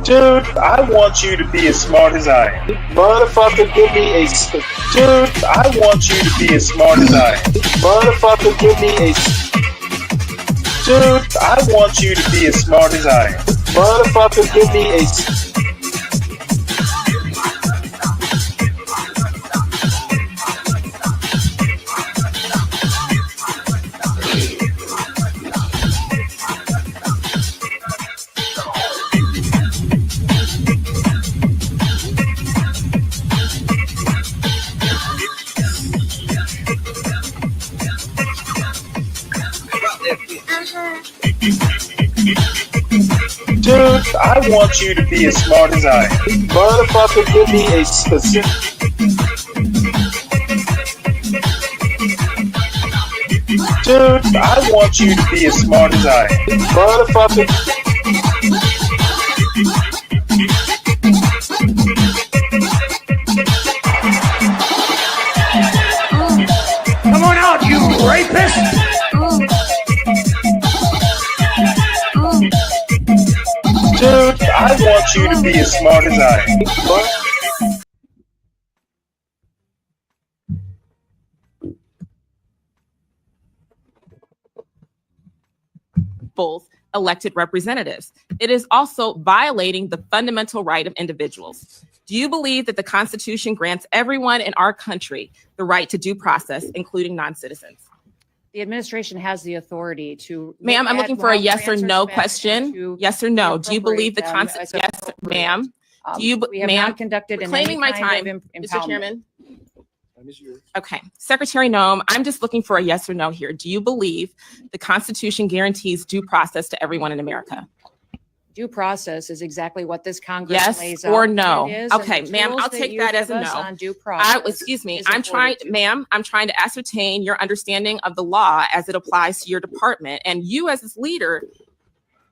Dude, I want you to be as smart as I am. Motherfucker, give me a... Dude, I want you to be as smart as I am. Motherfucker, give me a... Dude, I want you to be as smart as I am. Motherfucker, give me a... Dude, I want you to be as smart as I am. Motherfucker, give me a specific... Dude, I want you to be as smart as I am. Motherfucker... Come on out, you rapist! Dude, I want you to be as smart as I am. Elected representatives. It is also violating the fundamental right of individuals. Do you believe that the Constitution grants everyone in our country the right to due process, including non-citizens? The administration has the authority to... Ma'am, I'm looking for a yes or no question. Yes or no. Do you believe the Constitution? Yes, ma'am. Do you, we have not conducted in claiming my time, Mr. Chairman? Okay. Secretary Noem, I'm just looking for a yes or no here. Do you believe the Constitution guarantees due process to everyone in America? Due process is exactly what this Congress lays out. Yes or no? Okay, ma'am, I'll take that as a no. On due process excuse me, I'm trying to ascertain your understanding of the law as it applies to your department. And you as its leader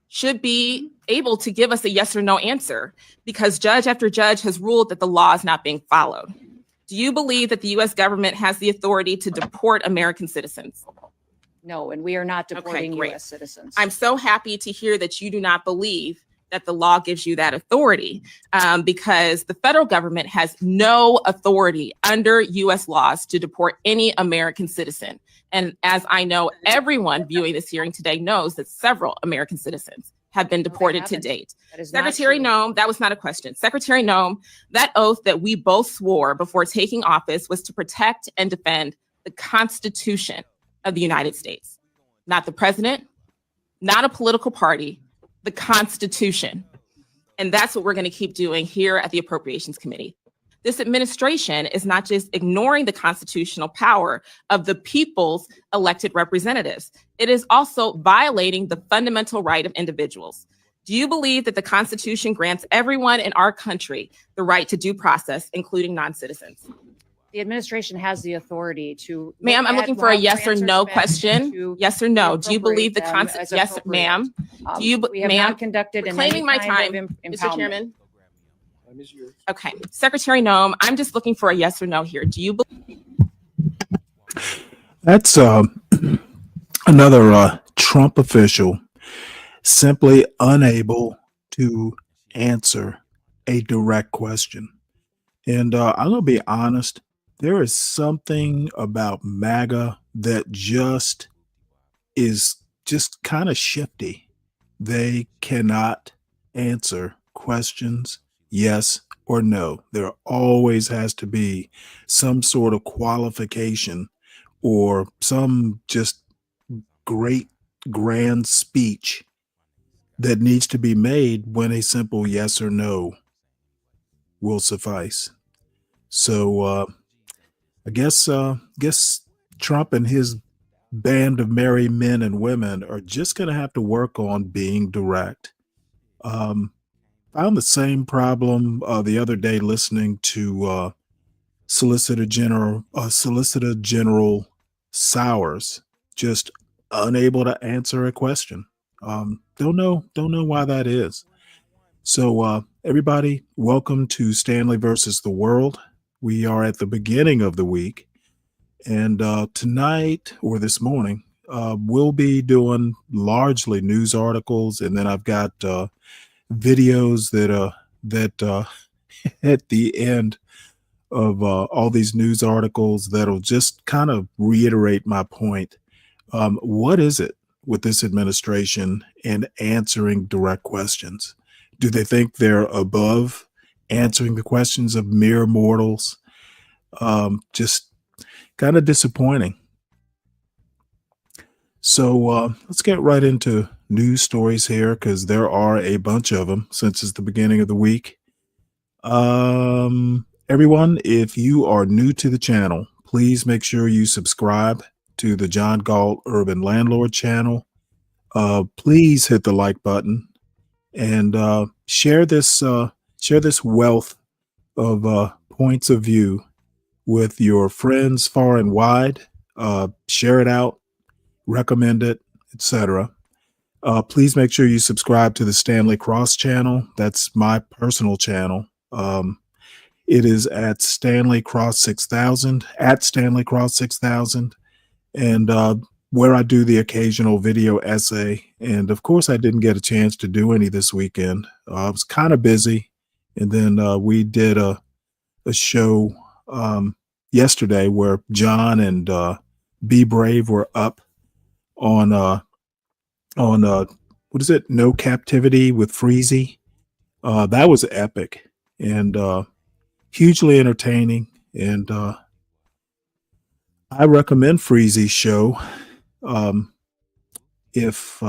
should be able to give us a yes or no answer, because judge after judge has ruled that the law is not being followed. Do you believe that the U.S. government has the authority to deport American citizens? No, and we are not deporting U.S. citizens. I'm so happy to hear that you do not believe that the law gives you that authority, because the federal government has no authority under U.S. laws to deport any American citizen. And as I know, everyone viewing this hearing today knows that several American citizens have been deported to date. Secretary Noem, that was not a question. Secretary Noem, that oath that we both swore before taking office was to protect and defend the Constitution of the United States, not the president, not a political party, the Constitution. And that's what we're going to keep doing here at the Appropriations Committee. This administration is not just ignoring the constitutional power of the people's elected representatives. It is also violating the fundamental right of individuals. Do you believe that the Constitution grants everyone in our country the right to due process, including non-citizens? The administration has the authority to... Ma'am, I'm looking for a yes or no question. Yes or no. Do you believe the Constitution? Yes, ma'am. Do you, we have not conducted in claiming my time, Mr. Chairman? Okay. Secretary Noem, I'm just looking for a yes or no here. Do you believe? That's another Trump official simply unable to answer a direct question. And I'm going to be honest, there is something about MAGA that just is just kind of shifty. They cannot answer questions, yes or no. There always has to be some sort of qualification or some just great grand speech that needs to be made when a simple yes or no will suffice. So I guess Trump and his band of merry men and women are just going to have to work on being direct. Found the same problem the other day listening to Solicitor General Sowers, just unable to answer a question. Don't know why that is. So everybody, welcome to Stanley versus the World. We are at the beginning of the week, and tonight or this morning, we'll be doing largely news articles, and then I've got videos that at the end of all these news articles that'll just kind of reiterate my point. What is it with this administration and answering direct questions? Do they think they're above answering the questions of mere mortals? Just kind of disappointing. So let's get right into news stories here because there are a bunch of them since it's the beginning of the week. Everyone, if you are new to the channel, please make sure you subscribe to the John Galt Urban Landlord channel. Please hit the like button and share this wealth of points of view with your friends far and wide. Share it out, recommend it, etc. Please make sure you subscribe to the Stanley Cross channel. That's my personal channel. It is at Stanley Cross 6000, at Stanley Cross 6000, and where I do the occasional video essay. And of course, I didn't get a chance to do any this weekend. I was kind of busy. And then we did a show yesterday where John and Be Brave were up on what is it? No Captivity with Freezy. That was epic and hugely entertaining. And I recommend Freezy's show if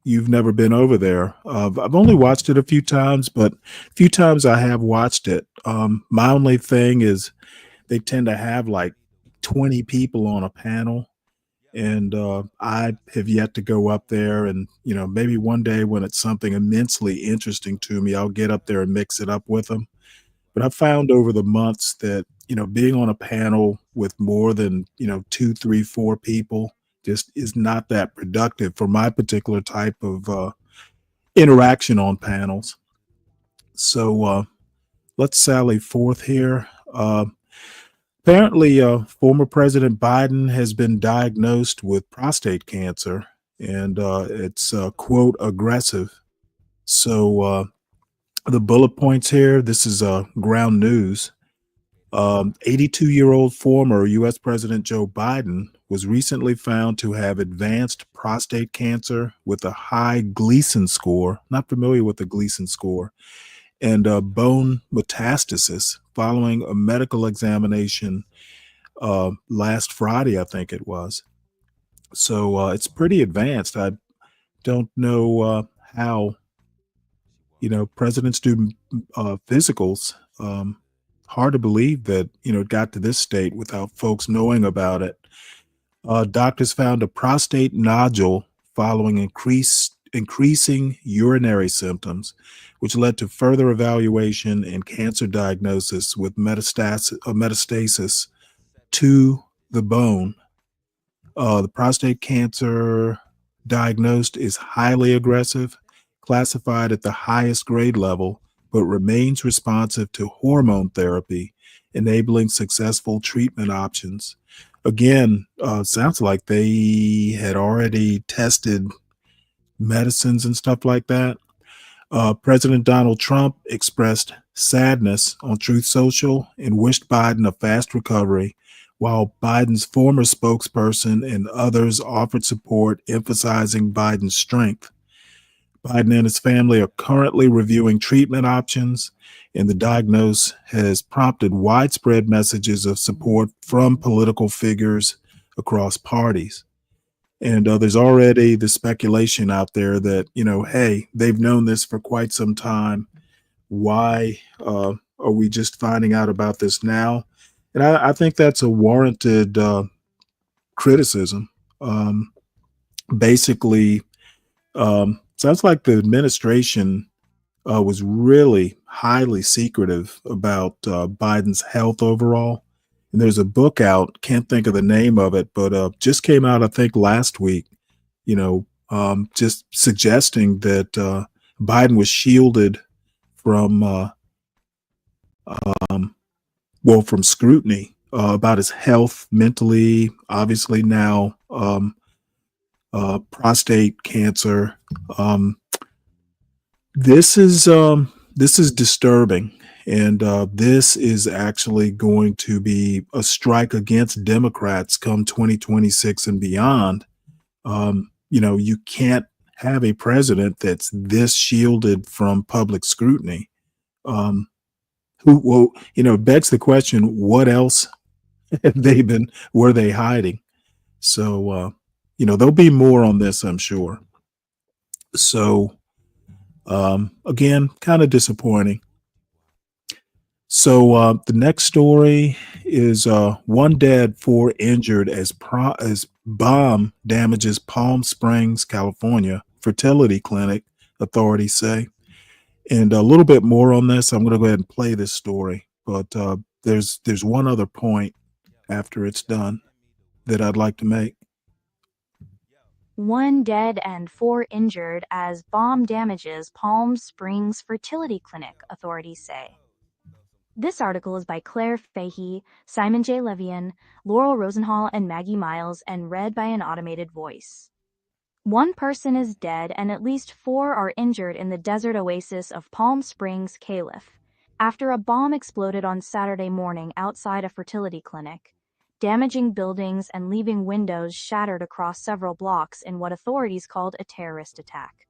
you've never been over there. I've only watched it a few times, but a few times I have watched it. My only thing is they tend to have like 20 people on a panel. And I have yet to go up there, and maybe one day when it's something immensely interesting to me, I'll get up there and mix it up with them. But I've found over the months that being on a panel with more than 2, 3, 4 people just is not that productive for my particular type of interaction on panels. So let's sally forth here. Apparently, former President Biden has been diagnosed with prostate cancer, and it's, quote, aggressive. So the bullet points here, this is ground news. 82-year-old former U.S. President Joe Biden was recently found to have advanced prostate cancer with a high Gleason score. Not familiar with the Gleason score. And bone metastasis following a medical examination last Friday, I think it was. So it's pretty advanced. I don't know how, presidents do physicals. Hard to believe that, it got to this state without folks knowing about it. Doctors found a prostate nodule following increasing urinary symptoms, which led to further evaluation and cancer diagnosis with metastasis to the bone. The prostate cancer diagnosed is highly aggressive, classified at the highest grade level, but remains responsive to hormone therapy, enabling successful treatment options. Again, sounds like they had already tested medicines and stuff like that. President Donald Trump expressed sadness on Truth Social and wished Biden a fast recovery, while Biden's former spokesperson and others offered support, emphasizing Biden's strength. Biden and his family are currently reviewing treatment options, and the diagnosis has prompted widespread messages of support from political figures across parties. And there's already the speculation out there that, hey, they've known this for quite some time. Why are we just finding out about this now? And I think that's a warranted criticism. Basically, sounds like the administration was really highly secretive about Biden's health overall. And there's a book out, can't think of the name of it, but just came out, I think, last week, just suggesting that Biden was shielded from, from scrutiny about his health mentally, obviously now prostate cancer. this is disturbing, and this is actually going to be a strike against Democrats come 2026 and beyond. You can't have a president that's this shielded from public scrutiny. Who, well, begs the question: what else have were they hiding? So, there'll be more on this, I'm sure. So, again, kind of disappointing. So the next story is one dead, four injured as bomb damages Palm Springs, California fertility clinic, authorities say. And a little bit more on this. I'm going to go ahead and play this story, but there's one other point after it's done that I'd like to make. One dead and four injured as bomb damages Palm Springs fertility clinic, authorities say. This article is by Claire Fahey, Simon J. Levian, Laurel Rosenhall, and Maggie Miles, and read by an automated voice. One person is dead and at least four are injured in the desert oasis of Palm Springs, Caliph, after a bomb exploded on Saturday morning outside a fertility clinic, damaging buildings and leaving windows shattered across several blocks in what authorities called a terrorist attack.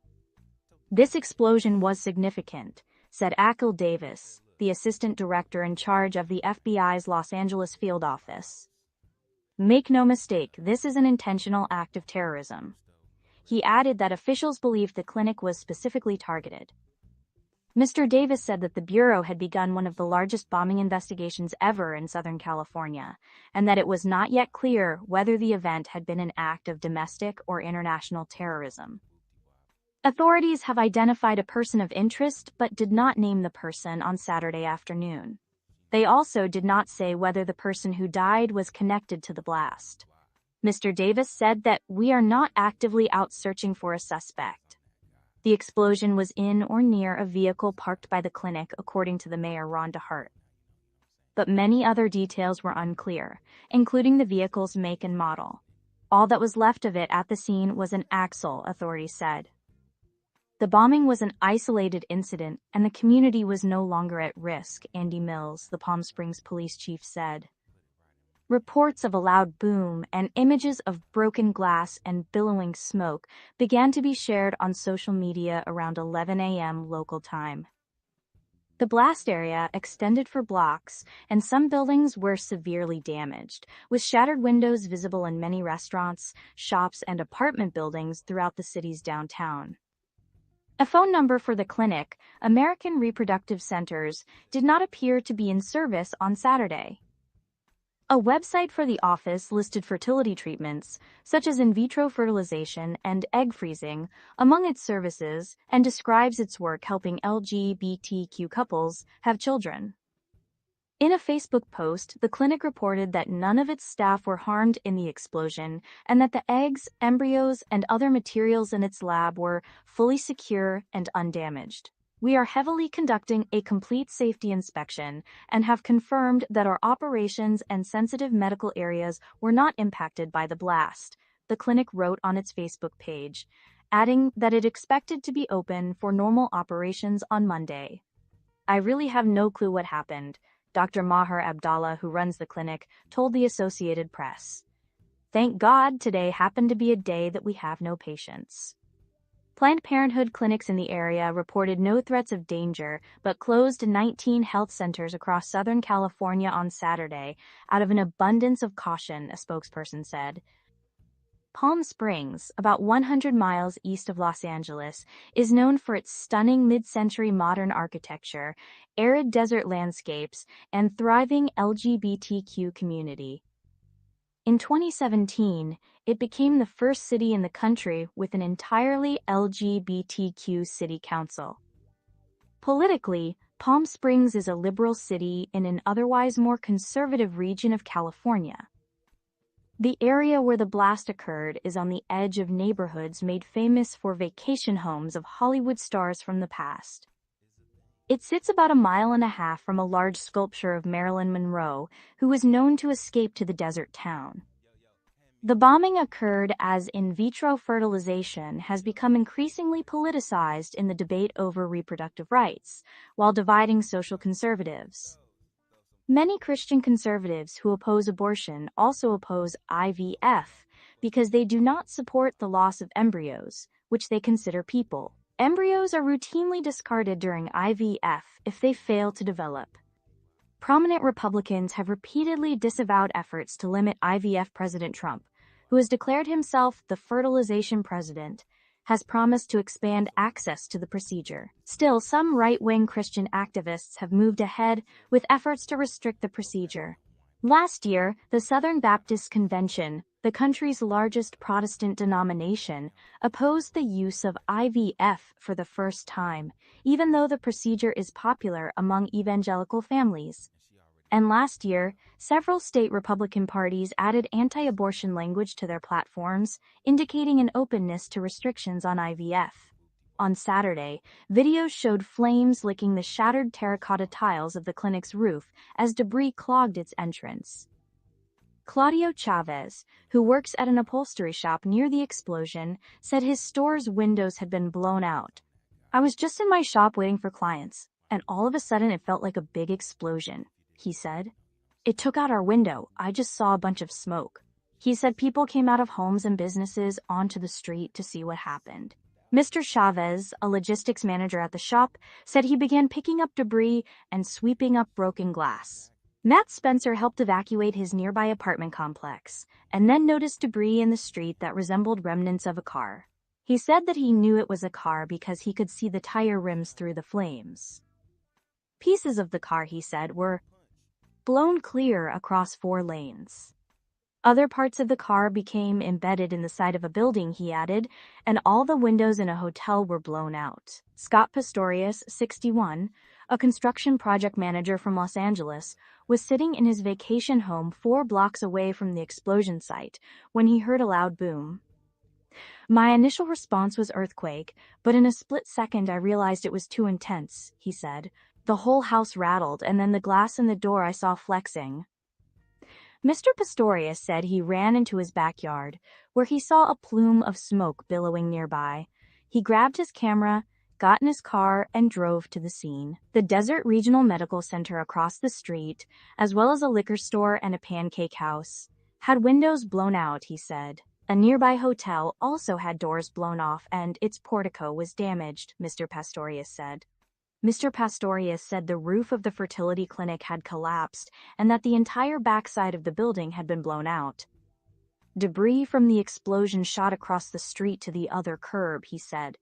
This explosion was significant, said Akil Davis, the assistant director in charge of the FBI's Los Angeles field office. Make no mistake, this is an intentional act of terrorism. He added that officials believed the clinic was specifically targeted. Mr. Davis said that the Bureau had begun one of the largest bombing investigations ever in Southern California, and that it was not yet clear whether the event had been an act of domestic or international terrorism. Authorities have identified a person of interest but did not name the person on Saturday afternoon. They also did not say whether the person who died was connected to the blast. Mr. Davis said that we are not actively out searching for a suspect. The explosion was in or near a vehicle parked by the clinic, according to the mayor, Ron DeHart. But many other details were unclear, including the vehicle's make and model. All that was left of it at the scene was an axle, authorities said. The bombing was an isolated incident, and the community was no longer at risk, Andy Mills, the Palm Springs police chief, said. Reports of a loud boom and images of broken glass and billowing smoke began to be shared on social media around 11 a.m. local time. The blast area extended for blocks, and some buildings were severely damaged, with shattered windows visible in many restaurants, shops, and apartment buildings throughout the city's downtown. A phone number for the clinic, American Reproductive Centers, did not appear to be in service on Saturday. A website for the office listed fertility treatments, such as in vitro fertilization and egg freezing, among its services, and describes its work helping LGBTQ couples have children. In a Facebook post, the clinic reported that none of its staff were harmed in the explosion and that the eggs, embryos, and other materials in its lab were fully secure and undamaged. We are heavily conducting a complete safety inspection and have confirmed that our operations and sensitive medical areas were not impacted by the blast, the clinic wrote on its Facebook page, adding that it expected to be open for normal operations on Monday. I really have no clue what happened, Dr. Maher Abdallah, who runs the clinic, told the Associated Press. Thank God today happened to be a day that we have no patients. Planned Parenthood clinics in the area reported no threats of danger, but closed 19 health centers across Southern California on Saturday out of an abundance of caution, a spokesperson said. Palm Springs, about 100 miles east of Los Angeles, is known for its stunning mid-century modern architecture, arid desert landscapes, and thriving LGBTQ community. In 2017, it became the first city in the country with an entirely LGBTQ city council. Politically, Palm Springs is a liberal city in an otherwise more conservative region of California. The area where the blast occurred is on the edge of neighborhoods made famous for vacation homes of Hollywood stars from the past. It sits about 1.5 miles from a large sculpture of Marilyn Monroe, who was known to escape to the desert town. The bombing occurred as in vitro fertilization has become increasingly politicized in the debate over reproductive rights, while dividing social conservatives. Many Christian conservatives who oppose abortion also oppose IVF because they do not support the loss of embryos, which they consider people. Embryos are routinely discarded during IVF if they fail to develop. Prominent Republicans have repeatedly disavowed efforts to limit IVF. President Trump, who has declared himself the fertilization president, has promised to expand access to the procedure. Still, some right-wing Christian activists have moved ahead with efforts to restrict the procedure. Last year, the Southern Baptist Convention, the country's largest Protestant denomination, opposed the use of IVF for the first time, even though the procedure is popular among evangelical families. And last year, several state Republican parties added anti-abortion language to their platforms, indicating an openness to restrictions on IVF. On Saturday, videos showed flames licking the shattered terracotta tiles of the clinic's roof as debris clogged its entrance. Claudio Chavez, who works at an upholstery shop near the explosion, said his store's windows had been blown out. "I was just in my shop waiting for clients, and all of a sudden it felt like a big explosion," he said. "It took out our window. I just saw a bunch of smoke." He said people came out of homes and businesses onto the street to see what happened. Mr. Chavez, a logistics manager at the shop, said he began picking up debris and sweeping up broken glass. Matt Spencer helped evacuate his nearby apartment complex, and then noticed debris in the street that resembled remnants of a car. He said that he knew it was a car because he could see the tire rims through the flames. Pieces of the car, he said, were blown clear across 4 lanes. Other parts of the car became embedded in the side of a building, he added, and all the windows in a hotel were blown out. Scott Pistorius, 61, a construction project manager from Los Angeles, was sitting in his vacation home 4 blocks away from the explosion site when he heard a loud boom. "My initial response was earthquake, but in a split second I realized it was too intense," he said. "The whole house rattled, and then the glass in the door I saw flexing." Mr. Pistorius said he ran into his backyard, where he saw a plume of smoke billowing nearby. He grabbed his camera, got in his car, and drove to the scene. The Desert Regional Medical Center across the street, as well as a liquor store and a pancake house, had windows blown out, he said. A nearby hotel also had doors blown off and its portico was damaged, Mr. Pastorius said. Mr. Pastorius said the roof of the fertility clinic had collapsed and that the entire backside of the building had been blown out. Debris from the explosion shot across the street to the other curb, he said.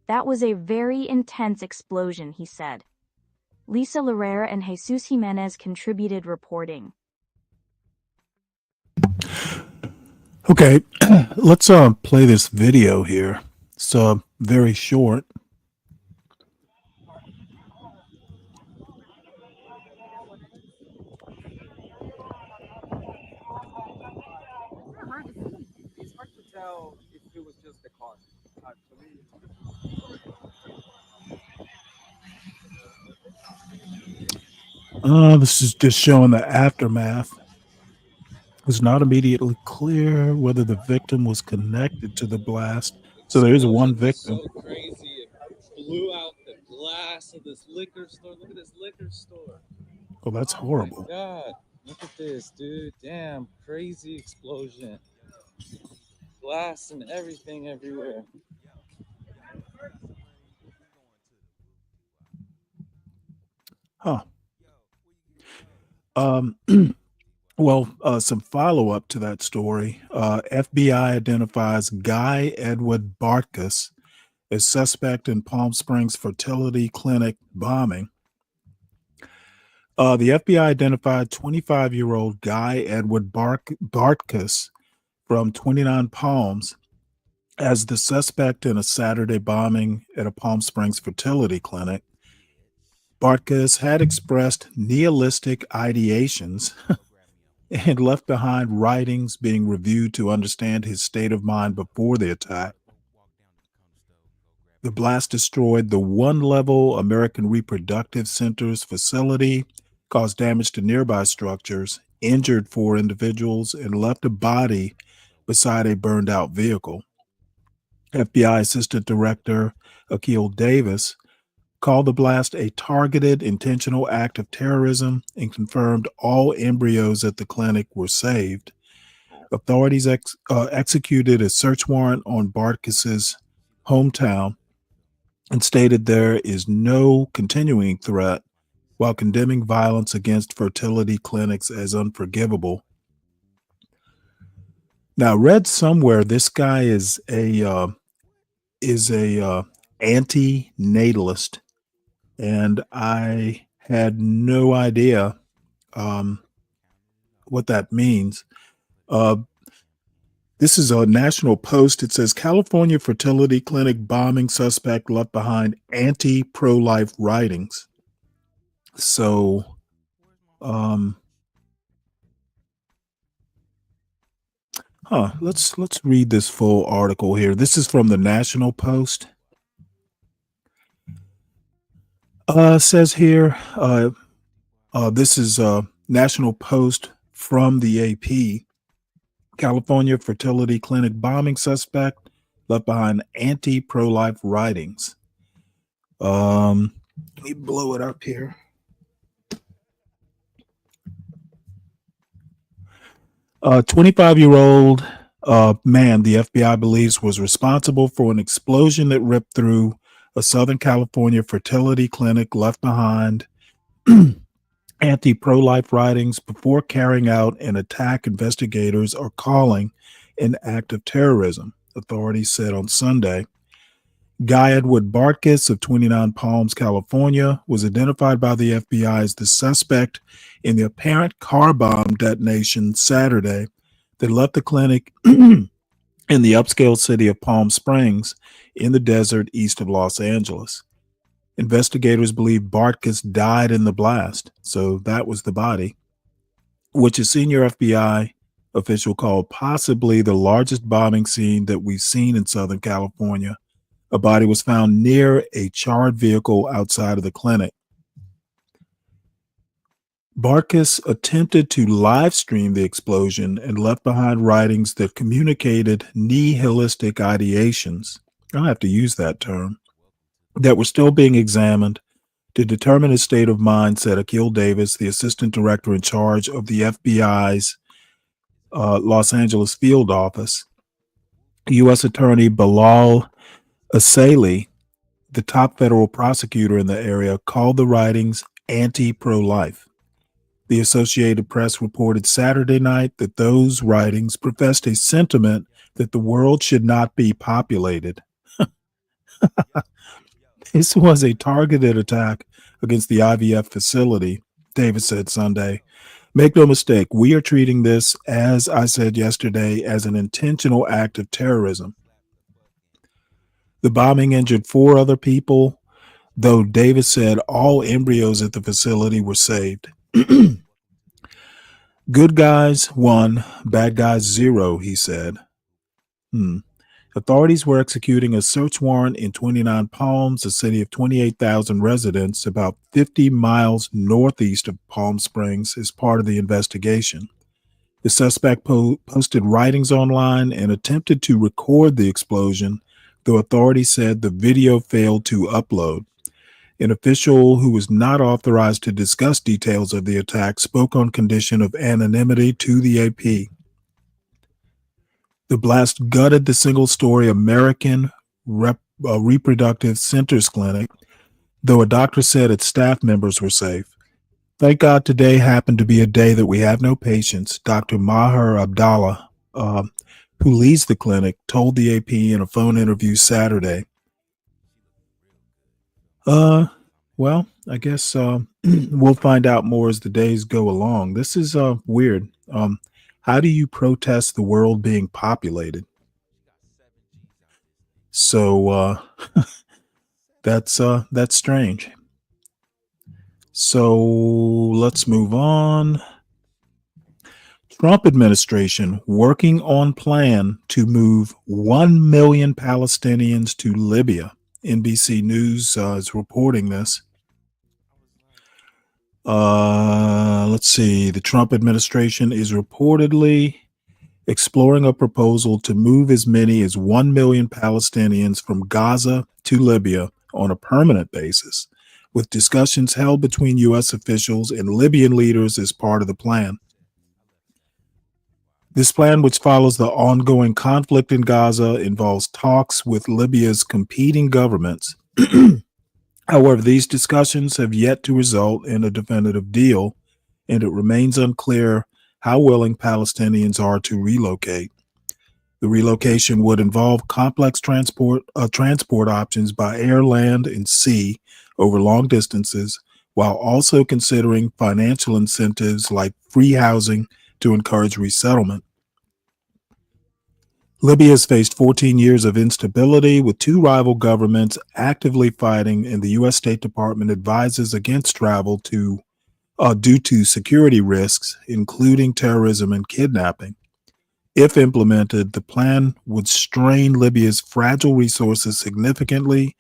"That was a very intense explosion," he said. Lisa Larrea and Jesus Jimenez contributed reporting. Okay, let's play this video here. It's very short. It's hard to tell if it was just the car. This is just showing the aftermath. It's not immediately clear whether the victim was connected to the blast. So there is one victim. So crazy. It blew out the glass of this liquor store. Look at this liquor store. Oh, that's horrible. Oh my God. Look at this, dude. Damn, crazy explosion. Glass and everything everywhere. Huh. Well, some follow-up to that story. FBI identifies Guy Edward Bartkus as suspect in Palm Springs fertility clinic bombing. The FBI identified 25-year-old Guy Edward Bartkus from 29 Palms as the suspect in a Saturday bombing at a Palm Springs fertility clinic. Bartkus had expressed nihilistic ideations and left behind writings being reviewed to understand his state of mind before the attack. The blast destroyed the one-level American Reproductive Center's facility, caused damage to nearby structures, injured 4 individuals, and left a body beside a burned out vehicle. FBI Assistant Director Akil Davis called the blast a targeted, intentional act of terrorism and confirmed all embryos at the clinic were saved. Authorities executed a search warrant on Bartkus's hometown and stated there is no continuing threat while condemning violence against fertility clinics as unforgivable. Now, I read somewhere this guy is a anti-natalist, and I had no idea what that means. This is a National Post. It says California fertility clinic bombing suspect left behind anti-pro-life writings. So, let's read this full article here. This is from the National Post. Says here, this is National Post from the AP. California fertility clinic bombing suspect left behind anti-pro-life writings. Let me blow it up here. 25-year-old man the FBI believes was responsible for an explosion that ripped through a Southern California fertility clinic left behind anti-pro-life writings before carrying out an attack investigators are calling an act of terrorism, authorities said on Sunday. Guy Edward Bartkus of 29 Palms, California, was identified by the FBI as the suspect in the apparent car bomb detonation Saturday that left the clinic in the upscale city of Palm Springs in the desert east of Los Angeles. Investigators believe Bartkus died in the blast, so that was the body, which a senior FBI official called possibly the largest bombing scene that we've seen in Southern California. A body was found near a charred vehicle outside of the clinic. Bartkus attempted to live stream the explosion and left behind writings that communicated nihilistic ideations. I'll have to use that term. That were still being examined to determine his state of mind, said Akil Davis, the assistant director in charge of the FBI's Los Angeles field office. U.S. Attorney Bilal Asali, the top federal prosecutor in the area, called the writings anti-pro-life. The Associated Press reported Saturday night that those writings professed a sentiment that the world should not be populated. This was a targeted attack against the IVF facility, Davis said Sunday. Make no mistake, we are treating this, as I said yesterday, as an intentional act of terrorism. The bombing injured 4 other people, though Davis said all embryos at the facility were saved. Good guys 1, bad guys 0, he said. Authorities were executing a search warrant in 29 Palms, a city of 28,000 residents, about 50 miles northeast of Palm Springs, as part of the investigation. The suspect posted writings online and attempted to record the explosion, though authorities said the video failed to upload. An official who was not authorized to discuss details of the attack spoke on condition of anonymity to the AP. The blast gutted the single-story American Reproductive Centers clinic, though a doctor said its staff members were safe. Thank God today happened to be a day that we have no patients, Dr. Maher Abdallah, who leads the clinic, told the AP in a phone interview Saturday. Well, I guess we'll find out more as the days go along. This is weird. How do you protest the world being populated? So that's strange. So let's move on. Trump administration working on plan to move 1 million Palestinians to Libya. NBC News is reporting this. Let's see. The Trump administration is reportedly exploring a proposal to move as many as 1 million Palestinians from Gaza to Libya on a permanent basis, with discussions held between U.S. officials and Libyan leaders as part of the plan. This plan, which follows the ongoing conflict in Gaza, involves talks with Libya's competing governments. However, these discussions have yet to result in a definitive deal, and it remains unclear how willing Palestinians are to relocate. The relocation would involve complex transport options by air, land, and sea over long distances, while also considering financial incentives like free housing to encourage resettlement. Libya has faced 14 years of instability, with two rival governments actively fighting, and the U.S. State Department advises against travel due to security risks, including terrorism and kidnapping. If implemented, the plan would strain Libya's fragile resources significantly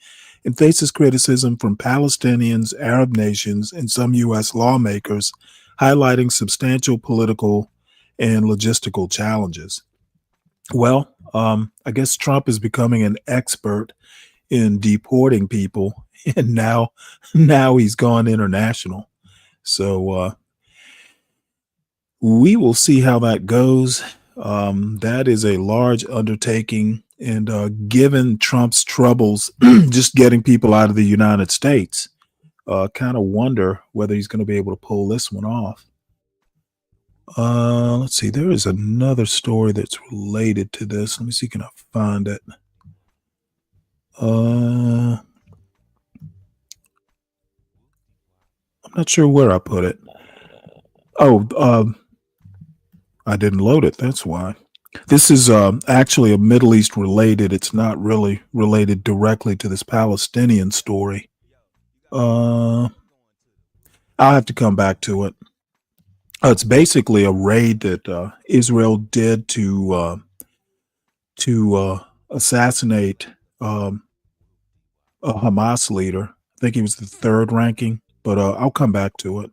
and faces criticism from Palestinians, Arab nations, and some U.S. lawmakers, highlighting substantial political and logistical challenges. Well, I guess Trump is becoming an expert in deporting people, and now he's gone international. So we will see how that goes. That is a large undertaking, and given Trump's troubles just getting people out of the United States, kind of wonder whether he's going to be able to pull this one off. Let's see. There is another story that's related to this. Let me see. Can I find it? I'm not sure where I put it. Oh, I didn't load it. That's why. This is actually a Middle East related. It's not really related directly to this Palestinian story. I'll have to come back to it. It's basically a raid that Israel did to assassinate a Hamas leader. I think he was the third ranking, but I'll come back to it.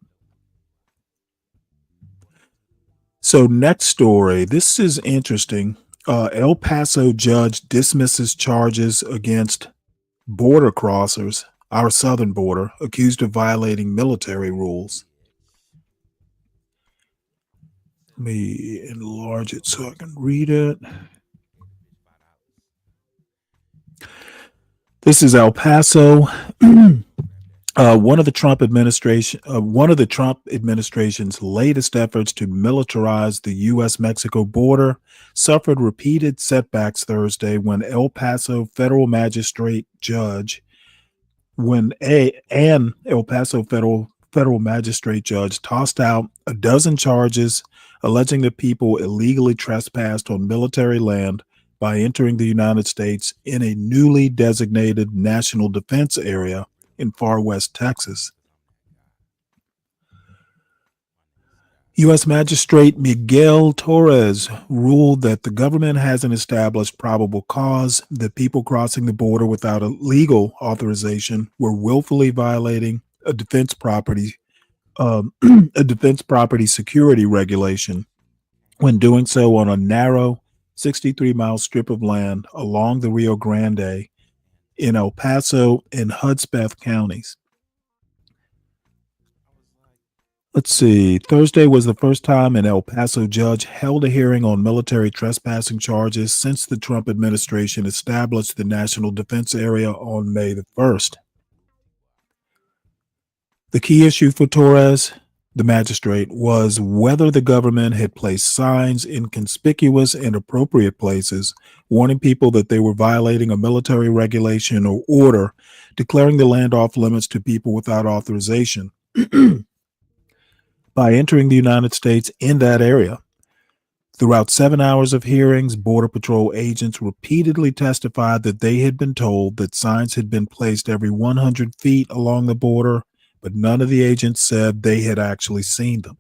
So next story. This is interesting. El Paso judge dismisses charges against border crossers, our southern border, accused of violating military rules. Let me enlarge it so I can read it. This is El Paso. One of the Trump administration's latest efforts to militarize the U.S.-Mexico border suffered repeated setbacks Thursday when El Paso federal magistrate judge tossed out a dozen charges alleging that people illegally trespassed on military land by entering the United States in a newly designated national defense area in far west Texas. U.S. Magistrate Miguel Torres ruled that the government hasn't established probable cause that people crossing the border without a legal authorization were willfully violating a defense property security regulation when doing so on a narrow 63-mile strip of land along the Rio Grande in El Paso and Hudspeth counties. Let's see. Thursday was the first time an El Paso judge held a hearing on military trespassing charges since the Trump administration established the National Defense Area on May the 1st. The key issue for Torres, the magistrate, was whether the government had placed signs in conspicuous and appropriate places warning people that they were violating a military regulation or order declaring the land off limits to people without authorization by entering the United States in that area. Throughout 7 hours of hearings, Border Patrol agents repeatedly testified that they had been told that signs had been placed every 100 feet along the border, but none of the agents said they had actually seen them.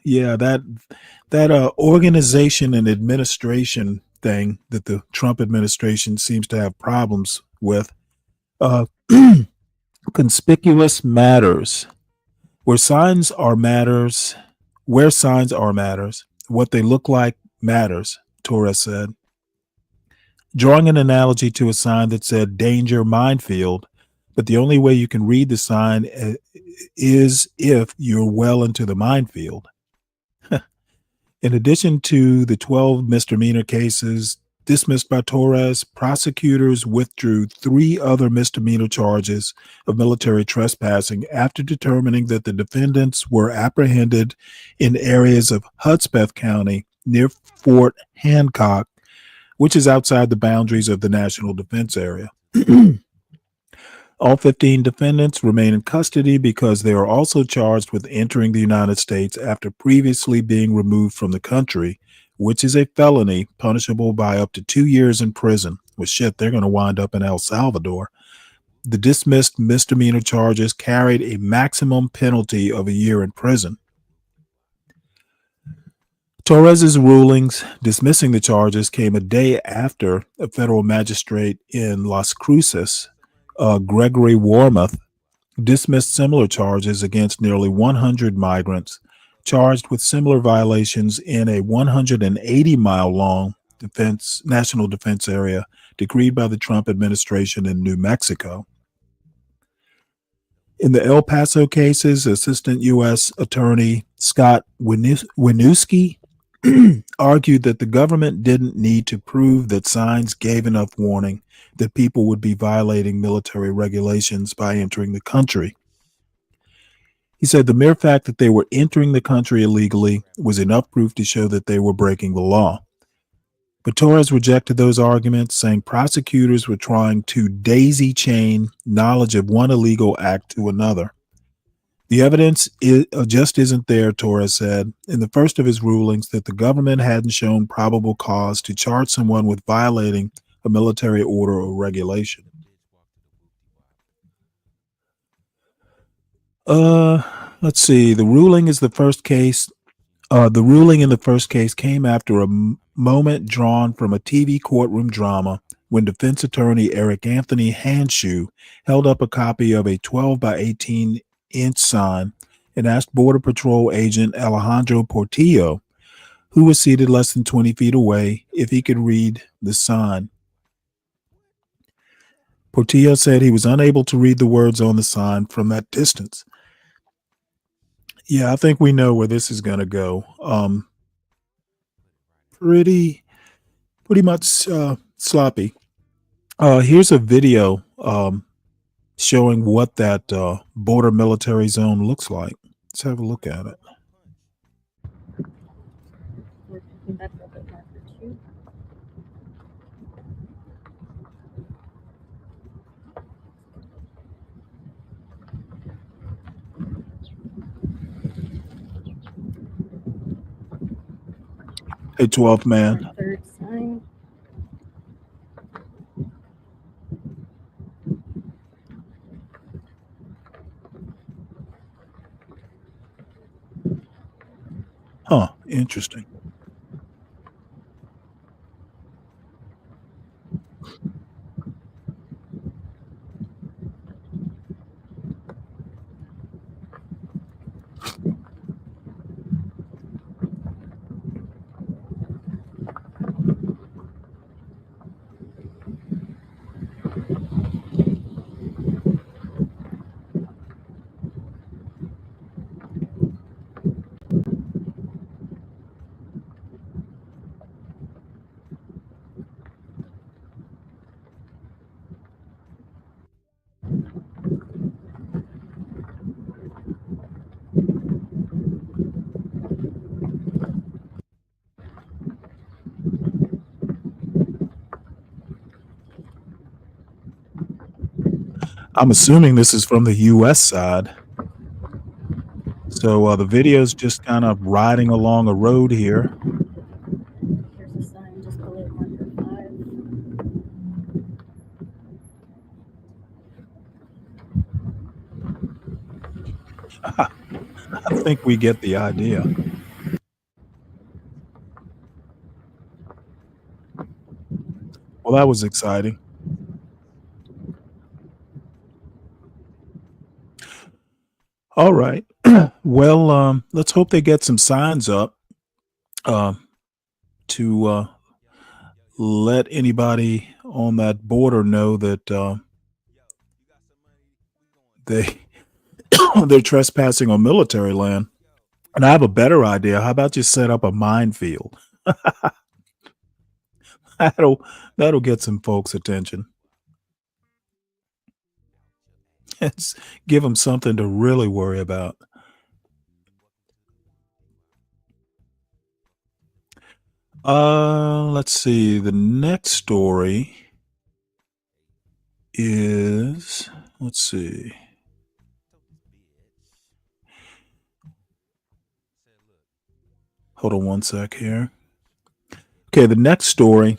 Yeah, that organization and administration thing that the Trump administration seems to have problems with. Conspicuous matters. Where signs are matters Where signs are matters. What they look like matters, Torres said. Drawing an analogy to a sign that said danger minefield, but the only way you can read the sign is if you're well into the minefield. In addition to the 12 misdemeanor cases dismissed by Torres, prosecutors withdrew 3 other misdemeanor charges of military trespassing after determining that the defendants were apprehended in areas of Hudspeth County near Fort Hancock, which is outside the boundaries of the National Defense Area. All 15 defendants remain in custody because they are also charged with entering the United States after previously being removed from the country, which is a felony punishable by up to 2 years in prison. Well, shit, they're going to wind up in El Salvador. The dismissed misdemeanor charges carried a maximum penalty of a year in prison. Torres's rulings dismissing the charges came a day after a federal magistrate in Las Cruces, Gregory Warmoth, dismissed similar charges against nearly 100 migrants charged with similar violations in a 180-mile-long national defense area decreed by the Trump administration in New Mexico. In the El Paso cases, Assistant U.S. Attorney Scott Winooski argued that the government didn't need to prove that signs gave enough warning that people would be violating military regulations by entering the country. He said the mere fact that they were entering the country illegally was enough proof to show that they were breaking the law. But Torres rejected those arguments, saying prosecutors were trying to daisy chain knowledge of one illegal act to another. The evidence just isn't there, Torres said, in the first of his rulings that the government hadn't shown probable cause to charge someone with violating a military order or regulation. Let's see. The ruling in the first case came after a moment drawn from a TV courtroom drama when defense attorney Eric Anthony Hanshoe held up a copy of a 12 by 18-inch sign and asked Border Patrol agent Alejandro Portillo, who was seated less than 20 feet away, if he could read the sign. Portillo said he was unable to read the words on the sign from that distance. Yeah, I think we know where this is going to go. Pretty much sloppy. Here's a video showing what that border military zone looks like. Let's have a look at it. Hey, 12th man. Third sign. Huh, interesting. I'm assuming this is from the U.S. side. So the video is just kind of riding along a road here. Here's a sign just below marker 5. I think we get the idea. Well, that was exciting. All right. Well, let's hope they get some signs up uh, to let anybody on that border know that they they're trespassing on military land. And I have a better idea. How about you set up a minefield? That'll get some folks' attention. It's give them something to really worry about. Let's see. The next story is, let's see. Hold on one sec here. Okay, the next story,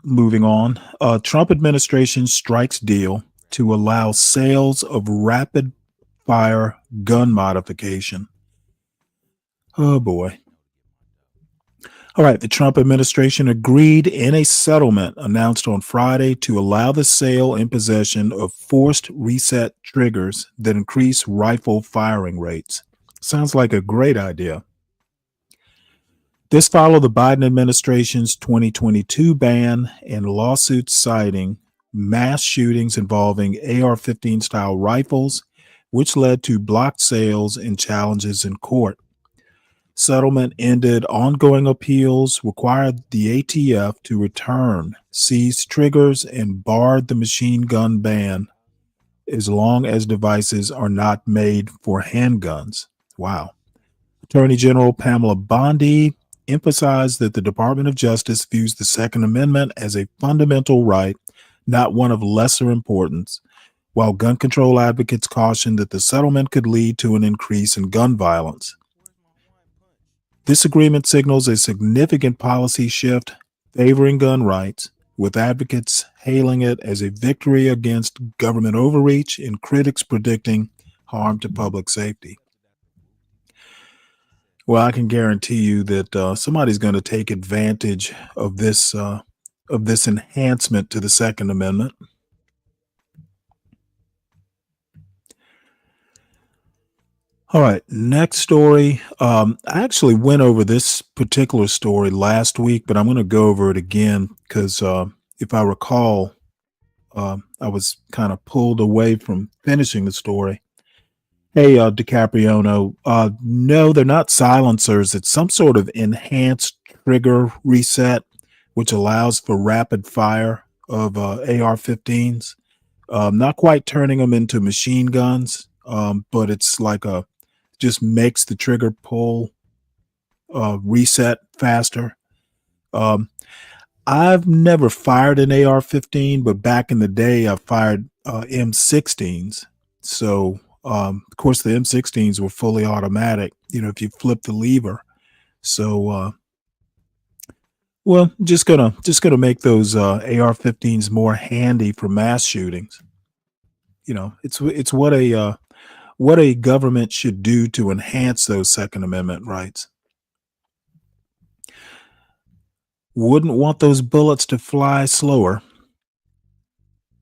moving on. Trump administration strikes deal to allow sales of rapid fire gun modification. Oh boy. All right, the Trump administration agreed in a settlement announced on Friday to allow the sale and possession of forced reset triggers that increase rifle firing rates. Sounds like a great idea. This followed the Biden administration's 2022 ban and lawsuits citing mass shootings involving AR-15 style rifles, which led to blocked sales and challenges in court. Settlement ended ongoing appeals, required the ATF to return seized triggers, and barred the machine gun ban as long as devices are not made for handguns. Wow. Attorney General Pamela Bondi emphasized that the Department of Justice views the Second Amendment as a fundamental right, not one of lesser importance, while gun control advocates cautioned that the settlement could lead to an increase in gun violence. This agreement signals a significant policy shift favoring gun rights, with advocates hailing it as a victory against government overreach and critics predicting harm to public safety. Well, I can guarantee you that somebody's going to take advantage of this enhancement to the Second Amendment. All right, next story. I actually went over this particular story last week, but I'm going to go over it again because if I recall, I was kind of pulled away from finishing the story. Hey, DiCapriono, no, they're not silencers. It's some sort of enhanced trigger reset, which allows for rapid fire of AR-15s. Not quite turning them into machine guns, but it's like just makes the trigger pull reset faster. I've never fired an AR-15, but back in the day, I fired M16s. So, of course, the M16s were fully automatic, if you flip the lever. So, well, just gonna make those AR-15s more handy for mass shootings. It's what a government should do to enhance those Second Amendment rights. Wouldn't want those bullets to fly slower.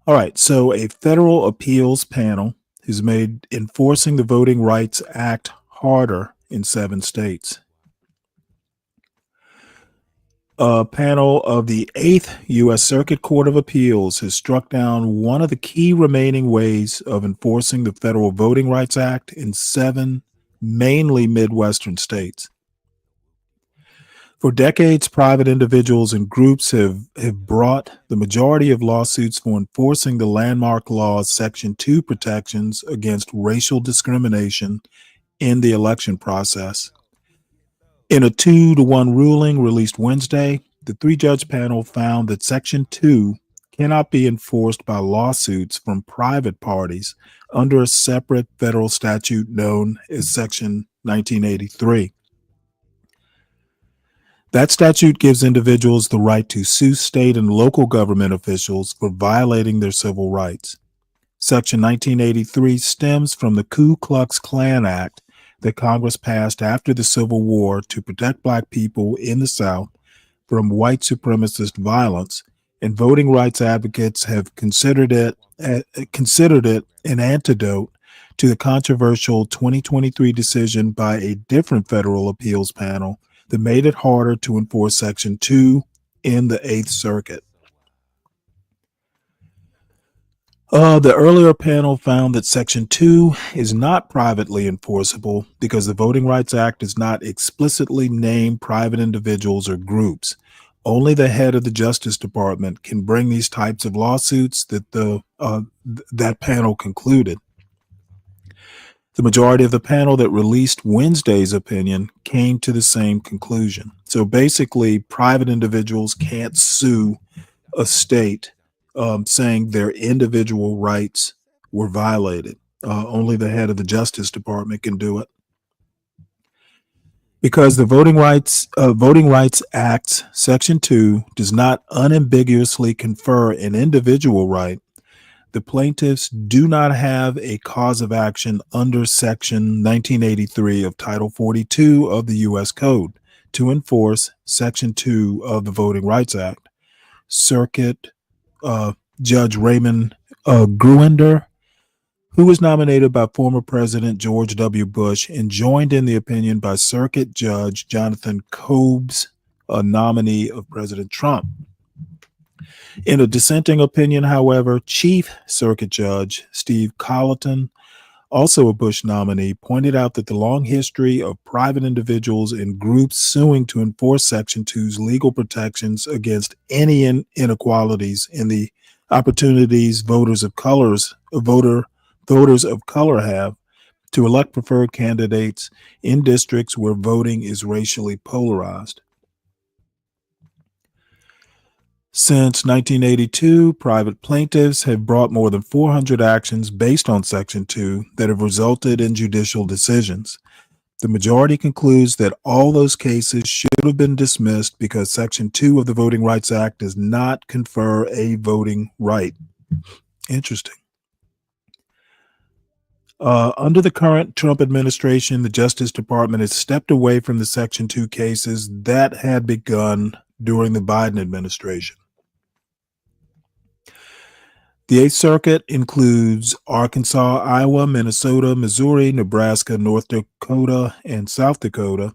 All right, so a federal appeals panel has made enforcing the Voting Rights Act harder in 7 states. A panel of the 8th U.S. Circuit Court of Appeals has struck down one of the key remaining ways of enforcing the Federal Voting Rights Act in 7 mainly Midwestern states. For decades, private individuals and groups have brought the majority of lawsuits for enforcing the landmark law's Section 2 protections against racial discrimination in the election process. In a 2-1 ruling released Wednesday, the 3-judge panel found that Section 2 cannot be enforced by lawsuits from private parties under a separate federal statute known as Section 1983. That statute gives individuals the right to sue state and local government officials for violating their civil rights. Section 1983 stems from the Ku Klux Klan Act that Congress passed after the Civil War to protect Black people in the South from white supremacist violence, and voting rights advocates have considered it an antidote to the controversial 2023 decision by a different federal appeals panel that made it harder to enforce Section 2 in the Eighth Circuit. The earlier panel found that Section 2 is not privately enforceable because the Voting Rights Act does not explicitly name private individuals or groups. Only the head of the Justice Department can bring these types of lawsuits, that panel concluded. The majority of the panel that released Wednesday's opinion came to the same conclusion. So basically, private individuals can't sue a state saying their individual rights were violated. Only the head of the Justice Department can do it. Because the Voting Rights Act, Section 2, does not unambiguously confer an individual right, the plaintiffs do not have a cause of action under Section 1983 of Title 42 of the U.S. Code to enforce Section 2 of the Voting Rights Act. Circuit Judge Raymond Gruender, who was nominated by former President George W. Bush and joined in the opinion by Circuit Judge Jonathan Kobes, a nominee of President Trump. In a dissenting opinion, however, Chief Circuit Judge Steve Colleton, also a Bush nominee, pointed out that the long history of private individuals and groups suing to enforce Section 2's legal protections against any inequalities in the opportunities voters of color have to elect preferred candidates in districts where voting is racially polarized. Since 1982, private plaintiffs have brought more than 400 actions based on Section 2 that have resulted in judicial decisions. The majority concludes that all those cases should have been dismissed because Section 2 of the Voting Rights Act does not confer a voting right. Interesting. Under the current Trump administration, the Justice Department has stepped away from the Section 2 cases that had begun during the Biden administration. The Eighth Circuit includes Arkansas, Iowa, Minnesota, Missouri, Nebraska, North Dakota, and South Dakota.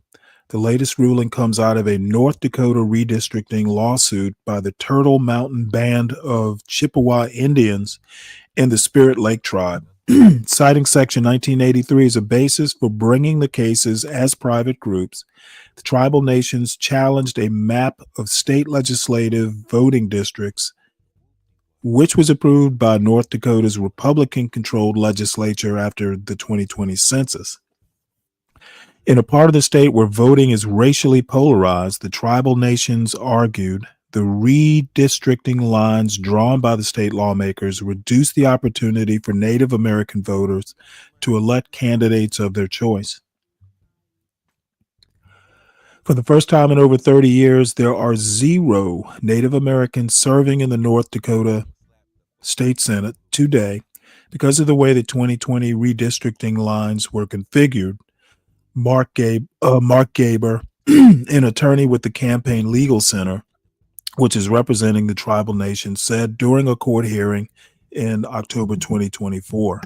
The latest ruling comes out of a North Dakota redistricting lawsuit by the Turtle Mountain Band of Chippewa Indians and the Spirit Lake Tribe, citing Section 1983 as a basis for bringing the cases as private groups. The tribal nations challenged a map of state legislative voting districts, which was approved by North Dakota's Republican-controlled legislature after the 2020 census. In a part of the state where voting is racially polarized, the tribal nations argued the redistricting lines drawn by the state lawmakers reduce the opportunity for Native American voters to elect candidates of their choice. For the first time in over 30 years, there are 0 Native Americans serving in the North Dakota State Senate today because of the way the 2020 redistricting lines were configured. Mark Gaber, an attorney with the Campaign Legal Center, which is representing the tribal nation, said during a court hearing in October 2024.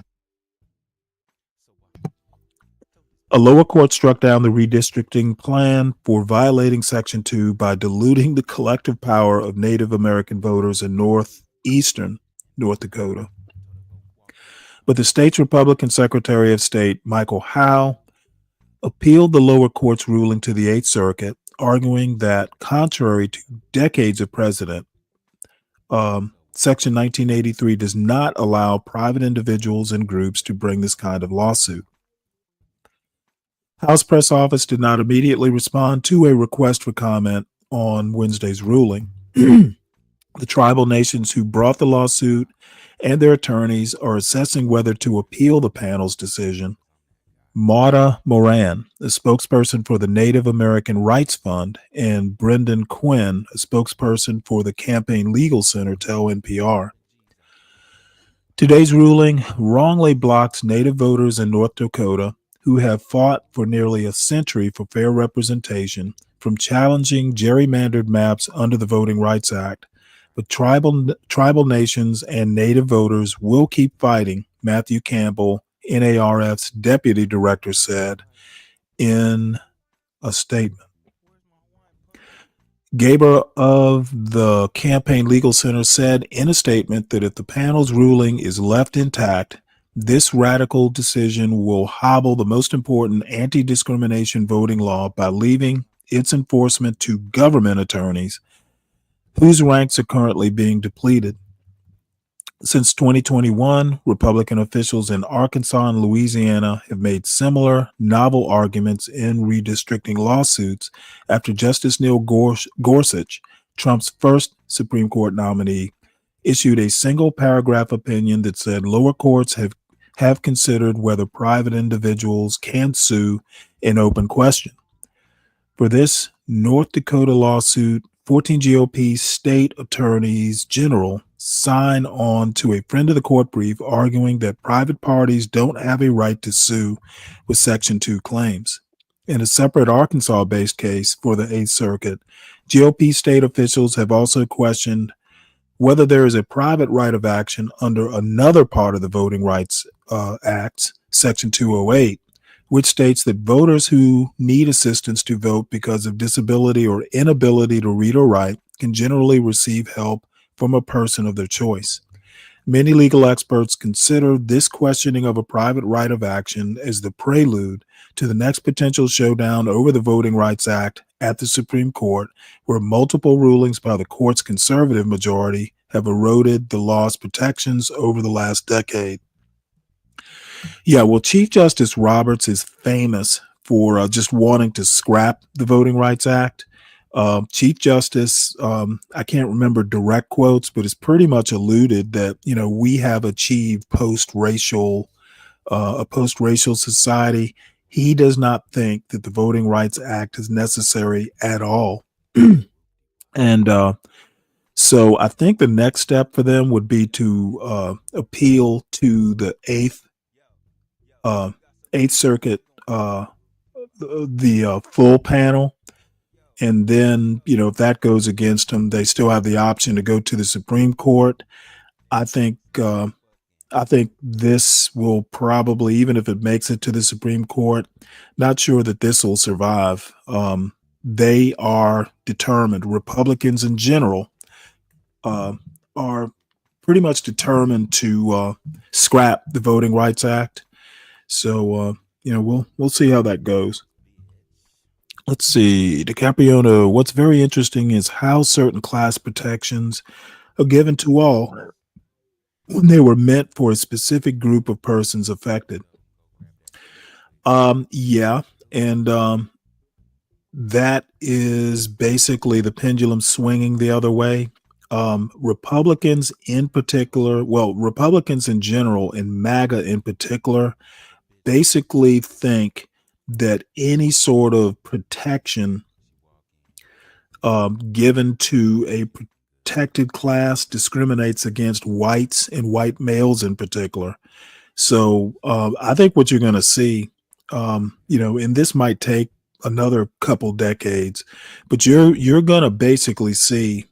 A lower court struck down the redistricting plan for violating Section 2 by diluting the collective power of Native American voters in northeastern North Dakota. But the state's Republican Secretary of State, Michael Howe, appealed the lower court's ruling to the Eighth Circuit, arguing that, contrary to decades of precedent, Section 1983 does not allow private individuals and groups to bring this kind of lawsuit. House Press Office did not immediately respond to a request for comment on Wednesday's ruling. The tribal nations who brought the lawsuit and their attorneys are assessing whether to appeal the panel's decision. Mauda Moran, a spokesperson for the Native American Rights Fund, and Brendan Quinn, a spokesperson for the Campaign Legal Center, tell NPR. Today's ruling wrongly blocks Native voters in North Dakota who have fought for nearly a century for fair representation from challenging gerrymandered maps under the Voting Rights Act. But tribal nations and Native voters will keep fighting, Matthew Campbell, NARF's deputy director said in a statement. Gaber of the Campaign Legal Center said in a statement that if the panel's ruling is left intact, this radical decision will hobble the most important anti-discrimination voting law by leaving its enforcement to government attorneys whose ranks are currently being depleted. Since 2021, Republican officials in Arkansas and Louisiana have made similar novel arguments in redistricting lawsuits after Justice Neil Gorsuch, Trump's first Supreme Court nominee, issued a single paragraph opinion that said lower courts have considered whether private individuals can sue an open question. For this North Dakota lawsuit, 14 GOP state attorneys general sign on to a friend of the court brief arguing that private parties don't have a right to sue with Section 2 claims. In a separate Arkansas-based case for the 8th Circuit, GOP state officials have also questioned whether there is a private right of action under another part of the Voting Rights Act, Section 208, which states that voters who need assistance to vote because of disability or inability to read or write can generally receive help from a person of their choice. Many legal experts consider this questioning of a private right of action as the prelude to the next potential showdown over the Voting Rights Act at the Supreme Court, where multiple rulings by the court's conservative majority have eroded the law's protections over the last decade. Yeah, well, Chief Justice Roberts is famous for just wanting to scrap the Voting Rights Act. Chief Justice, I can't remember direct quotes, but it's pretty much alluded that, we have achieved a post-racial society. He does not think that the Voting Rights Act is necessary at all. And so I think the next step for them would be to appeal to the Eighth Circuit, the full panel. And then, if that goes against them, they still have the option to go to the Supreme Court. I think this will probably, even if it makes it to the Supreme Court, not sure that this will survive. They are determined. Republicans in general are pretty much determined to scrap the Voting Rights Act. So, we'll see how that goes. Let's see, DiCapriano, what's very interesting is how certain class protections are given to all when they were meant for a specific group of persons affected. Yeah, and that is basically the pendulum swinging the other way. Republicans in particular, Republicans in general and MAGA in particular, basically think that any sort of protection given to a protected class discriminates against whites and white males in particular. So I think what you're going to see, and this might take another couple decades, but you're going to basically see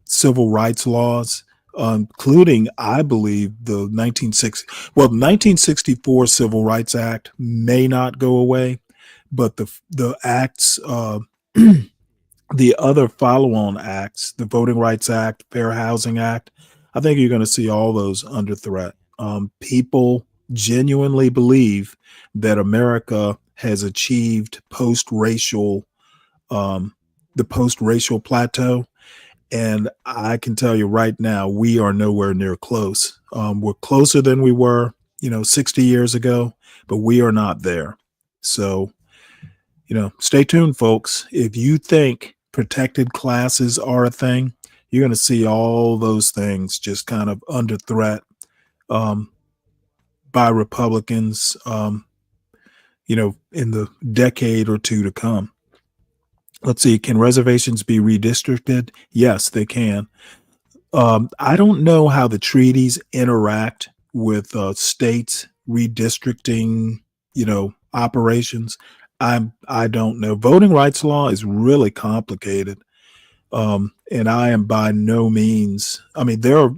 civil rights laws, including, I believe, the 1964 Civil Rights Act may not go away, but the acts, the other follow-on acts, the Voting Rights Act, Fair Housing Act, I think you're going to see all those under threat. People genuinely believe that America has achieved the post-racial plateau. And I can tell you right now, we are nowhere near close. We're closer than we were, 60 years ago, but we are not there. So, stay tuned, folks. If you think protected classes are a thing, you're going to see all those things just kind of under threat by Republicans, in the decade or two to come. Let's see, can reservations be redistricted? Yes, they can. I don't know how the treaties interact with states redistricting, operations. I don't know. Voting rights law is really complicated. And I am by no means, there are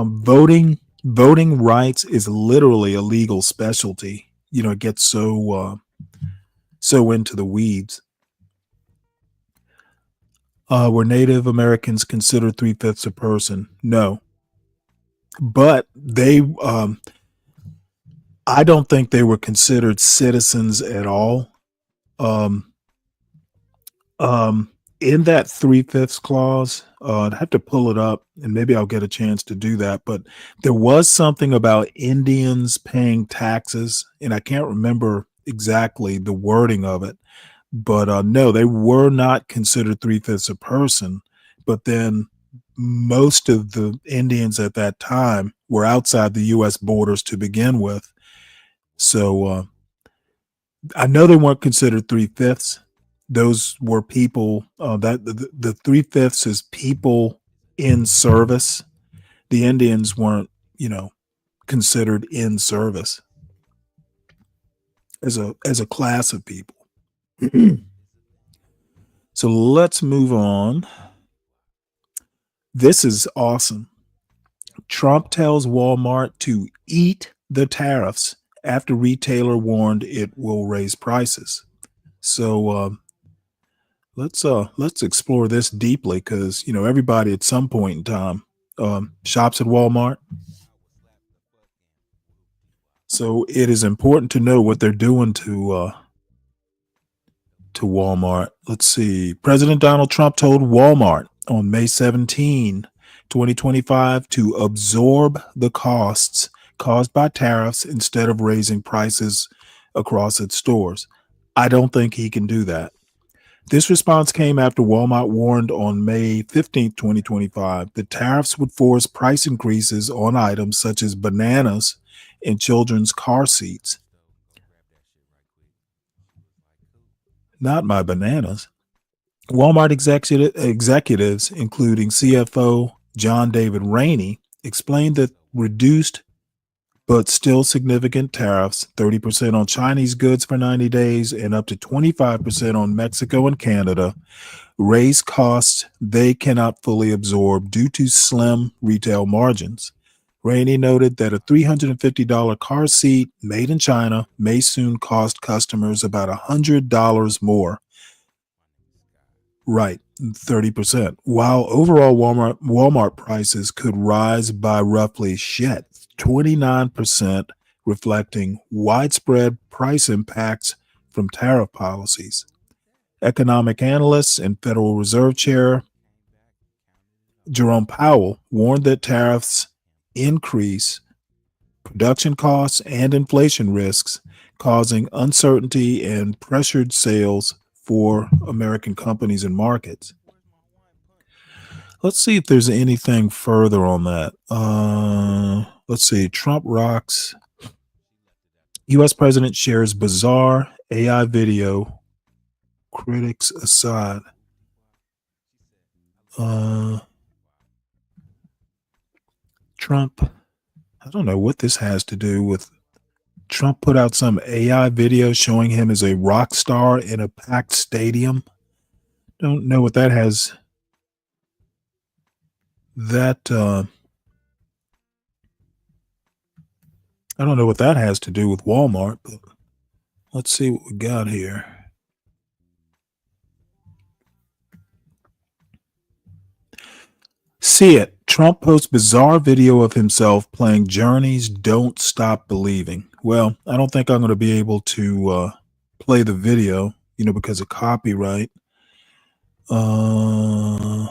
voting Voting rights is literally a legal specialty. It gets so into the weeds. Were Native Americans considered 3/5 a person? No, but I don't think they were considered citizens at all. Um, in that 3/5 clause, I'd have to pull it up and maybe I'll get a chance to do that. But there was something about Indians paying taxes, and I can't remember exactly the wording of it. But no, they were not considered 3/5 a person. But then most of the Indians at that time were outside the U.S. borders to begin with. So I know they weren't considered 3/5. Those were people that the 3/5 is people in service. The Indians weren't, considered in service as a class of people. So let's move on. This is awesome. Trump tells Walmart to eat the tariffs after retailer warned it will raise prices. So let's explore this deeply because everybody at some point in time shops at Walmart. So it is important to know what they're doing to Walmart. Let's see. President Donald Trump told Walmart on May 17, 2025 to absorb the costs caused by tariffs instead of raising prices across its stores. I don't think he can do that. This response came after Walmart warned on May 15, 2025 that tariffs would force price increases on items such as bananas and children's car seats. Not my bananas. Walmart executives, including CFO John David Rainey, explained that reduced but still significant tariffs, 30% on Chinese goods for 90 days and up to 25% on Mexico and Canada, raise costs they cannot fully absorb due to slim retail margins. Rainey noted that a $350 car seat made in China may soon cost customers about $100 more. Right, 30%. While overall Walmart prices could rise by roughly 29%, reflecting widespread price impacts from tariff policies. Economic analysts and Federal Reserve Chair Jerome Powell warned that tariffs increase production costs and inflation risks, causing uncertainty and pressured sales for American companies and markets. Let's see if there's anything further on that. Let's see. Trump rocks. U.S. president shares bizarre AI video. Critics aside. Trump. I don't know what this has to do with. Trump put out some AI video showing him as a rock star in a packed stadium. Don't know what that has. I don't know what that has to do with Walmart, but let's see what we got here. See it. Trump posts bizarre video of himself playing Journey's Don't Stop Believing. Well, I don't think I'm going to be able to play the video, because of copyright. But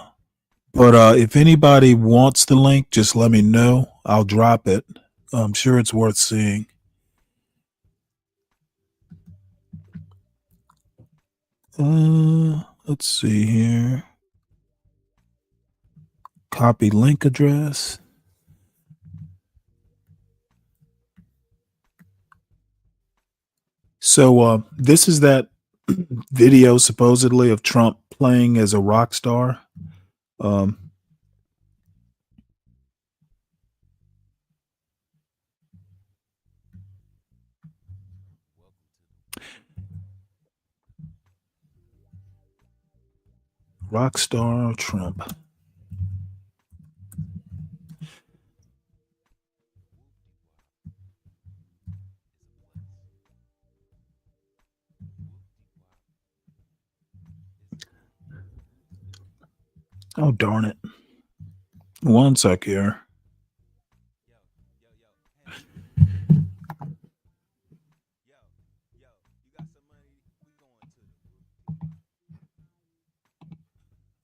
if anybody wants the link, just let me know. I'll drop it. I'm sure it's worth seeing. Let's see here. Copy link address. So this is that video supposedly of Trump playing as a rock star. Rockstar Trump. Oh, darn it. One sec here.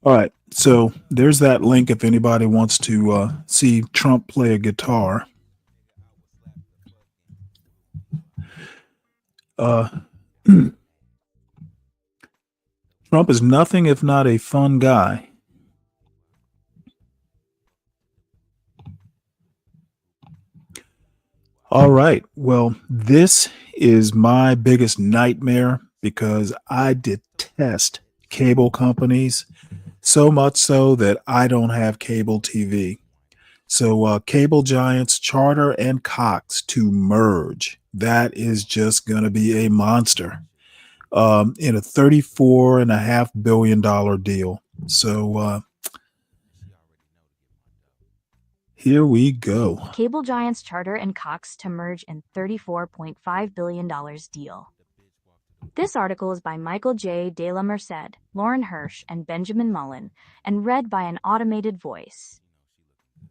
All right. So there's that link if anybody wants to see Trump play a guitar. Trump is nothing if not a fun guy. All right. Well, this is my biggest nightmare because I detest cable companies so much so that I don't have cable TV. So, cable giants Charter and Cox to merge. That is just going to be a monster in a $34.5 billion deal. So, here we go. Cable giants Charter and Cox to merge in $34.5 billion deal. This article is by Michael J. De La Merced, Lauren Hirsch, and Benjamin Mullen, and read by an automated voice.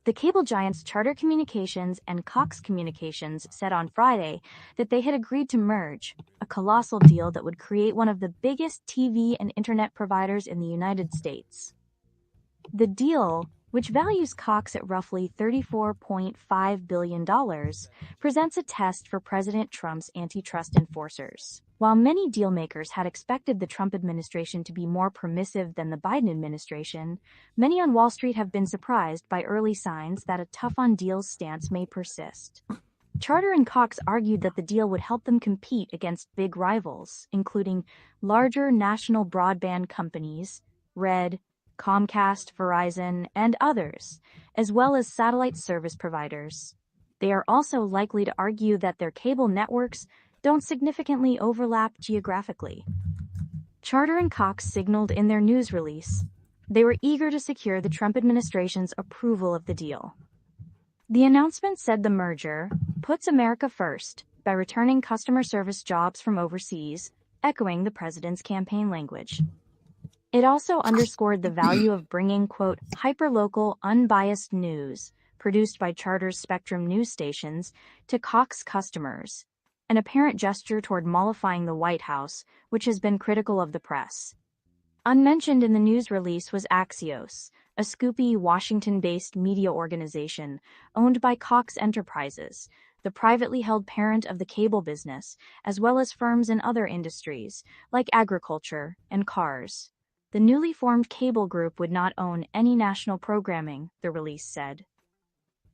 The cable giants Charter Communications and Cox Communications said on Friday that they had agreed to merge, a colossal deal that would create one of the biggest TV and internet providers in the United States. The deal, which values Cox at roughly $34.5 billion, presents a test for President Trump's antitrust enforcers. While many dealmakers had expected the Trump administration to be more permissive than the Biden administration, many on Wall Street have been surprised by early signs that a tough-on-deals stance may persist. Charter and Cox argued that the deal would help them compete against big rivals, including larger national broadband companies, Red, Comcast, Verizon, and others, as well as satellite service providers. They are also likely to argue that their cable networks don't significantly overlap geographically. Charter and Cox signaled in their news release they were eager to secure the Trump administration's approval of the deal. The announcement said the merger puts America first by returning customer service jobs from overseas, echoing the president's campaign language. It also underscored the value of bringing, quote, hyperlocal, unbiased news produced by Charter's Spectrum news stations to Cox customers, an apparent gesture toward mollifying the White House, which has been critical of the press. Unmentioned in the news release was Axios, a scoopy Washington-based media organization owned by Cox Enterprises, the privately held parent of the cable business, as well as firms in other industries, like agriculture and cars. The newly formed cable group would not own any national programming, the release said.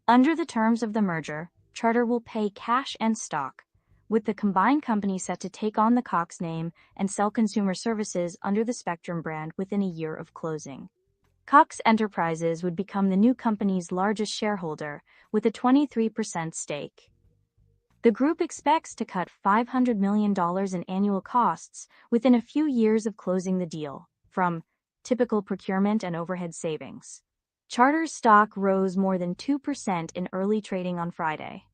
Under the terms of the merger, Charter will pay cash and stock, with the combined company set to take on the Cox name and sell consumer services under the Spectrum brand within a year of closing. Cox Enterprises would become the new company's largest shareholder, with a 23% stake. The group expects to cut $500 million in annual costs within a few years of closing the deal, from typical procurement and overhead savings. Charter's stock rose more than 2% in early trading on Friday.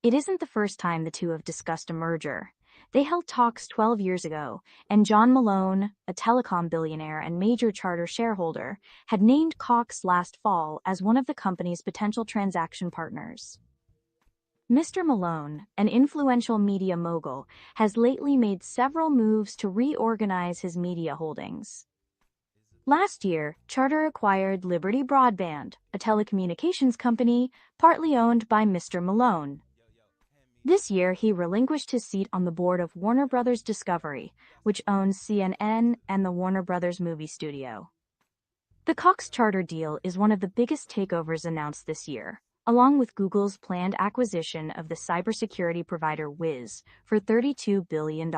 It isn't the first time the two have discussed a merger. They held talks 12 years ago, and John Malone, a telecom billionaire and major Charter shareholder, had named Cox last fall as one of the company's potential transaction partners. Mr. Malone, an influential media mogul, has lately made several moves to reorganize his media holdings. Last year, Charter acquired Liberty Broadband, a telecommunications company partly owned by Mr. Malone. This year, he relinquished his seat on the board of Warner Bros. Discovery, which owns CNN and the Warner Bros. Movie Studio. The Cox-Charter deal is one of the biggest takeovers announced this year, along with Google's planned acquisition of the cybersecurity provider Wiz for $32 billion.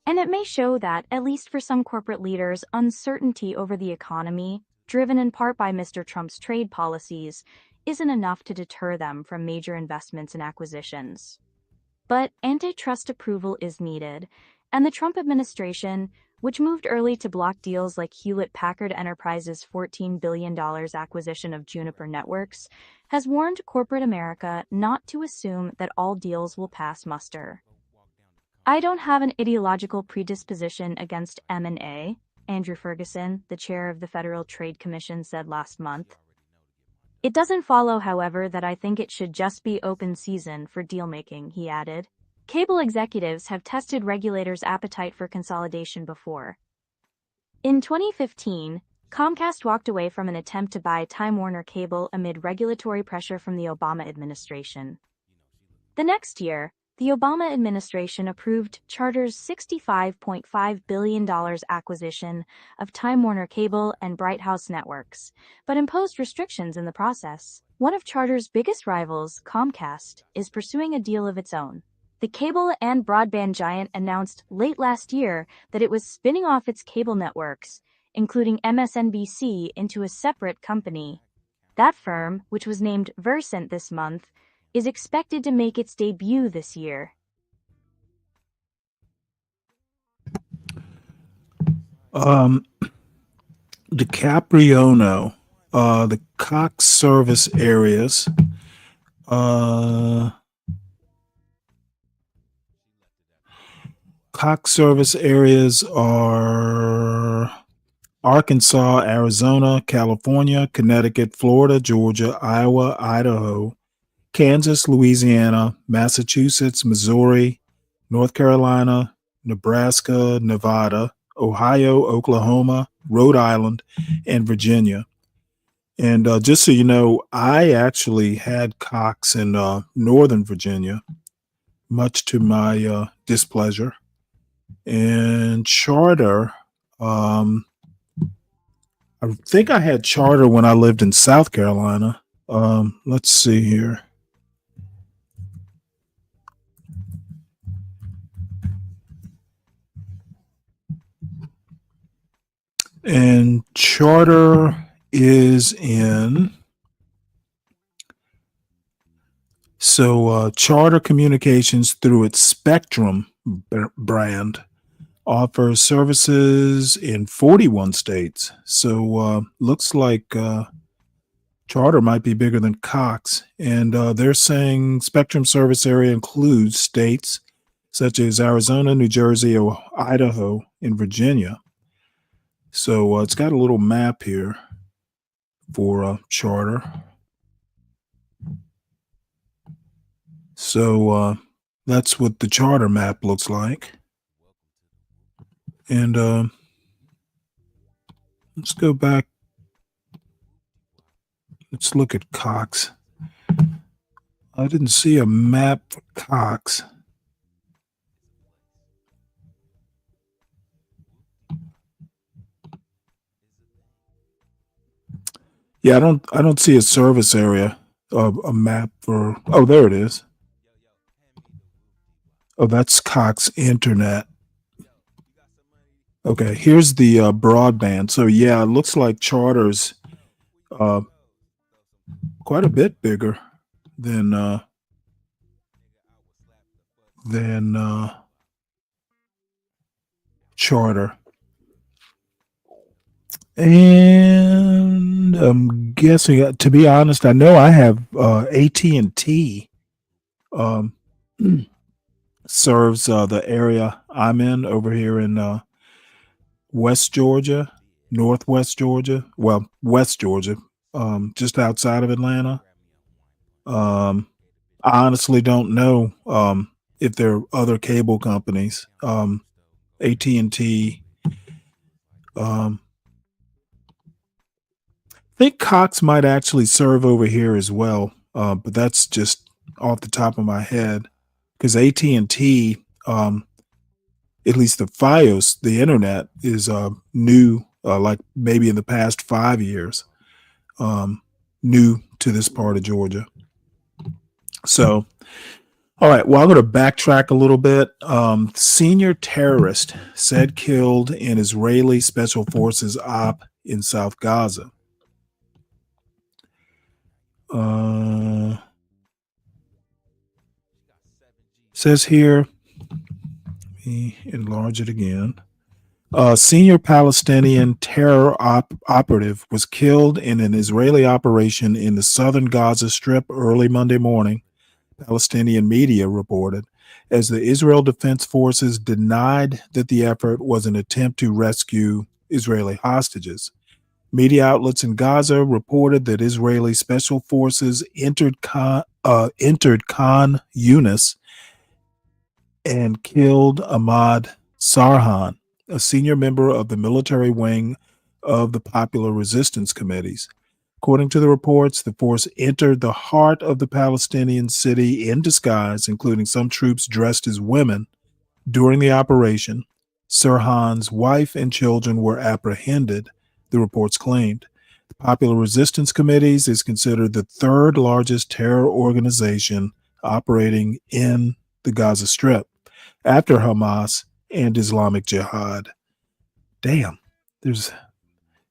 And it may show that, at least for some corporate leaders, uncertainty over the economy, driven in part by Mr. Trump's trade policies, isn't enough to deter them from major investments and acquisitions. But antitrust approval is needed, and the Trump administration, which moved early to block deals like Hewlett-Packard Enterprise's $14 billion acquisition of Juniper Networks, has warned corporate America not to assume that all deals will pass muster. I don't have an ideological predisposition against M&A, Andrew Ferguson, the chair of the Federal Trade Commission, said last month. It doesn't follow, however, that I think it should just be open season for deal-making, he added. Cable executives have tested regulators' appetite for consolidation before. In 2015, Comcast walked away from an attempt to buy Time Warner Cable amid regulatory pressure from the Obama administration. The next year, the Obama administration approved Charter's $65.5 billion acquisition of Time Warner Cable and Bright House Networks, but imposed restrictions in the process. One of Charter's biggest rivals, Comcast, is pursuing a deal of its own. The cable and broadband giant announced late last year that it was spinning off its cable networks, including MSNBC, into a separate company. That firm, which was named Versant this month, is expected to make its debut this year. The Capriono, the Cox service areas, Cox service areas are Arkansas, Arizona, California, Connecticut, Florida, Georgia, Iowa, Idaho, Kansas, Louisiana, Massachusetts, Missouri, North Carolina, Nebraska, Nevada, Ohio, Oklahoma, Rhode Island, and Virginia. And just so you know, I actually had Cox in Northern Virginia, much to my displeasure. And Charter, I think I had Charter when I lived in South Carolina. Let's see here. And Charter is in. So Charter Communications, through its Spectrum brand, offers services in 41 states. So looks like Charter might be bigger than Cox. And they're saying Spectrum service area includes states such as Arizona, New Jersey, Idaho, and Virginia. So it's got a little map here for Charter. So that's what the Charter map looks like. And let's go back. Let's look at Cox. I didn't see a map for Cox. Yeah, I don't see a service area, a map for. Oh, there it is. Oh, that's Cox Internet. Okay, here's the broadband. So yeah, it looks like Charter's quite a bit bigger than Charter. And I'm guessing, to be honest, I know I have AT&T serves the area I'm in over here in West Georgia, Northwest Georgia, well, West Georgia, just outside of Atlanta. I honestly don't know if there are other cable companies. AT&T. I think Cox might actually serve over here as well, but that's just off the top of my head. Because AT&T, at least the FiOS, the internet, is new, like maybe in the past 5 years, new to this part of Georgia. So, all right, well, I'm going to backtrack a little bit. Senior terrorist said killed in Israeli Special Forces op in South Gaza. Says here, let me enlarge it again. Senior Palestinian terror operative was killed in an Israeli operation in the southern Gaza Strip early Monday morning, Palestinian media reported, as the Israel Defense Forces denied that the effort was an attempt to rescue Israeli hostages. Media outlets in Gaza reported that Israeli special forces entered Khan Yunis and killed Ahmad Sarhan, a senior member of the military wing of the Popular Resistance Committees. According to the reports, the force entered the heart of the Palestinian city in disguise, including some troops dressed as women. During the operation, Sirhan's wife and children were apprehended, the reports claimed. The Popular Resistance Committees is considered the third largest terror organization operating in the Gaza Strip, after Hamas and Islamic Jihad. Damn,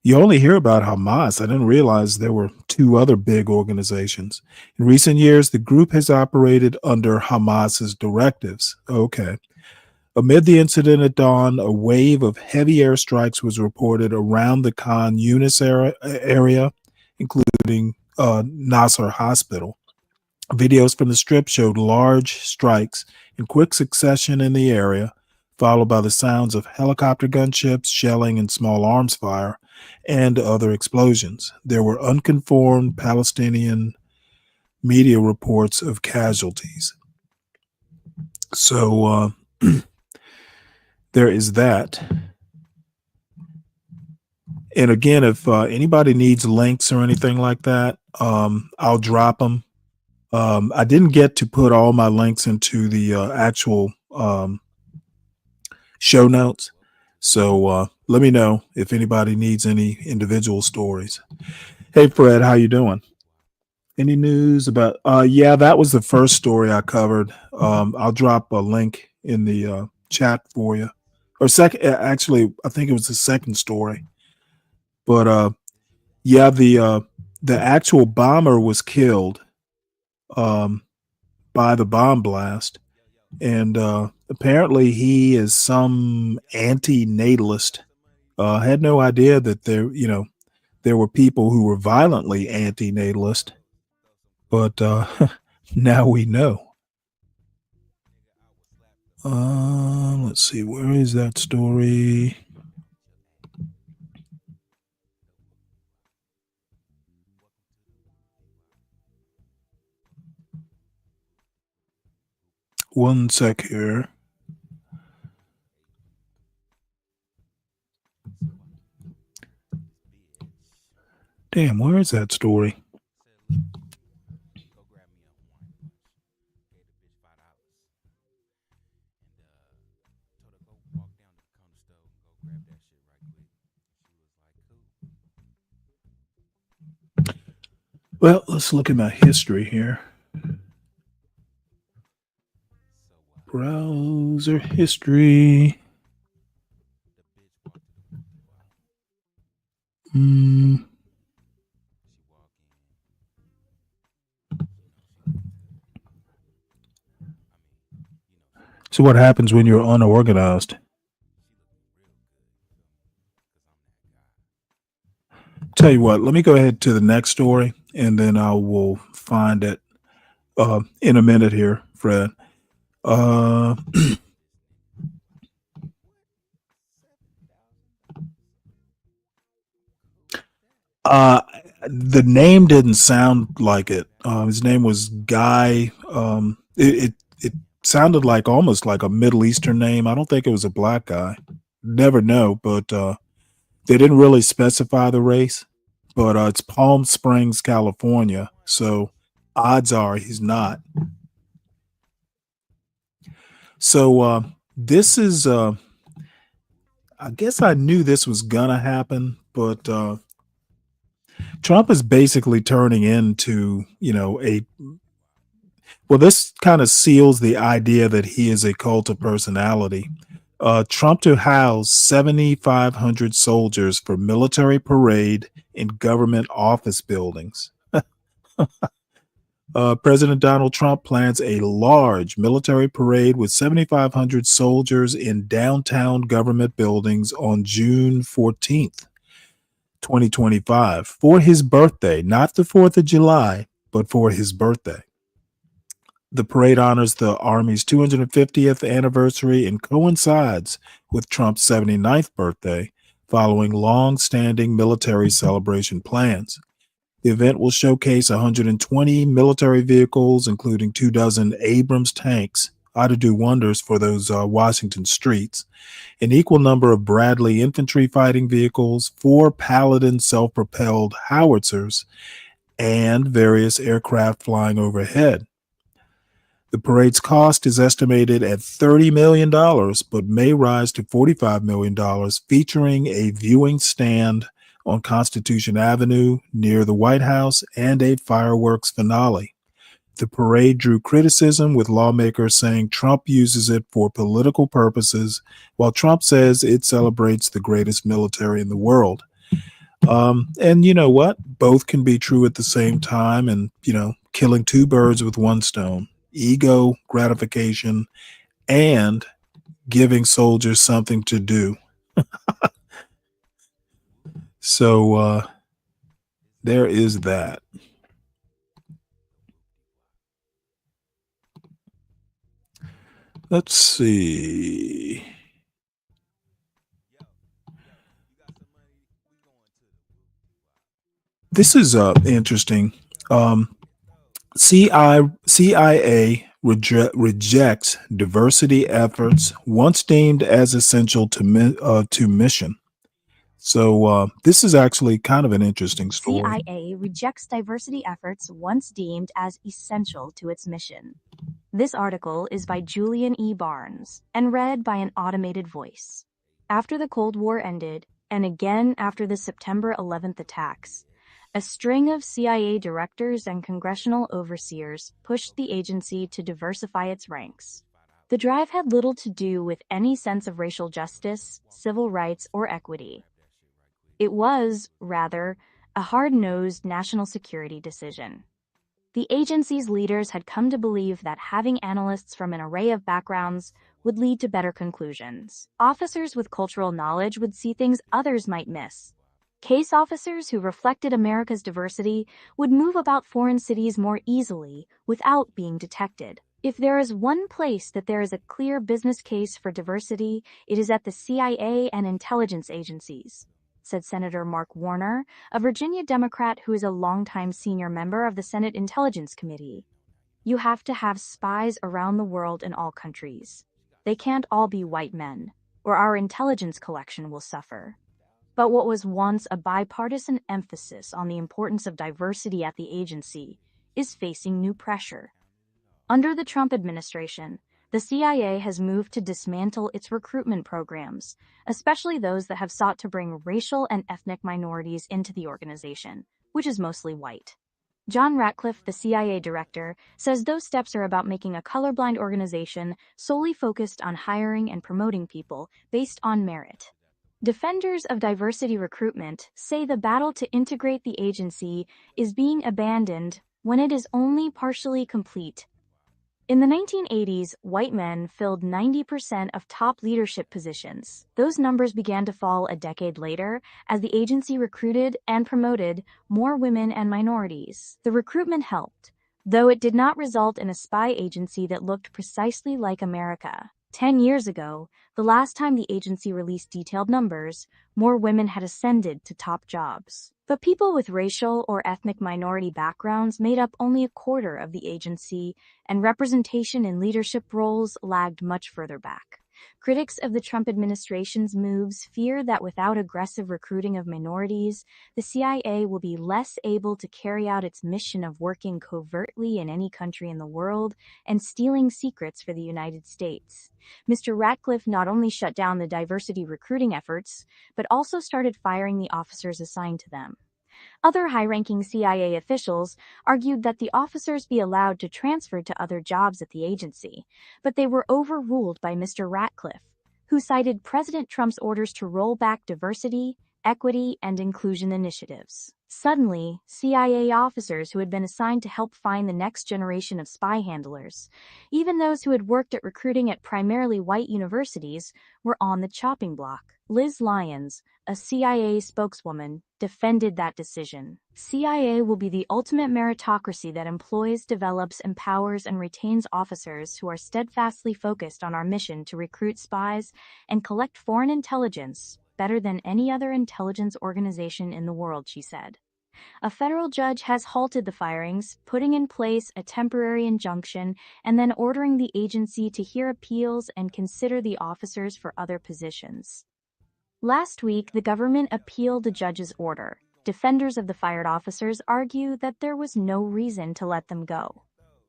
you only hear about Hamas. I didn't realize there were two other big organizations. In recent years, the group has operated under Hamas's directives. Okay. Amid the incident at dawn, a wave of heavy airstrikes was reported around the Khan Yunis area, including Nasser Hospital. Videos from the strip showed large strikes in quick succession in the area, followed by the sounds of helicopter gunships, shelling, and small arms fire, and other explosions. There were unconfirmed Palestinian media reports of casualties. So there is that. And again, if anybody needs links or anything like that, I'll drop them. I didn't get to put all my links into the actual show notes. So let me know if anybody needs any individual stories. Hey, Fred, how you doing? Any news about? Yeah, that was the first story I covered. I'll drop a link in the chat for you. Or second, actually, I think it was the second story. But yeah, the actual bomber was killed by the bomb blast, and apparently he is some anti-natalist. Had no idea that there were people who were violently anti-natalist, but now we know. Let's see, where is that story? One sec here. Damn, where is that story? Well, let's look at my history here. Browser history. So what happens when you're unorganized? Tell you what, let me go ahead to the next story, and then I will find it in a minute here, Fred. The name didn't sound like it. His name was Guy. It sounded like almost like a Middle Eastern name. I don't think it was a black guy. Never know, but they didn't really specify the race. But it's Palm Springs, California. So odds are he's not. So this is, I guess I knew this was going to happen, but Trump is basically turning into, well, this kind of seals the idea that he is a cult of personality. Trump to house 7,500 soldiers for military parade in government office buildings. President Donald Trump plans a large military parade with 7,500 soldiers in downtown government buildings on June 14th, 2025, for his birthday, not the 4th of July, but for his birthday. The parade honors the Army's 250th anniversary and coincides with Trump's 79th birthday, following long-standing military celebration plans. The event will showcase 120 military vehicles, including 24 Abrams tanks, ought to do wonders for those Washington streets, an equal number of Bradley infantry fighting vehicles, 4 Paladin self-propelled howitzers, and various aircraft flying overhead. The parade's cost is estimated at $30 million, but may rise to $45 million, featuring a viewing stand on Constitution Avenue near the White House and a fireworks finale. The parade drew criticism, with lawmakers saying Trump uses it for political purposes, while Trump says it celebrates the greatest military in the world. And you know what? Both can be true at the same time, and, killing 2 birds with 1 stone. Ego gratification and giving soldiers something to do. So there is that. Let's see. This is interesting. CIA rejects diversity efforts once deemed as essential to mission. So this is actually kind of an interesting story. CIA rejects diversity efforts once deemed as essential to its mission. This article is by Julian E. Barnes and read by an automated voice. After the Cold War ended, and again after the September 11th attacks, a string of CIA directors and congressional overseers pushed the agency to diversify its ranks. The drive had little to do with any sense of racial justice, civil rights, or equity. It was, rather, a hard-nosed national security decision. The agency's leaders had come to believe that having analysts from an array of backgrounds would lead to better conclusions. Officers with cultural knowledge would see things others might miss. Case officers who reflected America's diversity would move about foreign cities more easily without being detected. If there is one place that there is a clear business case for diversity, it is at the CIA and intelligence agencies, said Senator Mark Warner, a Virginia Democrat who is a longtime senior member of the Senate Intelligence Committee. You have to have spies around the world in all countries. They can't all be white men, or our intelligence collection will suffer. But what was once a bipartisan emphasis on the importance of diversity at the agency is facing new pressure. Under the Trump administration, the CIA has moved to dismantle its recruitment programs, especially those that have sought to bring racial and ethnic minorities into the organization, which is mostly white. John Ratcliffe, the CIA director, says those steps are about making a colorblind organization solely focused on hiring and promoting people based on merit. Defenders of diversity recruitment say the battle to integrate the agency is being abandoned when it is only partially complete. In the 1980s, white men filled 90% of top leadership positions. Those numbers began to fall a decade later as the agency recruited and promoted more women and minorities. The recruitment helped, though it did not result in a spy agency that looked precisely like America. 10 years ago, the last time the agency released detailed numbers, more women had ascended to top jobs. But people with racial or ethnic minority backgrounds made up only a quarter of the agency, and representation in leadership roles lagged much further back. Critics of the Trump administration's moves fear that without aggressive recruiting of minorities, the CIA will be less able to carry out its mission of working covertly in any country in the world and stealing secrets for the United States. Mr. Ratcliffe not only shut down the diversity recruiting efforts, but also started firing the officers assigned to them. Other high-ranking CIA officials argued that the officers be allowed to transfer to other jobs at the agency, but they were overruled by Mr. Ratcliffe, who cited President Trump's orders to roll back diversity, equity, and inclusion initiatives. Suddenly, CIA officers who had been assigned to help find the next generation of spy handlers, even those who had worked at recruiting at primarily white universities, were on the chopping block. Liz Lyons, a CIA spokeswoman, defended that decision. CIA will be the ultimate meritocracy that employs, develops, empowers, and retains officers who are steadfastly focused on our mission to recruit spies and collect foreign intelligence, better than any other intelligence organization in the world, she said. A federal judge has halted the firings, putting in place a temporary injunction and then ordering the agency to hear appeals and consider the officers for other positions. Last week, the government appealed the judge's order. Defenders of the fired officers argue that there was no reason to let them go.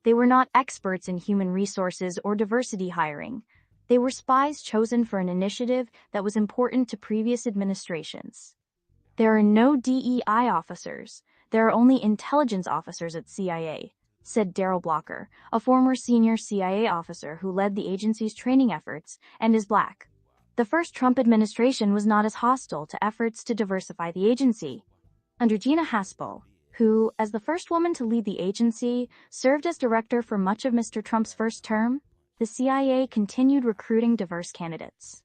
They were not experts in human resources or diversity hiring. They were spies chosen for an initiative that was important to previous administrations. There are no DEI officers. There are only intelligence officers at CIA, said Daryl Blocker, a former senior CIA officer who led the agency's training efforts and is Black. The first Trump administration was not as hostile to efforts to diversify the agency. Under Gina Haspel, who, as the first woman to lead the agency, served as director for much of Mr. Trump's first term, the CIA continued recruiting diverse candidates.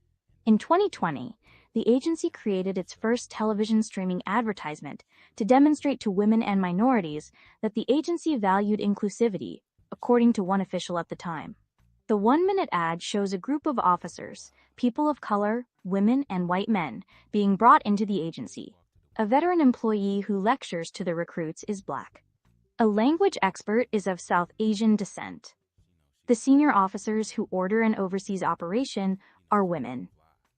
In 2020, the agency created its first television streaming advertisement to demonstrate to women and minorities that the agency valued inclusivity, according to one official at the time. The 1-minute ad shows a group of officers, people of color, women, and white men, being brought into the agency. A veteran employee who lectures to the recruits is Black. A language expert is of South Asian descent. The senior officers who order and oversees operation are women.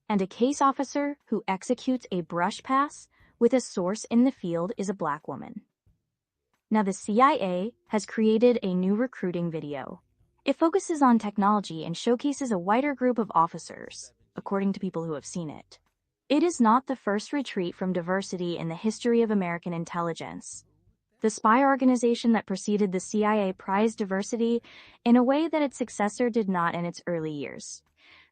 And a case officer who executes a brush pass with a source in the field is a Black woman. Now, the CIA has created a new recruiting video. It focuses on technology and showcases a wider group of officers, according to people who have seen it. It is not the first retreat from diversity in the history of American intelligence. The spy organization that preceded the CIA prized diversity in a way that its successor did not in its early years.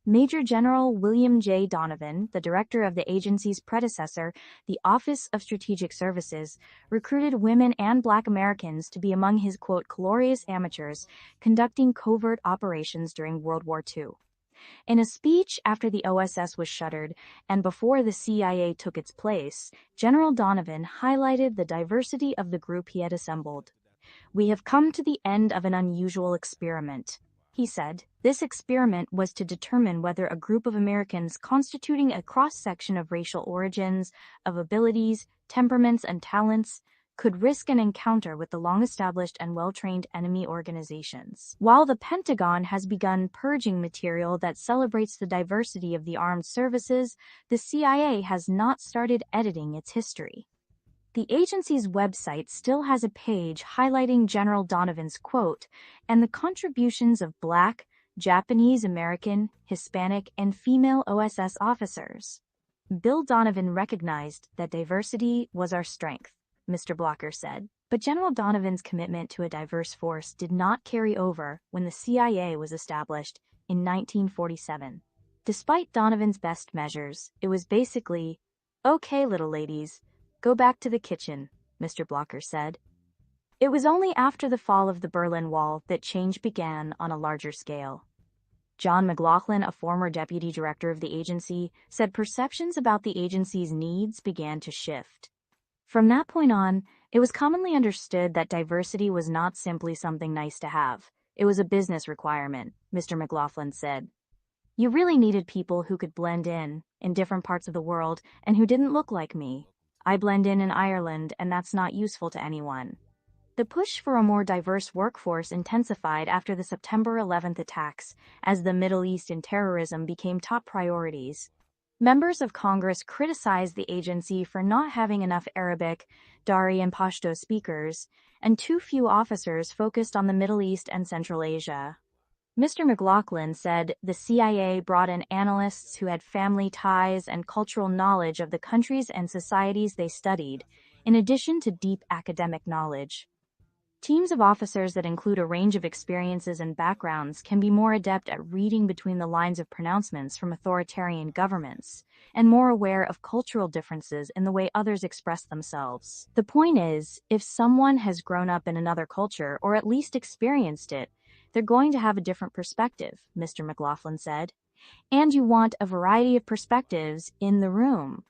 Major General William J. Donovan, the director of the agency's predecessor, the Office of Strategic Services, recruited women and Black Americans to be among his, quote, glorious amateurs conducting covert operations during World War II. In a speech after the OSS was shuttered and before the CIA took its place, General Donovan highlighted the diversity of the group he had assembled. "We have come to the end of an unusual experiment," he said. This experiment was to determine whether a group of Americans constituting a cross-section of racial origins, of abilities, temperaments, and talents could risk an encounter with the long-established and well-trained enemy organizations. While the Pentagon has begun purging material that celebrates the diversity of the armed services, the CIA has not started editing its history. The agency's website still has a page highlighting General Donovan's quote and the contributions of Black, Japanese American, Hispanic, and female OSS officers. Bill Donovan recognized that diversity was our strength, Mr. Blocker said, but General Donovan's commitment to a diverse force did not carry over when the CIA was established in 1947. Despite Donovan's best measures, it was basically, "Okay, little ladies, go back to the kitchen," Mr. Blocker said. It was only after the fall of the Berlin Wall that change began on a larger scale. John McLaughlin, a former deputy director of the agency, said perceptions about the agency's needs began to shift. From that point on, it was commonly understood that diversity was not simply something nice to have. It was a business requirement, Mr. McLaughlin said. You really needed people who could blend in different parts of the world and who didn't look like me. I blend in Ireland, and that's not useful to anyone. The push for a more diverse workforce intensified after the September 11th attacks, as the Middle East and terrorism became top priorities. Members of Congress criticized the agency for not having enough Arabic, Dari, and Pashto speakers, and too few officers focused on the Middle East and Central Asia. Mr. McLaughlin said the CIA brought in analysts who had family ties and cultural knowledge of the countries and societies they studied, in addition to deep academic knowledge. Teams of officers that include a range of experiences and backgrounds can be more adept at reading between the lines of pronouncements from authoritarian governments, and more aware of cultural differences in the way others express themselves. The point is, if someone has grown up in another culture or at least experienced it, they're going to have a different perspective, Mr. McLaughlin said. And you want a variety of perspectives in the room.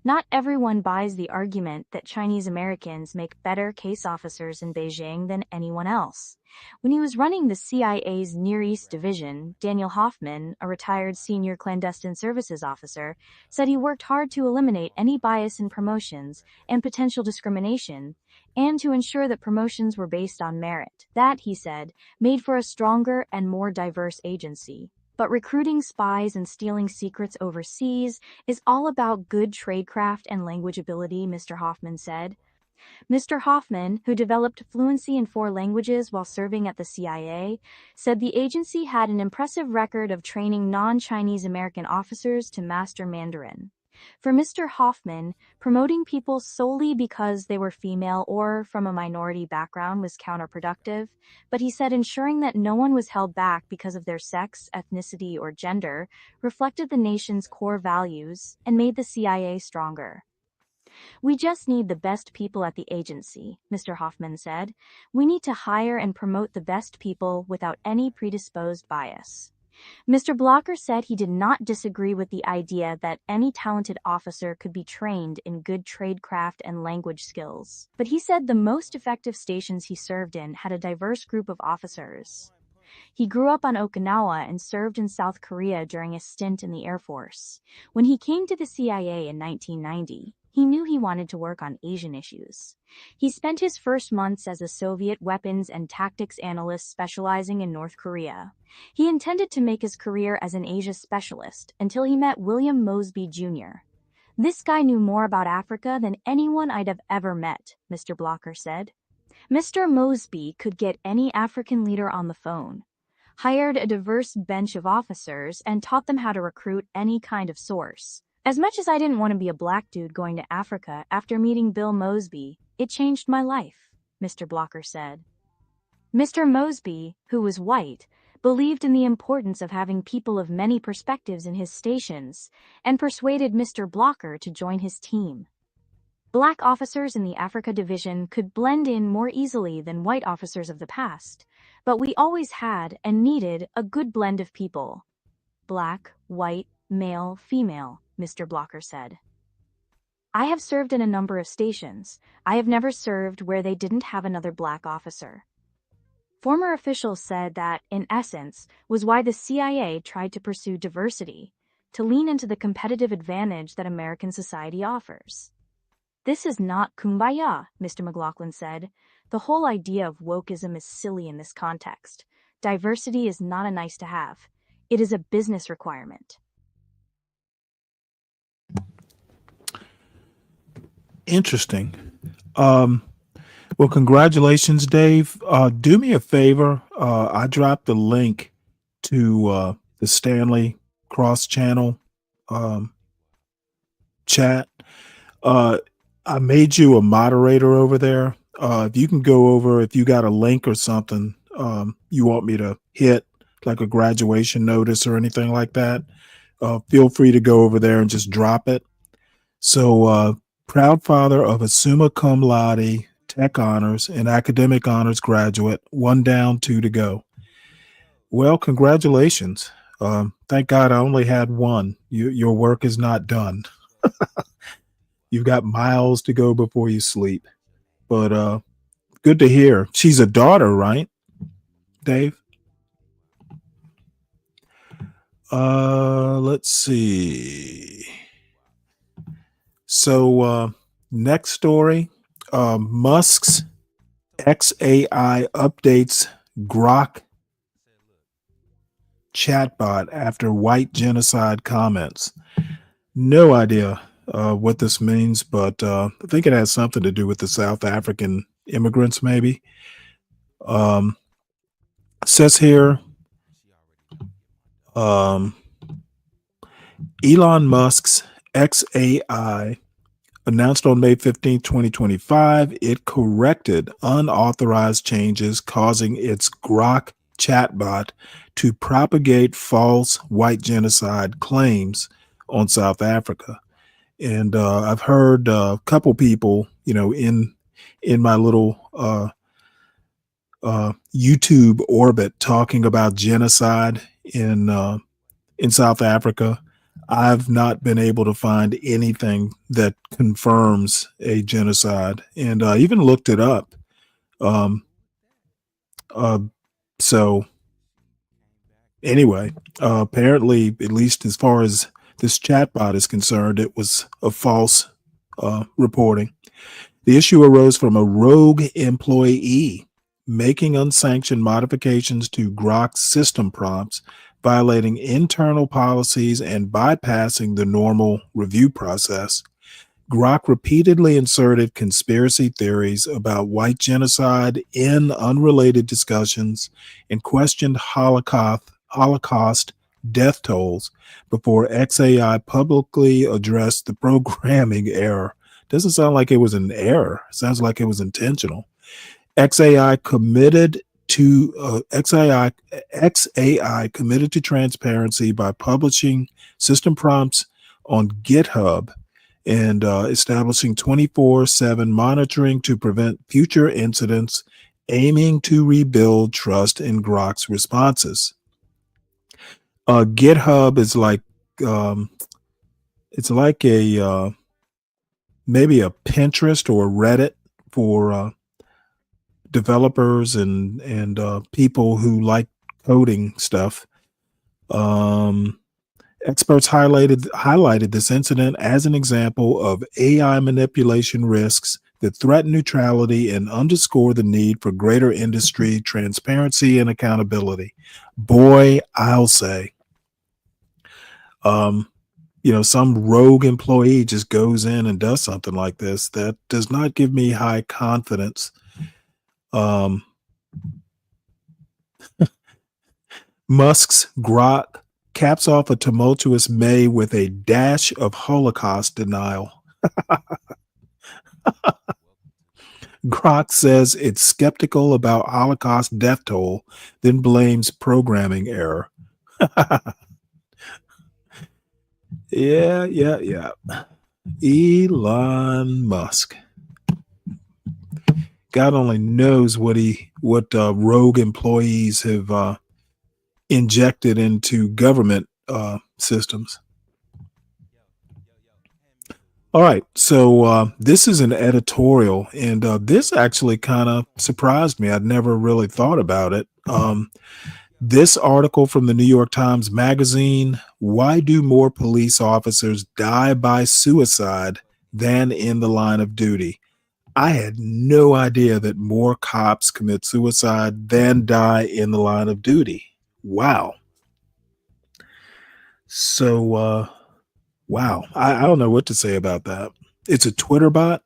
Not everyone buys the argument that Chinese Americans make better case officers in Beijing than anyone else. When he was running the CIA's Near East Division, Daniel Hoffman, a retired senior clandestine services officer, said he worked hard to eliminate any bias in promotions and potential discrimination, and to ensure that promotions were based on merit. That, he said, made for a stronger and more diverse agency. But recruiting spies and stealing secrets overseas is all about good tradecraft and language ability, Mr. Hoffman said. Mr. Hoffman, who developed fluency in 4 languages while serving at the CIA, said the agency had an impressive record of training non-Chinese American officers to master Mandarin. For Mr. Hoffman, promoting people solely because they were female or from a minority background was counterproductive, but he said ensuring that no one was held back because of their sex, ethnicity, or gender reflected the nation's core values and made the CIA stronger. We just need the best people at the agency, Mr. Hoffman said. We need to hire and promote the best people without any predisposed bias. Mr. Blocker said he did not disagree with the idea that any talented officer could be trained in good tradecraft and language skills, but he said the most effective stations he served in had a diverse group of officers. He grew up on Okinawa and served in South Korea during a stint in the Air Force. When he came to the CIA in 1990, he knew he wanted to work on Asian issues. He spent his first months as a Soviet weapons and tactics analyst specializing in North Korea. He intended to make his career as an Asia specialist until he met William Mosby Jr. This guy knew more about Africa than anyone I'd have ever met, Mr. Blocker said. Mr. Mosby could get any African leader on the phone, hired a diverse bench of officers, and taught them how to recruit any kind of source. As much as I didn't want to be a black dude going to Africa after meeting Bill Mosby, it changed my life, Mr. Blocker said. Mr. Mosby, who was white, believed in the importance of having people of many perspectives in his stations, and persuaded Mr. Blocker to join his team. Black officers in the Africa Division could blend in more easily than white officers of the past, but we always had and needed a good blend of people. Black, white, male, female, Mr. Blocker said. I have served in a number of stations. I have never served where they didn't have another black officer. Former officials said that, in essence, was why the CIA tried to pursue diversity, to lean into the competitive advantage that American society offers. This is not kumbaya, Mr. McLaughlin said. The whole idea of wokeism is silly in this context. Diversity is not a nice to have. It is a business requirement. Interesting. Well, congratulations, Dave. Do me a favor. I dropped the link to the Stanley cross-channel chat. I made you a moderator over there. If you can go over, if you got a link or something you want me to hit, like a graduation notice or anything like that, feel free to go over there and just drop it. So, proud father of a summa cum laude, tech honors, and academic honors graduate, 1 down, 2 to go. Well, congratulations. Thank God I only had 1. Your work is not done. You've got miles to go before you sleep. But good to hear. She's a daughter, right, Dave? Let's see. So next story, Musk's XAI updates Grok chatbot after white genocide comments. No idea what this means, but I think it has something to do with the South African immigrants, maybe. Says here, Elon Musk's XAI announced on May 15, 2025, it corrected unauthorized changes causing its Grok chatbot to propagate false white genocide claims on South Africa. And I've heard a couple people, in my little YouTube orbit talking about genocide in South Africa. I've not been able to find anything that confirms a genocide, and I even looked it up. Um, uh, so anyway, apparently, at least as far as this chatbot is concerned, it was a false reporting. The issue arose from a rogue employee making unsanctioned modifications to Grok's system prompts, violating internal policies and bypassing the normal review process. Grok repeatedly inserted conspiracy theories about white genocide in unrelated discussions and questioned Holocaust death tolls before XAI publicly addressed the programming error. Doesn't sound like it was an error. Sounds like it was intentional. XAI committed to XAI committed to transparency by publishing system prompts on GitHub and establishing 24/7 monitoring to prevent future incidents, aiming to rebuild trust in Grok's responses. GitHub is like it's like a maybe a Pinterest or a Reddit for developers and people who like coding stuff. Experts highlighted this incident as an example of AI manipulation risks that threaten neutrality and underscore the need for greater industry transparency and accountability. Boy, I'll say. Some rogue employee just goes in and does something like this. That does not give me high confidence. Musk's Grok caps off a tumultuous May with a dash of Holocaust denial. Grok says it's skeptical about Holocaust death toll, then blames programming error. Yeah. Elon Musk. God only knows what rogue employees have injected into government systems. All right, so this is an editorial, and this actually kind of surprised me. I'd never really thought about it. This article from the New York Times Magazine: Why do more police officers die by suicide than in the line of duty? I had no idea that more cops commit suicide than die in the line of duty. Wow. So, wow. I don't know what to say about that. It's a Twitter bot.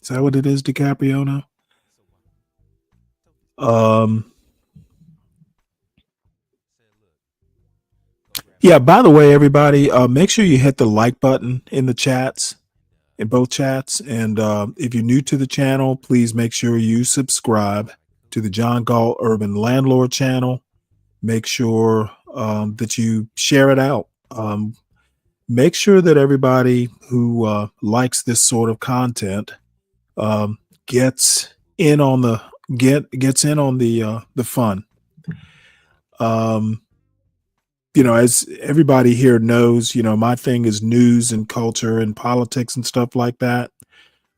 Is that what it is, DiCaprio? Yeah, by the way, everybody, make sure you hit the like button in the chats, in both chats. And if you're new to the channel, please make sure you subscribe to the John Gall Urban Landlord channel. Make sure that you share it out. Make sure that everybody who likes this sort of content gets in on the fun. As everybody here knows, my thing is news and culture and politics and stuff like that.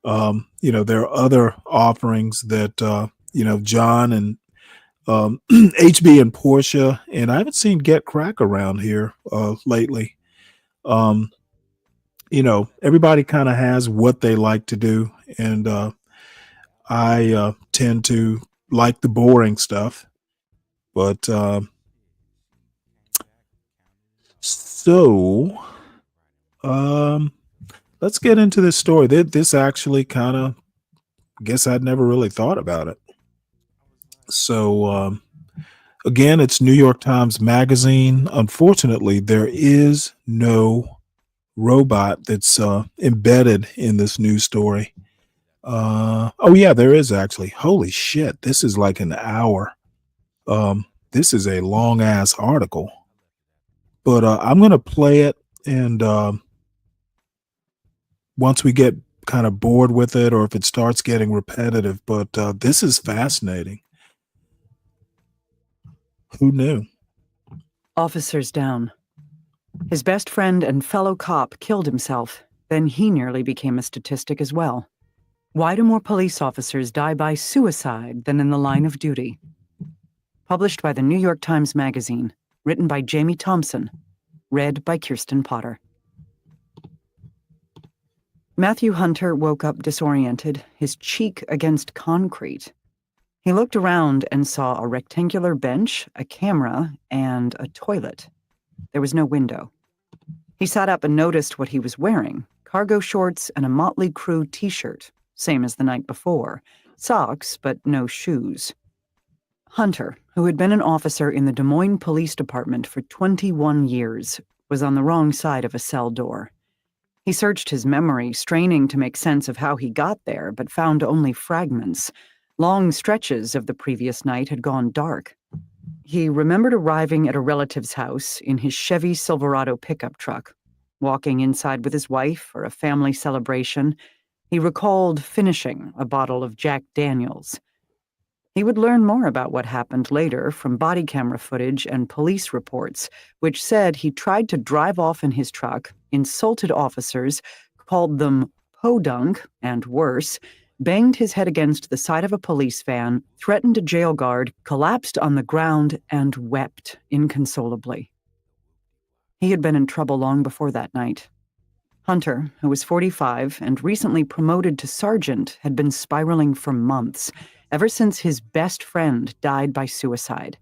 There are other offerings that John and HB and Portia, and I haven't seen Get Crack around here lately. Everybody kind of has what they like to do, and I tend to like the boring stuff. But let's get into this story. This actually kind of, I guess I'd never really thought about it. So again, it's New York Times Magazine. Unfortunately, there is no robot that's embedded in this news story. Oh yeah, there is actually. Holy shit, this is like an hour. This is a long ass article, but I'm gonna play it, and once we get kind of bored with it, or if it starts getting repetitive, but this is fascinating. Who knew? Officers down. His best friend and fellow cop killed himself. Then he nearly became a statistic as well. Why do more police officers die by suicide than in the line of duty? Published by the New York Times Magazine. Written by Jamie Thompson. Read by Kirsten Potter. Matthew Hunter woke up disoriented, his cheek against concrete. He looked around and saw a rectangular bench, a camera, and a toilet. There was no window. He sat up and noticed what he was wearing: cargo shorts and a Motley Crue t-shirt, same as the night before, socks, but no shoes. Hunter, who had been an officer in the Des Moines Police Department for 21 years, was on the wrong side of a cell door. He searched his memory, straining to make sense of how he got there, but found only fragments. Long stretches of the previous night had gone dark. He remembered arriving at a relative's house in his Chevy Silverado pickup truck, walking inside with his wife for a family celebration. He recalled finishing a bottle of Jack Daniels. He would learn more about what happened later from body camera footage and police reports, which said he tried to drive off in his truck, insulted officers, called them podunk, and worse, banged his head against the side of a police van, threatened a jail guard, collapsed on the ground, and wept inconsolably. He had been in trouble long before that night. Hunter, who was 45 and recently promoted to sergeant, had been spiraling for months, ever since his best friend died by suicide.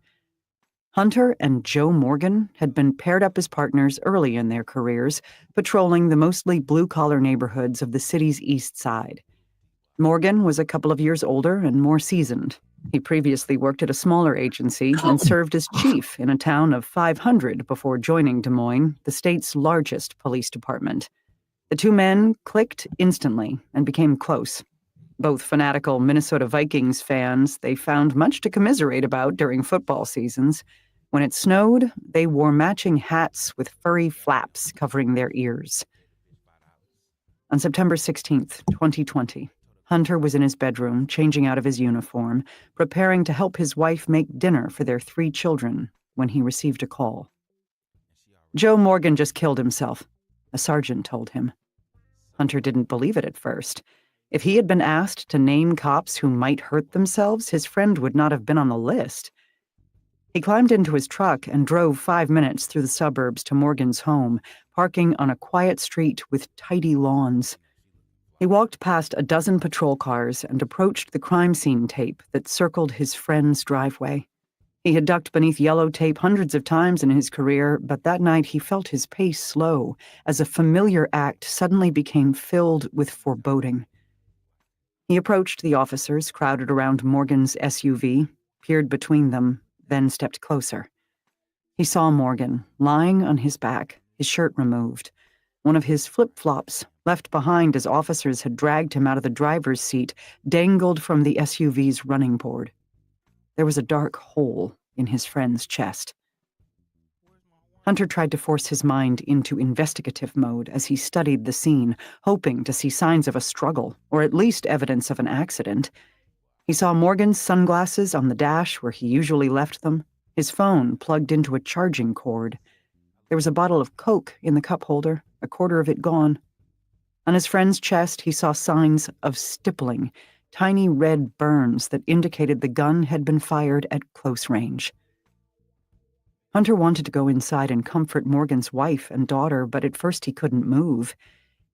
Hunter and Joe Morgan had been paired up as partners early in their careers, patrolling the mostly blue-collar neighborhoods of the city's east side. Morgan was a couple of years older and more seasoned. He previously worked at a smaller agency and served as chief in a town of 500 before joining Des Moines, the state's largest police department. The two men clicked instantly and became close. Both fanatical Minnesota Vikings fans, they found much to commiserate about during football seasons. When it snowed, they wore matching hats with furry flaps covering their ears. On September 16th, 2020, Hunter was in his bedroom, changing out of his uniform, preparing to help his wife make dinner for their 3 children, when he received a call. Joe Morgan just killed himself, a sergeant told him. Hunter didn't believe it at first. If he had been asked to name cops who might hurt themselves, his friend would not have been on the list. He climbed into his truck and drove 5 minutes through the suburbs to Morgan's home, parking on a quiet street with tidy lawns. He walked past a dozen patrol cars and approached the crime scene tape that circled his friend's driveway. He had ducked beneath yellow tape hundreds of times in his career, but that night he felt his pace slow as a familiar act suddenly became filled with foreboding. He approached the officers crowded around Morgan's SUV, peered between them, then stepped closer. He saw Morgan, lying on his back, his shirt removed. One of his flip-flops, left behind as officers had dragged him out of the driver's seat, dangled from the SUV's running board. There was a dark hole in his friend's chest. Hunter tried to force his mind into investigative mode as he studied the scene, hoping to see signs of a struggle, or at least evidence of an accident. He saw Morgan's sunglasses on the dash where he usually left them, his phone plugged into a charging cord. There was a bottle of Coke in the cup holder, a quarter of it gone. On his friend's chest, he saw signs of stippling, tiny red burns that indicated the gun had been fired at close range. Hunter wanted to go inside and comfort Morgan's wife and daughter, but at first he couldn't move.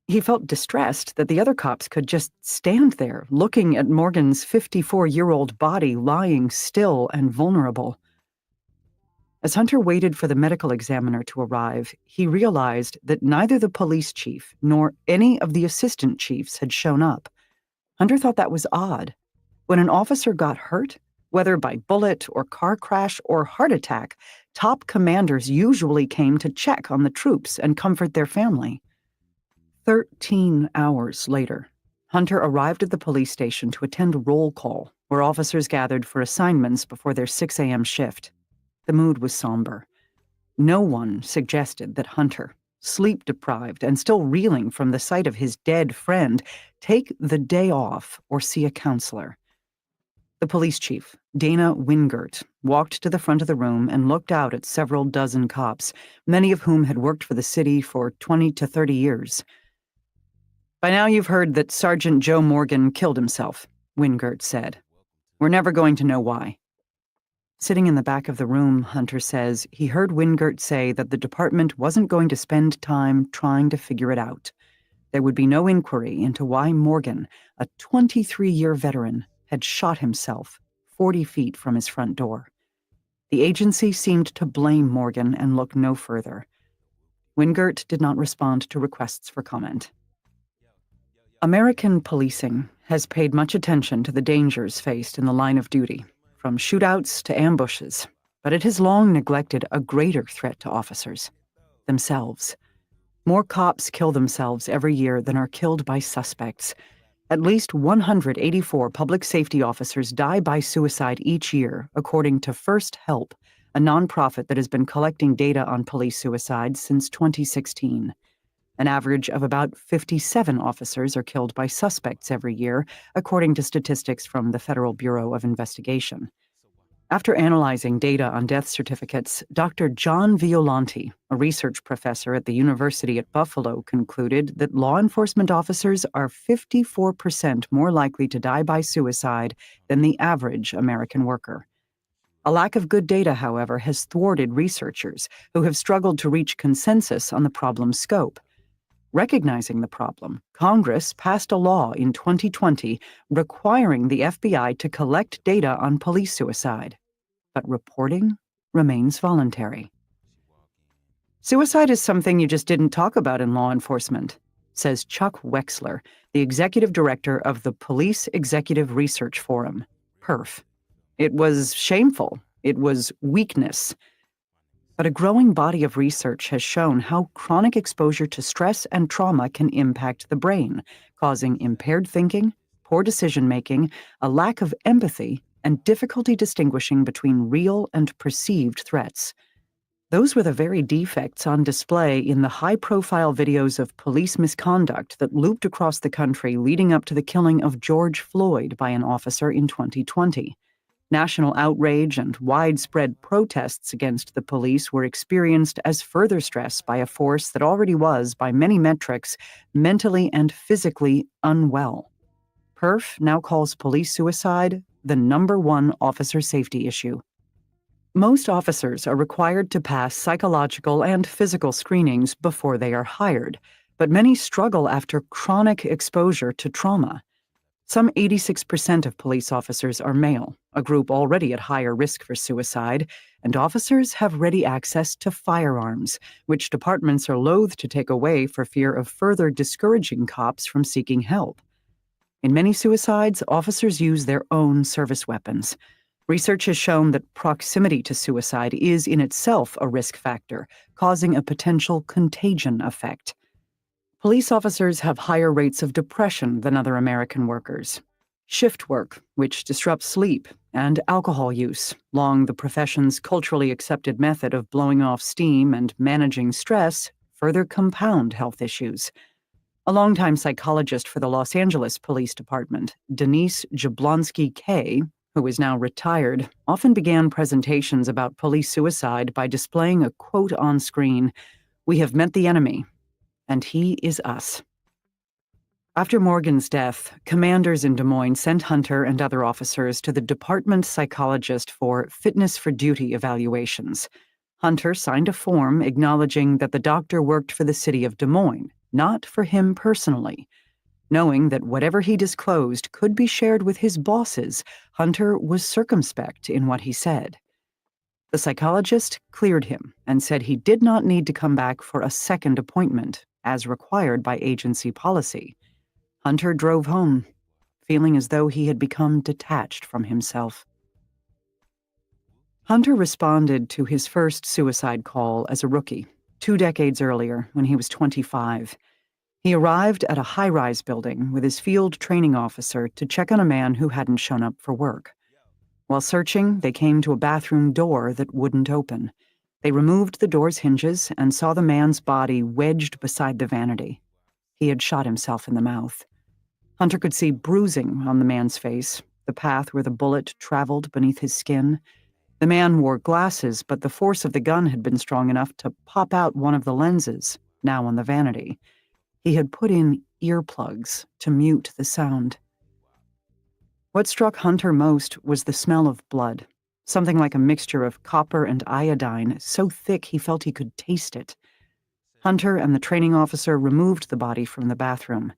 He felt distressed that the other cops could just stand there, looking at Morgan's 54-year-old body lying still and vulnerable. As Hunter waited for the medical examiner to arrive, he realized that neither the police chief nor any of the assistant chiefs had shown up. Hunter thought that was odd. When an officer got hurt, whether by bullet or car crash or heart attack, top commanders usually came to check on the troops and comfort their family. 13 hours later, Hunter arrived at the police station to attend roll call, where officers gathered for assignments before their 6 a.m. shift. The mood was somber. No one suggested that Hunter, sleep-deprived and still reeling from the sight of his dead friend, take the day off or see a counselor. The police chief, Dana Wingert, walked to the front of the room and looked out at several dozen cops, many of whom had worked for the city for 20 to 30 years. "By now you've heard that Sergeant Joe Morgan killed himself," Wingert said. "We're never going to know why." Sitting in the back of the room, Hunter says he heard Wingert say that the department wasn't going to spend time trying to figure it out. There would be no inquiry into why Morgan, a 23-year veteran, had shot himself 40 feet from his front door. The agency seemed to blame Morgan and look no further. Wingert did not respond to requests for comment. American policing has paid much attention to the dangers faced in the line of duty, from shootouts to ambushes, but it has long neglected a greater threat to officers: themselves. More cops kill themselves every year than are killed by suspects. At least 184 public safety officers die by suicide each year, according to First Help, a nonprofit that has been collecting data on police suicide since 2016. An average of about 57 officers are killed by suspects every year, according to statistics from the Federal Bureau of Investigation. After analyzing data on death certificates, Dr. John Violanti, a research professor at the University at Buffalo, concluded that law enforcement officers are 54% more likely to die by suicide than the average American worker. A lack of good data, however, has thwarted researchers who have struggled to reach consensus on the problem's scope. Recognizing the problem, Congress passed a law in 2020 requiring the FBI to collect data on police suicide, but reporting remains voluntary. "Suicide is something you just didn't talk about in law enforcement," says Chuck Wexler, the executive director of the Police Executive Research Forum, PERF. "It was shameful. It was weakness." But a growing body of research has shown how chronic exposure to stress and trauma can impact the brain, causing impaired thinking, poor decision-making, a lack of empathy, and difficulty distinguishing between real and perceived threats. Those were the very defects on display in the high-profile videos of police misconduct that looped across the country leading up to the killing of George Floyd by an officer in 2020. National outrage and widespread protests against the police were experienced as further stress by a force that already was, by many metrics, mentally and physically unwell. PERF now calls police suicide the #1 officer safety issue. Most officers are required to pass psychological and physical screenings before they are hired, but many struggle after chronic exposure to trauma. Some 86% of police officers are male, a group already at higher risk for suicide, and officers have ready access to firearms, which departments are loath to take away for fear of further discouraging cops from seeking help. In many suicides, officers use their own service weapons. Research has shown that proximity to suicide is in itself a risk factor, causing a potential contagion effect. Police officers have higher rates of depression than other American workers. Shift work, which disrupts sleep, and alcohol use, long the profession's culturally accepted method of blowing off steam and managing stress, further compound health issues. A longtime psychologist for the Los Angeles Police Department, Denise Jablonski-Kay, who is now retired, often began presentations about police suicide by displaying a quote on screen: "We have met the enemy, and he is us." After Morgan's death, commanders in Des Moines sent Hunter and other officers to the department psychologist for fitness for duty evaluations. Hunter signed a form acknowledging that the doctor worked for the city of Des Moines, not for him personally. Knowing that whatever he disclosed could be shared with his bosses, Hunter was circumspect in what he said. The psychologist cleared him and said he did not need to come back for a second appointment, as required by agency policy. Hunter drove home, feeling as though he had become detached from himself. Hunter responded to his first suicide call as a rookie, 2 decades earlier when he was 25. He arrived at a high-rise building with his field training officer to check on a man who hadn't shown up for work. While searching, they came to a bathroom door that wouldn't open. They removed the door's hinges and saw the man's body wedged beside the vanity. He had shot himself in the mouth. Hunter could see bruising on the man's face, the path where the bullet traveled beneath his skin. The man wore glasses, but the force of the gun had been strong enough to pop out one of the lenses, now on the vanity. He had put in earplugs to mute the sound. What struck Hunter most was the smell of blood, something like a mixture of copper and iodine, so thick he felt he could taste it. Hunter and the training officer removed the body from the bathroom.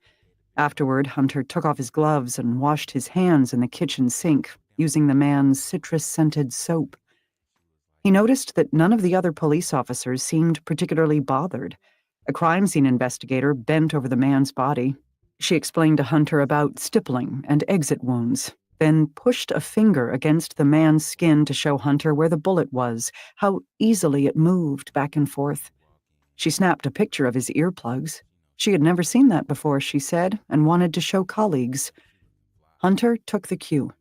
Afterward, Hunter took off his gloves and washed his hands in the kitchen sink, using the man's citrus-scented soap. He noticed that none of the other police officers seemed particularly bothered. A crime scene investigator bent over the man's body. She explained to Hunter about stippling and exit wounds, then pushed a finger against the man's skin to show Hunter where the bullet was, how easily it moved back and forth. She snapped a picture of his earplugs. She had never seen that before, she said, and wanted to show colleagues. Hunter took the cue,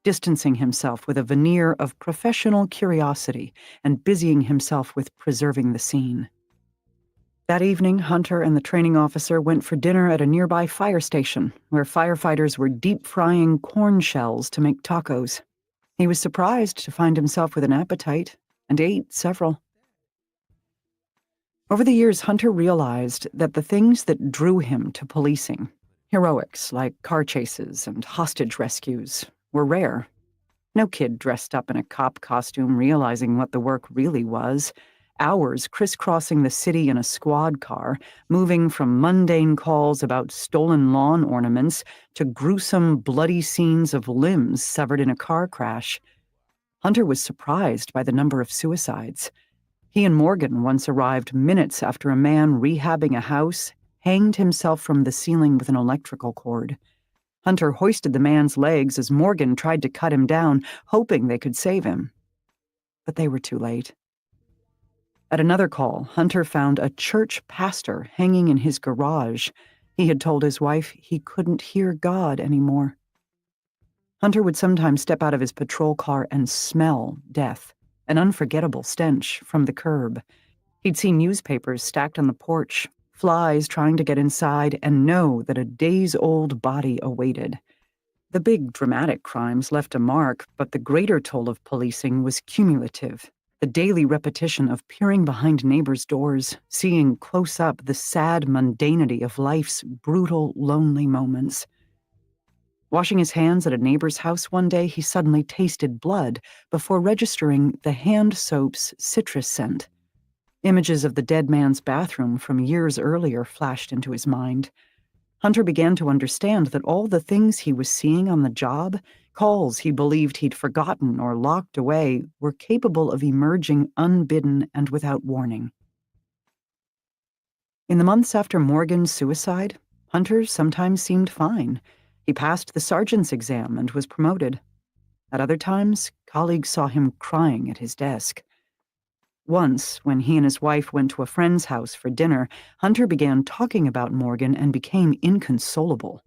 distancing himself with a veneer of professional curiosity and busying himself with preserving the scene. That evening, Hunter and the training officer went for dinner at a nearby fire station, where firefighters were deep-frying corn shells to make tacos. He was surprised to find himself with an appetite, and ate several. Over the years, Hunter realized that the things that drew him to policing, heroics like car chases and hostage rescues, were rare. No kid dressed up in a cop costume realizing what the work really was. Hours crisscrossing the city in a squad car, moving from mundane calls about stolen lawn ornaments to gruesome, bloody scenes of limbs severed in a car crash. Hunter was surprised by the number of suicides. He and Morgan once arrived minutes after a man rehabbing a house hanged himself from the ceiling with an electrical cord. Hunter hoisted the man's legs as Morgan tried to cut him down, hoping they could save him. But they were too late. At another call, Hunter found a church pastor hanging in his garage. He had told his wife he couldn't hear God anymore. Hunter would sometimes step out of his patrol car and smell death, an unforgettable stench from the curb. He'd seen newspapers stacked on the porch, flies trying to get inside, and know that a days-old body awaited. The big, dramatic crimes left a mark, but the greater toll of policing was cumulative. The daily repetition of peering behind neighbors' doors, seeing close up the sad mundanity of life's brutal, lonely moments. Washing his hands at a neighbor's house one day, he suddenly tasted blood before registering the hand soap's citrus scent. Images of the dead man's bathroom from years earlier flashed into his mind. Hunter began to understand that all the things he was seeing on the job, calls he believed he'd forgotten or locked away, were capable of emerging unbidden and without warning. In the months after Morgan's suicide, Hunter sometimes seemed fine. He passed the sergeant's exam and was promoted. At other times, colleagues saw him crying at his desk. Once, when he and his wife went to a friend's house for dinner, Hunter began talking about Morgan and became inconsolable.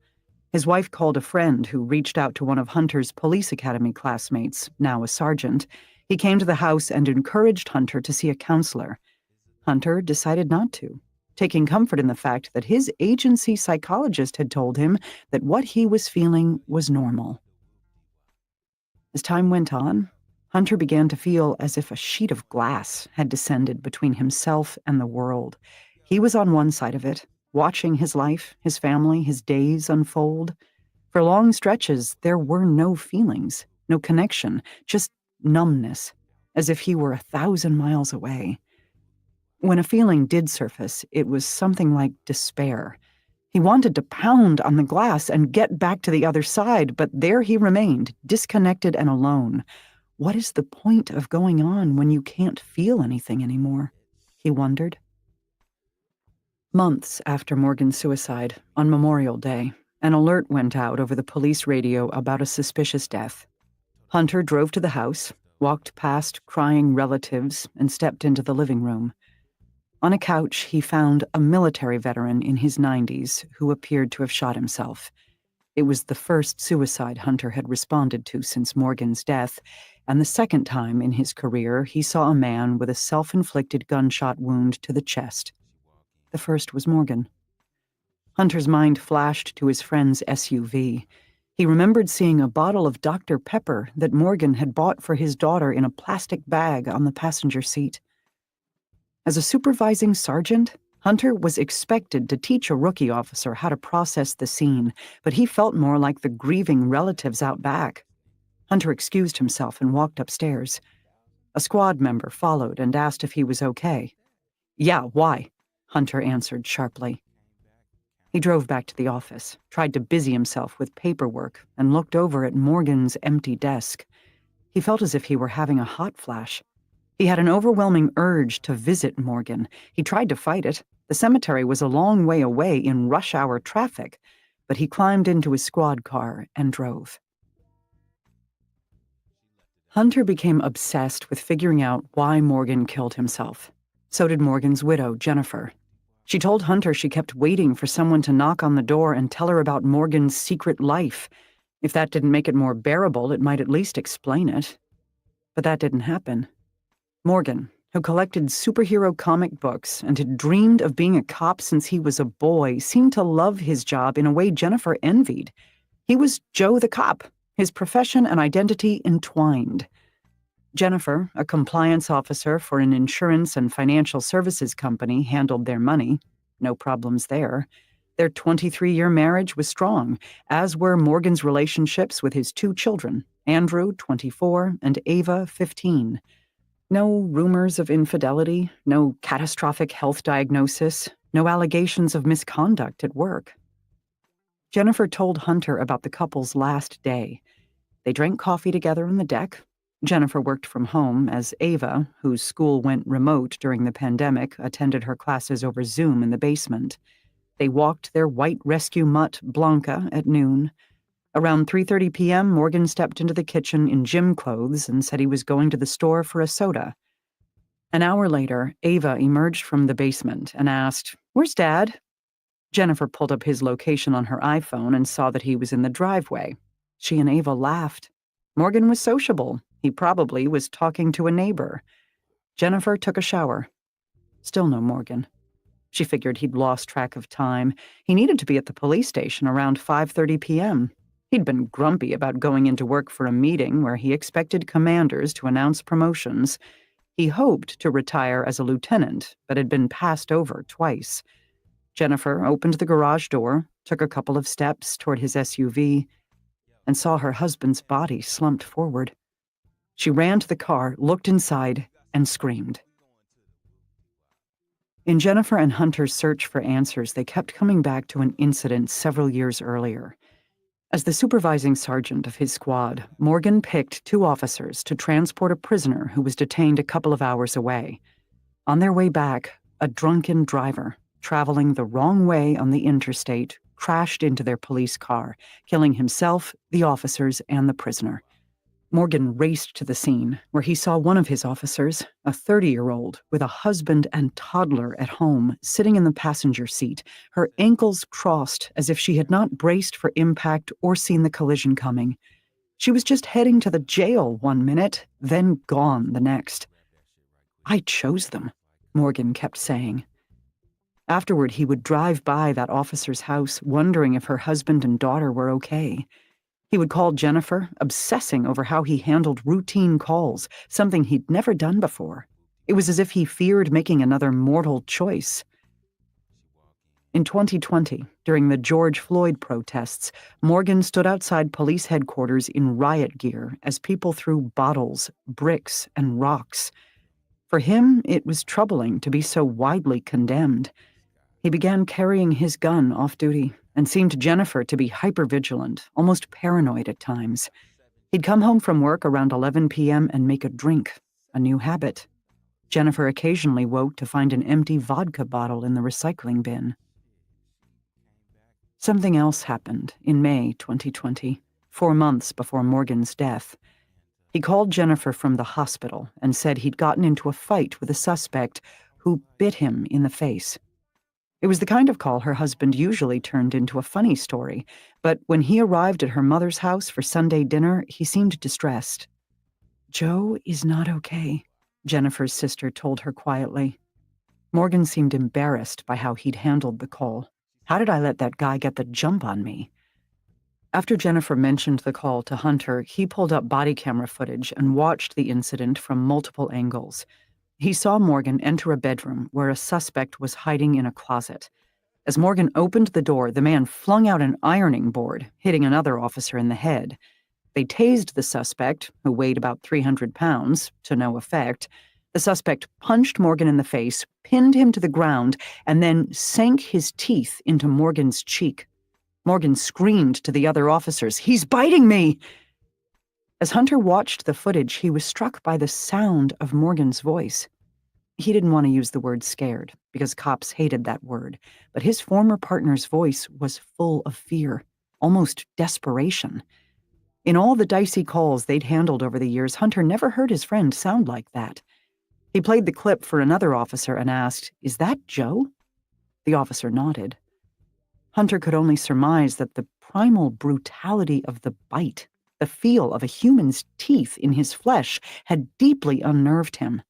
His wife called a friend who reached out to one of Hunter's police academy classmates, now a sergeant. He came to the house and encouraged Hunter to see a counselor. Hunter decided not to, taking comfort in the fact that his agency psychologist had told him that what he was feeling was normal. As time went on, Hunter began to feel as if a sheet of glass had descended between himself and the world. He was on one side of it, watching his life, his family, his days unfold. For long stretches, there were no feelings, no connection, just numbness, as if he were 1,000 miles away. When a feeling did surface, it was something like despair. He wanted to pound on the glass and get back to the other side, but there he remained, disconnected and alone. What is the point of going on when you can't feel anything anymore? He wondered. Months after Morgan's suicide, on Memorial Day, an alert went out over the police radio about a suspicious death. Hunter drove to the house, walked past crying relatives, and stepped into the living room. On a couch, he found a military veteran in his 90s who appeared to have shot himself. It was the first suicide Hunter had responded to since Morgan's death, and the second time in his career he saw a man with a self-inflicted gunshot wound to the chest. The first was Morgan. Hunter's mind flashed to his friend's SUV. He remembered seeing a bottle of Dr. Pepper that Morgan had bought for his daughter in a plastic bag on the passenger seat. As a supervising sergeant, Hunter was expected to teach a rookie officer how to process the scene, but he felt more like the grieving relatives out back. Hunter excused himself and walked upstairs. A squad member followed and asked if he was okay. "Yeah, why?" Hunter answered sharply. He drove back to the office, tried to busy himself with paperwork, and looked over at Morgan's empty desk. He felt as if he were having a hot flash. He had an overwhelming urge to visit Morgan. He tried to fight it. The cemetery was a long way away in rush hour traffic, but he climbed into his squad car and drove. Hunter became obsessed with figuring out why Morgan killed himself. So did Morgan's widow, Jennifer. She told Hunter she kept waiting for someone to knock on the door and tell her about Morgan's secret life. If that didn't make it more bearable, it might at least explain it. But that didn't happen. Morgan, who collected superhero comic books and had dreamed of being a cop since he was a boy, seemed to love his job in a way Jennifer envied. He was Joe the cop, his profession and identity entwined. Jennifer, a compliance officer for an insurance and financial services company, handled their money. No problems there. Their 23-year marriage was strong, as were Morgan's relationships with his 2 children, Andrew, 24, and Ava, 15. No rumors of infidelity, no catastrophic health diagnosis, no allegations of misconduct at work. Jennifer told Hunter about the couple's last day. They drank coffee together on the deck. Jennifer worked from home as Ava, whose school went remote during the pandemic, attended her classes over Zoom in the basement. They walked their white rescue mutt, Blanca, at noon. Around 3:30 p.m., Morgan stepped into the kitchen in gym clothes and said he was going to the store for a soda. An hour later, Ava emerged from the basement and asked, "Where's Dad?" Jennifer pulled up his location on her iPhone and saw that he was in the driveway. She and Ava laughed. Morgan was sociable. He probably was talking to a neighbor. Jennifer took a shower. Still no Morgan. She figured he'd lost track of time. He needed to be at the police station around 5:30 p.m. He'd been grumpy about going into work for a meeting where he expected commanders to announce promotions. He hoped to retire as a lieutenant, but had been passed over twice. Jennifer opened the garage door, took a couple of steps toward his SUV, and saw her husband's body slumped forward. She ran to the car, looked inside, and screamed. In Jennifer and Hunter's search for answers, they kept coming back to an incident several years earlier. As the supervising sergeant of his squad, Morgan picked 2 officers to transport a prisoner who was detained a couple of hours away. On their way back, a drunken driver, traveling the wrong way on the interstate, crashed into their police car, killing himself, the officers, and the prisoner. Morgan raced to the scene, where he saw one of his officers, a 30-year-old, with a husband and toddler at home, sitting in the passenger seat, her ankles crossed as if she had not braced for impact or seen the collision coming. She was just heading to the jail one minute, then gone the next. "I chose them," Morgan kept saying. Afterward, he would drive by that officer's house, wondering if her husband and daughter were okay. He would call Jennifer, obsessing over how he handled routine calls, something he'd never done before. It was as if he feared making another mortal choice. In 2020, during the George Floyd protests, Morgan stood outside police headquarters in riot gear as people threw bottles, bricks, and rocks. For him, it was troubling to be so widely condemned. He began carrying his gun off-duty and seemed to Jennifer to be hypervigilant, almost paranoid at times. He'd come home from work around 11 p.m. and make a drink, a new habit. Jennifer occasionally woke to find an empty vodka bottle in the recycling bin. Something else happened in May 2020, 4 months before Morgan's death. He called Jennifer from the hospital and said he'd gotten into a fight with a suspect who bit him in the face. It was the kind of call her husband usually turned into a funny story, but when he arrived at her mother's house for Sunday dinner, he seemed distressed. "Joe is not okay," Jennifer's sister told her quietly. Morgan seemed embarrassed by how he'd handled the call. "How did I let that guy get the jump on me?" After Jennifer mentioned the call to Hunter, he pulled up body camera footage and watched the incident from multiple angles. He saw Morgan enter a bedroom where a suspect was hiding in a closet. As Morgan opened the door, the man flung out an ironing board, hitting another officer in the head. They tased the suspect, who weighed about 300 pounds, to no effect. The suspect punched Morgan in the face, pinned him to the ground, and then sank his teeth into Morgan's cheek. Morgan screamed to the other officers, "He's biting me!" As Hunter watched the footage, he was struck by the sound of Morgan's voice. He didn't want to use the word scared, because cops hated that word, but his former partner's voice was full of fear, almost desperation. In all the dicey calls they'd handled over the years, Hunter never heard his friend sound like that. He played the clip for another officer and asked, "Is that Joe?" The officer nodded. Hunter could only surmise that the primal brutality of the bite, the feel of a human's teeth in his flesh, had deeply unnerved him.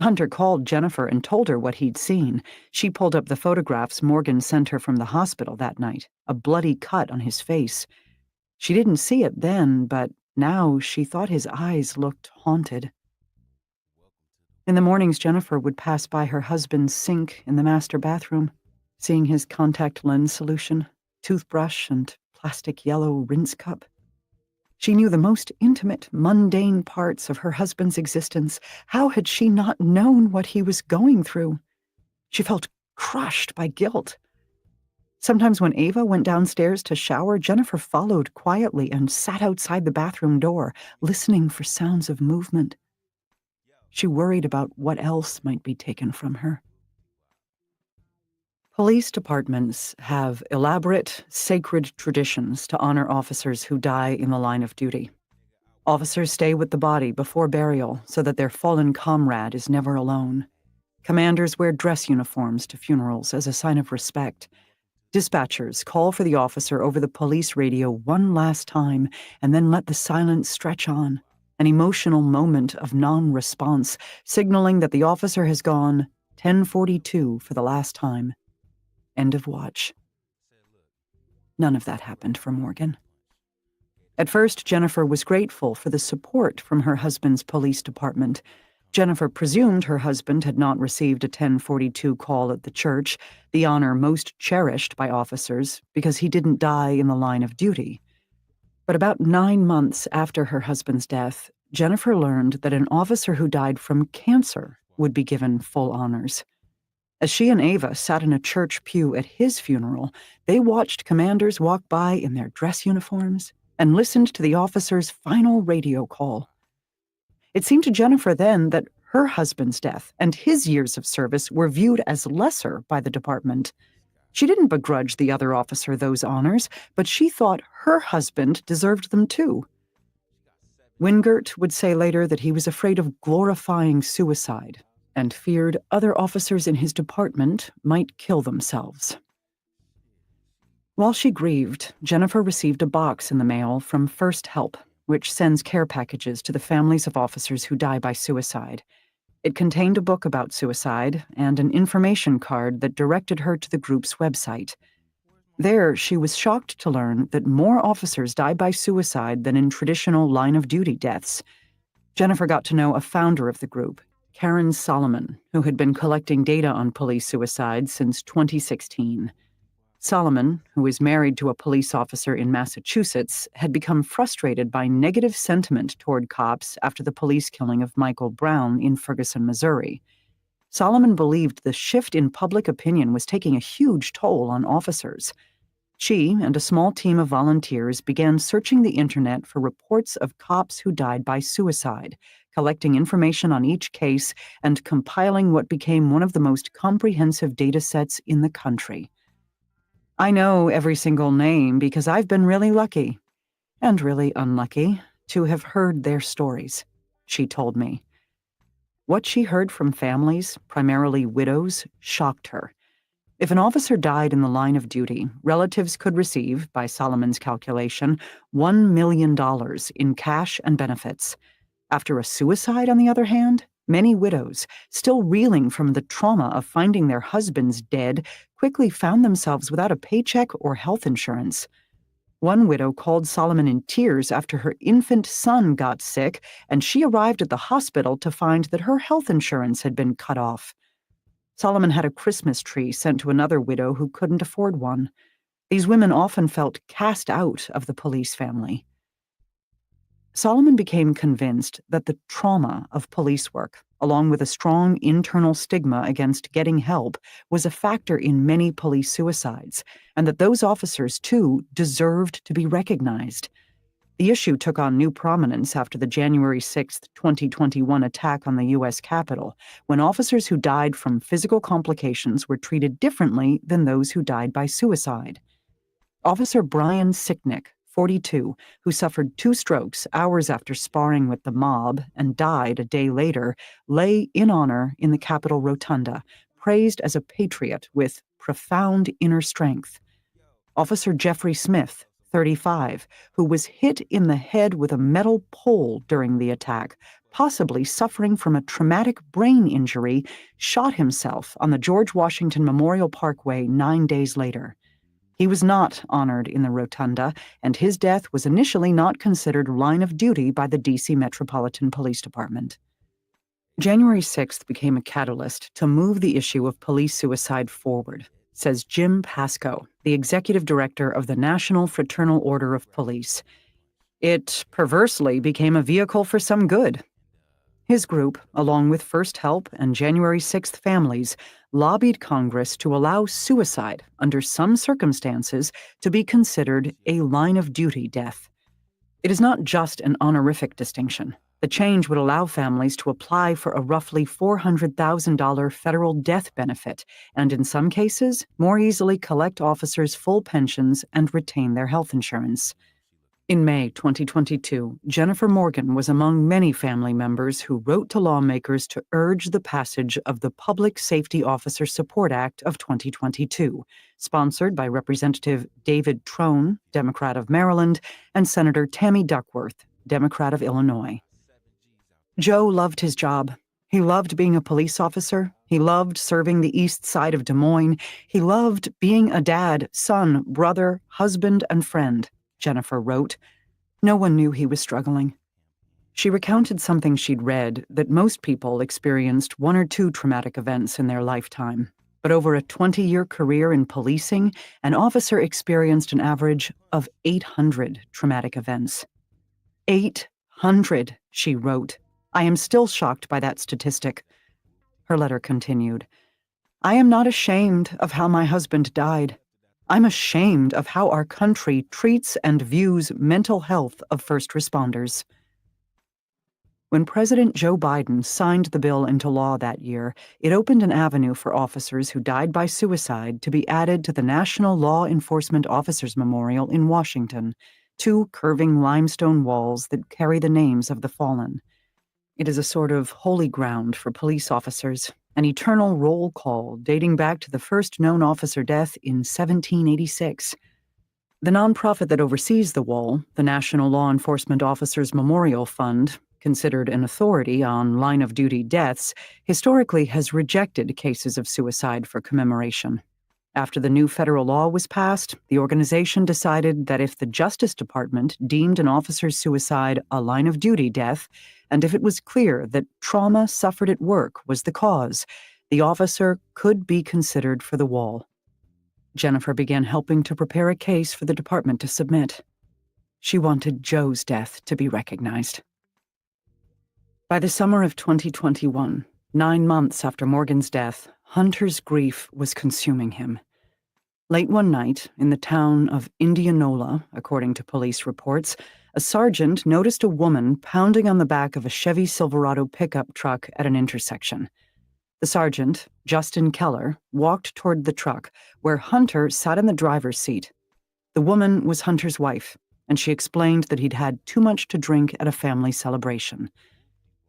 Hunter called Jennifer and told her what he'd seen. She pulled up the photographs Morgan sent her from the hospital that night, a bloody cut on his face. She didn't see it then, but now she thought his eyes looked haunted. In the mornings, Jennifer would pass by her husband's sink in the master bathroom, seeing his contact lens solution, toothbrush, and plastic yellow rinse cup. She knew the most intimate, mundane parts of her husband's existence. How had she not known what he was going through? She felt crushed by guilt. Sometimes when Ava went downstairs to shower, Jennifer followed quietly and sat outside the bathroom door, listening for sounds of movement. She worried about what else might be taken from her. Police departments have elaborate, sacred traditions to honor officers who die in the line of duty. Officers stay with the body before burial so that their fallen comrade is never alone. Commanders wear dress uniforms to funerals as a sign of respect. Dispatchers call for the officer over the police radio one last time and then let the silence stretch on, an emotional moment of non-response, signaling that the officer has gone 10:42 for the last time. End of watch. None of that happened for Morgan. At first, Jennifer was grateful for the support from her husband's police department. Jennifer presumed her husband had not received a 10:42 call at the church, the honor most cherished by officers, because he didn't die in the line of duty. But about 9 months after her husband's death, Jennifer learned that an officer who died from cancer would be given full honors. As she and Ava sat in a church pew at his funeral, they watched commanders walk by in their dress uniforms and listened to the officer's final radio call. It seemed to Jennifer then that her husband's death and his years of service were viewed as lesser by the department. She didn't begrudge the other officer those honors, but she thought her husband deserved them too. Wingert would say later that he was afraid of glorifying suicide and feared other officers in his department might kill themselves. While she grieved, Jennifer received a box in the mail from First Help, which sends care packages to the families of officers who die by suicide. It contained a book about suicide and an information card that directed her to the group's website. There, she was shocked to learn that more officers die by suicide than in traditional line-of-duty deaths. Jennifer got to know a founder of the group, Karen Solomon, who had been collecting data on police suicides since 2016. Solomon, who is married to a police officer in Massachusetts, had become frustrated by negative sentiment toward cops after the police killing of Michael Brown in Ferguson, Missouri. Solomon believed the shift in public opinion was taking a huge toll on officers. She and a small team of volunteers began searching the internet for reports of cops who died by suicide, collecting information on each case and compiling what became one of the most comprehensive data sets in the country. I know every single name because I've been really lucky, and really unlucky, to have heard their stories, she told me. What she heard from families, primarily widows, shocked her. If an officer died in the line of duty, relatives could receive, by Solomon's calculation, $1 million in cash and benefits. After a suicide, on the other hand, many widows, still reeling from the trauma of finding their husbands dead, quickly found themselves without a paycheck or health insurance. One widow called Solomon in tears after her infant son got sick, and she arrived at the hospital to find that her health insurance had been cut off. Solomon had a Christmas tree sent to another widow who couldn't afford one. These women often felt cast out of the police family. Solomon became convinced that the trauma of police work, along with a strong internal stigma against getting help, was a factor in many police suicides, and that those officers, too, deserved to be recognized. The issue took on new prominence after the January 6, 2021 attack on the U.S. Capitol, when officers who died from physical complications were treated differently than those who died by suicide. Officer Brian Sicknick, 42, who suffered 2 strokes hours after sparring with the mob and died a day later, lay in honor in the Capitol Rotunda, praised as a patriot with profound inner strength. Officer Jeffrey Smith, 35, who was hit in the head with a metal pole during the attack, possibly suffering from a traumatic brain injury, shot himself on the George Washington Memorial Parkway 9 days later. He was not honored in the Rotunda, and his death was initially not considered line of duty by the D.C. Metropolitan Police Department. January 6th became a catalyst to move the issue of police suicide forward, says Jim Pascoe, the executive director of the National Fraternal Order of Police. It perversely became a vehicle for some good. His group, along with First Help and January 6th families, lobbied Congress to allow suicide, under some circumstances, to be considered a line-of-duty death. It is not just an honorific distinction. The change would allow families to apply for a roughly $400,000 federal death benefit, and in some cases, more easily collect officers' full pensions and retain their health insurance. In May 2022, Jennifer Morgan was among many family members who wrote to lawmakers to urge the passage of the Public Safety Officer Support Act of 2022, sponsored by Representative David Trone, Democrat of Maryland, and Senator Tammy Duckworth, Democrat of Illinois. Joe loved his job. He loved being a police officer. He loved serving the east side of Des Moines. He loved being a dad, son, brother, husband, and friend, Jennifer wrote. No one knew he was struggling. She recounted something she'd read, that most people experienced 1 or 2 traumatic events in their lifetime. But over a 20-year career in policing, an officer experienced an average of 800 traumatic events. 800, she wrote. I am still shocked by that statistic. Her letter continued. I am not ashamed of how my husband died. I'm ashamed of how our country treats and views mental health of first responders. When President Joe Biden signed the bill into law that year, it opened an avenue for officers who died by suicide to be added to the National Law Enforcement Officers Memorial in Washington, 2 curving limestone walls that carry the names of the fallen. It is a sort of holy ground for police officers, an eternal roll call dating back to the first known officer death in 1786. The nonprofit that oversees the wall, the National Law Enforcement Officers Memorial Fund, considered an authority on line-of-duty deaths, historically has rejected cases of suicide for commemoration. After the new federal law was passed, the organization decided that if the Justice Department deemed an officer's suicide a line-of-duty death, and if it was clear that trauma suffered at work was the cause, the officer could be considered for the wall. Jennifer began helping to prepare a case for the department to submit. She wanted Joe's death to be recognized. By the summer of 2021, 9 months after Morgan's death, Hunter's grief was consuming him. Late one night, in the town of Indianola, according to police reports, a sergeant noticed a woman pounding on the back of a Chevy Silverado pickup truck at an intersection. The sergeant, Justin Keller, walked toward the truck, where Hunter sat in the driver's seat. The woman was Hunter's wife, and she explained that he'd had too much to drink at a family celebration.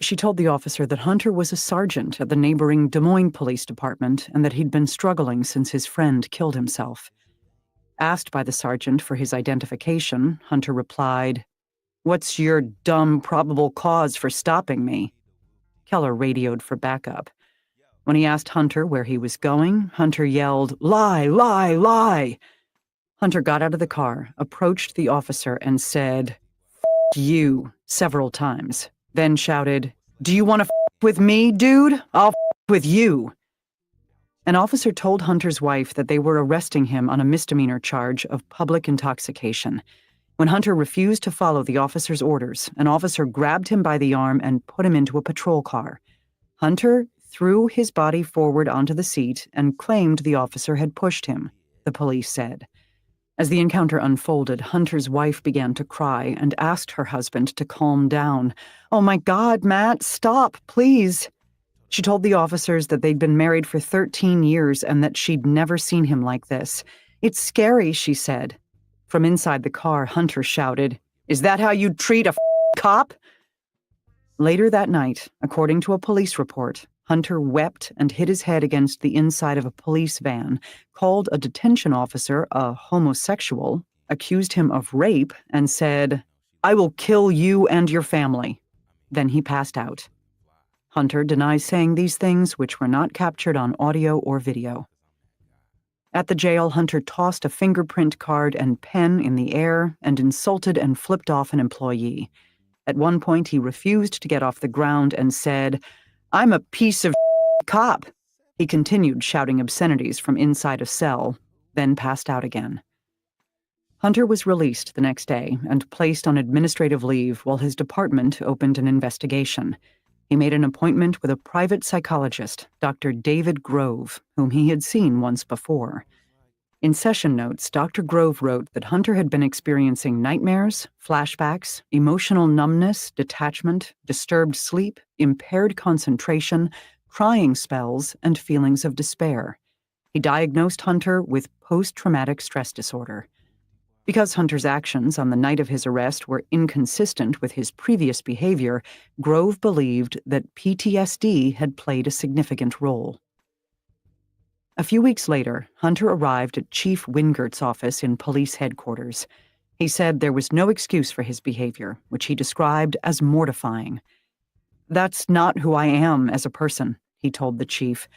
She told the officer that Hunter was a sergeant at the neighboring Des Moines Police Department and that he'd been struggling since his friend killed himself. Asked by the sergeant for his identification, Hunter replied, "What's your dumb probable cause for stopping me?" Keller radioed for backup. When he asked Hunter where he was going, Hunter yelled, "Lie, lie, lie!" Hunter got out of the car, approached the officer, and said, "F you," several times, then shouted, "Do you want to f with me, dude? I'll f with you." An officer told Hunter's wife that they were arresting him on a misdemeanor charge of public intoxication. When Hunter refused to follow the officer's orders, an officer grabbed him by the arm and put him into a patrol car. Hunter threw his body forward onto the seat and claimed the officer had pushed him, the police said. As the encounter unfolded, Hunter's wife began to cry and asked her husband to calm down. "Oh my God, Matt, stop, please." She told the officers that they'd been married for 13 years and that she'd never seen him like this. "It's scary," she said. From inside the car, Hunter shouted, "Is that how you treat a cop?" Later that night, according to a police report, Hunter wept and hit his head against the inside of a police van, called a detention officer a homosexual, accused him of rape, and said, "I will kill you and your family." Then he passed out. Hunter denies saying these things, which were not captured on audio or video. At the jail, Hunter tossed a fingerprint card and pen in the air and insulted and flipped off an employee. At one point, he refused to get off the ground and said, "I'm a piece of cop." He continued shouting obscenities from inside a cell, then passed out again. Hunter was released the next day and placed on administrative leave while his department opened an investigation. He made an appointment with a private psychologist, Dr. David Grove, whom he had seen once before. In session notes, Dr. Grove wrote that Hunter had been experiencing nightmares, flashbacks, emotional numbness, detachment, disturbed sleep, impaired concentration, crying spells, and feelings of despair. He diagnosed Hunter with post-traumatic stress disorder. Because Hunter's actions on the night of his arrest were inconsistent with his previous behavior, Grove believed that PTSD had played a significant role. A few weeks later, Hunter arrived at Chief Wingert's office in police headquarters. He said there was no excuse for his behavior, which he described as mortifying. "That's not who I am as a person," he told the chief.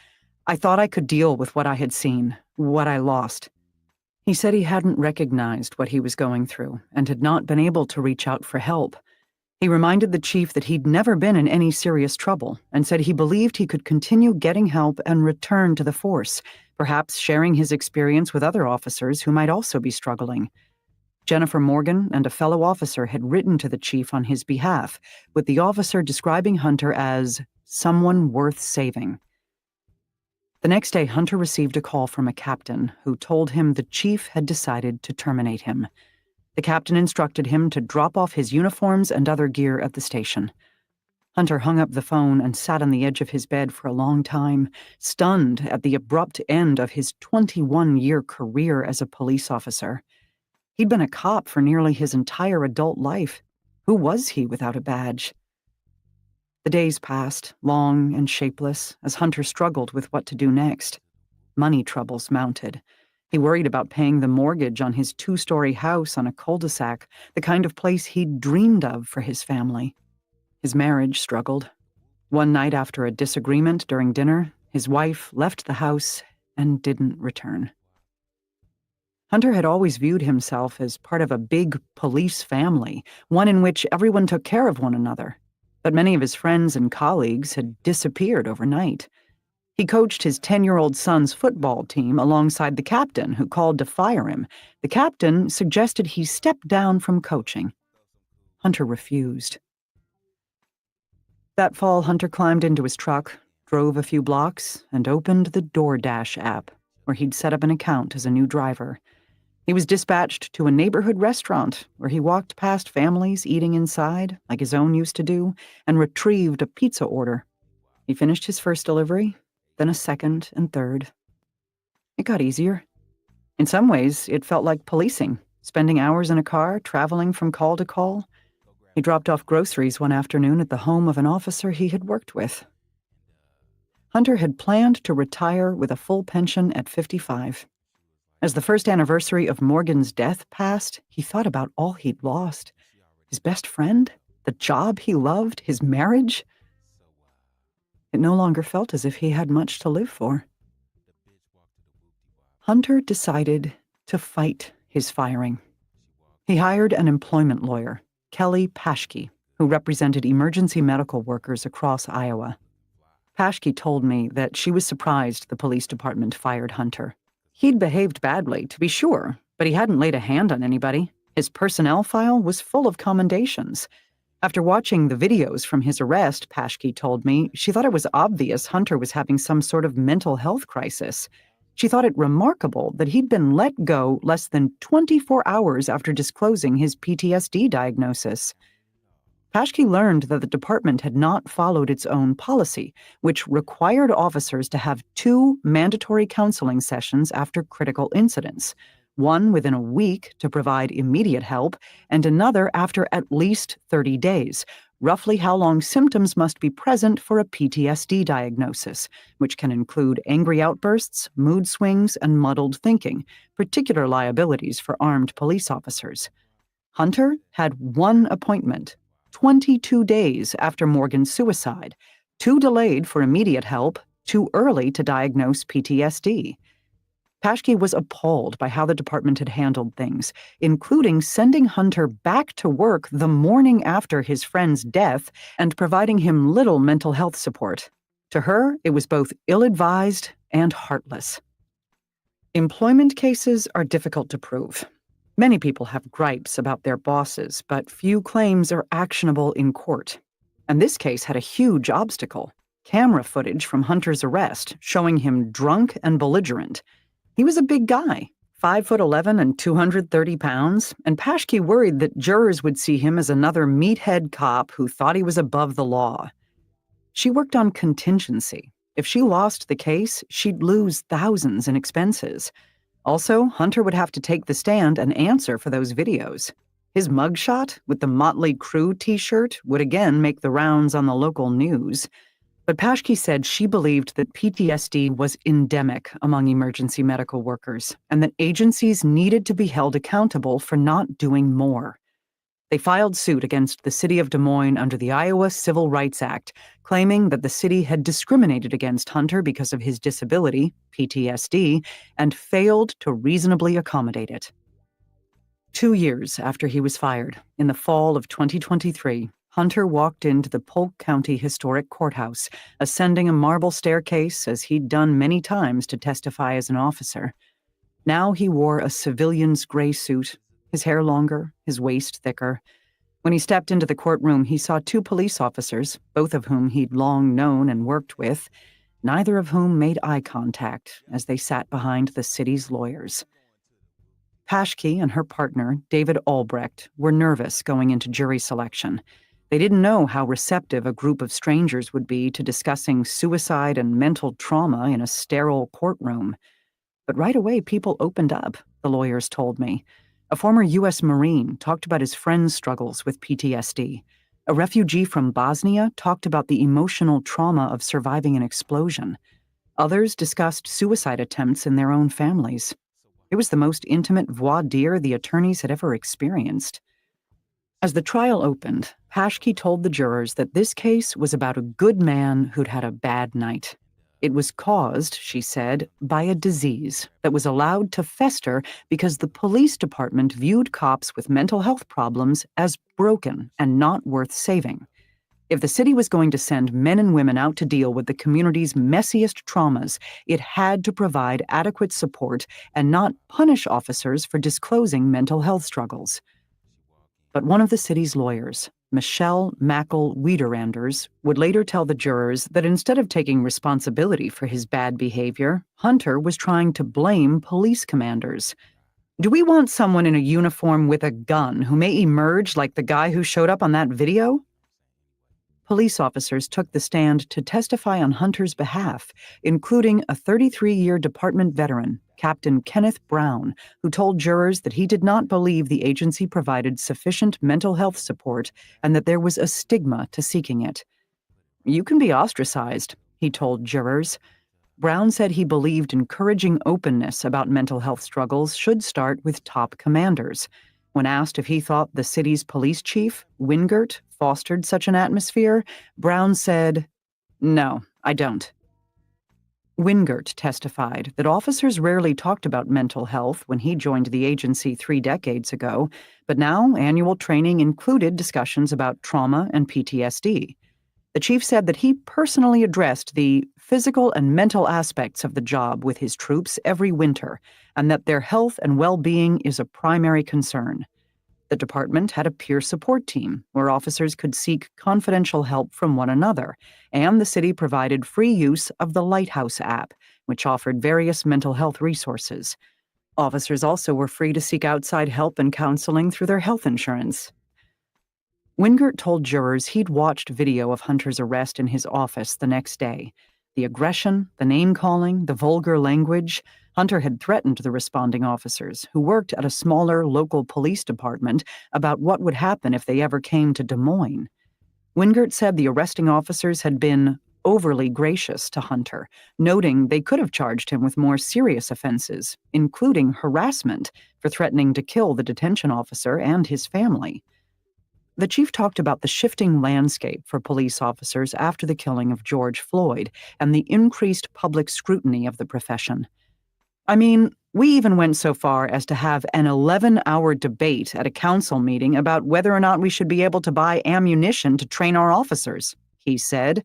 "I thought I could deal with what I had seen, what I lost." He said he hadn't recognized what he was going through and had not been able to reach out for help. He reminded the chief that he'd never been in any serious trouble and said he believed he could continue getting help and return to the force, perhaps sharing his experience with other officers who might also be struggling. Jennifer Morgan and a fellow officer had written to the chief on his behalf, with the officer describing Hunter as someone worth saving. The next day, Hunter received a call from a captain who told him the chief had decided to terminate him. The captain instructed him to drop off his uniforms and other gear at the station. Hunter hung up the phone and sat on the edge of his bed for a long time, stunned at the abrupt end of his 21-year career as a police officer. He'd been a cop for nearly his entire adult life. Who was he without a badge? The days passed, long and shapeless, as Hunter struggled with what to do next. Money troubles mounted. He worried about paying the mortgage on his 2-story house on a cul-de-sac, the kind of place he'd dreamed of for his family. His marriage struggled. One night after a disagreement during dinner, his wife left the house and didn't return. Hunter had always viewed himself as part of a big police family, one in which everyone took care of one another. But many of his friends and colleagues had disappeared overnight. He coached his 10-year-old son's football team alongside the captain, who called to fire him. The captain suggested he step down from coaching. Hunter refused. That fall, Hunter climbed into his truck, drove a few blocks, and opened the DoorDash app, where he'd set up an account as a new driver. He was dispatched to a neighborhood restaurant where he walked past families eating inside, like his own used to do, and retrieved a pizza order. He finished his first delivery, then a second and third. It got easier. In some ways, it felt like policing, spending hours in a car, traveling from call to call. He dropped off groceries one afternoon at the home of an officer he had worked with. Hunter had planned to retire with a full pension at 55. As the first anniversary of Morgan's death passed, he thought about all he'd lost. His best friend, the job he loved, his marriage. It no longer felt as if he had much to live for. Hunter decided to fight his firing. He hired an employment lawyer, Kelly Paschke, who represented emergency medical workers across Iowa. Paschke told me that she was surprised the police department fired Hunter. He'd behaved badly, to be sure, but he hadn't laid a hand on anybody. His personnel file was full of commendations. After watching the videos from his arrest, Paschke told me, she thought it was obvious Hunter was having some sort of mental health crisis. She thought it remarkable that he'd been let go less than 24 hours after disclosing his PTSD diagnosis. Paschke learned that the department had not followed its own policy, which required officers to have 2 mandatory counseling sessions after critical incidents, one within a week to provide immediate help, and another after at least 30 days, roughly how long symptoms must be present for a PTSD diagnosis, which can include angry outbursts, mood swings, and muddled thinking, particular liabilities for armed police officers. Hunter had 1 appointment, 22 days after Morgan's suicide, too delayed for immediate help, too early to diagnose PTSD. Paschke was appalled by how the department had handled things, including sending Hunter back to work the morning after his friend's death and providing him little mental health support. To her, it was both ill-advised and heartless. Employment cases are difficult to prove. Many people have gripes about their bosses, but few claims are actionable in court. And this case had a huge obstacle: camera footage from Hunter's arrest showing him drunk and belligerent. He was a big guy, 5'11" and 230 pounds, and Paschke worried that jurors would see him as another meathead cop who thought he was above the law. She worked on contingency. If she lost the case, she'd lose thousands in expenses. Also, Hunter would have to take the stand and answer for those videos. His mugshot, with the Motley Crue t-shirt, would again make the rounds on the local news. But Paschke said she believed that PTSD was endemic among emergency medical workers and that agencies needed to be held accountable for not doing more. They filed suit against the city of Des Moines under the Iowa Civil Rights Act, claiming that the city had discriminated against Hunter because of his disability, PTSD, and failed to reasonably accommodate it. 2 years after he was fired, in the fall of 2023, Hunter walked into the Polk County Historic Courthouse, ascending a marble staircase as he'd done many times to testify as an officer. Now he wore a civilian's gray suit, his hair longer, his waist thicker. When he stepped into the courtroom, he saw 2 police officers, both of whom he'd long known and worked with, neither of whom made eye contact as they sat behind the city's lawyers. Paschke and her partner, David Albrecht, were nervous going into jury selection. They didn't know how receptive a group of strangers would be to discussing suicide and mental trauma in a sterile courtroom. But right away, people opened up, the lawyers told me. A former U.S. Marine talked about his friend's struggles with PTSD. A refugee from Bosnia talked about the emotional trauma of surviving an explosion. Others discussed suicide attempts in their own families. It was the most intimate voir dire the attorneys had ever experienced. As the trial opened, Paschke told the jurors that this case was about a good man who'd had a bad night. It was caused, she said, by a disease that was allowed to fester because the police department viewed cops with mental health problems as broken and not worth saving. If the city was going to send men and women out to deal with the community's messiest traumas, it had to provide adequate support and not punish officers for disclosing mental health struggles. But one of the city's lawyers, Michelle Mackel-Wiederanders, would later tell the jurors that instead of taking responsibility for his bad behavior, Hunter was trying to blame police commanders. Do we want someone in a uniform with a gun who may emerge like the guy who showed up on that video? Police officers took the stand to testify on Hunter's behalf, including a 33-year department veteran, Captain Kenneth Brown, who told jurors that he did not believe the agency provided sufficient mental health support and that there was a stigma to seeking it. You can be ostracized, he told jurors. Brown said he believed encouraging openness about mental health struggles should start with top commanders. When asked if he thought the city's police chief, Wingert, fostered such an atmosphere, Brown said, "No, I don't." Wingert testified that officers rarely talked about mental health when he joined the agency 3 decades ago, but now annual training included discussions about trauma and PTSD. The chief said that he personally addressed the physical and mental aspects of the job with his troops every winter, and that their health and well-being is a primary concern. The department had a peer support team where officers could seek confidential help from one another, and the city provided free use of the Lighthouse app, which offered various mental health resources. Officers also were free to seek outside help and counseling through their health insurance. Wingert told jurors he'd watched video of Hunter's arrest in his office the next day. The aggression, the name-calling, the vulgar language. Hunter had threatened the responding officers, who worked at a smaller local police department, about what would happen if they ever came to Des Moines. Wingert said the arresting officers had been overly gracious to Hunter, noting they could have charged him with more serious offenses, including harassment for threatening to kill the detention officer and his family. The chief talked about the shifting landscape for police officers after the killing of George Floyd and the increased public scrutiny of the profession. I mean, we even went so far as to have an 11-hour debate at a council meeting about whether or not we should be able to buy ammunition to train our officers, he said.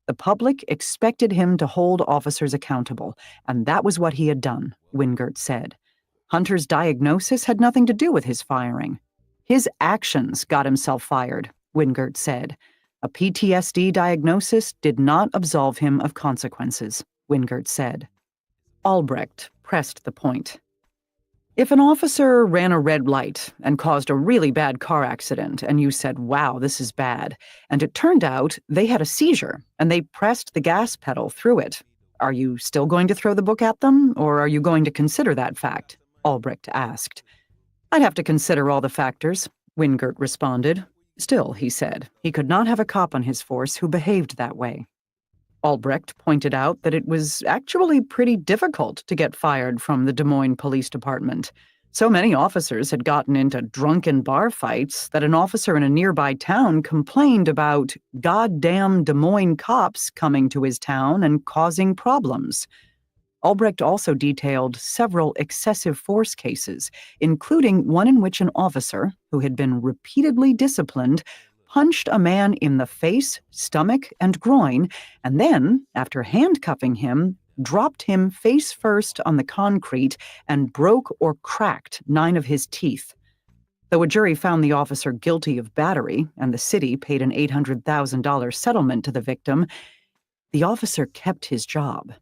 The public expected him to hold officers accountable, and that was what he had done, Wingert said. Hunter's diagnosis had nothing to do with his firing. His actions got himself fired, Wingert said. A PTSD diagnosis did not absolve him of consequences, Wingert said. Albrecht pressed the point. If an officer ran a red light and caused a really bad car accident and you said, wow, this is bad, and it turned out they had a seizure and they pressed the gas pedal through it, are you still going to throw the book at them, or are you going to consider that fact? Albrecht asked. I'd have to consider all the factors, Wingert responded. Still, he said, he could not have a cop on his force who behaved that way. Albrecht pointed out that it was actually pretty difficult to get fired from the Des Moines Police Department. So many officers had gotten into drunken bar fights that an officer in a nearby town complained about goddamn Des Moines cops coming to his town and causing problems. Albrecht also detailed several excessive force cases, including one in which an officer, who had been repeatedly disciplined, punched a man in the face, stomach, and groin, and then, after handcuffing him, dropped him face first on the concrete and broke or cracked 9 of his teeth. Though a jury found the officer guilty of battery and the city paid an $800,000 settlement to the victim, the officer kept his job.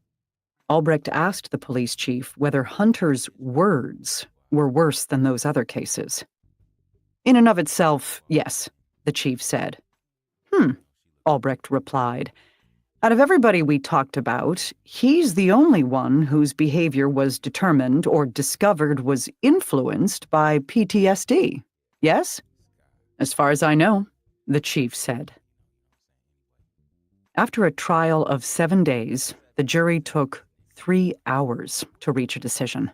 Albrecht asked the police chief whether Hunter's words were worse than those other cases. In and of itself, yes, the chief said. Albrecht replied. Out of everybody we talked about, he's the only one whose behavior was determined or discovered was influenced by PTSD. Yes? As far as I know, the chief said. After a trial of 7 days, the jury took 3 hours to reach a decision.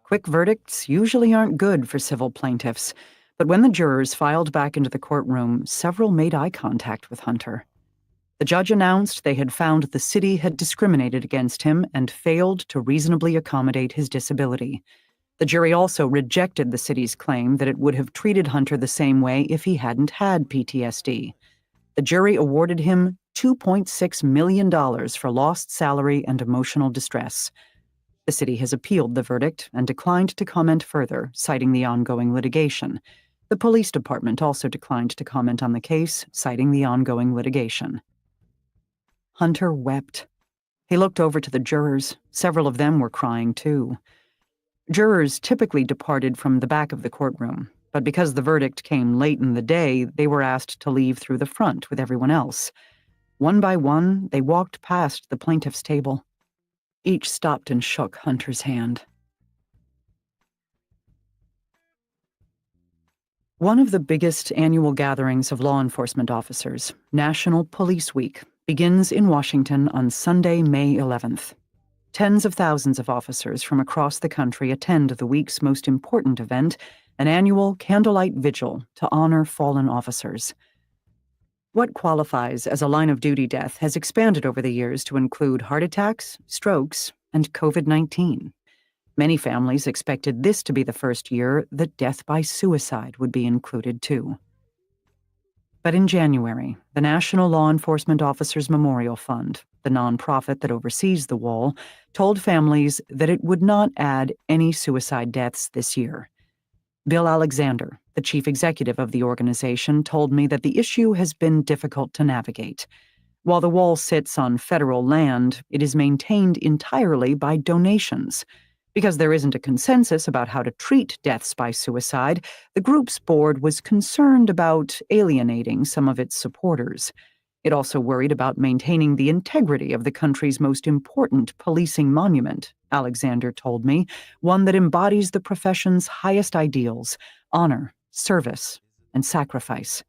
Quick verdicts usually aren't good for civil plaintiffs, but when the jurors filed back into the courtroom, several made eye contact with Hunter. The judge announced they had found the city had discriminated against him and failed to reasonably accommodate his disability. The jury also rejected the city's claim that it would have treated Hunter the same way if he hadn't had PTSD. The jury awarded him $2.6 million for lost salary and emotional distress. The city has appealed the verdict and declined to comment further, citing the ongoing litigation. The police department also declined to comment on the case, citing the ongoing litigation. Hunter wept. He looked over to the jurors. Several of them were crying, too. Jurors typically departed from the back of the courtroom, but because the verdict came late in the day, they were asked to leave through the front with everyone else. One by one, they walked past the plaintiff's table. Each stopped and shook Hunter's hand. One of the biggest annual gatherings of law enforcement officers, National Police Week, begins in Washington on Sunday, May 11th. Tens of thousands of officers from across the country attend the week's most important event, an annual candlelight vigil to honor fallen officers. What qualifies as a line-of-duty death has expanded over the years to include heart attacks, strokes, and COVID-19. Many families expected this to be the first year that death by suicide would be included too. But in January, the National Law Enforcement Officers Memorial Fund, the nonprofit that oversees the wall, told families that it would not add any suicide deaths this year. Bill Alexander, the chief executive of the organization, told me that the issue has been difficult to navigate. While the wall sits on federal land, it is maintained entirely by donations. Because there isn't a consensus about how to treat deaths by suicide, the group's board was concerned about alienating some of its supporters. It also worried about maintaining the integrity of the country's most important policing monument, Alexander told me, one that embodies the profession's highest ideals: honor, service, and sacrifice.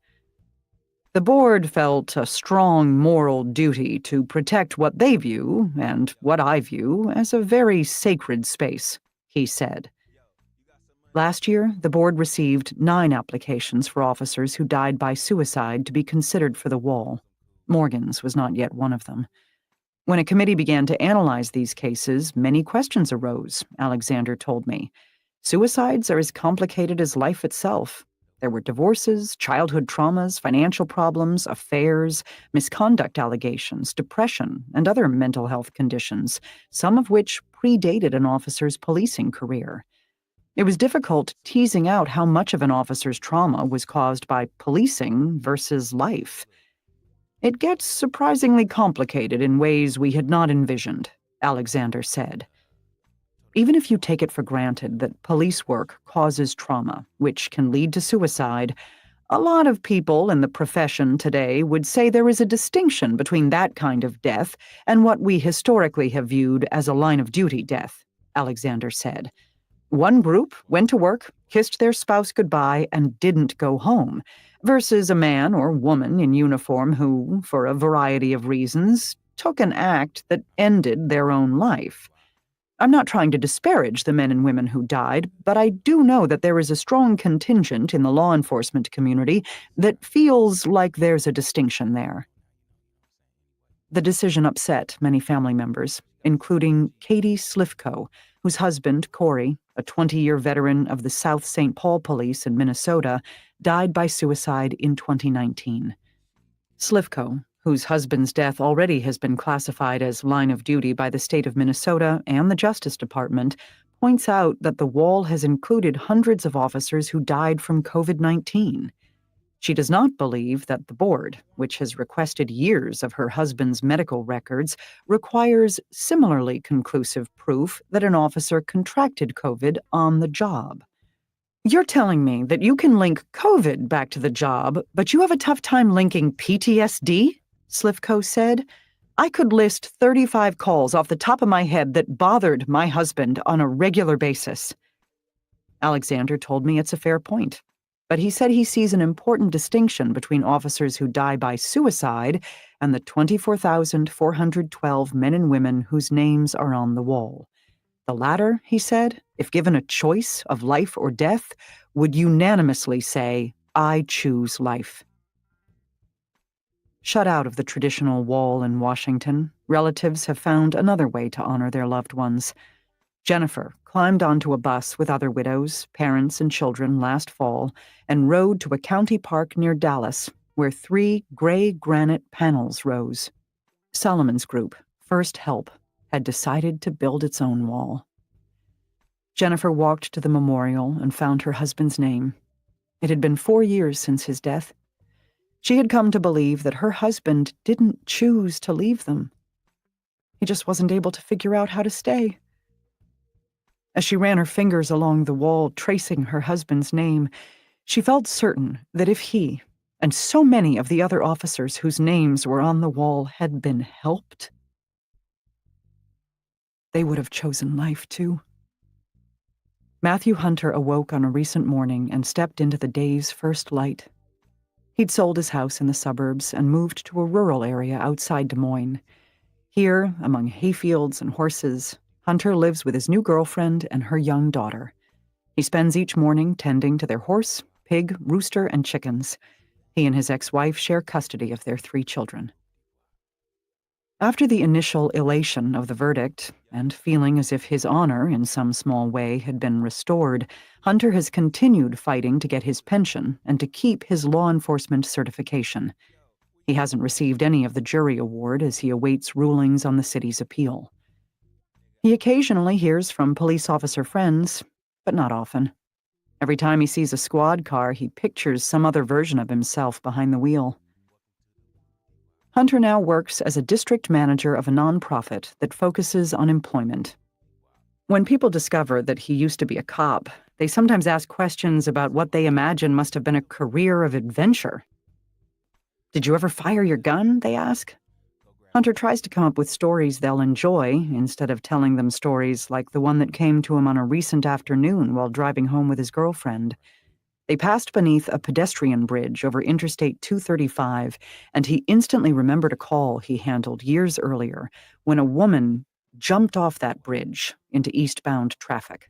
The board felt a strong moral duty to protect what they view, and what I view, as a very sacred space, he said. Last year, the board received 9 applications for officers who died by suicide to be considered for the wall. Morgan's was not yet one of them. When a committee began to analyze these cases, many questions arose, Alexander told me. Suicides are as complicated as life itself. There were divorces, childhood traumas, financial problems, affairs, misconduct allegations, depression, and other mental health conditions, some of which predated an officer's policing career. It was difficult teasing out how much of an officer's trauma was caused by policing versus life. It gets surprisingly complicated in ways we had not envisioned, Alexander said. Even if you take it for granted that police work causes trauma, which can lead to suicide, a lot of people in the profession today would say there is a distinction between that kind of death and what we historically have viewed as a line-of-duty death, Alexander said. One group went to work, kissed their spouse goodbye, and didn't go home, versus a man or woman in uniform who, for a variety of reasons, took an act that ended their own life. I'm not trying to disparage the men and women who died, but I do know that there is a strong contingent in the law enforcement community that feels like there's a distinction there. The decision upset many family members, including Katie Slifko, whose husband, Corey, a 20-year veteran of the South St. Paul Police in Minnesota, died by suicide in 2019. Slifko, whose husband's death already has been classified as line of duty by the state of Minnesota and the Justice Department, points out that the wall has included hundreds of officers who died from COVID-19. She does not believe that the board, which has requested years of her husband's medical records, requires similarly conclusive proof that an officer contracted COVID on the job. You're telling me that you can link COVID back to the job, but you have a tough time linking PTSD? Slifko said. I could list 35 calls off the top of my head that bothered my husband on a regular basis. Alexander told me it's a fair point, but he said he sees an important distinction between officers who die by suicide and the 24,412 men and women whose names are on the wall. The latter, he said, if given a choice of life or death, would unanimously say, I choose life. Shut out of the traditional wall in Washington, relatives have found another way to honor their loved ones. Jennifer climbed onto a bus with other widows, parents, and children last fall and rode to a county park near Dallas, where 3 gray granite panels rose. Solomon's group, First Help, had decided to build its own wall. Jennifer walked to the memorial and found her husband's name. It had been 4 years since his death. She had come to believe that her husband didn't choose to leave them. He just wasn't able to figure out how to stay. As she ran her fingers along the wall, tracing her husband's name, she felt certain that if he, and so many of the other officers whose names were on the wall, had been helped, they would have chosen life too. Matthew Hunter awoke on a recent morning and stepped into the day's first light. He'd sold his house in the suburbs and moved to a rural area outside Des Moines. Here, among hayfields and horses, Hunter lives with his new girlfriend and her young daughter. He spends each morning tending to their horse, pig, rooster, and chickens. He and his ex-wife share custody of their 3 children. After the initial elation of the verdict, and feeling as if his honor, in some small way, had been restored, Hunter has continued fighting to get his pension and to keep his law enforcement certification. He hasn't received any of the jury award as he awaits rulings on the city's appeal. He occasionally hears from police officer friends, but not often. Every time he sees a squad car, he pictures some other version of himself behind the wheel. Hunter now works as a district manager of a nonprofit that focuses on employment. When people discover that he used to be a cop, they sometimes ask questions about what they imagine must have been a career of adventure. Did you ever fire your gun? They ask. Hunter tries to come up with stories they'll enjoy instead of telling them stories like the one that came to him on a recent afternoon while driving home with his girlfriend. They passed beneath a pedestrian bridge over Interstate 235, and he instantly remembered a call he handled years earlier when a woman jumped off that bridge into eastbound traffic.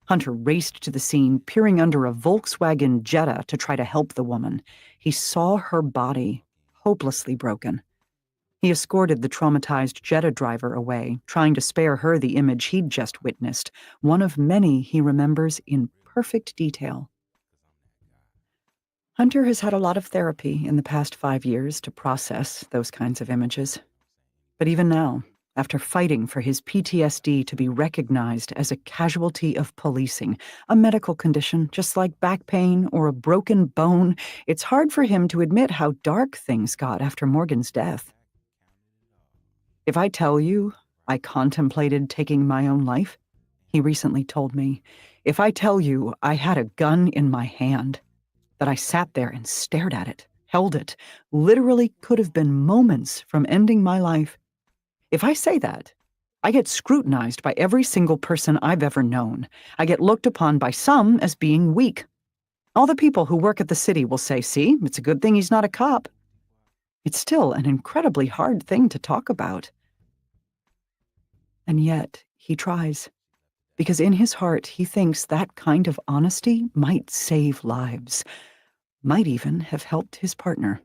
Hunter raced to the scene, peering under a Volkswagen Jetta to try to help the woman. He saw her body, hopelessly broken. He escorted the traumatized Jetta driver away, trying to spare her the image he'd just witnessed, one of many he remembers in perfect detail. Hunter has had a lot of therapy in the past 5 years to process those kinds of images. But even now, after fighting for his PTSD to be recognized as a casualty of policing, a medical condition just like back pain or a broken bone, it's hard for him to admit how dark things got after Morgan's death. If I tell you I contemplated taking my own life, he recently told me, if I tell you I had a gun in my hand, that I sat there and stared at it, held it, literally could have been moments from ending my life. If I say that, I get scrutinized by every single person I've ever known. I get looked upon by some as being weak. All the people who work at the city will say, see, it's a good thing he's not a cop. It's still an incredibly hard thing to talk about. And yet, he tries. Because in his heart, he thinks that kind of honesty might save lives, might even have helped his partner.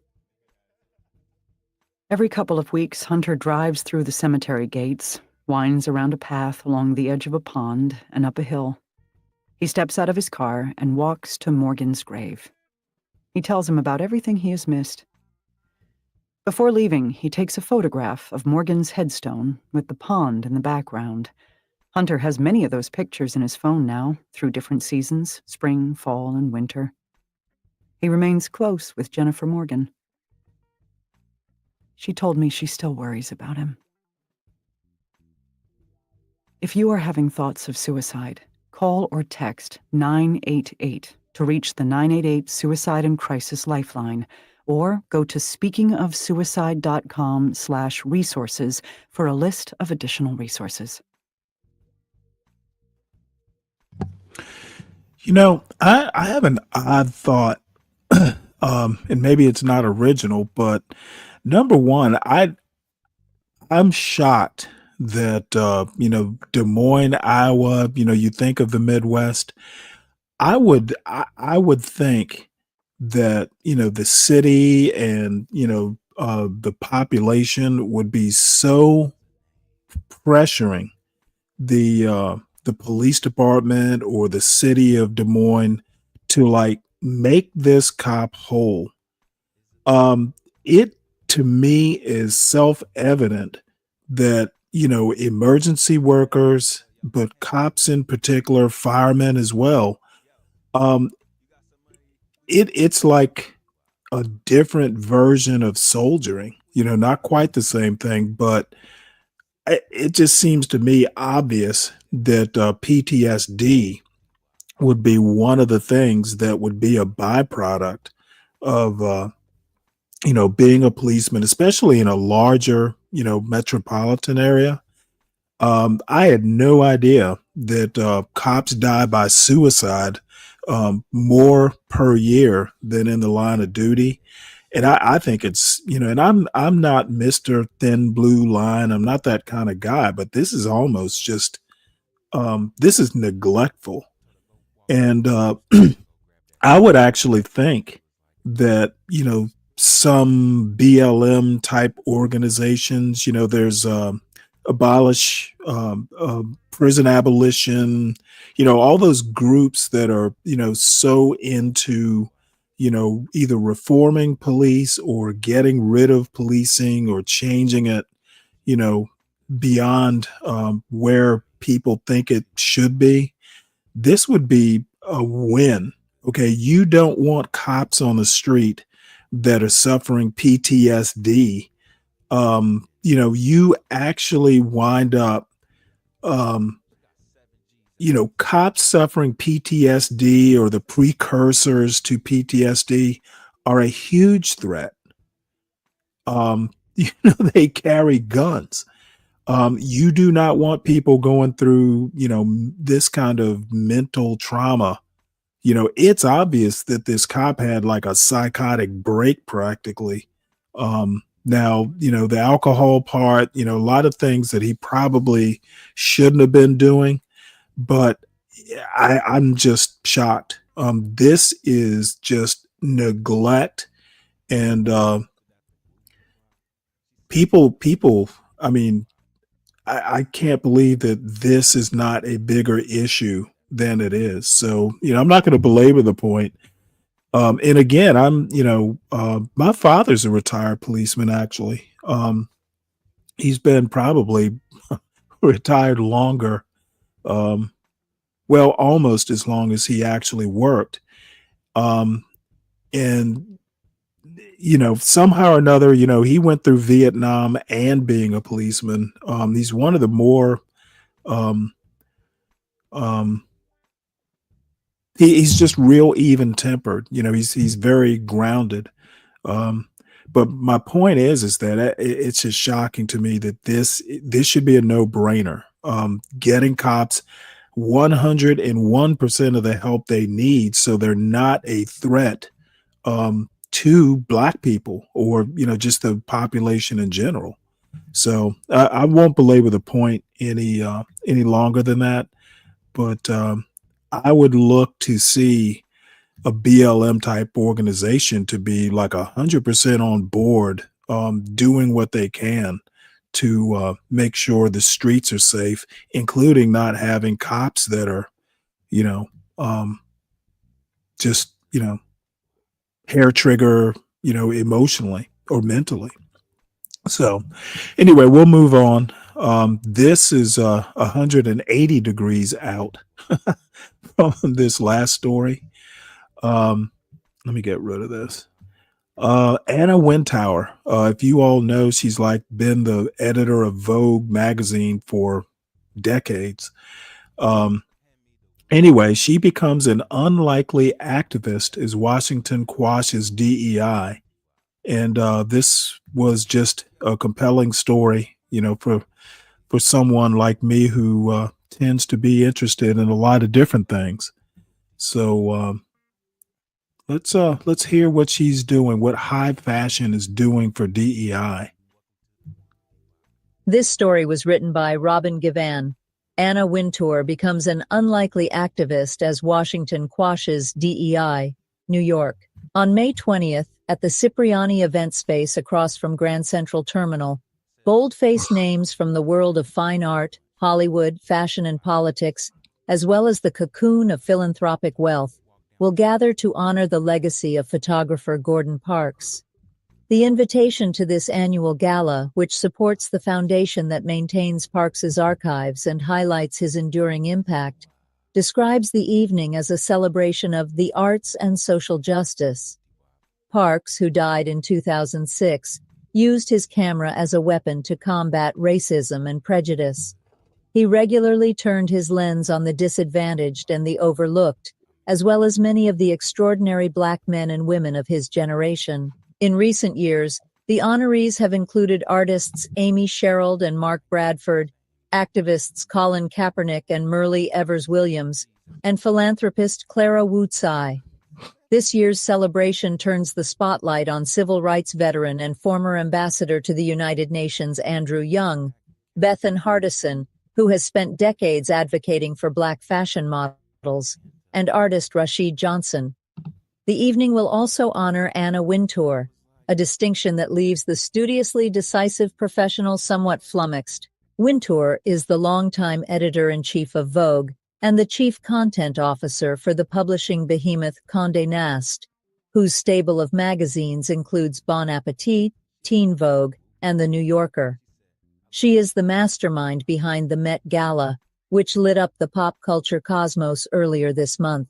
Every couple of weeks, Hunter drives through the cemetery gates, winds around a path along the edge of a pond and up a hill. He steps out of his car and walks to Morgan's grave. He tells him about everything he has missed. Before leaving, he takes a photograph of Morgan's headstone with the pond in the background. Hunter has many of those pictures in his phone now, through different seasons, spring, fall, and winter. He remains close with Jennifer Morgan. She told me she still worries about him. If you are having thoughts of suicide, call or text 988 to reach the 988 Suicide and Crisis Lifeline, or go to speakingofsuicide.com/resources for a list of additional resources. You know, I have an odd thought, and maybe it's not original, but number one, I'm shocked that Des Moines, Iowa. You think of the Midwest. I would think that the city and the population would be so pressuring the police department or the city of Des Moines to like make this cop whole. It to me is self-evident that emergency workers, but cops in particular, firemen as well, it's like a different version of soldiering, not quite the same thing, but it just seems to me obvious that PTSD would be one of the things that would be a byproduct of being a policeman, especially in a larger metropolitan area. I had no idea that cops die by suicide more per year than in the line of duty. And I think it's, and I'm not Mr. Thin Blue Line. I'm not that kind of guy, but this is almost just, this is neglectful. And I would actually think that, some BLM type organizations, there's abolish prison abolition, all those groups that are, so into, either reforming police or getting rid of policing or changing it, you know, beyond where people think it should be. This would be a win. Okay. You don't want cops on the street that are suffering PTSD. You actually wind up, cops suffering PTSD or the precursors to PTSD are a huge threat. They carry guns. You do not want people going through, this kind of mental trauma. It's obvious that this cop had like a psychotic break practically. Now, the alcohol part, a lot of things that he probably shouldn't have been doing, but I'm just shocked. This is just neglect and people, I mean, I can't believe that this is not a bigger issue than it is. So, I'm not going to belabor the point. And again, my father's a retired policeman, actually. He's been probably retired longer, well, almost as long as he actually worked. And, somehow or another, he went through Vietnam and being a policeman. He's one of the more, um, he's just real even tempered. He's very grounded. But my point is that it's just shocking to me that this should be a no brainer. Getting cops 101% of the help they need, so they're not a threat to Black people or just the population in general. So I won't belabor the point any longer than that. But I would look to see a BLM type organization to be like 100% on board, doing what they can to make sure the streets are safe, including not having cops that are, just, hair trigger, emotionally or mentally. So anyway, we'll move on. This is 180 degrees out from this last story. Let me get rid of this. Anna Wintour, if you all know, she's like been the editor of Vogue magazine for decades. Anyway, she becomes an unlikely activist as Washington quashes DEI. And this was just a compelling story, for someone like me who tends to be interested in a lot of different things. So let's hear what she's doing, what high fashion is doing for DEI. This story was written by Robin Givan. Anna Wintour becomes an unlikely activist as Washington quashes DEI, New York. On May 20th, at the Cipriani event space across from Grand Central Terminal, bold-faced names from the world of fine art, Hollywood, fashion, and politics, as well as the cocoon of philanthropic wealth, will gather to honor the legacy of photographer Gordon Parks. The invitation to this annual gala, which supports the foundation that maintains Parks's archives and highlights his enduring impact, describes the evening as a celebration of the arts and social justice. Parks, who died in 2006, used his camera as a weapon to combat racism and prejudice. He regularly turned his lens on the disadvantaged and the overlooked, as well as many of the extraordinary Black men and women of his generation. In recent years, the honorees have included artists Amy Sherald and Mark Bradford, activists Colin Kaepernick and Myrlie Evers-Williams, and philanthropist Clara Wu Tsai. This year's celebration turns the spotlight on civil rights veteran and former ambassador to the United Nations Andrew Young, Bethan Hardison, who has spent decades advocating for Black fashion models, and artist Rashid Johnson. The evening will also honor Anna Wintour, a distinction that leaves the studiously decisive professional somewhat flummoxed. Wintour is the longtime editor-in-chief of Vogue and the chief content officer for the publishing behemoth Condé Nast, whose stable of magazines includes Bon Appetit, Teen Vogue, and The New Yorker. She is the mastermind behind the Met Gala, which lit up the pop culture cosmos earlier this month.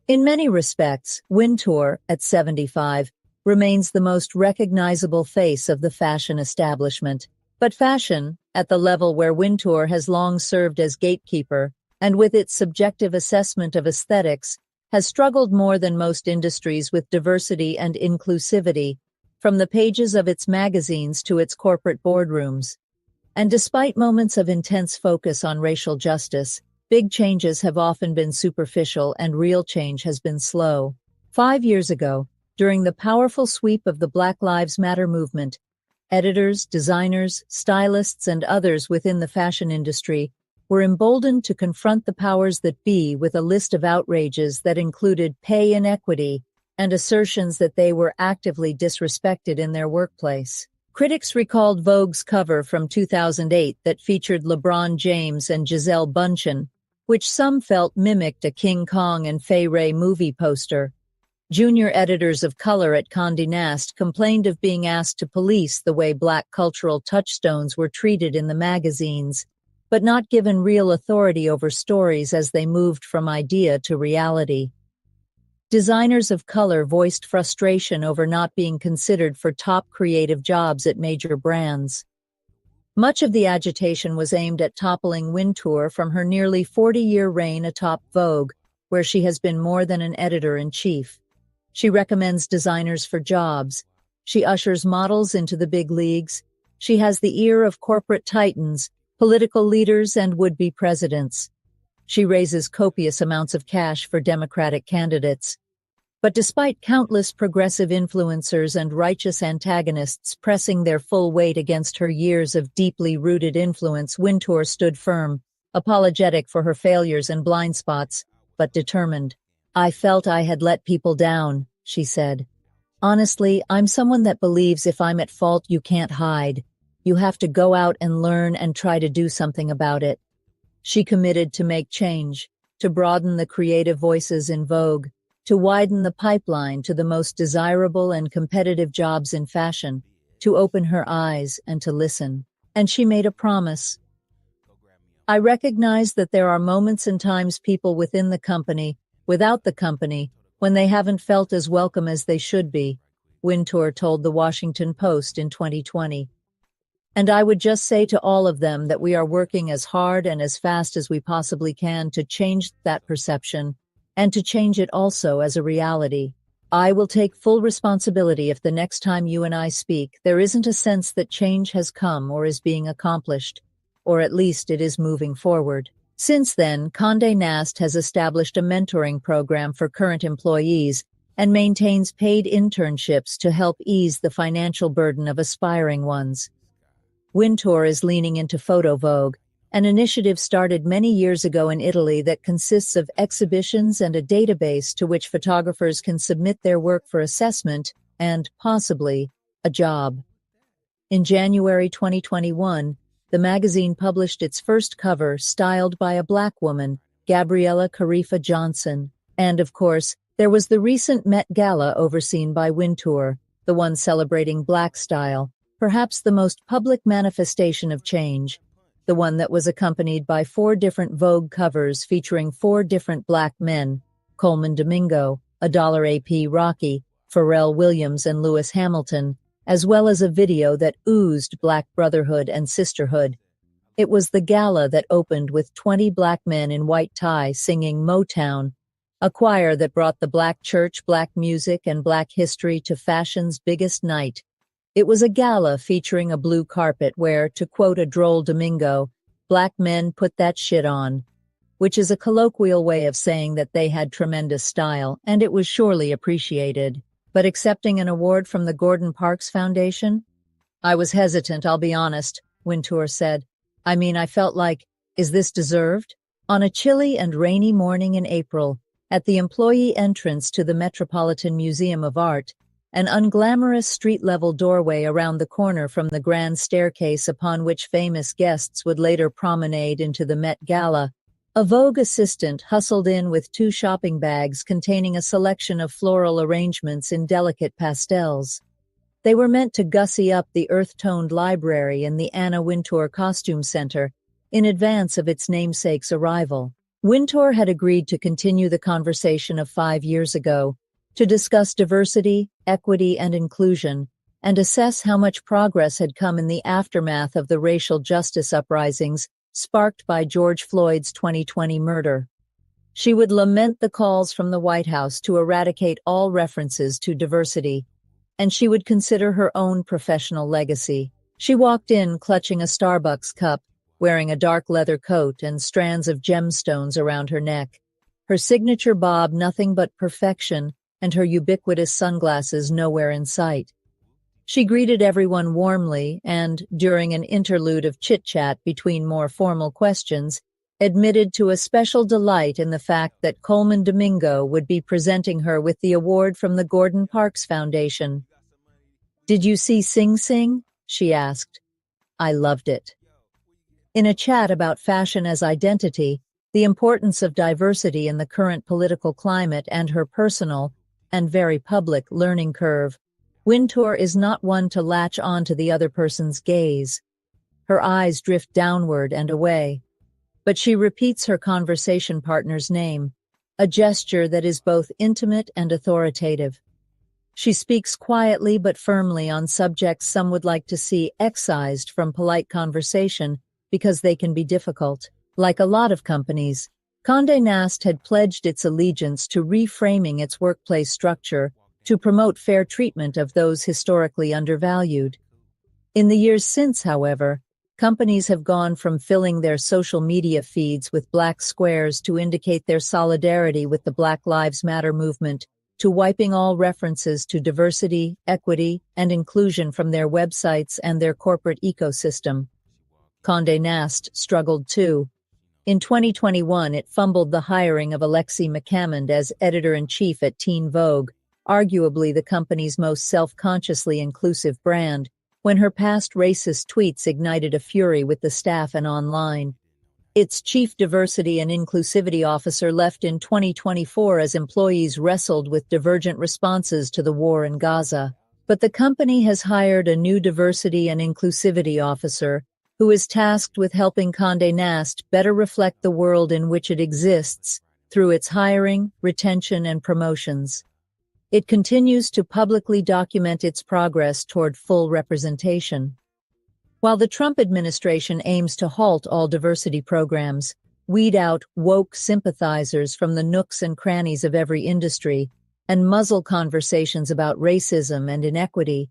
In many respects, Wintour, at 75, remains the most recognizable face of the fashion establishment. But fashion, at the level where Wintour has long served as gatekeeper, and with its subjective assessment of aesthetics, has struggled more than most industries with diversity and inclusivity, from the pages of its magazines to its corporate boardrooms. And despite moments of intense focus on racial justice, big changes have often been superficial and real change has been slow. 5 years ago, during the powerful sweep of the Black Lives Matter movement, editors, designers, stylists, and others within the fashion industry were emboldened to confront the powers that be with a list of outrages that included pay inequity and assertions that they were actively disrespected in their workplace. Critics recalled Vogue's cover from 2008 that featured LeBron James and Gisele Bündchen, which some felt mimicked a King Kong and Fay Wray movie poster. Junior editors of color at Condé Nast complained of being asked to police the way Black cultural touchstones were treated in the magazines, but not given real authority over stories as they moved from idea to reality. Designers of color voiced frustration over not being considered for top creative jobs at major brands. Much of the agitation was aimed at toppling Wintour from her nearly 40-year reign atop Vogue, where she has been more than an editor-in-chief. She recommends designers for jobs. She ushers models into the big leagues. She has the ear of corporate titans, political leaders, and would-be presidents. She raises copious amounts of cash for Democratic candidates. But despite countless progressive influencers and righteous antagonists pressing their full weight against her years of deeply rooted influence, Wintour stood firm, apologetic for her failures and blind spots, but determined. "I felt I had let people down," she said. "Honestly, I'm someone that believes if I'm at fault, you can't hide. You have to go out and learn and try to do something about it." She committed to make change, to broaden the creative voices in Vogue, to widen the pipeline to the most desirable and competitive jobs in fashion, to open her eyes and to listen. And she made a promise. "I recognize that there are moments and times people within the company, without the company, when they haven't felt as welcome as they should be," Wintour told the Washington Post in 2020. "And I would just say to all of them that we are working as hard and as fast as we possibly can to change that perception, and to change it also as a reality. I will take full responsibility if the next time you and I speak, there isn't a sense that change has come or is being accomplished, or at least it is moving forward." Since then, Condé Nast has established a mentoring program for current employees and maintains paid internships to help ease the financial burden of aspiring ones. Wintour is leaning into Photo Vogue, an initiative started many years ago in Italy that consists of exhibitions and a database to which photographers can submit their work for assessment and, possibly, a job. In January 2021, the magazine published its first cover styled by a Black woman, Gabriella Carifa Johnson. And, of course, there was the recent Met Gala overseen by Wintour, the one celebrating Black style, perhaps the most public manifestation of change, the one that was accompanied by 4 different Vogue covers featuring 4 different Black men, Coleman Domingo, $AP Rocky, Pharrell Williams, and Lewis Hamilton, as well as a video that oozed Black brotherhood and sisterhood. It was the gala that opened with 20 Black men in white tie singing Motown, a choir that brought the Black church, Black music, and Black history to fashion's biggest night. It was a gala featuring a blue carpet where, to quote a droll Domingo, "Black men put that shit on," which is a colloquial way of saying that they had tremendous style, and it was surely appreciated. But accepting an award from the Gordon Parks Foundation? "I was hesitant, I'll be honest," Wintour said. "I mean, I felt like, is this deserved?" On a chilly and rainy morning in April, At the employee entrance to the Metropolitan Museum of Art, an unglamorous street-level doorway around the corner from the grand staircase upon which famous guests would later promenade into the Met Gala, a Vogue assistant hustled in with 2 shopping bags containing a selection of floral arrangements in delicate pastels. They were meant to gussy up the earth-toned library in the Anna Wintour Costume Center in advance of its namesake's arrival. Wintour had agreed to continue the conversation of 5 years ago, to discuss diversity, equity, and inclusion, and assess how much progress had come in the aftermath of the racial justice uprisings sparked by George Floyd's 2020 murder. She would lament the calls from the White House to eradicate all references to diversity, and she would consider her own professional legacy. She walked in clutching a Starbucks cup, wearing a dark leather coat and strands of gemstones around her neck, her signature bob nothing but perfection, and her ubiquitous sunglasses nowhere in sight. She greeted everyone warmly and, during an interlude of chit-chat between more formal questions, admitted to a special delight in the fact that Coleman Domingo would be presenting her with the award from the Gordon Parks Foundation. "Did you see Sing Sing?" she asked. "I loved it." In a chat about fashion as identity, the importance of diversity in the current political climate, and her personal, and very public, learning curve, Wintour is not one to latch on to the other person's gaze. Her eyes drift downward and away. But she repeats her conversation partner's name, a gesture that is both intimate and authoritative. She speaks quietly but firmly on subjects some would like to see excised from polite conversation because they can be difficult. Like a lot of companies, Condé Nast had pledged its allegiance to reframing its workplace structure to promote fair treatment of those historically undervalued. In the years since, however, companies have gone from filling their social media feeds with black squares to indicate their solidarity with the Black Lives Matter movement, to wiping all references to diversity, equity, and inclusion from their websites and their corporate ecosystem. Condé Nast struggled too. In 2021, it fumbled the hiring of Alexi McCammond as editor-in-chief at Teen Vogue, arguably the company's most self-consciously inclusive brand, when her past racist tweets ignited a fury with the staff and online. Its chief diversity and inclusivity officer left in 2024 as employees wrestled with divergent responses to the war in Gaza. But the company has hired a new diversity and inclusivity officer, who is tasked with helping Condé Nast better reflect the world in which it exists through its hiring, retention, and promotions. It continues to publicly document its progress toward full representation. While the Trump administration aims to halt all diversity programs, weed out woke sympathizers from the nooks and crannies of every industry, and muzzle conversations about racism and inequity,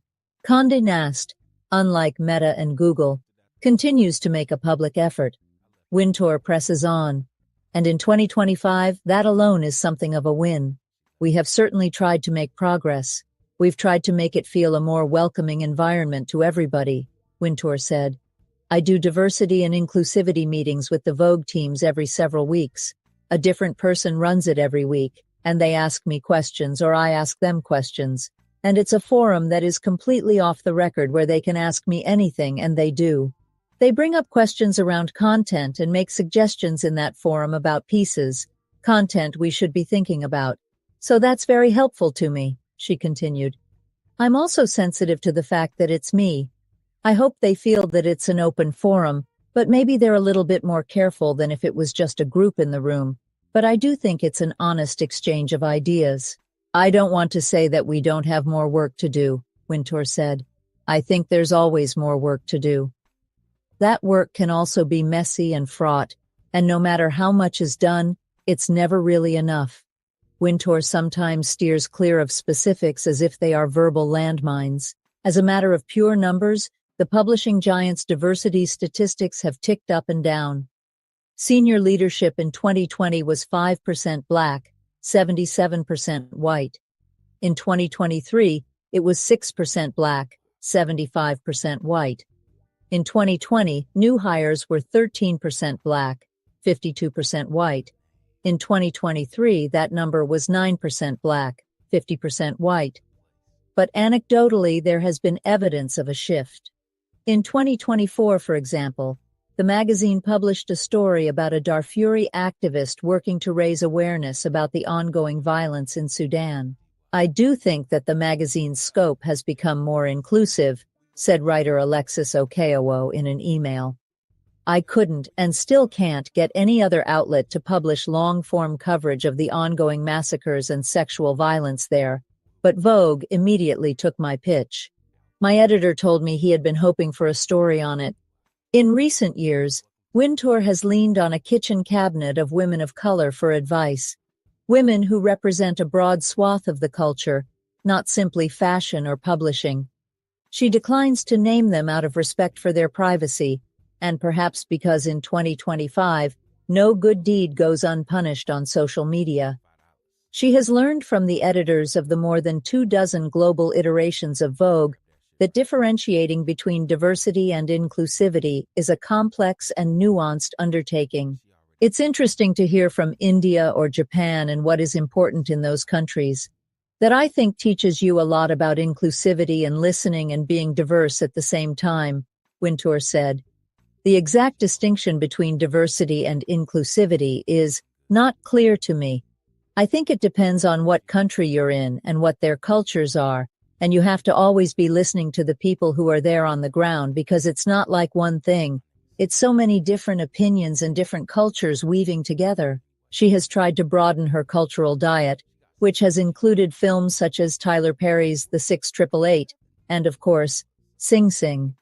Condé Nast, unlike Meta and Google, continues to make a public effort. Wintour presses on, and in 2025, that alone is something of a win. We have certainly tried to make progress. We've tried to make it feel a more welcoming environment to everybody, Wintour said. I do diversity and inclusivity meetings with the Vogue teams every several weeks. A different person runs it every week, and they ask me questions or I ask them questions. And it's a forum that is completely off the record where they can ask me anything, and they do. They bring up questions around content and make suggestions in that forum about pieces, content we should be thinking about. So that's very helpful to me, she continued. I'm also sensitive to the fact that it's me. I hope they feel that it's an open forum, but maybe they're a little bit more careful than if it was just a group in the room. But I do think it's an honest exchange of ideas. I don't want to say that we don't have more work to do, Wintour said. I think there's always more work to do. That work can also be messy and fraught, and no matter how much is done, it's never really enough. Wintour sometimes steers clear of specifics as if they are verbal landmines. As a matter of pure numbers, the publishing giant's diversity statistics have ticked up and down. Senior leadership in 2020 was 5% Black, 77% white. In 2023, it was 6% Black, 75% white. In 2020, new hires were 13% Black, 52% white. In 2023, that number was 9% Black, 50% white. But anecdotally, there has been evidence of a shift. In 2024, for example, the magazine published a story about a Darfuri activist working to raise awareness about the ongoing violence in Sudan. I do think that the magazine's scope has become more inclusive, said writer Alexis Okeowo in an email. I couldn't and still can't get any other outlet to publish long-form coverage of the ongoing massacres and sexual violence there, but Vogue immediately took my pitch. My editor told me he had been hoping for a story on it. In recent years, Wintour has leaned on a kitchen cabinet of women of color for advice, women who represent a broad swath of the culture, not simply fashion or publishing. She declines to name them out of respect for their privacy, and perhaps because in 2025, no good deed goes unpunished on social media. She has learned from the editors of the more than 24 global iterations of Vogue that differentiating between diversity and inclusivity is a complex and nuanced undertaking. It's interesting to hear from India or Japan and what is important in those countries. That I think teaches you a lot about inclusivity and listening and being diverse at the same time, Wintour said. The exact distinction between diversity and inclusivity is not clear to me. I think it depends on what country you're in and what their cultures are, and you have to always be listening to the people who are there on the ground because it's not like one thing. It's so many different opinions and different cultures weaving together. She has tried to broaden her cultural diet, which has included films such as Tyler Perry's The 6888 and, of course, Sing Sing.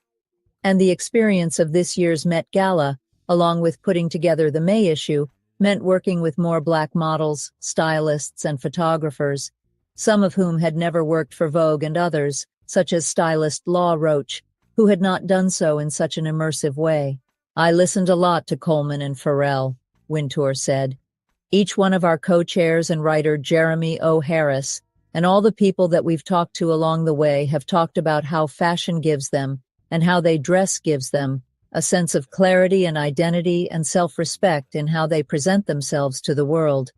And the experience of this year's Met Gala, along with putting together the May issue, meant working with more Black models, stylists, and photographers, some of whom had never worked for Vogue and others, such as stylist Law Roach, who had not done so in such an immersive way. I listened a lot to Coleman and Pharrell, Wintour said. Each one of our co-chairs and writer Jeremy O. Harris, and all the people that we've talked to along the way have talked about how fashion gives them, and how they dress gives them, a sense of clarity and identity and self-respect in how they present themselves to the world.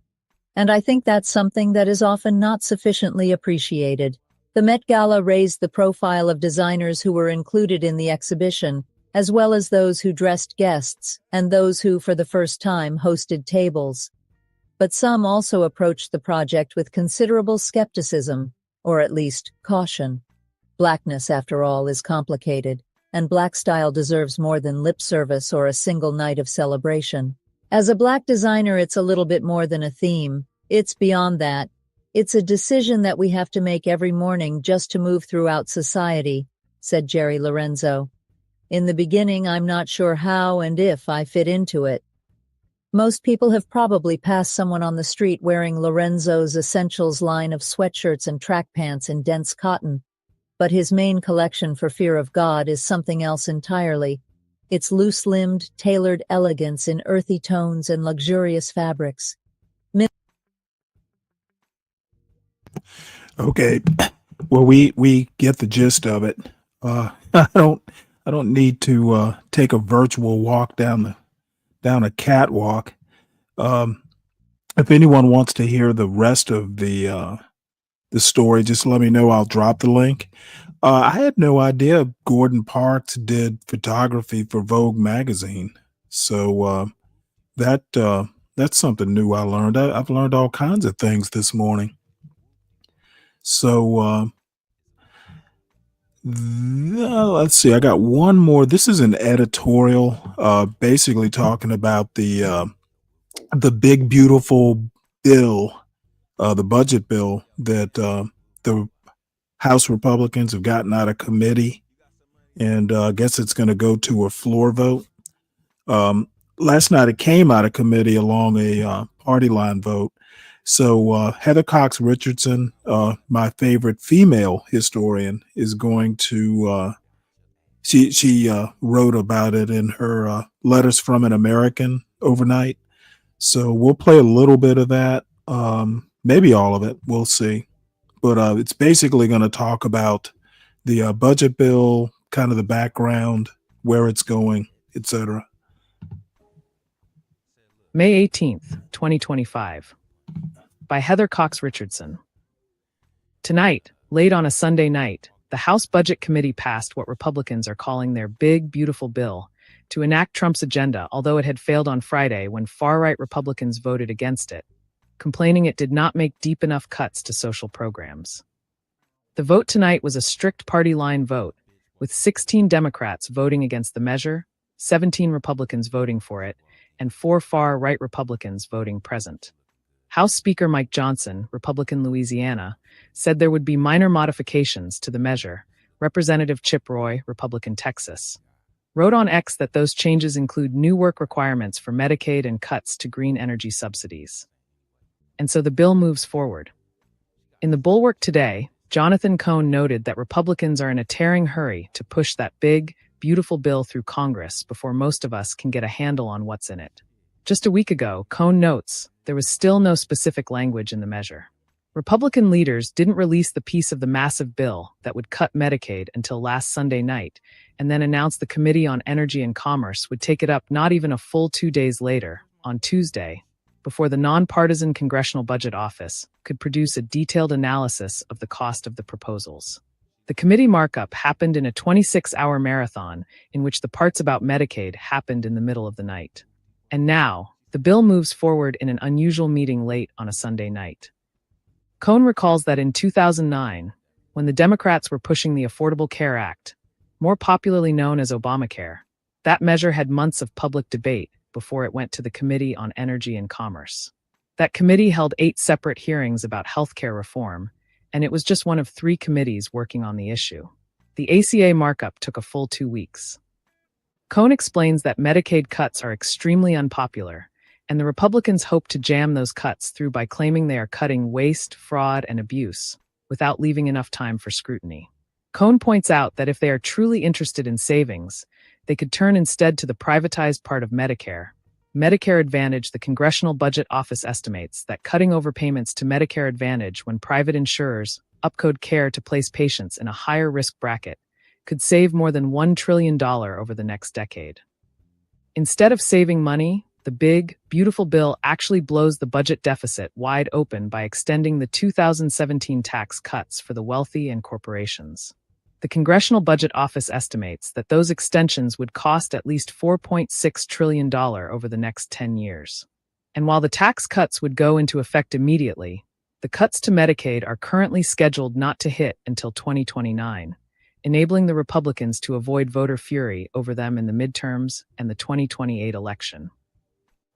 And I think that's something that is often not sufficiently appreciated. The Met Gala raised the profile of designers who were included in the exhibition, as well as those who dressed guests, and those who, for the first time, hosted tables. But some also approached the project with considerable skepticism, or at least caution. Blackness, after all, is complicated, and Black style deserves more than lip service or a single night of celebration. As a Black designer, it's a little bit more than a theme. It's beyond that. It's a decision that we have to make every morning just to move throughout society, said Jerry Lorenzo. In the beginning, I'm not sure how and if I fit into it. Most people have probably passed someone on the street wearing Lorenzo's Essentials line of sweatshirts and track pants in dense cotton. But his main collection, For Fear of God, is something else entirely. It's loose-limbed, tailored elegance in earthy tones and luxurious fabrics. Okay, well, we get the gist of it. I don't need to take a virtual walk down a catwalk. If anyone wants to hear the rest of the story, just let me know. I'll drop the link. I had no idea Gordon Parks did photography for Vogue magazine. So that's something new I learned. I've learned all kinds of things this morning. So let's see. I got one more. This is an editorial, basically talking about the big beautiful bill, the budget bill that the House Republicans have gotten out of committee, and I guess it's going to go to a floor vote. Last night it came out of committee along a party line vote. So Heather Cox Richardson, my favorite female historian, is going to. She wrote about it in her Letters from an American overnight. So we'll play a little bit of that, maybe all of it. We'll see. But it's basically going to talk about the budget bill, kind of the background, where it's going, etc. May 18th, 2025. By Heather Cox Richardson. Tonight, late on a Sunday night, the House Budget Committee passed what Republicans are calling their big, beautiful bill to enact Trump's agenda, although it had failed on Friday when far-right Republicans voted against it, complaining it did not make deep enough cuts to social programs. The vote tonight was a strict party line vote, with 16 Democrats voting against the measure, 17 Republicans voting for it, and 4 far-right Republicans voting present. House Speaker Mike Johnson, Republican Louisiana, said there would be minor modifications to the measure. Representative Chip Roy, Republican Texas, wrote on X that those changes include new work requirements for Medicaid and cuts to green energy subsidies. And so the bill moves forward. In the Bulwark today, Jonathan Cohn noted that Republicans are in a tearing hurry to push that big, beautiful bill through Congress before most of us can get a handle on what's in it. Just a week ago, Cohn notes, there was still no specific language in the measure. Republican leaders didn't release the piece of the massive bill that would cut Medicaid until last Sunday night, and then announced the Committee on Energy and Commerce would take it up not even a full 2 days later, on Tuesday, before the nonpartisan Congressional Budget Office could produce a detailed analysis of the cost of the proposals. The committee markup happened in a 26-hour marathon in which the parts about Medicaid happened in the middle of the night. And now, the bill moves forward in an unusual meeting late on a Sunday night. Cohn recalls that in 2009, when the Democrats were pushing the Affordable Care Act, more popularly known as Obamacare, that measure had months of public debate before it went to the Committee on Energy and Commerce. That committee held 8 separate hearings about health care reform, and it was just one of 3 committees working on the issue. The ACA markup took a full 2 weeks. Cohn explains that Medicaid cuts are extremely unpopular, and the Republicans hope to jam those cuts through by claiming they are cutting waste, fraud, and abuse, without leaving enough time for scrutiny. Cohn points out that if they are truly interested in savings, they could turn instead to the privatized part of Medicare, Medicare Advantage. The Congressional Budget Office estimates that cutting overpayments to Medicare Advantage when private insurers upcode care to place patients in a higher risk bracket could save more than $1 trillion over the next decade. Instead of saving money, the big, beautiful bill actually blows the budget deficit wide open by extending the 2017 tax cuts for the wealthy and corporations. The Congressional Budget Office estimates that those extensions would cost at least $4.6 trillion over the next 10 years. And while the tax cuts would go into effect immediately, the cuts to Medicaid are currently scheduled not to hit until 2029, enabling the Republicans to avoid voter fury over them in the midterms and the 2028 election.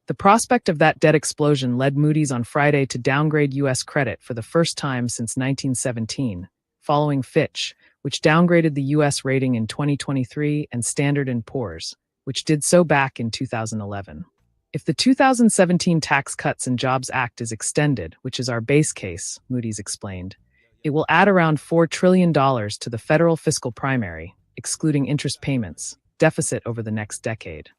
The prospect of that debt explosion led Moody's on Friday to downgrade U.S. credit for the first time since 1917, following Fitch, which downgraded the U.S. rating in 2023, and Standard & Poor's, which did so back in 2011. If the 2017 Tax Cuts and Jobs Act is extended, which is our base case, Moody's explained, it will add around $4 trillion to the federal fiscal primary, excluding interest payments, deficit over the next decade.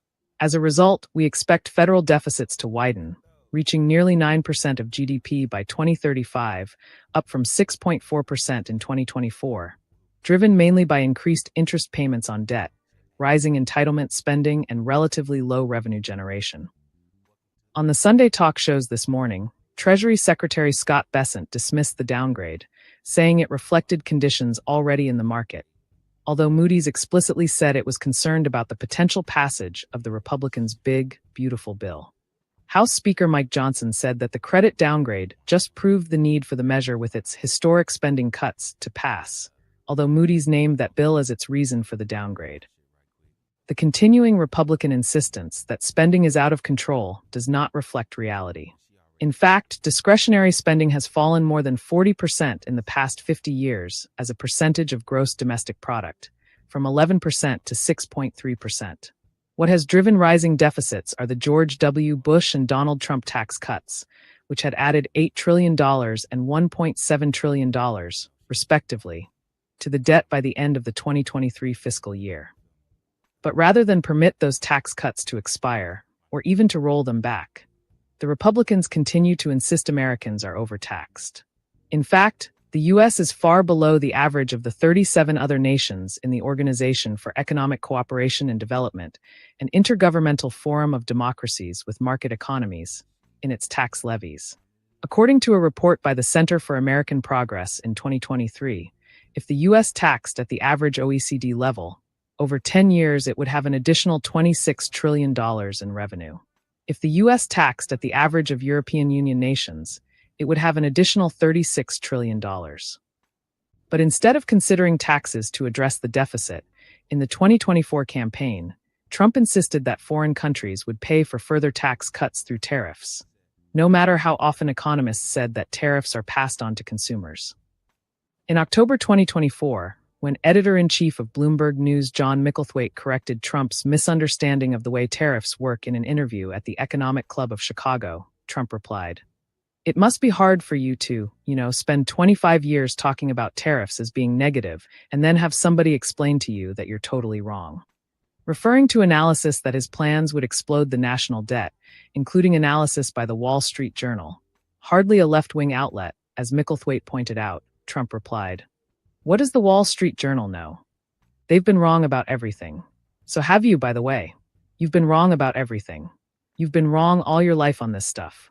As a result, we expect federal deficits to widen, reaching nearly 9% of GDP by 2035, up from 6.4% in 2024, driven mainly by increased interest payments on debt, rising entitlement spending, and relatively low revenue generation. On the Sunday talk shows this morning, Treasury Secretary Scott Bessent dismissed the downgrade, saying it reflected conditions already in the market, although Moody's explicitly said it was concerned about the potential passage of the Republicans' big, beautiful bill. House Speaker Mike Johnson said that the credit downgrade just proved the need for the measure with its historic spending cuts to pass, although Moody's named that bill as its reason for the downgrade. The continuing Republican insistence that spending is out of control does not reflect reality. In fact, discretionary spending has fallen more than 40% in the past 50 years as a percentage of gross domestic product, from 11% to 6.3%. What has driven rising deficits are the George W. Bush and Donald Trump tax cuts, which had added $8 trillion and $1.7 trillion, respectively, to the debt by the end of the 2023 fiscal year. But rather than permit those tax cuts to expire, or even to roll them back, the Republicans continue to insist Americans are overtaxed. In fact, The US is far below the average of the 37 other nations in the Organization for Economic Cooperation and Development, an intergovernmental forum of democracies with market economies, in its tax levies. According to a report by the Center for American Progress in 2023, if the US taxed at the average OECD level, over 10 years it would have an additional $26 trillion in revenue. If the US taxed at the average of European Union nations, it would have an additional $36 trillion. But instead of considering taxes to address the deficit, in the 2024 campaign, Trump insisted that foreign countries would pay for further tax cuts through tariffs, no matter how often economists said that tariffs are passed on to consumers. In October 2024, when editor-in-chief of Bloomberg News John Micklethwait corrected Trump's misunderstanding of the way tariffs work in an interview at the Economic Club of Chicago, Trump replied, "It must be hard for you to, spend 25 years talking about tariffs as being negative and then have somebody explain to you that you're totally wrong." Referring to analysis that his plans would explode the national debt, including analysis by the Wall Street Journal, hardly a left-wing outlet, as Micklethwait pointed out, Trump replied, "What does the Wall Street Journal know? They've been wrong about everything. So have you, by the way. You've been wrong about everything. You've been wrong all your life on this stuff."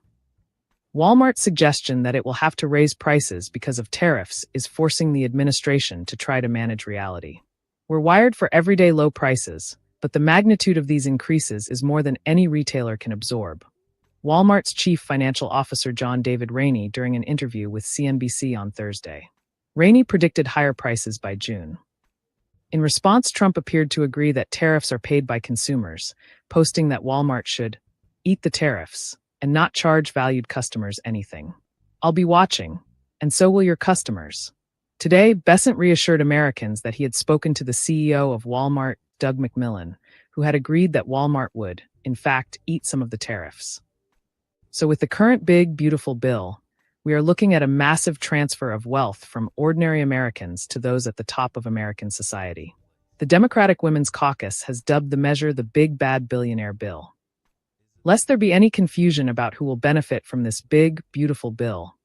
Walmart's suggestion that it will have to raise prices because of tariffs is forcing the administration to try to manage reality. We're wired for everyday low prices, but the magnitude of these increases is more than any retailer can absorb. Walmart's chief financial officer John David Rainey during an interview with CNBC on Thursday. Rainey predicted higher prices by June. In response, Trump appeared to agree that tariffs are paid by consumers, posting that Walmart should eat the tariffs and not charge valued customers anything. "I'll be watching, and so will your customers." Today, Bessent reassured Americans that he had spoken to the CEO of Walmart, Doug McMillon, who had agreed that Walmart would, in fact, eat some of the tariffs. So with the current big, beautiful bill, we are looking at a massive transfer of wealth from ordinary Americans to those at the top of American society. The Democratic Women's Caucus has dubbed the measure the Big Bad Billionaire Bill. Lest there be any confusion about who will benefit from this big, beautiful bill,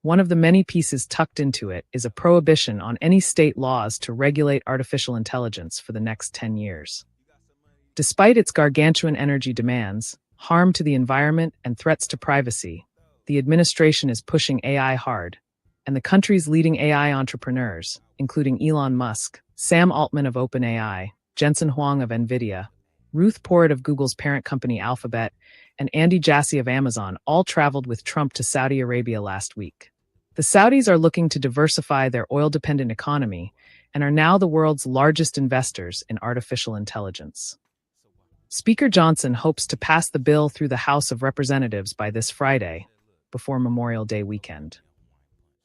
one of the many pieces tucked into it is a prohibition on any state laws to regulate artificial intelligence for the next 10 years. Despite its gargantuan energy demands, harm to the environment, and threats to privacy, the administration is pushing AI hard, and the country's leading AI entrepreneurs, including Elon Musk, Sam Altman of OpenAI, Jensen Huang of NVIDIA, Ruth Porat of Google's parent company Alphabet, and Andy Jassy of Amazon all traveled with Trump to Saudi Arabia last week. The Saudis are looking to diversify their oil-dependent economy and are now the world's largest investors in artificial intelligence. Speaker Johnson hopes to pass the bill through the House of Representatives by this Friday, before Memorial Day weekend.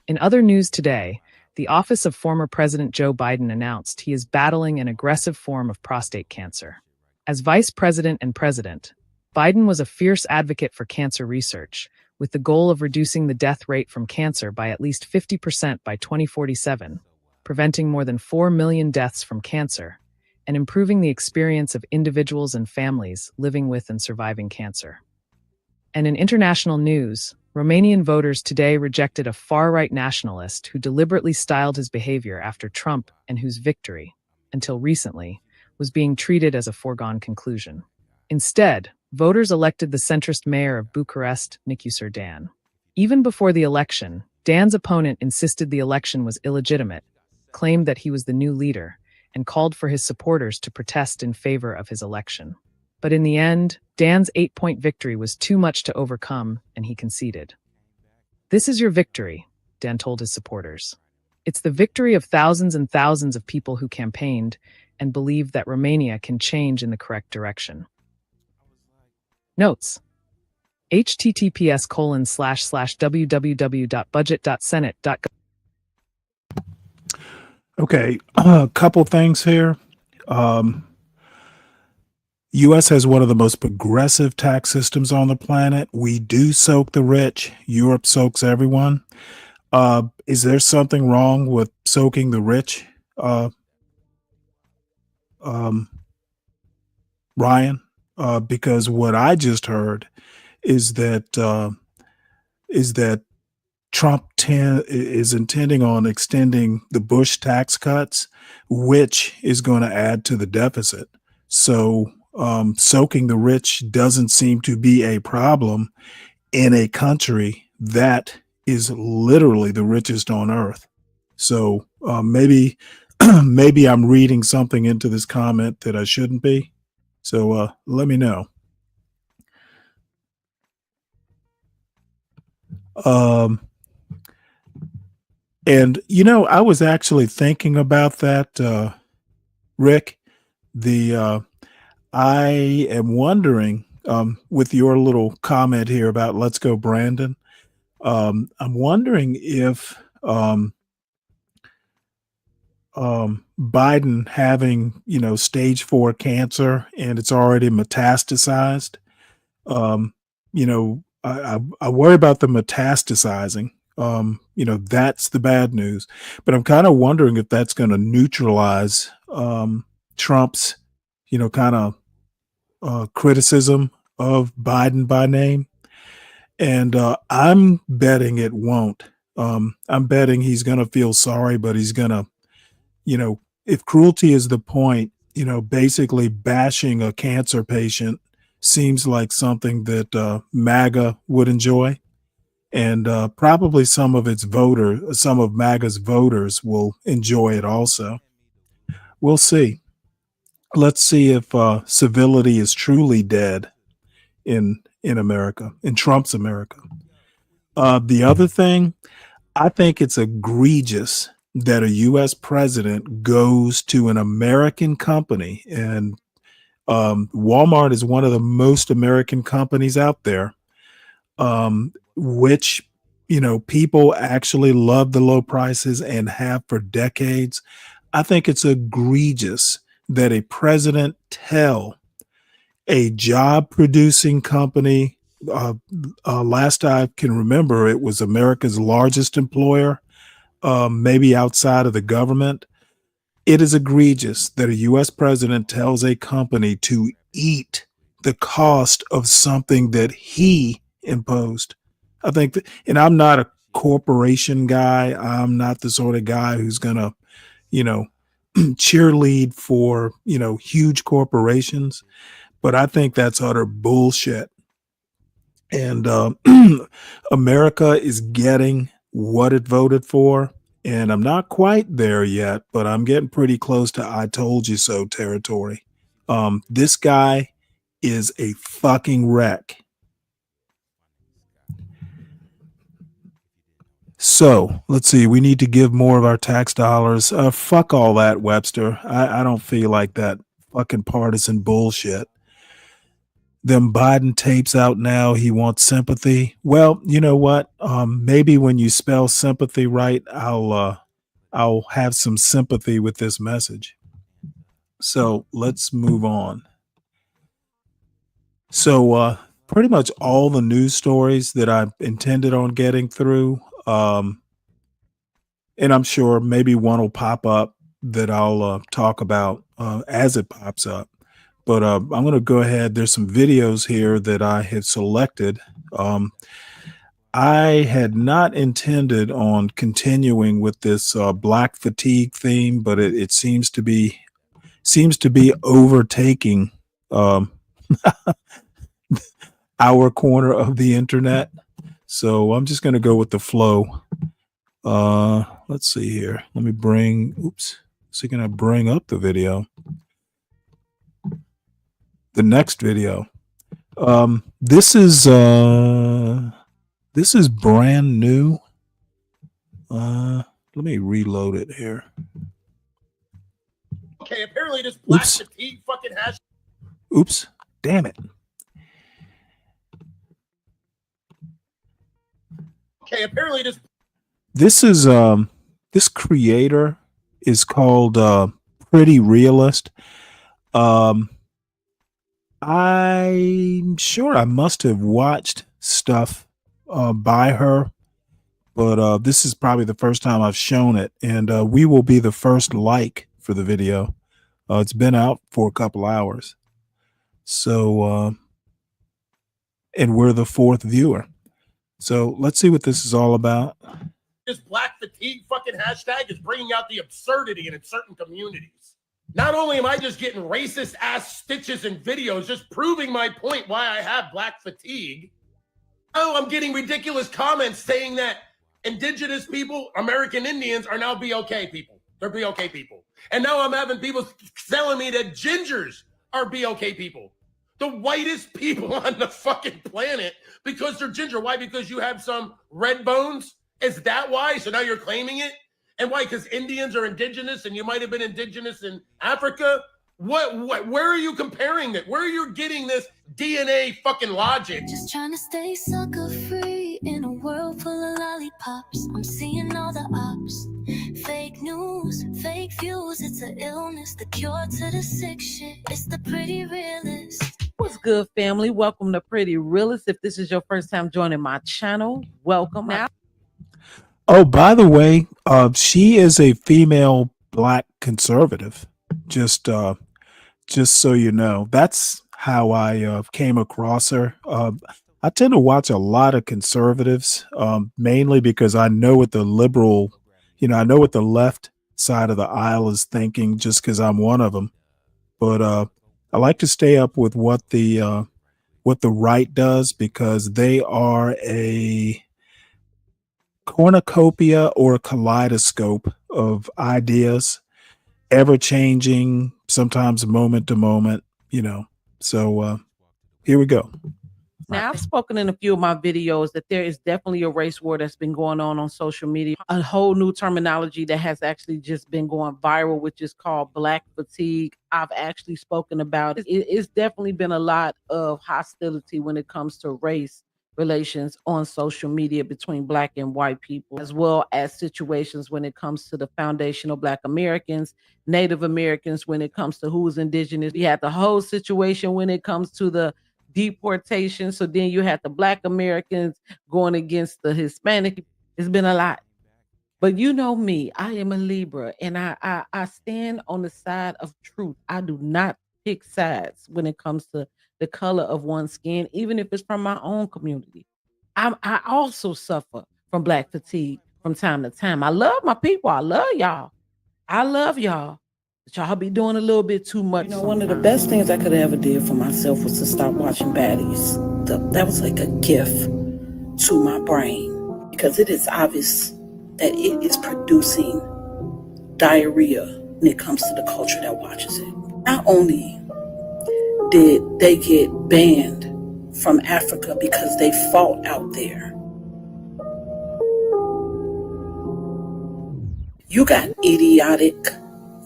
In other news today, the office of former President Joe Biden announced he is battling an aggressive form of prostate cancer. As vice president and president, Biden was a fierce advocate for cancer research, with the goal of reducing the death rate from cancer by at least 50% by 2047, preventing more than 4 million deaths from cancer, and improving the experience of individuals and families living with and surviving cancer. And in international news, Romanian voters today rejected a far-right nationalist who deliberately styled his behavior after Trump and whose victory, until recently, was being treated as a foregone conclusion. Instead, voters elected the centrist mayor of Bucharest, Nicu Dan. Even before the election, Dan's opponent insisted the election was illegitimate, claimed that he was the new leader, and called for his supporters to protest in favor of his election. But in the end, Dan's 8-point victory was too much to overcome, and he conceded. "This is your victory," Dan told his supporters. "It's the victory of thousands and thousands of people who campaigned and believed that Romania can change in the correct direction." Notes: https://www.budget.senate.gov. Okay, a couple things here. U.S. has one of the most progressive tax systems on the planet. We do soak the rich. Europe soaks everyone. Is there something wrong with soaking the rich, Ryan? Because what I just heard is that Trump is intending on extending the Bush tax cuts, which is going to add to the deficit. So soaking the rich doesn't seem to be a problem in a country that is literally the richest on earth. So maybe maybe I'm reading something into this comment that I shouldn't be. So let me know. And you know, I was actually thinking about that, Rick. I am wondering, with your little comment here about let's go, Brandon. I'm wondering if Biden having, stage 4 cancer and it's already metastasized. I worry about the metastasizing. That's the bad news. But I'm kind of wondering if that's going to neutralize Trump's, kind of criticism of Biden by name. And I'm betting it won't. I'm betting he's going to feel sorry, but he's going to, if cruelty is the point, basically bashing a cancer patient seems like something that MAGA would enjoy. And probably some of MAGA's voters will enjoy it also. We'll see. Let's see if civility is truly dead in America, in Trump's America. The other thing, I think it's egregious that a U.S. president goes to an American company, and Walmart is one of the most American companies out there, which, people actually love the low prices and have for decades. I think it's egregious that a president tell a job producing company, last I can remember, it was America's largest employer, maybe outside of the government. It is egregious that a U.S. president tells a company to eat the cost of something that he imposed. I think and I'm not a corporation guy. I'm not the sort of guy who's going to, cheerlead for, huge corporations. But I think that's utter bullshit. And America is getting what it voted for. And I'm not quite there yet, but I'm getting pretty close to I told you so territory. This guy is a fucking wreck. So let's see. We need to give more of our tax dollars. Fuck all that, Webster. I don't feel like that fucking partisan bullshit. Them Biden tapes out now. He wants sympathy. Well, you know what? Maybe when you spell sympathy right, I'll have some sympathy with this message. So let's move on. So pretty much all the news stories that I intended on getting through, and I'm sure maybe one will pop up that I'll talk about as it pops up. But I'm going to go ahead. There's some videos here that I have selected. I had not intended on continuing with this black fatigue theme, but it seems to be overtaking our corner of the internet. So I'm just going to go with the flow. Let's see here. Let me can I bring up the video? The next video. This is brand new. Let me reload it here. Okay, apparently this black fatigue fucking has. Oops. Damn it. Okay, apparently This is this creator is called Pretty Realist. I'm sure I must have watched stuff by her, but this is probably the first time I've shown it, and we will be the first like for the video. It's been out for a couple hours, so and we're the fourth viewer. So let's see what this is all about. This black fatigue fucking hashtag is bringing out the absurdity in certain communities. Not only am I just getting racist ass stitches and videos, just proving my point why I have black fatigue. Oh, I'm getting ridiculous comments saying that indigenous people, American Indians, are now BOK people. They're BOK people. And now I'm having people telling me that gingers are BOK people. The whitest people on the fucking planet because they're ginger. Why? Because you have some red bones? Is that why? So now you're claiming it? And why? Because Indians are indigenous and you might have been indigenous in Africa? What? Where are you comparing it? Where are you getting this DNA fucking logic? Just trying to stay sucker free in a world full of lollipops. I'm seeing all the ops. Fake news, fake views. It's an illness, the cure to the sick shit. It's the pretty realist. What's good, family? Welcome to Pretty Realist. If this is your first time joining my channel, welcome. Now, Oh, by the way, she is a female black conservative. Just so you know, that's how I came across her. I tend to watch a lot of conservatives, mainly because I know what the liberal, I know what the left side of the aisle is thinking, just because I'm one of them. But I like to stay up with what the right does, because they are a cornucopia or a kaleidoscope of ideas, ever changing, sometimes moment to moment, So here we go. Now, I've spoken in a few of my videos that there is definitely a race war that's been going on social media. A whole new terminology that has actually just been going viral, which is called black fatigue. I've actually spoken about it. It's definitely been a lot of hostility when it comes to race relations on social media between black and white people, as well as situations when it comes to the foundational black Americans, Native Americans, when it comes to who's indigenous. You had the whole situation when it comes to the deportation. So then you had the black Americans going against the Hispanic. It's been a lot. But you know me, I am a Libra, and I stand on the side of truth. I do not pick sides when it comes to the color of one's skin, even if it's from my own community. I also suffer from black fatigue from time to time. I love my people. I love y'all. I love y'all. But y'all be doing a little bit too much. One of the best things I could have ever did for myself was to stop watching baddies. That was like a gift to my brain, because it is obvious that it is producing diarrhea when it comes to the culture that watches it. Not only did they get banned from Africa because they fought out there, you got idiotic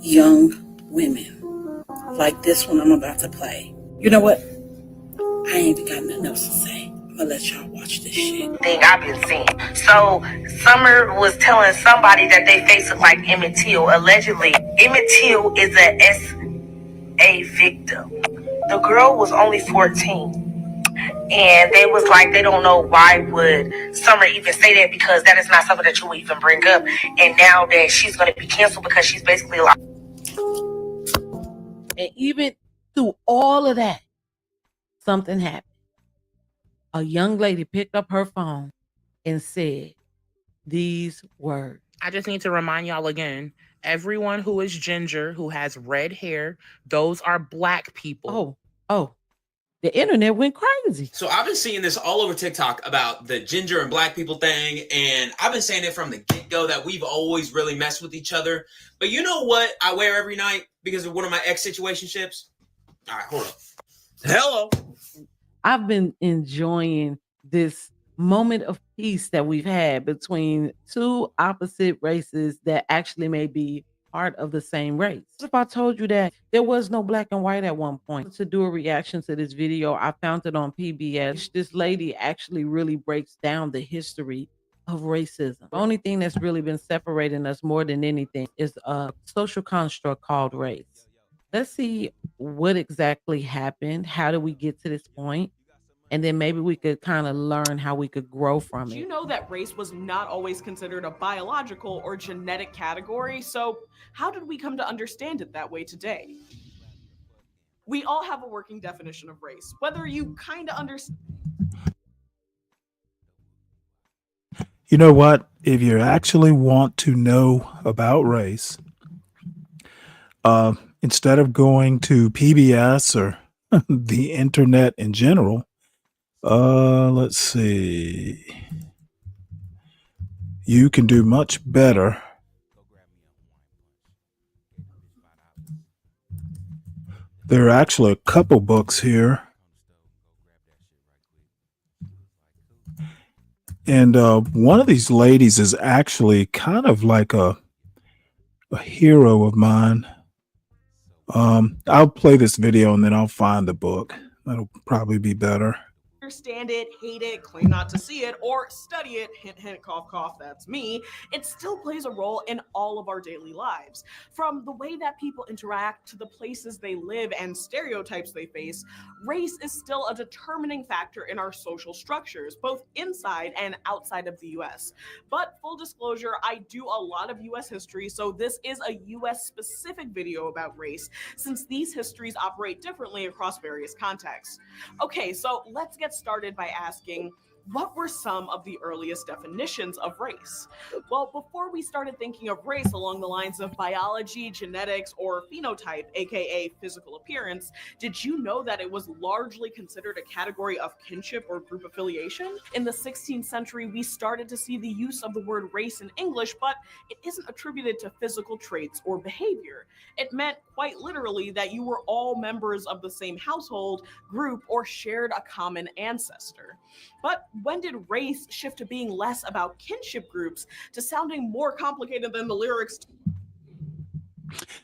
young women like this one I'm about to play. You know what? I ain't even got nothing else to say. I'm gonna let y'all watch this shit. Thing I've been seeing. So Summer was telling somebody that they face look like Emmett Till. Allegedly, Emmett Till is a SA victim. The girl was only 14. And they was like, they don't know why would Summer even say that, because that is not something that you would even bring up. And now that she's going to be canceled because she's basically like. And even through all of that, something happened. A young lady picked up her phone and said these words. I just need to remind y'all again, everyone who is ginger, who has red hair, those are black people. Oh. The internet went crazy. So I've been seeing this all over TikTok about the ginger and black people thing, and I've been saying it from the get-go that we've always really messed with each other. But you know what I wear every night because of one of my ex-situationships? All right, hold up. Hello. I've been enjoying this moment of peace that we've had between two opposite races that actually may be part of the same race. If I told you that there was no black and white at one point, to do a reaction to this video, I found it on PBS. This lady actually really breaks down the history of racism. The only thing that's really been separating us more than anything is a social construct called race. Let's see what exactly happened. How did we get to this point? And then maybe we could kind of learn how we could grow from it. Do you know that race was not always considered a biological or genetic category? So how did we come to understand it that way today? We all have a working definition of race, whether you kind of understand. You know what? If you actually want to know about race, instead of going to PBS or the internet in general, let's see. You can do much better. There are actually a couple books here. And one of these ladies is actually kind of like a hero of mine. I'll play this video and then I'll find the book. That'll probably be better. Understand it, hate it, claim not to see it, or study it, hint, hint, cough, cough, that's me, it still plays a role in all of our daily lives. From the way that people interact to the places they live and stereotypes they face, race is still a determining factor in our social structures, both inside and outside of the US. But full disclosure, I do a lot of US history, so this is a US specific video about race, since these histories operate differently across various contexts. Okay, so let's get started by asking, what were some of the earliest definitions of race? Well, before we started thinking of race along the lines of biology, genetics, or phenotype, aka physical appearance, did you know that it was largely considered a category of kinship or group affiliation? In the 16th century, we started to see the use of the word race in English, but it isn't attributed to physical traits or behavior. It meant quite literally that you were all members of the same household, group, or shared a common ancestor. But when did race shift to being less about kinship groups to sounding more complicated than the lyrics?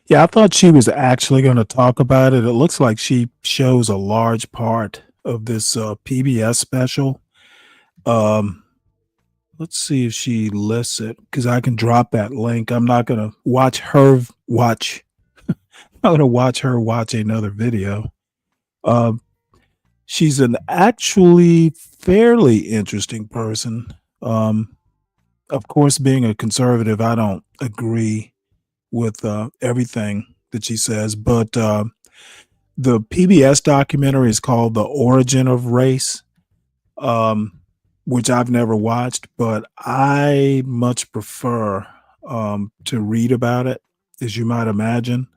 Yeah, I thought she was actually going to talk about it. It looks like she shows a large part of this PBS special. Let's see if she lists it because I can drop that link. I'm not going to watch her watch. I'm going to watch her watch another video. She's an actually fairly interesting person. Of course, being a conservative, I don't agree with everything that she says, but the PBS documentary is called The Origin of Race, which I've never watched, but I much prefer to read about it, as you might imagine.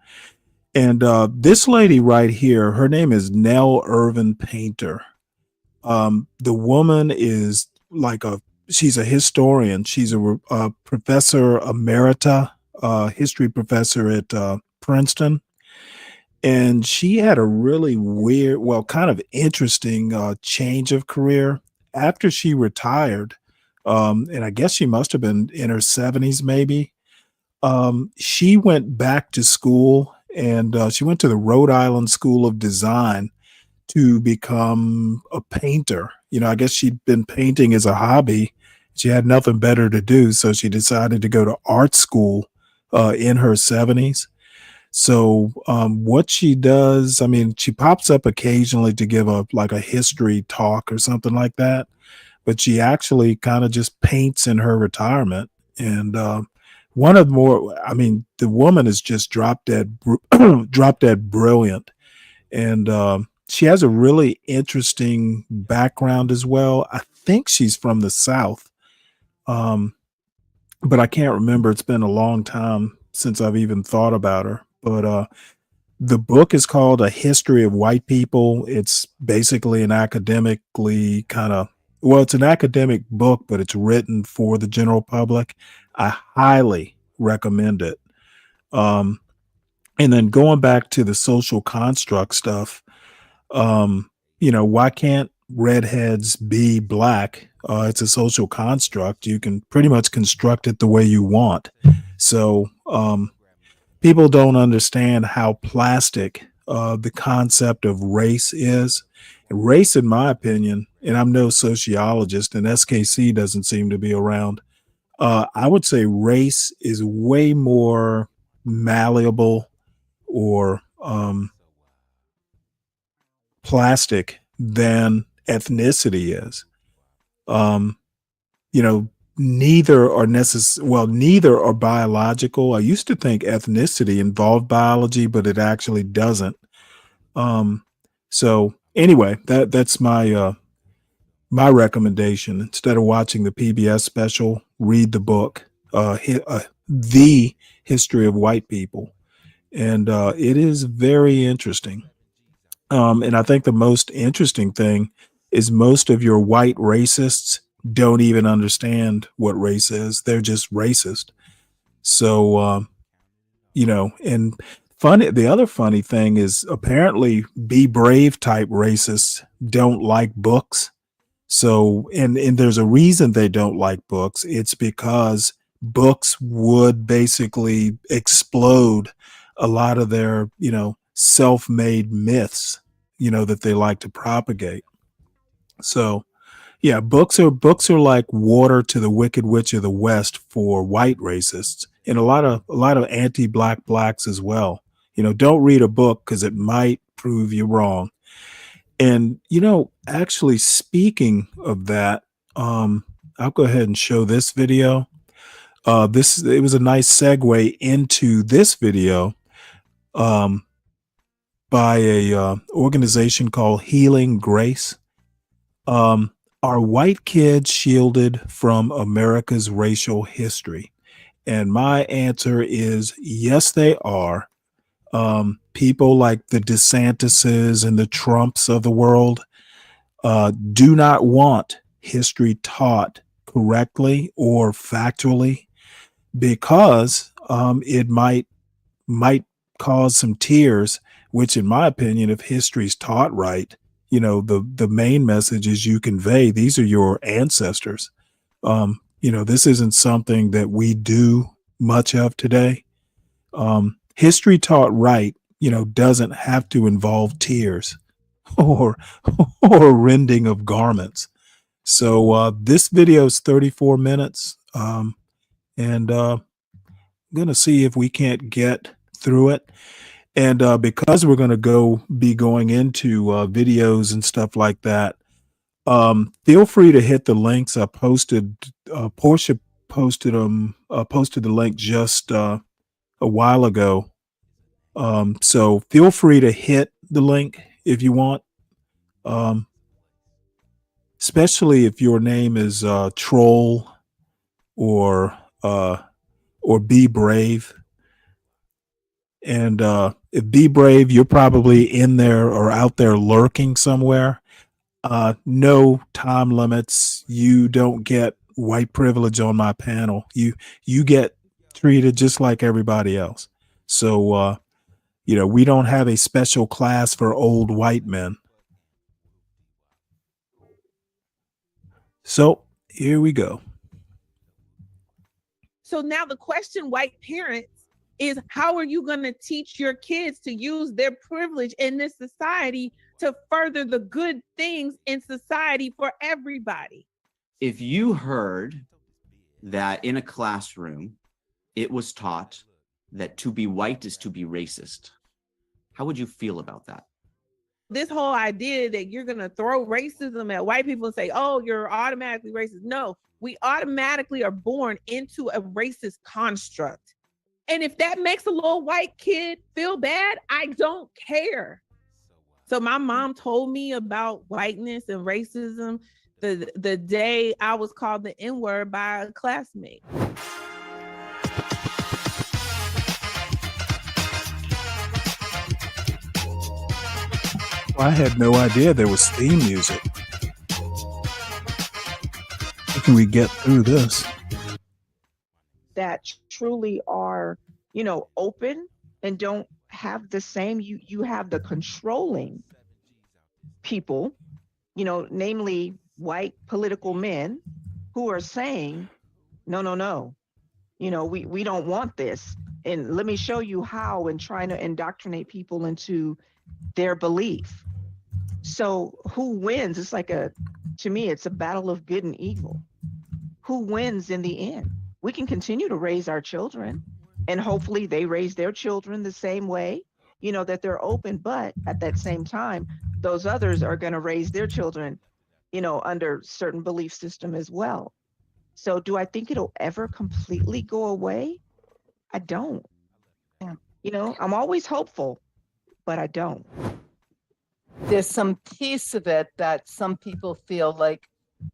And this lady right here, her name is Nell Irvin Painter. The woman is she's a historian. She's a professor emerita, history professor at Princeton. And she had a really weird, well, kind of interesting change of career after she retired. And I guess she must have been in her 70s, maybe. She went back to school and she went to the Rhode Island School of Design to become a painter. You know, I guess she'd been painting as a hobby. She had nothing better to do, so she decided to go to art school in her 70s. So what she does, I mean, she pops up occasionally to give a history talk or something like that, but she actually kind of just paints in her retirement. And the woman is just drop dead brilliant. And she has a really interesting background as well. I think she's from the South, but I can't remember. It's been a long time since I've even thought about her. But the book is called A History of White People. It's basically an academically it's an academic book, but it's written for the general public. I highly recommend it. And then going back to the social construct stuff, why can't redheads be black? It's a social construct. You can pretty much construct it the way you want. So people don't understand how plastic the concept of race is. And race, in my opinion, and I'm no sociologist, and SKC doesn't seem to be around, I would say race is way more malleable or plastic than ethnicity is. Neither are biological. I used to think ethnicity involved biology, but it actually doesn't. So anyway, that's my my recommendation, instead of watching the PBS special, read the book, The History of White People. And it is very interesting. And I think the most interesting thing is most of your white racists don't even understand what race is. They're just racist. So, and funny, the other funny thing is apparently be brave type racists don't like books. So, and there's a reason they don't like books. It's because books would basically explode a lot of their, self-made myths, that they like to propagate. So, yeah, books are like water to the Wicked Witch of the West for white racists, and a lot of anti-black blacks as well. Don't read a book because it might prove you wrong. And actually, speaking of that, I'll go ahead and show this video. It was a nice segue into this video by a organization called Healing Grace. Are white kids shielded from America's racial history? And my answer is yes, they are. People like the DeSantises and the Trumps of the world do not want history taught correctly or factually because it might cause some tears, which in my opinion, if history's taught right, the main message is you convey these are your ancestors. This isn't something that we do much of today. History taught right, doesn't have to involve tears or rending of garments. So this video is 34 minutes, and I'm going to see if we can't get through it. And because we're going to be going into videos and stuff like that, feel free to hit the links I posted. Portia posted the link just a while ago. So feel free to hit the link if you want. Especially if your name is Troll or Be Brave. And if Be Brave, you're probably in there or out there lurking somewhere. No time limits. You don't get white privilege on my panel. You get treated just like everybody else. So we don't have a special class for old white men. So here we go. So now the question, white parents, is how are you going to teach your kids to use their privilege in this society to further the good things in society for everybody? If you heard that in a classroom, it was taught that to be white is to be racist, how would you feel about that? This whole idea that you're going to throw racism at white people and say, oh, you're automatically racist. No, we automatically are born into a racist construct. And if that makes a little white kid feel bad, I don't care. So my mom told me about whiteness and racism the day I was called the N-word by a classmate. I had no idea there was theme music. How can we get through this? That truly are, open and don't have the same, you have the controlling people, namely white political men who are saying, no, we don't want this. And let me show you how, and trying to indoctrinate people into their belief. So who wins? It's like to me, it's a battle of good and evil. Who wins in the end? We can continue to raise our children, and hopefully they raise their children the same way, that they're open. But at that same time, those others are going to raise their children, under certain belief system as well. So do I think it'll ever completely go away? I don't. I'm always hopeful, but I don't. There's some piece of it that some people feel like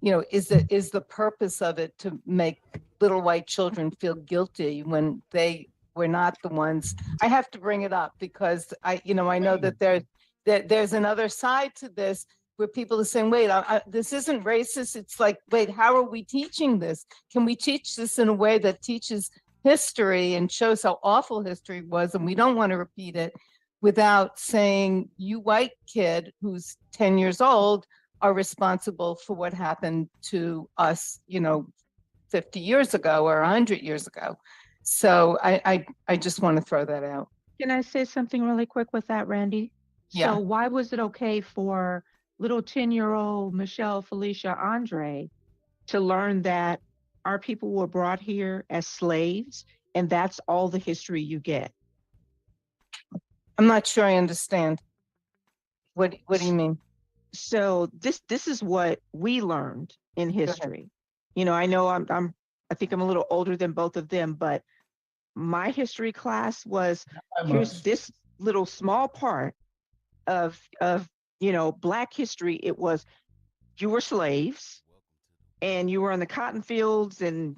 is the purpose of it to make little white children feel guilty when they were not the ones? I have to bring it up because I know that there's another side to this where people are saying, wait, this isn't racist. It's like, wait, how are we teaching this? Can we teach this in a way that teaches history and shows how awful history was, and we don't want to repeat it, without saying, you white kid who's 10 years old are responsible for what happened to us, 50 years ago or 100 years ago. So I just want to throw that out. Can I say something really quick with that, Randy? Yeah. So why was it okay for little 10-year-old Michelle Felicia Andre to learn that our people were brought here as slaves, and that's all the history you get? I'm not sure I understand. What do you mean? So this is what we learned in history. I know I think I'm a little older than both of them, but my history class was, here's this little small part of Black history. It was, you were slaves and you were in the cotton fields and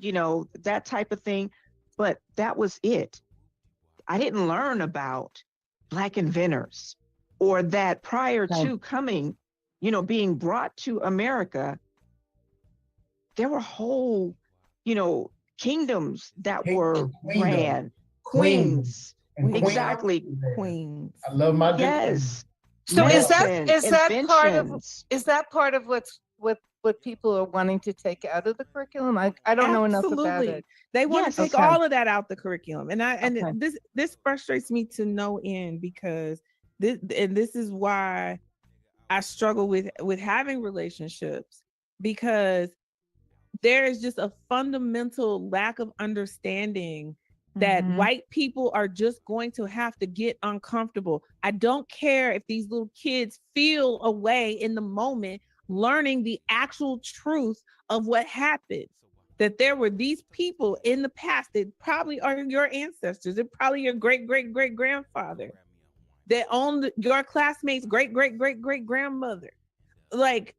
that type of thing, but that was it. I didn't learn about Black inventors, or that prior to coming, being brought to America, there were whole, kingdoms that were ran, queens. Exactly, queens. I love my yes. So is that inventions. part of what people are wanting to take out of the curriculum? I don't know enough about it. They want to take all of that out the curriculum, and this frustrates me to no end, because this is why I struggle with having relationships, because there is just a fundamental lack of understanding that white people are just going to have to get uncomfortable. I don't care if these little kids feel a way in the moment, learning the actual truth of what happened, that there were these people in the past that probably are your ancestors, they're probably your great-great-great-grandfather, that owned your classmates' great-great-great-great-grandmother. Like,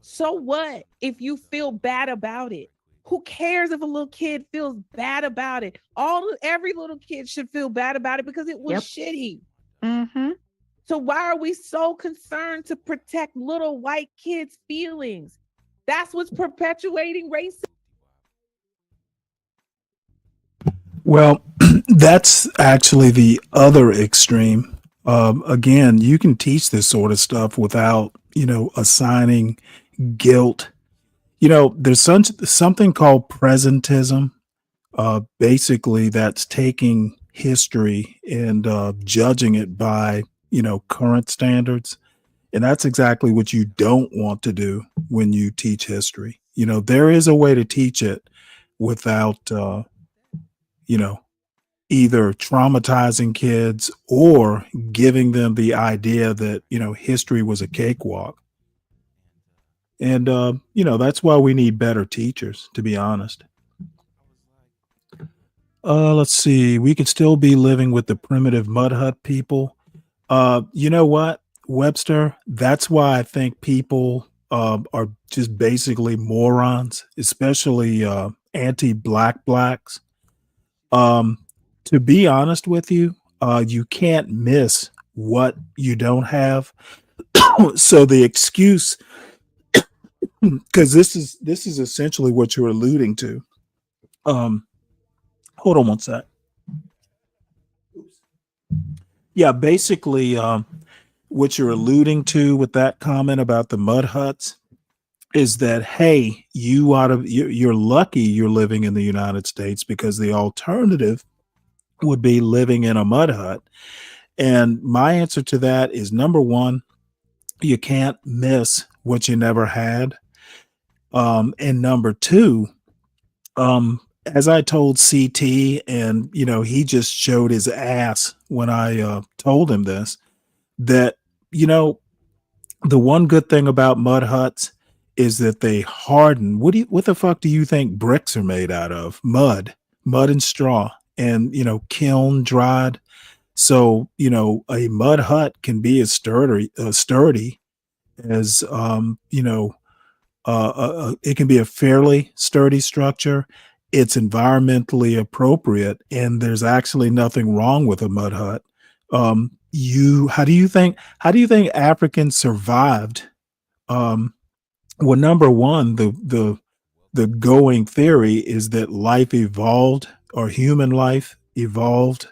so what if you feel bad about it? Who cares if a little kid feels bad about it? Every little kid should feel bad about it because it was shitty. So why are we so concerned to protect little white kids' feelings? That's what's perpetuating racism. Well, that's actually the other extreme. Again, you can teach this sort of stuff without, assigning guilt. There's something called presentism. Basically, that's taking history and judging it by, current standards. And that's exactly what you don't want to do when you teach history. There is a way to teach it without, either traumatizing kids or giving them the idea that, history was a cakewalk. And, that's why we need better teachers, to be honest. Let's see. We could still be living with the primitive mud hut people. You know what, Webster? That's why I think people are just basically morons, especially anti-black blacks. To be honest with you, you can't miss what you don't have. So the excuse, because this is essentially what you're alluding to. Hold on one sec. Yeah, basically, what you're alluding to with that comment about the mud huts is that, hey, you're lucky you're living in the United States, because the alternative would be living in a mud hut. And my answer to that is, number one, you can't miss what you never had. And number two, as I told CT, and he just showed his ass when I told him this, that the one good thing about mud huts is that they harden. What the fuck do you think bricks are made out of? Mud and straw, and kiln dried. So a mud hut can be as sturdy as it can be a fairly sturdy structure. It's environmentally appropriate, and there's actually nothing wrong with a mud hut. How do you think Africans survived? Well, number one, the going theory is that life evolved, or human life evolved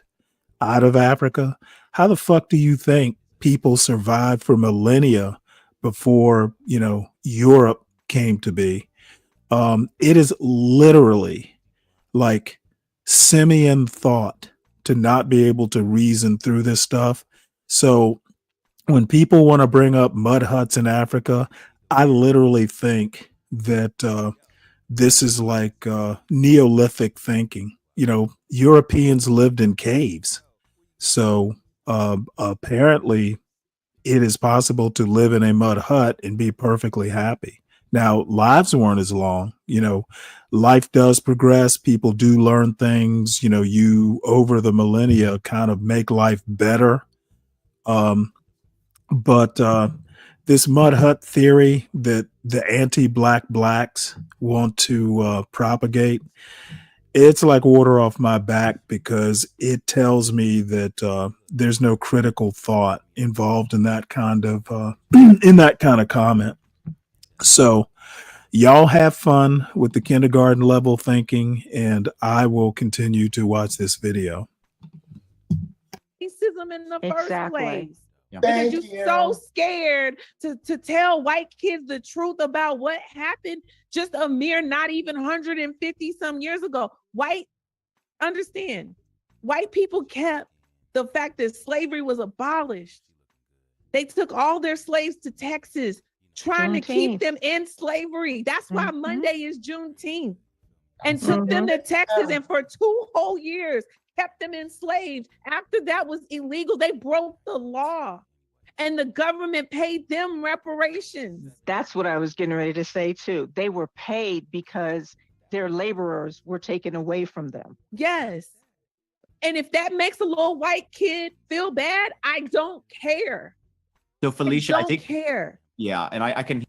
out of Africa. How the fuck do you think people survived for millennia before, Europe came to be? It is literally like simian thought to not be able to reason through this stuff. So when people want to bring up mud huts in Africa, I literally think that this is like Neolithic thinking. Europeans lived in caves. So apparently, it is possible to live in a mud hut and be perfectly happy. Now, lives weren't as long. Life does progress. People do learn things. You over the millennia kind of make life better. But this mud hut theory that the anti-black blacks want to propagate, it's like water off my back, because it tells me that there's no critical thought involved in that kind of comment. So y'all have fun with the kindergarten level thinking, and I will continue to watch this video. Racism in the first place. Yeah. Because you're so scared to tell white kids the truth about what happened just a mere not even 150 some years ago. Understand, white people kept the fact that slavery was abolished. They took all their slaves to Texas, trying to keep them in slavery. That's why Monday is Juneteenth. And took them to Texas, and for 2 whole years kept them enslaved. After that was illegal, they broke the law, and the government paid them reparations. That's what I was getting ready to say too. They were paid because their laborers were taken away from them. Yes. And if that makes a little white kid feel bad, I don't care. So Felicia, I don't think care. Yeah, and I can.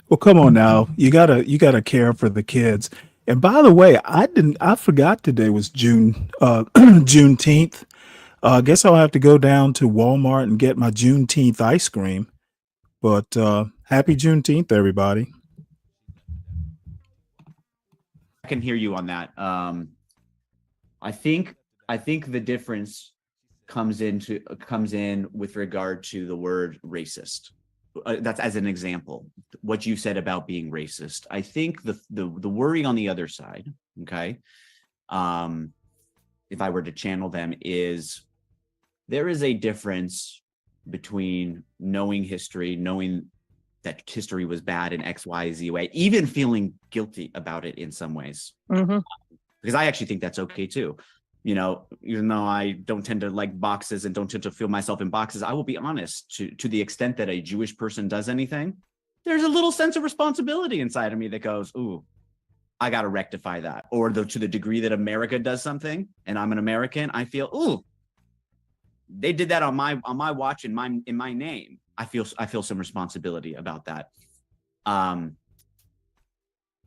Well, come on now. You gotta care for the kids. And by the way, I forgot today was Juneteenth. I guess I'll have to go down to Walmart and get my Juneteenth ice cream. But happy Juneteenth, everybody. I can hear you on that. I think the difference comes in with regard to the word racist. That's as an example, what you said about being racist. I think the worry on the other side, okay, if I were to channel them, is there is a difference between knowing history, knowing that history was bad in X, Y, Z way, even feeling guilty about it in some ways. Because I actually think that's okay too. Even though I don't tend to like boxes and don't tend to feel myself in boxes, I will be honest, to the extent that a Jewish person does anything, there's a little sense of responsibility inside of me that goes, ooh, I got to rectify that. Or to the degree that America does something and I'm an American, I feel, ooh, they did that on my watch in my name. I feel some responsibility about that.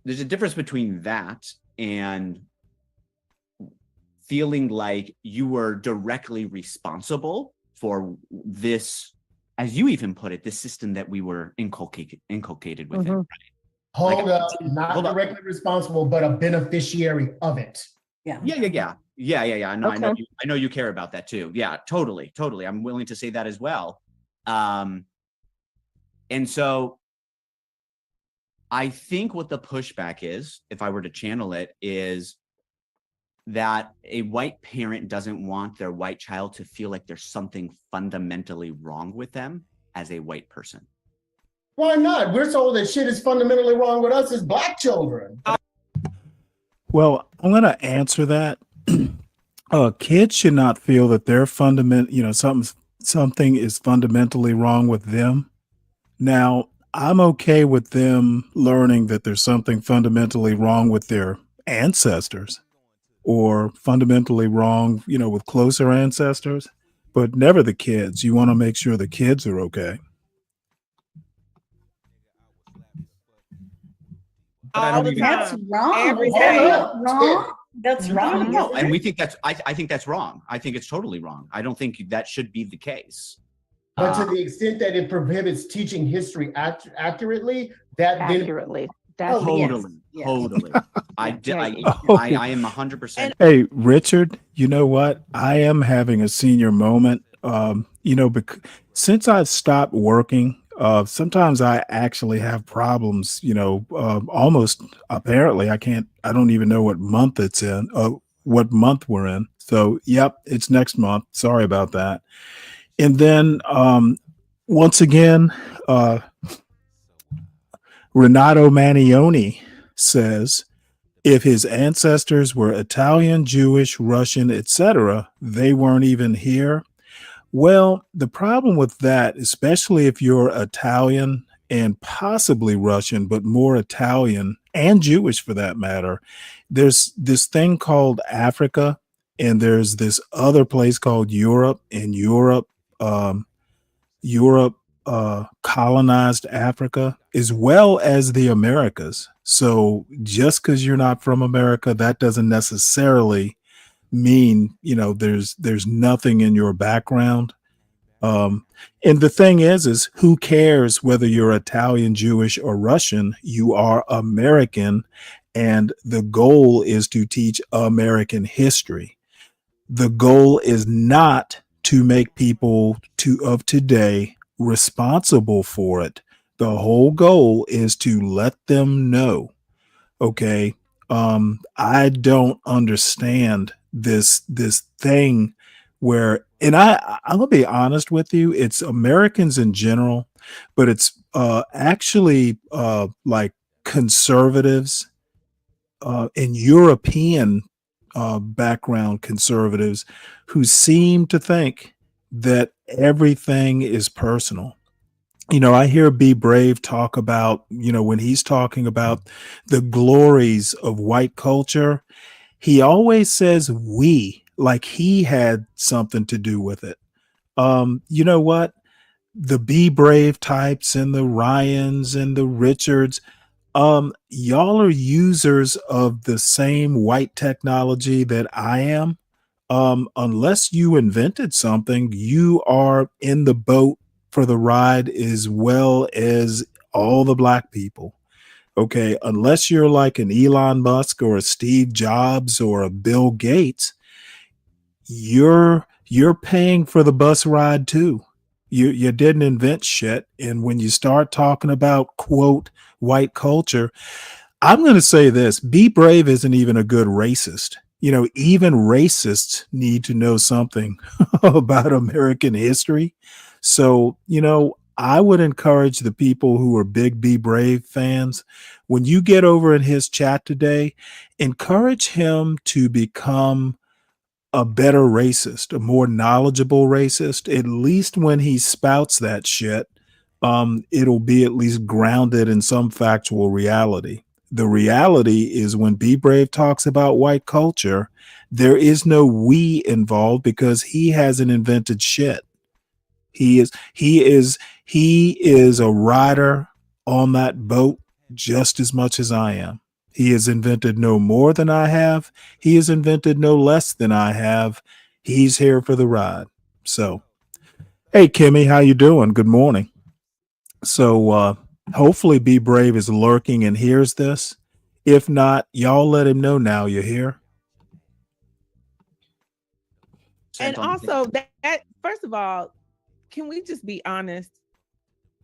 There's a difference between that and feeling like you were directly responsible for this, as you even put it, this system that we were inculcated within. Right? Hold up, not directly responsible, but a beneficiary of it. Yeah. I know you care about that too. Yeah, totally. I'm willing to say that as well. And so I think what the pushback is, if I were to channel it, is that a white parent doesn't want their white child to feel like there's something fundamentally wrong with them as a white person. Why not? We're told that shit is fundamentally wrong with us as Black children. Well, I'm going to answer that. Kids should not feel that they're something is fundamentally wrong with them. Now, I'm okay with them learning that there's something fundamentally wrong with their ancestors, or fundamentally wrong, with closer ancestors, but never the kids. You want to make sure the kids are okay. But I All don't the even. time. That's wrong. Every Is that day. wrong? That's wrong. No, isn't and it? we think that's. I think that's wrong. I think it's totally wrong. I don't think that should be the case. But to the extent that it prohibits teaching history accurately, that Accurately. Then, Totally, yes. totally. I am 100%. Hey, Richard, you know what? I am having a senior moment. Since I've stopped working, sometimes I actually have problems, almost apparently I don't even know what month it's in, what month we're in. So, yep, it's next month. Sorry about that. And then, once again, Renato Manioni says, if his ancestors were Italian, Jewish, Russian, etc., they weren't even here. Well, the problem with that, especially if you're Italian and possibly Russian, but more Italian and Jewish for that matter, there's this thing called Africa, and there's this other place called Europe, and Europe colonized Africa as well as the Americas. So just because you're not from America, that doesn't necessarily mean there's nothing in your background. And the thing is who cares whether you're Italian, Jewish, or Russian? You are American, and the goal is to teach American history. The goal is not to make people of today responsible for it. The whole goal is to let them know, okay, I don't understand this thing where, and I'm gonna be honest with you, it's Americans in general, but it's actually like conservatives and European background conservatives who seem to think that everything is personal. I hear Be Brave talk about, when he's talking about the glories of white culture, he always says we, like he had something to do with it. You know what? The Be Brave types and the Ryans and the Richards, y'all are users of the same white technology that I am. Unless you invented something, you are in the boat for the ride as well as all the black people. Okay, unless you're like an Elon Musk or a Steve Jobs or a Bill Gates, you're paying for the bus ride too. You didn't invent shit. And when you start talking about quote white culture, I'm going to say this: Be Brave isn't even a good racist. Even racists need to know something about American history. So, I would encourage the people who are big Be Brave fans, when you get over in his chat today, encourage him to become a better racist, a more knowledgeable racist. At least when he spouts that shit, it'll be at least grounded in some factual reality. The reality is when Be Brave talks about white culture, there is no we involved because he hasn't invented shit. He is a rider on that boat just as much as I am. He has invented no more than I have. He has invented no less than I have. He's here for the ride. So, hey, Kimmy, how you doing? Good morning. So, hopefully Be Brave is lurking and hears this. If not, y'all let him know now you're here. And also that first of all, can we just be honest?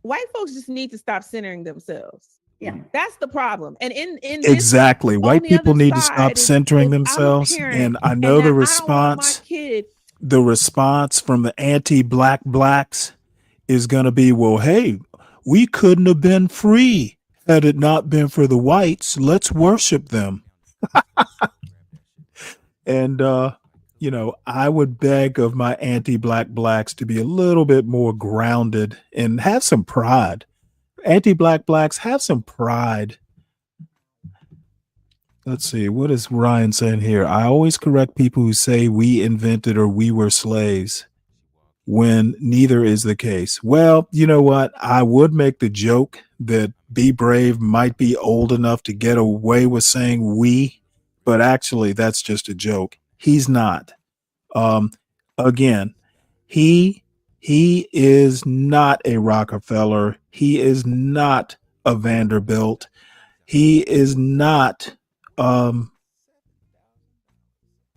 White folks just need to stop centering themselves. Yeah, that's the problem. And in exactly, white people need to stop centering is themselves. parent, and I know the I response, kid, the response from the anti-black blacks is going to be, well, hey, we couldn't have been free had it not been for the whites. Let's worship them. And I would beg of my anti-black blacks to be a little bit more grounded and have some pride. Anti-black blacks, have some pride. Let's see, what is Ryan saying here? I always correct people who say we invented or we were slaves when neither is the case. Well, you know what? I would make the joke that Be Brave might be old enough to get away with saying we, but actually that's just a joke. He's not. Um, again, he is not a Rockefeller. He is not a Vanderbilt. He is not.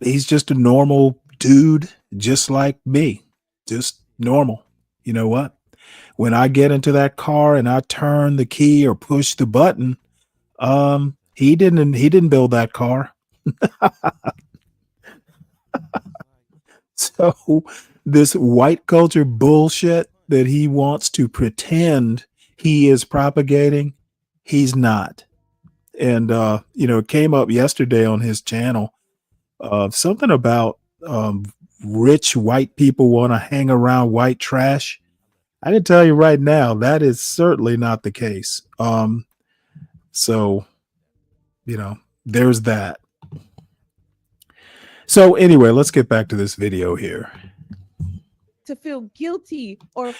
He's just a normal dude, just like me, just normal. You know what? When I get into that car and I turn the key or push the button, he didn't build that car. So this white culture bullshit that he wants to pretend he is propagating, he's not. And it came up yesterday on his channel. Something about rich white people want to hang around white trash. I can tell you right now that is certainly not the case. So there's that. So anyway, let's get back to this video here. To feel guilty or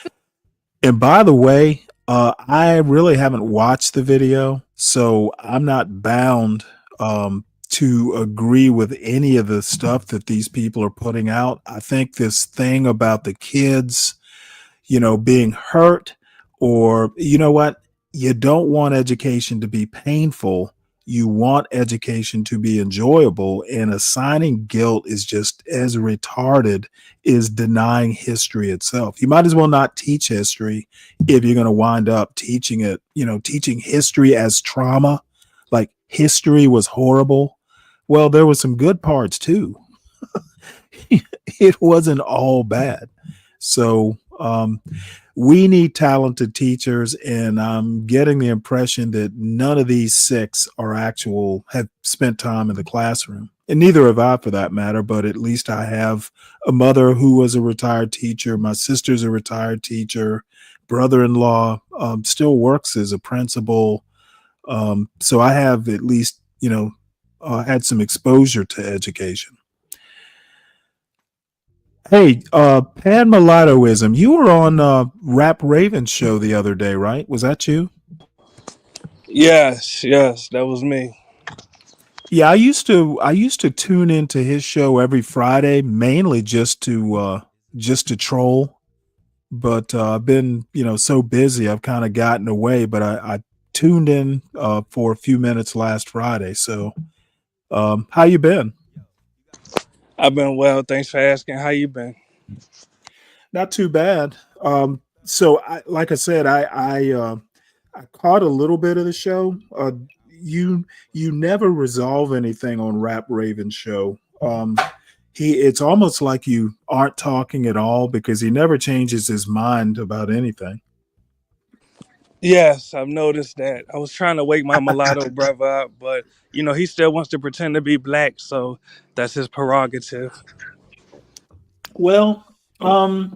And by the way, I really haven't watched the video, so I'm not bound to agree with any of the stuff that these people are putting out. I think this thing about the kids, being hurt, or you know what? You don't want education to be painful. You want education to be enjoyable, and assigning guilt is just as retarded as denying history itself. You might as well not teach history if you're going to wind up teaching it, teaching history as trauma, like history was horrible. Well, there were some good parts too. It wasn't all bad. So, we need talented teachers, and I'm getting the impression that none of these six have spent time in the classroom, and neither have I for that matter, but at least I have a mother who was a retired teacher. My sister's a retired teacher. Brother-in-law still works as a principal. So I have at least, had some exposure to education. Hey, Pan Mulattoism, you were on Rap Raven's show the other day, right? Was that you? Yes, that was me. Yeah, I used to tune into his show every Friday, mainly just to troll. But I've been, so busy, I've kind of gotten away. But I tuned in for a few minutes last Friday. So, how you been? I've been well. Thanks for asking. How you been? Not too bad. So like I said, I caught a little bit of the show. You never resolve anything on Rap Raven's show. It's almost like you aren't talking at all because he never changes his mind about anything. Yes, I've noticed that. I was trying to wake my mulatto brother up, but he still wants to pretend to be black, so that's his prerogative. Well, if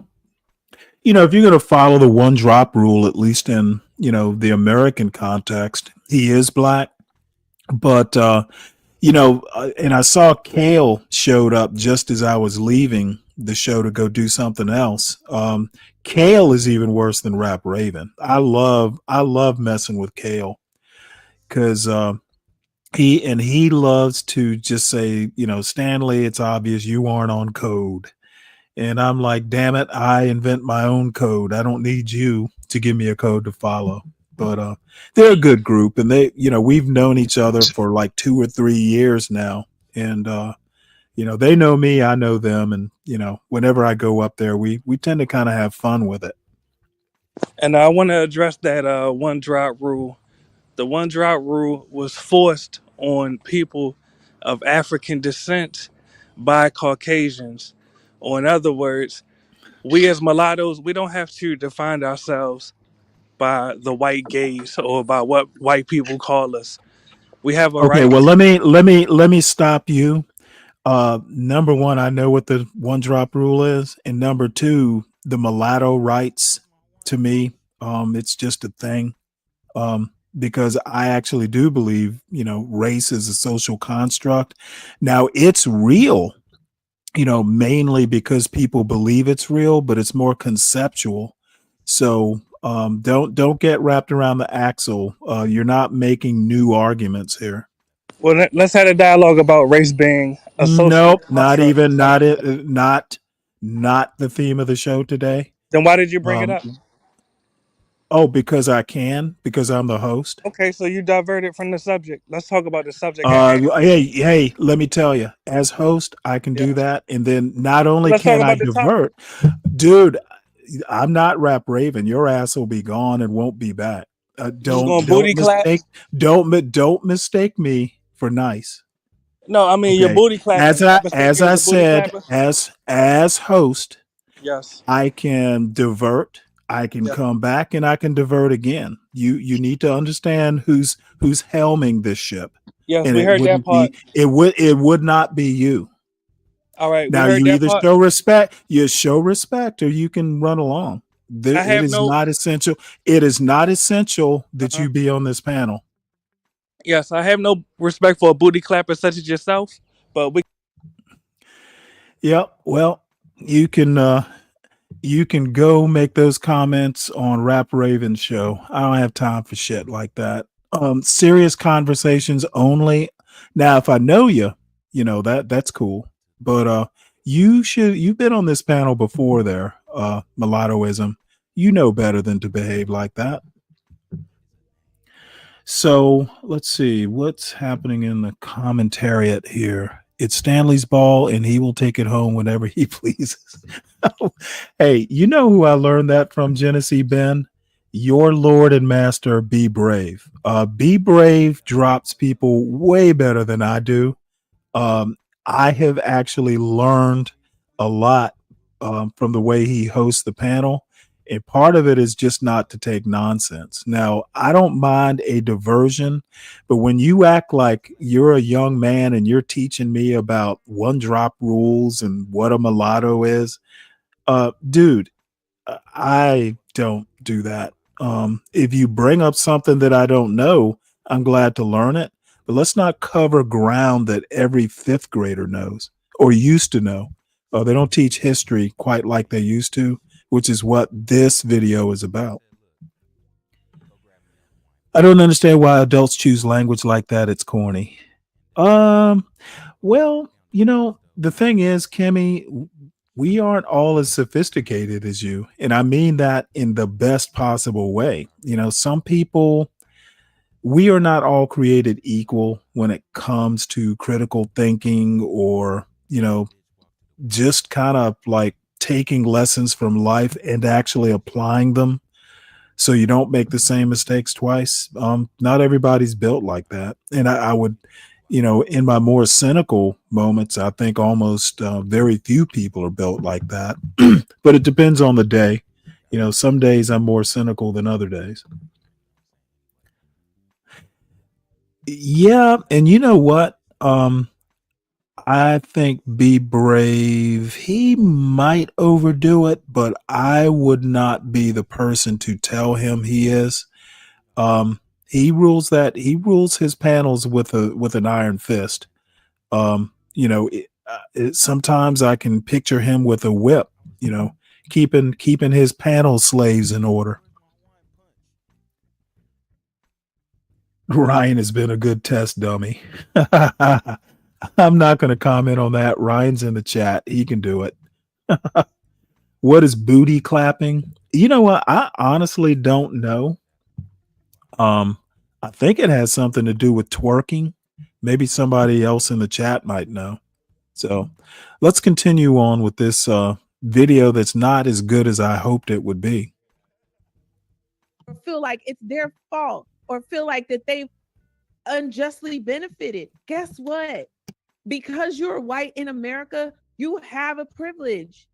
you're going to follow the one drop rule, at least in, the American context, he is black. But, and I saw Kale showed up just as I was leaving the show to go do something else. Kale is even worse than Rap Raven. I love messing with Kale because he loves to just say, Stanley, it's obvious you aren't on code. And I'm like, damn it, I invent my own code. I don't need you to give me a code to follow. But they're a good group, and we've known each other for like 2 or 3 years now. And they know me, I know them, and whenever I go up there, we tend to kind of have fun with it. And I want to address that one drop rule. The one drop rule was forced on people of African descent by Caucasians. Or in other words, we as mulattoes, we don't have to define ourselves by the white gaze or by what white people call us. We have a Okay, right. well, let me stop you. Number one, I know what the one drop rule is, and number two, the mulatto rights. To me, it's just a thing. Because I actually do believe, race is a social construct. Now, it's real, mainly because people believe it's real, but it's more conceptual. So Don't get wrapped around the axle. You're not making new arguments here. Well, let's have a dialogue about race being a social Nope, not construct. even not it. Not the theme of the show today. Then why did you bring it up? Oh, because I can, because I'm the host. Okay, so you diverted from the subject. Let's talk about the subject at hand. Hey, let me tell you, as host, I can do that. And then not only Let's talk can I about the topic. divert, dude, I'm not Rap Raven. Your ass will be gone and won't be back. Don't mistake me for nice. No, I mean your booty clapping. As I said, as host, yes, I can divert. I can come back and I can divert again. You need to understand who's helming this ship. Yes, and we heard that part. It would not be you. All right. Now you either show respect, or you can run along. It is not essential. It is not essential that you be on this panel. Yes, I have no respect for a booty clapper such as yourself, but we. Yep. Well, you can go make those comments on Rap Raven's show. I don't have time for shit like that. Serious conversations only. Now, if I know you, that's cool. But you've been on this panel before there, Mulattoism. You know better than to behave like that. So let's see what's happening in the commentariat here. It's Stanley's ball, and he will take it home whenever he pleases. Hey, you know who I learned that from, Genesee Ben? Your Lord and Master, Be Brave. Be Brave drops people way better than I do. I have actually learned a lot from the way he hosts the panel. And part of it is just not to take nonsense. Now, I don't mind a diversion, but when you act like you're a young man and you're teaching me about one drop rules and what a mulatto is, dude, I don't do that. If you bring up something that I don't know, I'm glad to learn it, but let's not cover ground that every fifth grader knows or used to know. They don't teach history quite like they used to, which is what this video is about. I don't understand why adults choose language like that. It's corny. Well, the thing is, Kimmy, we aren't all as sophisticated as you. And I mean that in the best possible way. Some people, we are not all created equal when it comes to critical thinking or, just kind of like taking lessons from life and actually applying them so you don't make the same mistakes twice. Not everybody's built like that. And I would, in my more cynical moments, I think almost very few people are built like that. But it depends on the day. Some days I'm more cynical than other days. Yeah. And you know what? I think Be Brave, he might overdo it, but I would not be the person to tell him he is. He rules his panels with an iron fist. Sometimes I can picture him with a whip, keeping his panel slaves in order. Ryan has been a good test dummy. I'm not going to comment on that. Ryan's in the chat. He can do it. What is booty clapping? You know what? I honestly don't know. I think it has something to do with twerking. Maybe somebody else in the chat might know. So let's continue on with this video that's not as good as I hoped it would be. Or feel like it's their fault, or feel like that they've unjustly benefited. Guess what? Because you're white in America, you have a privilege.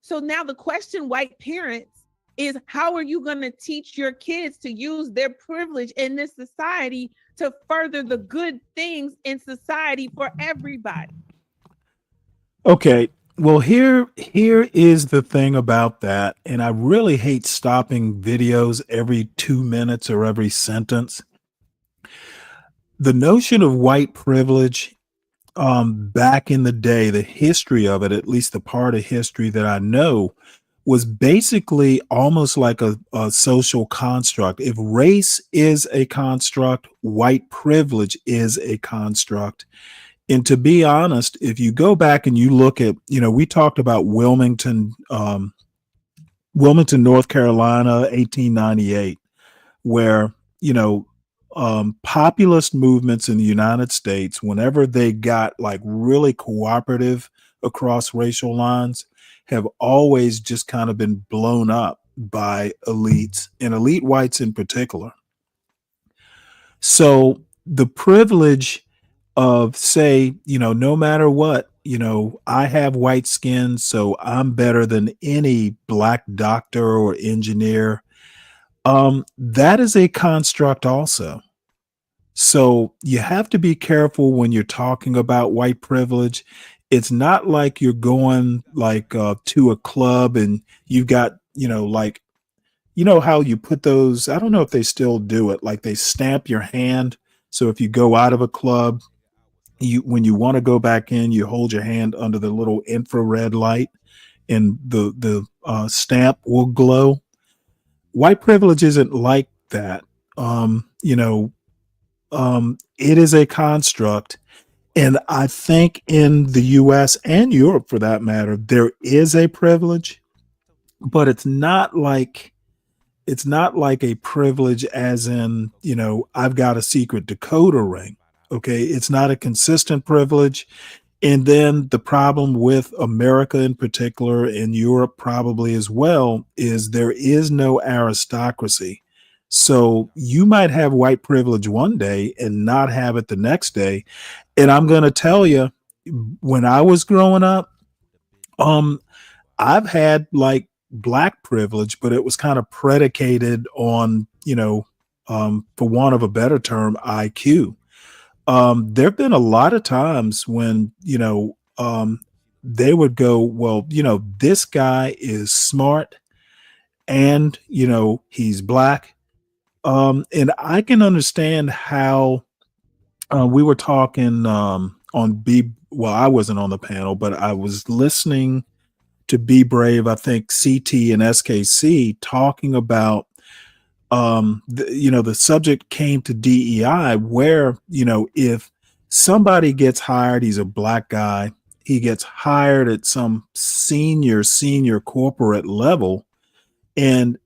So now the question, white parents, is how are you going to teach your kids to use their privilege in this society to further the good things in society for everybody? Okay, well, here is the thing about that, and I really hate stopping videos every 2 minutes or every sentence. The notion of white privilege, back in the day, the history of it, at least the part of history that I know, was basically almost like a social construct. If race is a construct, white privilege is a construct. And to be honest, if you go back and you look at, we talked about Wilmington, North Carolina, 1898, where, populist movements in the United States, whenever they got like really cooperative across racial lines, have always just kind of been blown up by elites and elite whites in particular. So the privilege of, say, no matter what, I have white skin, so I'm better than any black doctor or engineer. That is a construct also. So you have to be careful when you're talking about white privilege. It's not like you're going like to a club and you've got, like, how you put those, I don't know if they still do it, like they stamp your hand. So if you go out of a club, when you want to go back in, you hold your hand under the little infrared light and the stamp will glow. White privilege isn't like that. It is a construct. And I think in the US and Europe, for that matter, there is a privilege, but it's not like a privilege as in, I've got a secret decoder ring. Okay. It's not a consistent privilege. And then the problem with America in particular, and Europe probably as well, is there is no aristocracy. So you might have white privilege one day and not have it the next day. And I'm going to tell you, when I was growing up, I've had like black privilege, but it was kind of predicated on, for want of a better term, IQ. There have been a lot of times when, they would go, well, this guy is smart and, he's black. And I can understand how we were talking well, I wasn't on the panel, but I was listening to Be Brave, I think CT and SKC talking about the subject came to DEI where, if somebody gets hired, he's a black guy, he gets hired at some senior corporate level, and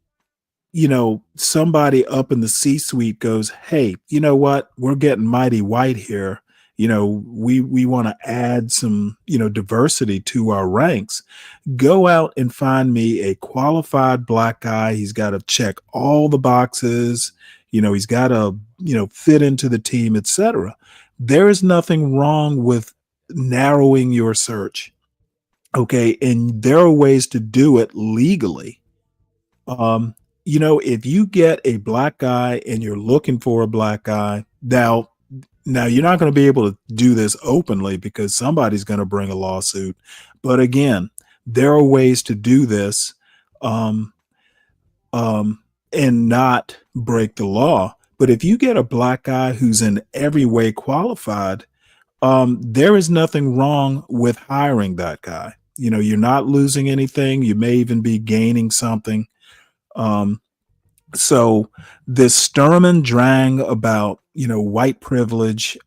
somebody up in the C-suite goes, hey, you know what, we're getting mighty white here, we want to add some diversity to our ranks. Go out and find me a qualified black guy. He's got to check all the boxes. He's got to, fit into the team, etc. There is nothing wrong with narrowing your search. Okay. And there are ways to do it legally. If you get a black guy and you're looking for a black guy, now you're not going to be able to do this openly because somebody's going to bring a lawsuit. But again, there are ways to do this and not break the law. But if you get a black guy who's in every way qualified, there is nothing wrong with hiring that guy. You're not losing anything. You may even be gaining something. So this Sturm and Drang about, white privilege,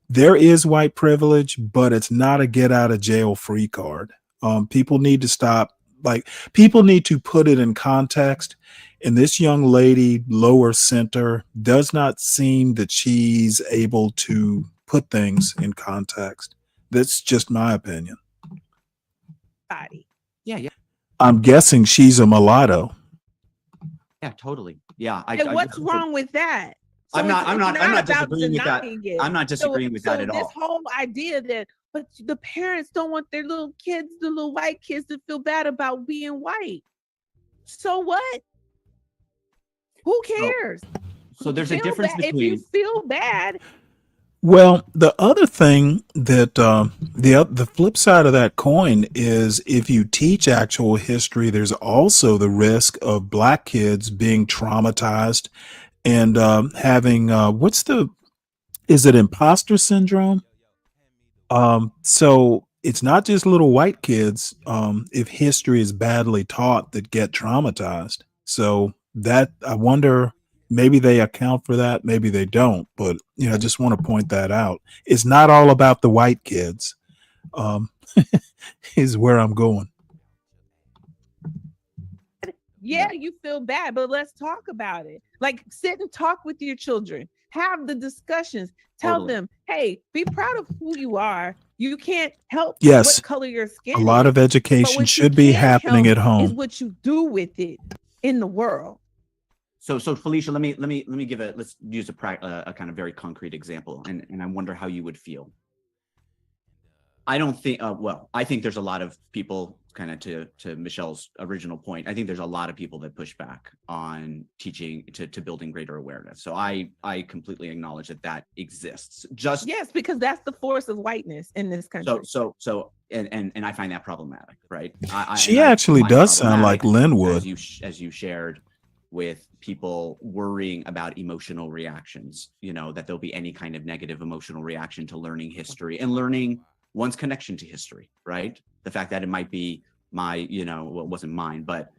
there is white privilege, but it's not a get out of jail free card. People need to stop, people need to put it in context. And this young lady, lower center, does not seem that she's able to put things in context. That's just my opinion. Yeah. I'm guessing she's a mulatto. Yeah, totally. Yeah. What's wrong with that? So I'm not disagreeing with that. I'm not disagreeing with that at all. This whole idea that, but the parents don't want their little kids, the little white kids, to feel bad about being white. So what? Who cares? So there's a difference between. If you feel bad. Well, the other thing that the flip side of that coin is if you teach actual history, there's also the risk of black kids being traumatized and having is it imposter syndrome? So it's not just little white kids, if history is badly taught, that get traumatized. So that, I wonder, maybe they account for that, maybe they don't. But I just want to point that out. It's not all about the white kids. Is where I'm going. Yeah, you feel bad, but let's talk about it. Like, sit and talk with your children, have the discussions, tell them, hey, be proud of who you are. You can't help Yes, what color your skin a lot is, of but education what you should be can happening help at home. is what you do with it in the world. So Felicia, let me give let's use a kind of very concrete example, and I wonder how you would feel. I don't think, I think there's a lot of people, kind of to Michelle's original point, I think there's a lot of people that push back on teaching to building greater awareness. So I completely acknowledge that exists. Just yes, because that's the force of whiteness in this country. And I find that problematic, right? She actually does sound like Lynn would. As you shared, with people worrying about emotional reactions, that there'll be any kind of negative emotional reaction to learning history and learning one's connection to history, right? The fact that it might be my, well, it wasn't mine, but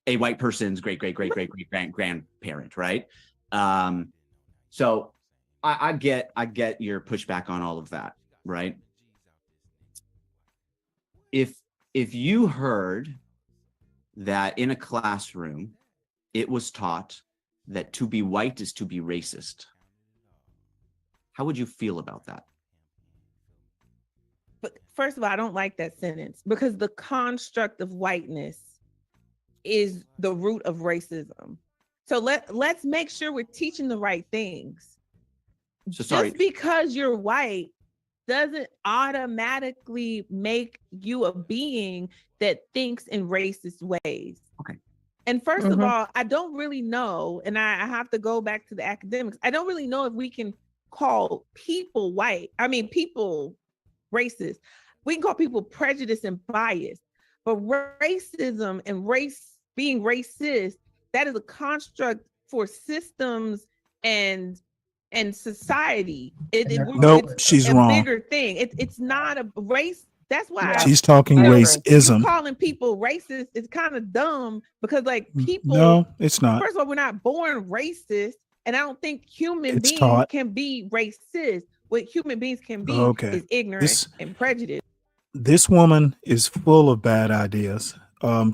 a white person's great grandparent, right? So I get your pushback on all of that, right? If you heard that in a classroom, it was taught that to be white is to be racist, how would you feel about that? But first of all, I don't like that sentence, because the construct of whiteness is the root of racism. So let's make sure we're teaching the right things. So sorry. Just because you're white doesn't automatically make you a being that thinks in racist ways. Okay. And first of all, I don't really know, and I have to go back to the academics. I don't really know if we can call people people racist. We can call people prejudiced and biased, but racism and being racist, that is a construct for systems and society. She's a wrong. Bigger thing. It's not a race. That's why She's talking racism. You calling people racist is kind of dumb, because people. No, it's not. First of all, we're not born racist, and I don't think human It's beings taught. can be racist. What human beings can be Okay. is ignorant and prejudice. This woman is full of bad ideas.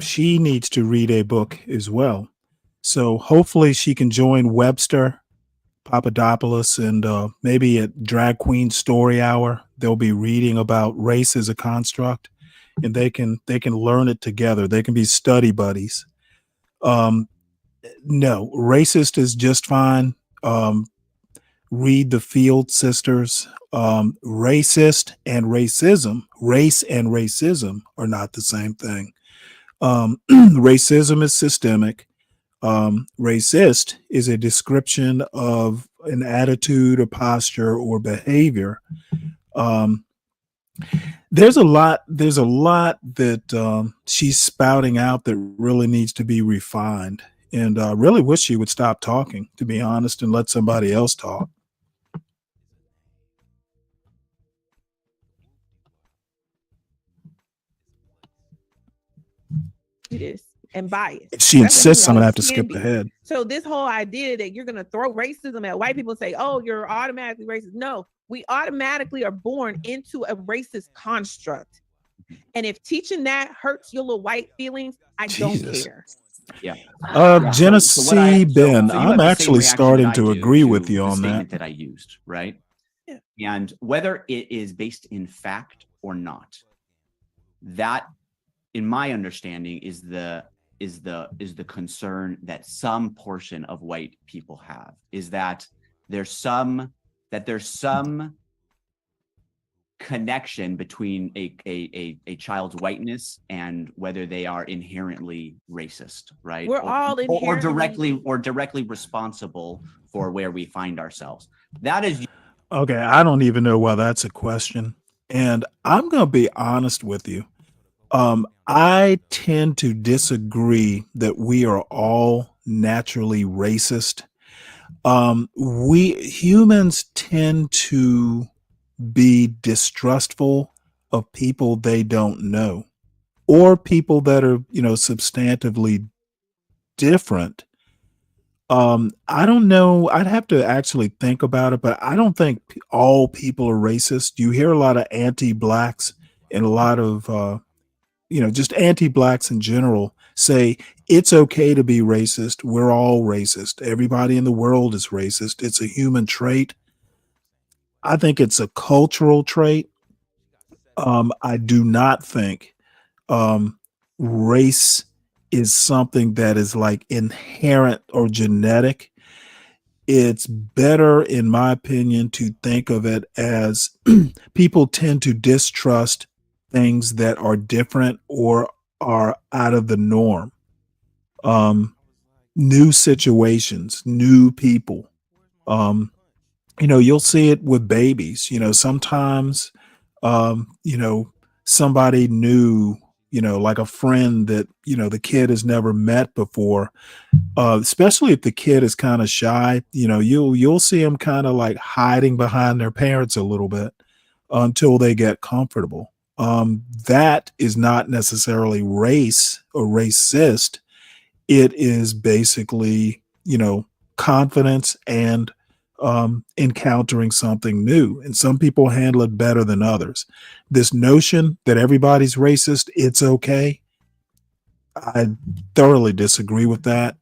She needs to read a book as well. So hopefully she can join Webster Papadopoulos, and maybe at Drag Queen Story Hour, they'll be reading about race as a construct, and they can learn it together. They can be study buddies. No, racist is just fine. Read the Field Sisters. Racist and racism, race and racism are not the same thing. Racism is systemic. Racist is a description of an attitude, a posture, or behavior. There's a lot that she's spouting out that really needs to be refined. And I really wish she would stop talking, to be honest, and let somebody else talk. And bias. If she insists, I'm gonna have to skip ahead. So this whole idea that you're gonna throw racism at white people and say, "Oh, you're automatically racist." No, we automatically are born into a racist construct. And if teaching that hurts your little white feelings, I don't care. Yeah. Genesee Ben, I'm actually starting to agree with you on statement that. that I used, right? Yeah. And whether it is based in fact or not, that, in my understanding, is the concern that some portion of white people have, is that there's some connection between a child's whiteness and whether they are inherently racist, right? We're all inherently or directly responsible for where we find ourselves. That is Okay, I don't even know why that's a question. And I'm going to be honest with you. I tend to disagree that we are all naturally racist. We humans tend to be distrustful of people they don't know or people that are, substantively different. I don't know. I'd have to actually think about it, but I don't think all people are racist. You hear a lot of anti-blacks and a lot of, just anti-blacks in general say it's okay to be racist. We're all racist. Everybody in the world is racist. It's a human trait. I think it's a cultural trait. I do not think um, race is something that is like inherent or genetic. It's better, in my opinion, to think of it as people tend to distrust things that are different or are out of the norm. New situations, new people. You'll see it with babies. Sometimes, somebody new, like a friend that, the kid has never met before, especially if the kid is kind of shy, you'll see them kind of like hiding behind their parents a little bit until they get comfortable. That is not necessarily race or racist. It is basically, confidence and encountering something new. And some people handle it better than others. This notion that everybody's racist, it's okay. I thoroughly disagree with that.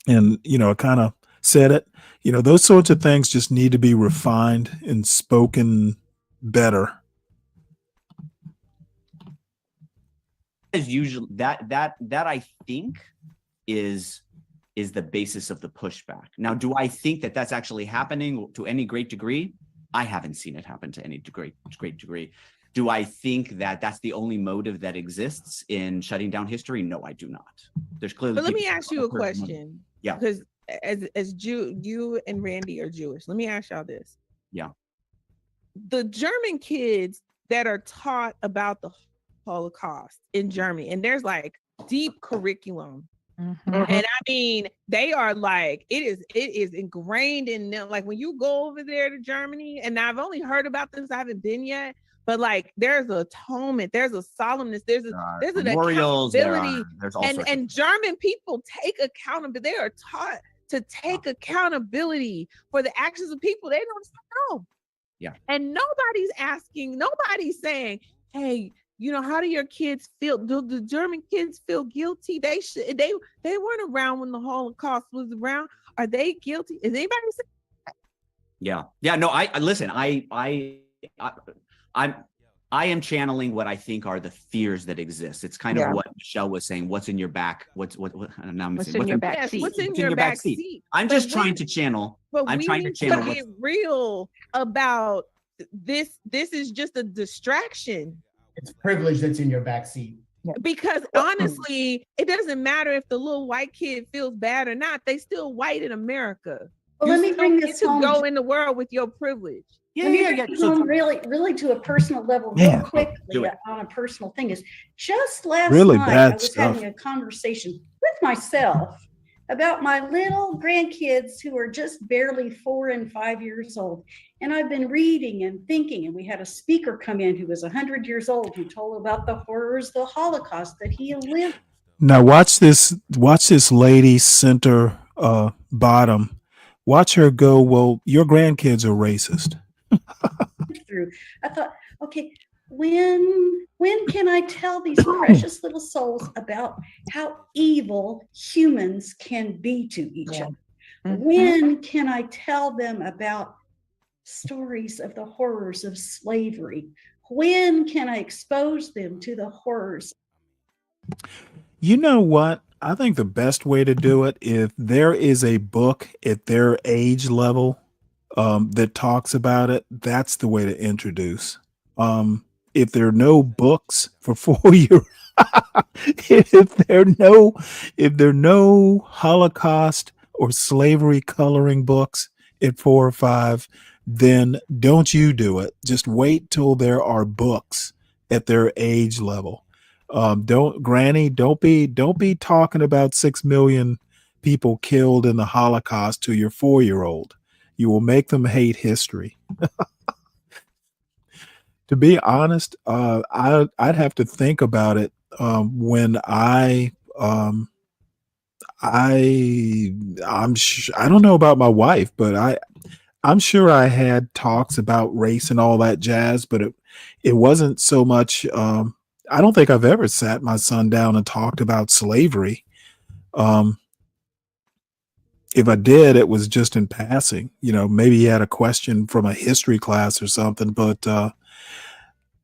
And, I kind of said it, those sorts of things just need to be refined and spoken better. Is usually that I think is the basis of the pushback. Now, do I think that that's actually happening to any great degree? I haven't seen it happen to any great degree. Do I think that that's the only motive that exists in shutting down history? No, I do not. There's clearly. But let me ask you a question. Yeah. Because as you and Randy are Jewish, let me ask y'all this. Yeah. The German kids that are taught about the Holocaust in Germany, and there's like deep curriculum. Mm-hmm. And I mean, they are like, it is ingrained in them. Like when you go over there to Germany, and I've only heard about this, I haven't been yet, but like there's atonement, there's a solemnness, there's an accountability. And German people take accountability. They are taught to take accountability for the actions of people they don't know. Yeah. And nobody's saying, hey, how do your kids feel? Do the German kids feel guilty? They weren't around when the Holocaust was around. Are they guilty? Is anybody saying that? Yeah. No, I listen. I am channeling what I think are the fears that exist. It's kind of what Michelle was saying. What's in your back? What's in your back seat? What's in your back seat? I'm just trying to channel. I'm trying to channel. Get real about this. This is just a distraction. It's privilege that's in your backseat. Because honestly, it doesn't matter if the little white kid feels bad or not. They still white in America. Well, let me bring this home. Go in the world with your privilege. Let me bring this home really to a personal level, real quickly on a personal thing. Is just last night I was having a conversation with myself about my little grandkids who are just barely 4 and 5 years old. And I've been reading and thinking, and we had a speaker come in who was 100 years old who told about the horrors of the Holocaust that he lived. Now watch this lady center bottom. Watch her go, well, your grandkids are racist. Through. I thought, okay, when can I tell these precious little souls about how evil humans can be to each other? When can I tell them about stories of the horrors of slavery? When can I expose them to the horrors? You know what? I think the best way to do it, if there is a book at their age level that talks about it, that's the way to introduce. If there are no books for 4-year, if there are no Holocaust or slavery coloring books at 4 or 5, then don't you do it. Just wait till there are books at their age level. Don't be talking about 6 million people killed in the Holocaust to your 4-year-old. You will make them hate history. To be honest, I'd have to think about it when I don't know about my wife, but I'm sure I had talks about race and all that jazz, but it wasn't so much. I don't think I've ever sat my son down and talked about slavery. Um, if I did, it was just in passing. You know, maybe he had a question from a history class or something, but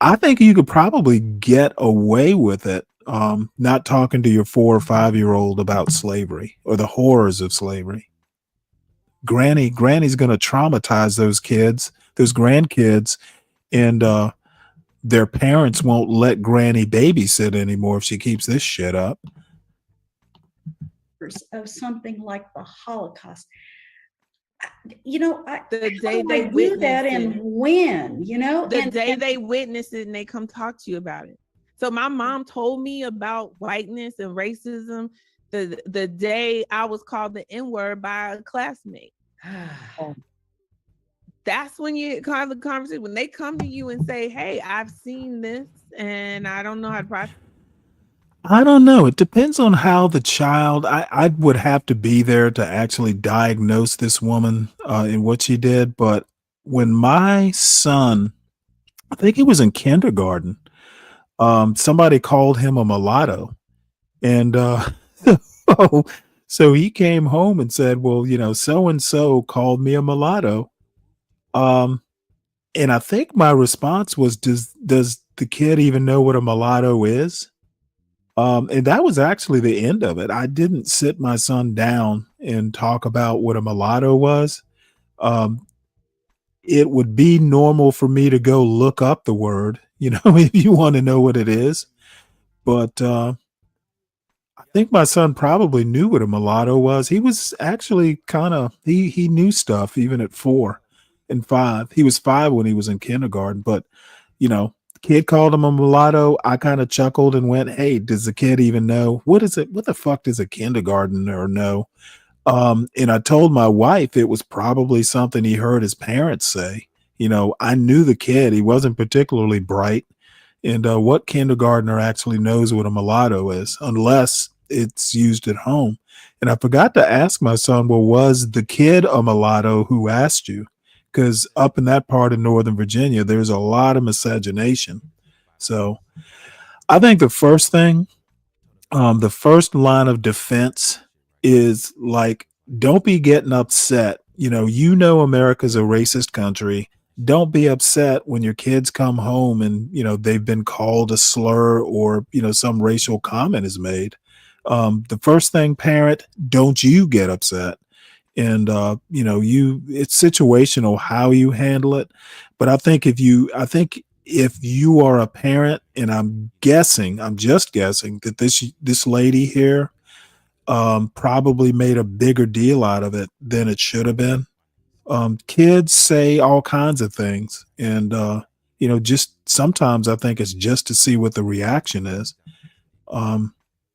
I think you could probably get away with it, not talking to your 4 or 5 year old about slavery or the horrors of slavery. Granny's gonna traumatize those kids, those grandkids, and their parents won't let Granny babysit anymore if she keeps this shit up. Of something like the Holocaust. You know, the day how do they I do that and it, when, you know? The day they witness it and they come talk to you about it. So my mom told me about whiteness and racism the day I was called the N-word by a classmate. That's when you have the conversation. When they come to you and say, hey, I've seen this and I don't know how to process. I don't know. It depends on how the child. I would have to be there to actually diagnose this woman in what she did. But when my son, I think he was in kindergarten, somebody called him a mulatto, and so he came home and said, "Well, you know, so and so called me a mulatto." And I think my response was, "Does the kid even know what a mulatto is?" And that was actually the end of it. I didn't sit my son down and talk about what a mulatto was. Um, it would be normal for me to go look up the word, you know, if you want to know what it is. But I think my son probably knew what a mulatto was. He was actually kind of he knew stuff even at 4 and 5. He was 5 when he was in kindergarten, but you know, kid called him a mulatto. I kind of chuckled and went, "Hey, does the kid even know what is it? What the fuck does a kindergartner know?" And I told my wife it was probably something he heard his parents say. You know, I knew the kid; he wasn't particularly bright. And what kindergartner actually knows what a mulatto is, unless it's used at home? And I forgot to ask my son, well, was the kid a mulatto who asked you? Because up in that part of Northern Virginia, there's a lot of miscegenation. So I think the first thing, the first line of defense is like, don't be getting upset. You know, America's a racist country. Don't be upset when your kids come home and, they've been called a slur or, some racial comment is made. The first thing, parent, don't you get upset. And, it's situational how you handle it. But I think if you are a parent, and I'm just guessing that this lady here probably made a bigger deal out of it than it should have been. Kids say all kinds of things, and just sometimes I think it's just to see what the reaction is.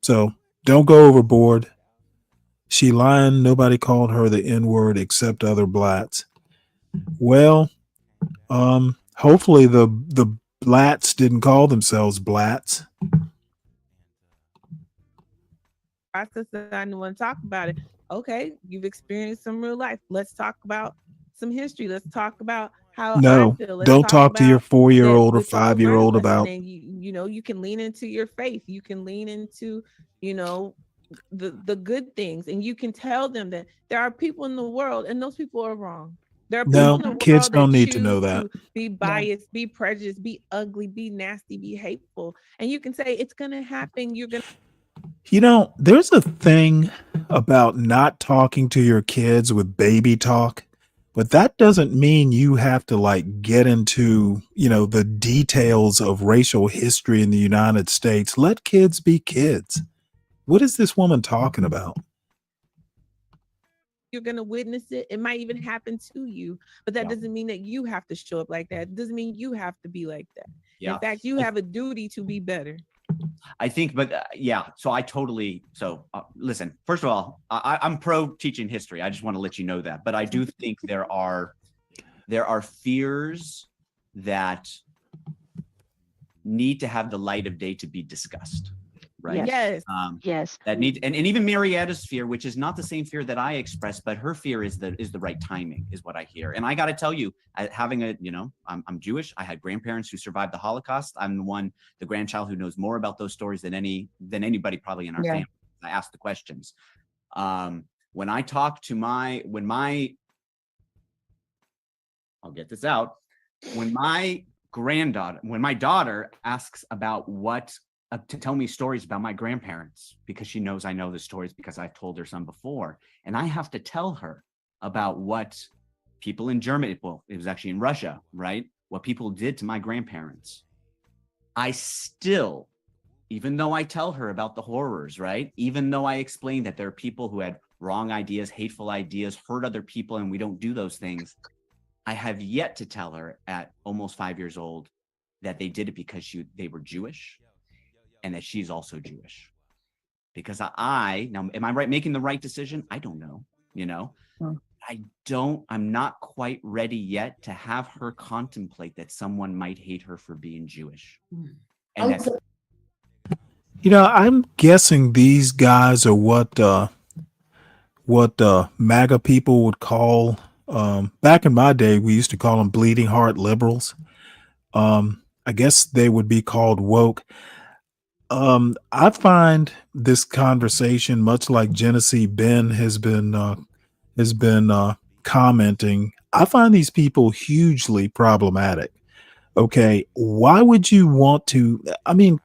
So don't go overboard. She lying. Nobody called her the N-word except other blats. Well, hopefully the blats didn't call themselves blats. Process that I want to talk about it. Okay, you've experienced some real life. Let's talk about some history. Let's talk about how No, I feel. Let's don't talk to your 4-year-old or with your 5-year-old lesson, about. and you can lean into your faith. You can lean into the good things, and you can tell them that there are people in the world, and those people are wrong. There are people in the world Kids don't that need to know choose that. to be biased, be prejudiced, be ugly, be nasty, be hateful, and you can say it's gonna happen. You're gonna. There's a thing about not talking to your kids with baby talk, but that doesn't mean you have to like get into, the details of racial history in the United States. Let kids be kids. What is this woman talking about? You're going to witness it. It might even happen to you, but that doesn't mean that you have to show up like that. It doesn't mean you have to be like that. Yeah. In fact, you have a duty to be better. I think, but so I totally, listen, first of all, I'm pro teaching history. I just want to let you know that, but I do think there are fears that need to have the light of day to be discussed, right? Yes. Yes. That needs, and even Marietta's fear, which is not the same fear that I express, but her fear is the right timing, is what I hear. And I got to tell you, having I'm Jewish. I had grandparents who survived the Holocaust. I'm the grandchild who knows more about those stories than anybody probably in our family. I ask the questions. When I talk to I'll get this out. When my daughter asks about to tell me stories about my grandparents, because she knows I know the stories because I've told her some before, and I have to tell her about what people in Germany, well, it was actually in Russia, right? What people did to my grandparents. I still, even though I tell her about the horrors, right? Even though I explain that there are people who had wrong ideas, hateful ideas, hurt other people, and we don't do those things, I have yet to tell her at almost 5 years old that they did it because they were Jewish, and that she's also Jewish. Because now, am I right making the right decision? I don't know, I'm not quite ready yet to have her contemplate that someone might hate her for being Jewish. And I'm guessing these guys are what MAGA people would call, back in my day, we used to call them bleeding heart liberals. I guess they would be called woke. I find this conversation, much like Genesee Ben has been commenting, I find these people hugely problematic. Okay, why would you want to? I mean,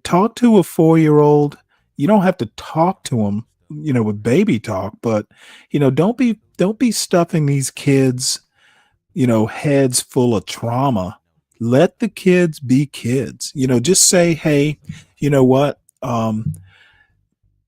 talk to a 4-year-old. You don't have to talk to them, with baby talk, but don't be stuffing these kids, heads full of trauma. Let the kids be kids. Just say, hey, you know what?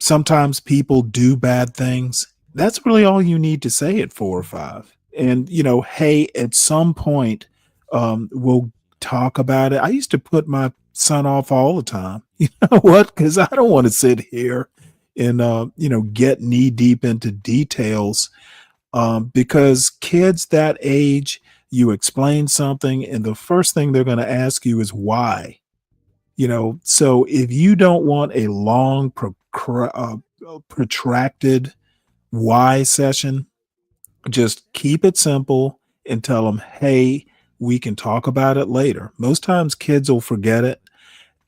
Sometimes people do bad things. That's really all you need to say at 4 or 5. And, hey, at some point, we'll talk about it. I used to put my son off all the time. You know what? Because I don't want to sit here and, get knee deep into details. Because kids that age, you explain something, and the first thing they're going to ask you is why. So if you don't want a long, protracted why session, just keep it simple and tell them, hey, we can talk about it later. Most times kids will forget it.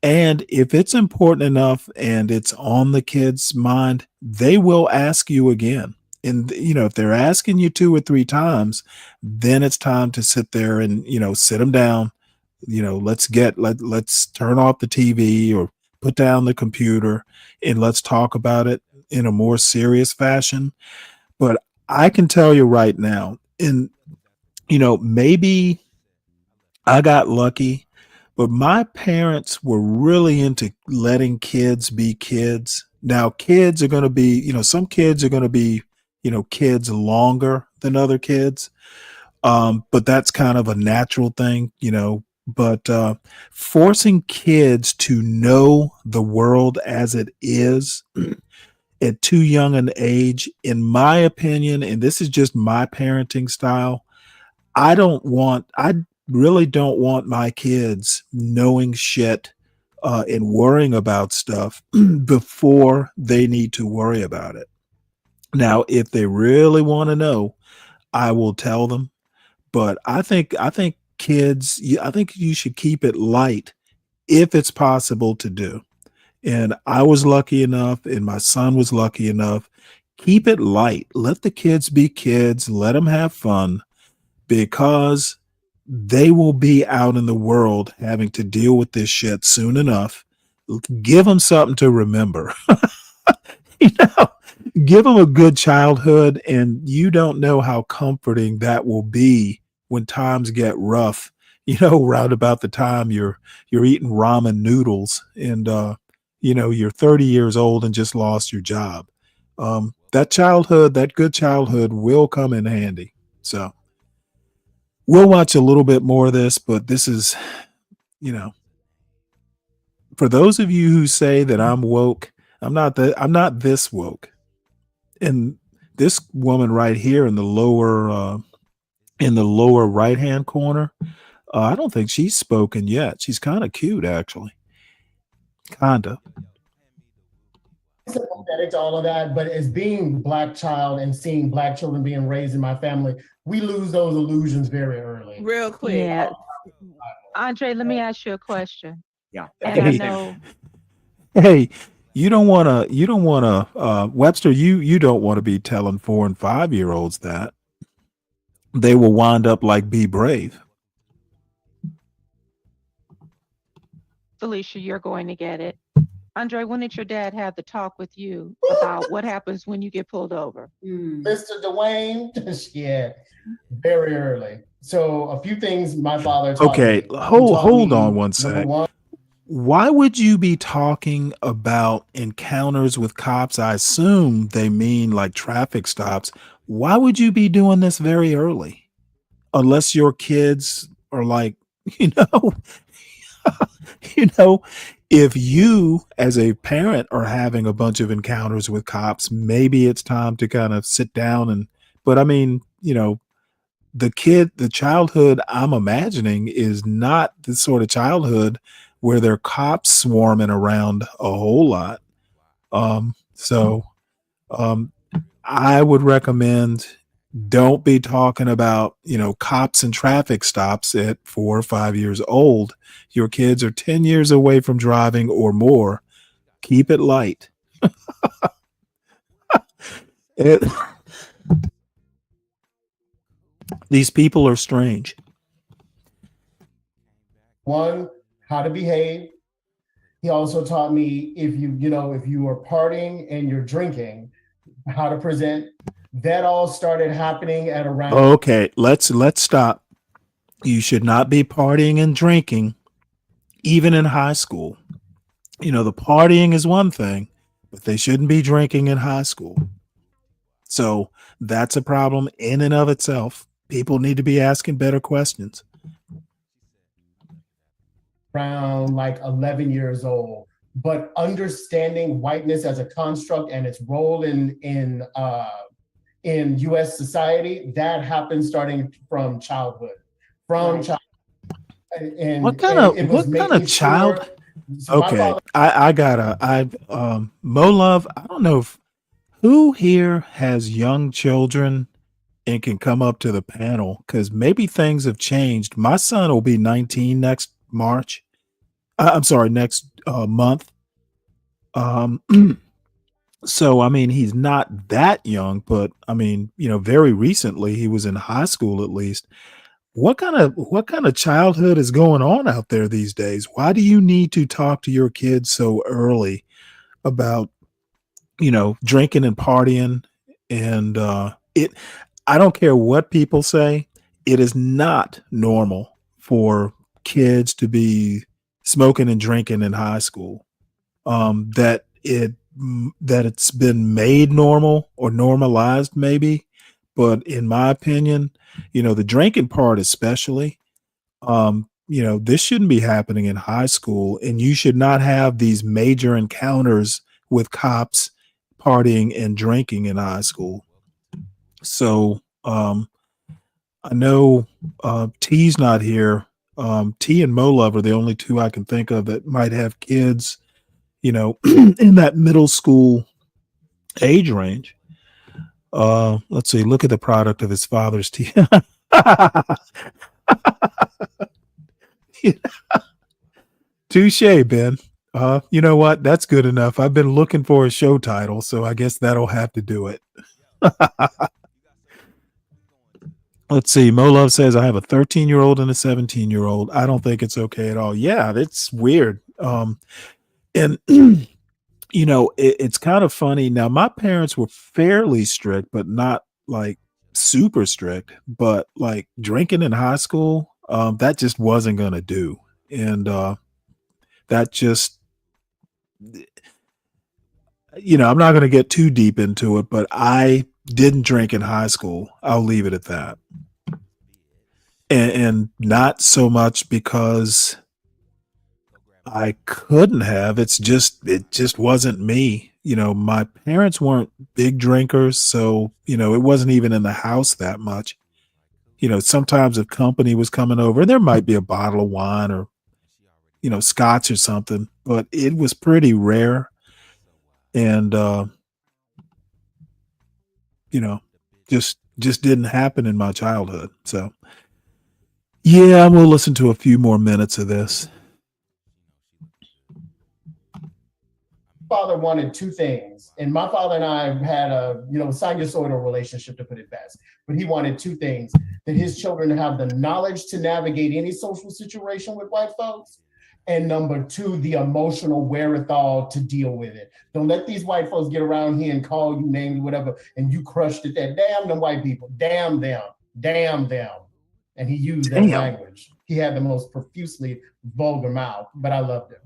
And if it's important enough and it's on the kid's mind, they will ask you again. And, if they're asking you 2 or 3 times, then it's time to sit there and, sit them down. Let's turn off the TV or put down the computer and let's talk about it in a more serious fashion. But I can tell you right now, and, maybe I got lucky, but my parents were really into letting kids be kids. Now, kids are going to be, some kids are going to be, kids longer than other kids. But that's kind of a natural thing, but forcing kids to know the world as it is at too young an age, in my opinion, and this is just my parenting style, I really don't want my kids knowing shit and worrying about stuff before they need to worry about it. Now, if they really want to know, I will tell them. But I think kids, I think you should keep it light if it's possible to do. And I was lucky enough, and my son was lucky enough. Keep it light. Let the kids be kids. Let them have fun, because they will be out in the world having to deal with this shit soon enough. Give them something to remember. Give them a good childhood, and you don't know how comforting that will be when times get rough. Round about the time you're eating ramen noodles, and you're 30 years old and just lost your job. That good childhood will come in handy. So we'll watch a little bit more of this, but this is, for those of you who say that I'm woke, I'm not this woke. And this woman right here in the lower right hand corner, I don't think she's spoken yet. She's kind of cute, actually. Kinda. Sympathetic to all of that, but as being Black child and seeing Black children being raised in my family, we lose those illusions very early. Real quick. Yeah. Andre, let me ask you a question. Yeah. And I know Hey, you don't want to, Webster, you don't want to be telling 4 and 5-year-olds that. They will wind up like Be Brave. Felicia, you're going to get it. Andre, when did your dad have the talk with you about what happens when you get pulled over? Mr. Dwayne, yeah, very early. So a few things my father taught Okay, me. hold on one Number sec. one, Why would you be talking about encounters with cops? I assume they mean like traffic stops. Why would you be doing this very early? Unless your kids are like, you know, you know, if you as a parent are having a bunch of encounters with cops, maybe it's time to kind of sit down but I mean, you know, the childhood I'm imagining is not the sort of childhood where there are cops swarming around a whole lot. So I would recommend don't be talking about, you know, cops and traffic stops at 4 or 5 years old. Your kids are 10 years away from driving or more. Keep it light. These people are strange. one, how to behave. He also taught me if you are partying and you're drinking, how to present. That all started happening at around. Okay, let's stop. You should not be partying and drinking, even in high school. You know, the partying is one thing, but they shouldn't be drinking in high school. So that's a problem in and of itself. People need to be asking better questions. Around like 11 years old, but understanding whiteness as a construct and its role in U.S. society, that happens starting from childhood. And What kind of child? Okay, Mo Love, I don't know who here has young children and can come up to the panel, because maybe things have changed. My son will be 19 next March. I'm sorry, next month. So I mean, he's not that young, but I mean, you know, very recently he was in high school at least. What kind of childhood is going on out there these days? Why do you need to talk to your kids so early about, you know, drinking and partying? And I don't care what people say, it is not normal for kids to be smoking and drinking in high school. That it's been made normal or normalized maybe, but in my opinion, you know, the drinking part especially, you know, this shouldn't be happening in high school, and you should not have these major encounters with cops partying and drinking in high school. So I know T's not here. T and Mo Love are the only two I can think of that might have kids, you know, in that middle school age range. Let's see, look at the product of his father's tea. Touche, Ben. You know what? That's good enough. I've been looking for a show title, so I guess that'll have to do it. Let's see. Mo Love says, I have a 13-year-old and a 17-year-old. I don't think it's okay at all. Yeah, it's weird. And you know, it's kind of funny. Now, my parents were fairly strict, but not like super strict. But like drinking in high school, that just wasn't going to do. And that just, you know, I'm not going to get too deep into it, but I didn't drink in high school. I'll leave it at that. And not so much because I couldn't have. It just wasn't me. You know, my parents weren't big drinkers, so, you know, it wasn't even in the house that much. sometimes if company was coming over, there might be a bottle of wine or, scotch or something, but it was pretty rare. And, just didn't happen in my childhood. So yeah, we'll listen to a few more minutes of this. Father wanted two things, and my father and I had a sinusoidal relationship, to put it fast, but he wanted two things: that his children have the knowledge to navigate any social situation with white folks, and number two, the emotional wherewithal to deal with it. Don't let these white folks get around here and call you names, whatever, and you crushed it there. Damn them white people, damn them, damn them. And he used that language. He had the most profusely vulgar mouth, but I loved him.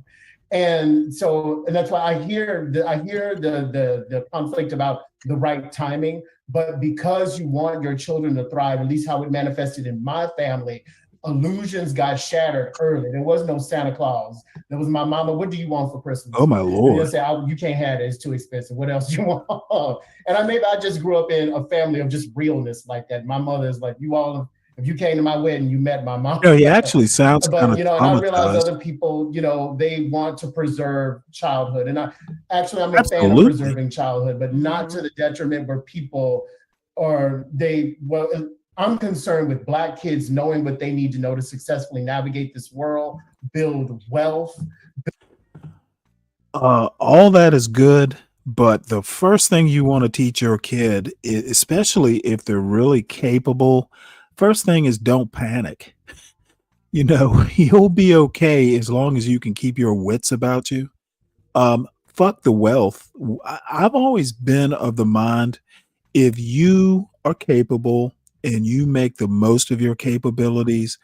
And so, and that's why I hear the conflict about the right timing, but because you want your children to thrive, at least how it manifested in my family, illusions got shattered early. There was no Santa Claus. There was my mama, what do you want for Christmas? Oh my Lord. And they'll say, you can't have it, it's too expensive. What else do you want? And I just grew up in a family of just realness like that. My mother is like, if you came to my wedding, you met my mom. He actually sounds kind of and I realize traumatized. other people, they want to preserve childhood. And I'm a fan Absolutely. of preserving childhood, but not to the detriment where people I'm concerned with Black kids knowing what they need to know to successfully navigate this world, build wealth. All that is good, but the first thing you want to teach your kid, especially if they're really capable, first thing is don't panic. You'll be okay as long as you can keep your wits about you. Fuck the wealth. I've always been of the mind, if you are capable and you make the most of your capabilities,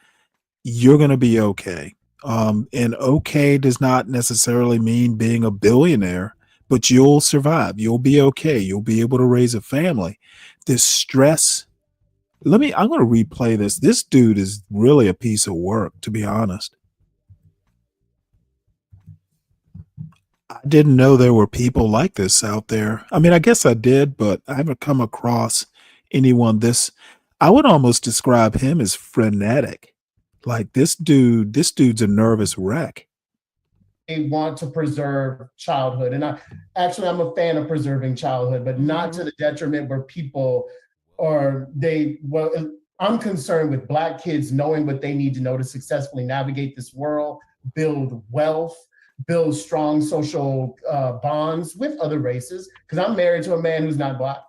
you're going to be okay. And okay does not necessarily mean being a billionaire, but you'll survive. You'll be okay. You'll be able to raise a family. This stress, I'm going to replay this. This dude is really a piece of work, to be honest. I didn't know there were people like this out there. I mean, I guess I did, but I haven't come across anyone I would almost describe him as frenetic. Like this dude's a nervous wreck. They want to preserve childhood. And I'm a fan of preserving childhood, but not to the detriment where people I'm concerned with Black kids knowing what they need to know to successfully navigate this world, build wealth, build strong social bonds with other races, because I'm married to a man who's not Black,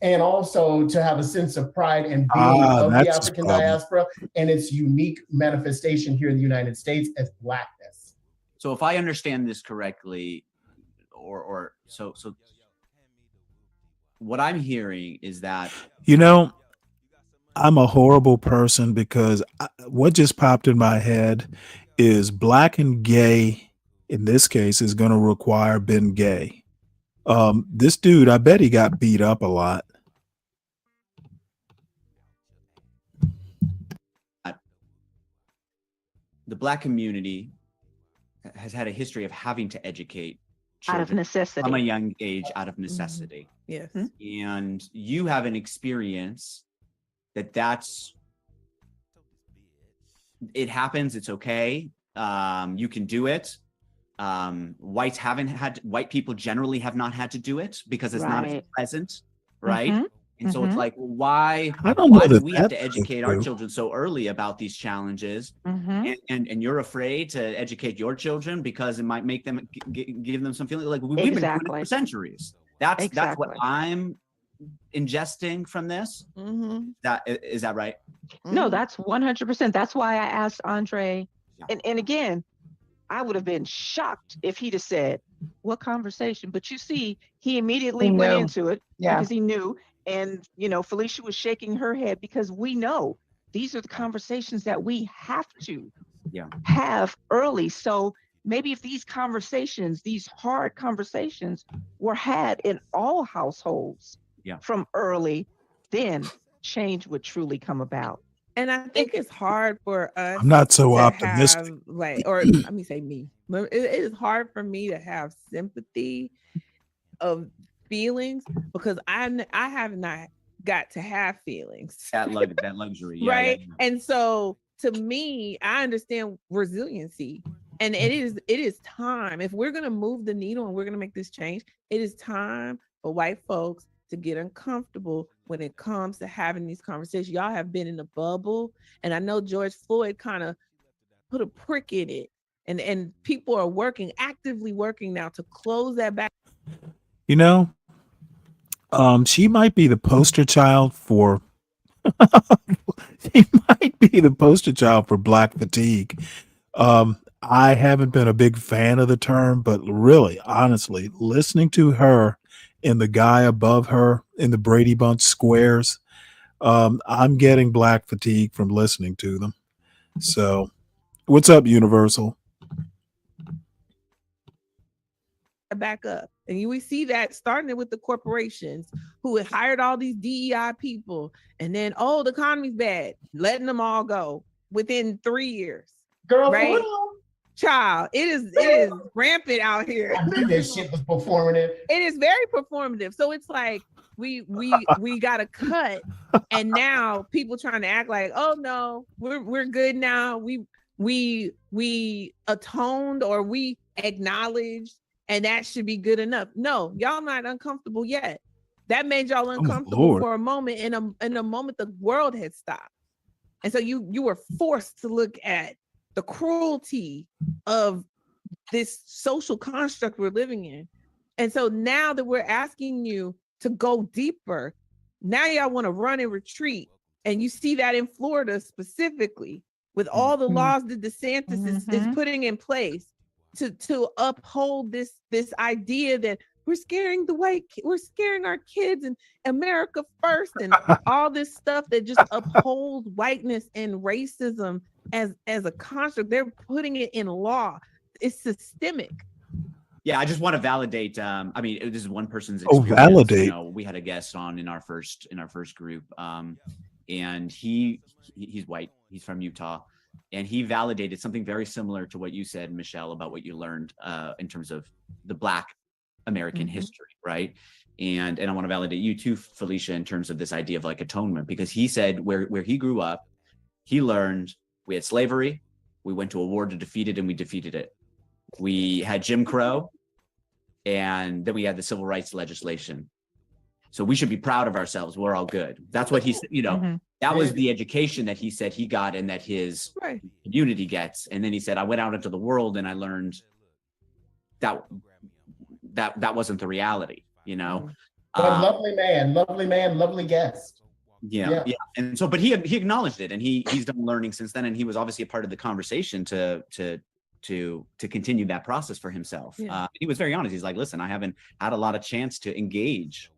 and also to have a sense of pride and being of the African diaspora and its unique manifestation here in the United States as Blackness. So if I understand this correctly, so what I'm hearing is that, I'm a horrible person because what just popped in my head is Black and gay, in this case, is going to require Ben Gay. This dude, I bet he got beat up a lot. the Black community has had a history of having to educate out of necessity from a young age, out of necessity. Yes. And you have an experience it happens, it's okay. You can do it. White people generally have not had to do it because it's not as pleasant, right? And so it's like, why do we have to educate our children so early about these challenges? And you're afraid to educate your children because it might make them give them some feeling like we've been doing it for centuries. That's what I'm ingesting from this. Is that right? No, that's 100%. That's why I asked Andre, and again, I would have been shocked if he'd have said, what conversation? But you see, he immediately went into it because he knew. And, Felicia was shaking her head because we know these are the conversations that we have to have early. So maybe if these conversations, these hard conversations were had in all households from early, then change would truly come about. And I think it's hard for us. I'm not so optimistic. Let me say me. It is hard for me to have sympathy of feelings because I have not got to have feelings. That luxury. Yeah, right. yeah. And so to me, I understand resiliency. And it is time. If we're gonna move the needle and we're gonna make this change, it is time for white folks to get uncomfortable when it comes to having these conversations. Y'all have been in a bubble, and I know George Floyd kind of put a prick in it, and people are actively working now to close that back. You know, she might be the poster child for she might be the poster child for Black fatigue. I haven't been a big fan of the term, but really, honestly, listening to her and the guy above her in the Brady Bunch squares, I'm getting Black fatigue from listening to them. So, what's up, Universal? Back up, and we see that starting with the corporations who had hired all these DEI people, and then the economy's bad, letting them all go within 3 years. Girl, right? Child, it is rampant out here. I knew this shit was performative. It is very performative. So it's like we got to cut, and now people trying to act like, oh no, we're good now. We atoned, or we acknowledged, and that should be good enough. No, y'all not uncomfortable yet. That made y'all uncomfortable for a moment. In a moment, the world had stopped, and so you were forced to look at the cruelty of this social construct we're living in. And so now that we're asking you to go deeper, now y'all want to run and retreat. And you see that in Florida specifically, with all the laws that DeSantis is putting in place to uphold this idea that we're scaring we're scaring our kids, and America first, and all this stuff that just upholds whiteness and racism as a construct. They're putting it in law. It's systemic. Yeah, I just want to validate. I mean, this is one person's experience. Validate. You know, we had a guest on in our first group, and he's white. He's from Utah, and he validated something very similar to what you said, Michelle, about what you learned in terms of the Black American history, right? And I want to validate you too, Felicia, in terms of this idea of like atonement, because he said where he grew up, he learned we had slavery, we went to a war to defeat it, and we defeated it. We had Jim Crow, and then we had the civil rights legislation. So we should be proud of ourselves. We're all good. That's what he said. You know, that was the education that he said he got and that his community gets. And then he said, I went out into the world and I learned that wasn't the reality, you know. Lovely man, lovely guest. Yeah. And so, but he acknowledged it, and he's done learning since then, and he was obviously a part of the conversation to continue that process for himself. He was very honest. He's like, listen, I haven't had a lot of chance to engage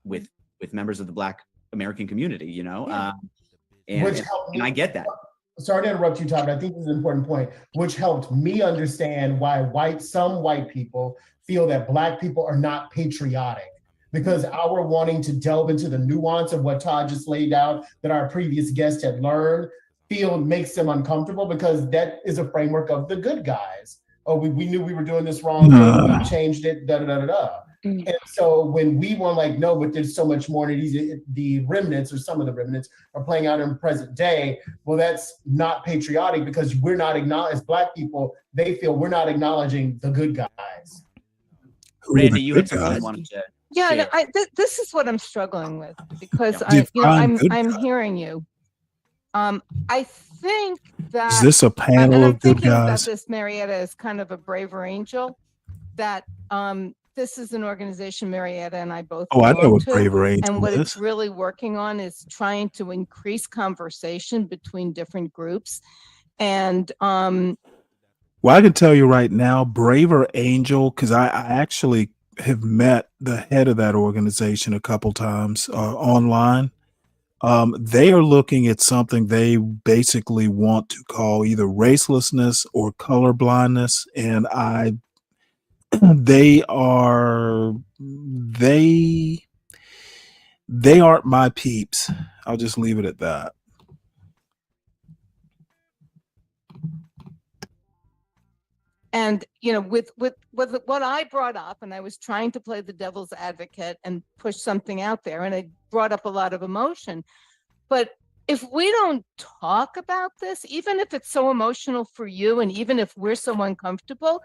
with members of the Black American community, you know, and I get that. Sorry to interrupt you, Todd, but I think this is an important point, which helped me understand why some white people feel that Black people are not patriotic. Because our wanting to delve into the nuance of what Todd just laid out that our previous guest had learned makes them uncomfortable, because that is a framework of the good guys. Oh, we knew we were doing this wrong, we changed it, And so when we were like, no, but there's so much more, and the remnants, or some of the remnants, are playing out in present day, well, that's not patriotic, because we're not as Black people, they feel we're not acknowledging the good guys. Randy, you had something you wanted to Yeah, this is what I'm struggling with, because I'm hearing you. I think that is this a panel of good guys? That this Marietta is kind of a braver angel. That this is an organization Marietta and I both. I know what braver angel and what is. it's really working on is trying to increase conversation between different groups, and well, I can tell you right now, braver angel, because I actually have met the head of that organization a couple times online. They are looking at something they basically want to call either racelessness or colorblindness, and they aren't my peeps. I'll just leave it at that. And, with what I brought up, and I was trying to play the devil's advocate and push something out there, and it brought up a lot of emotion. But if we don't talk about this, even if it's so emotional for you, and even if we're so uncomfortable,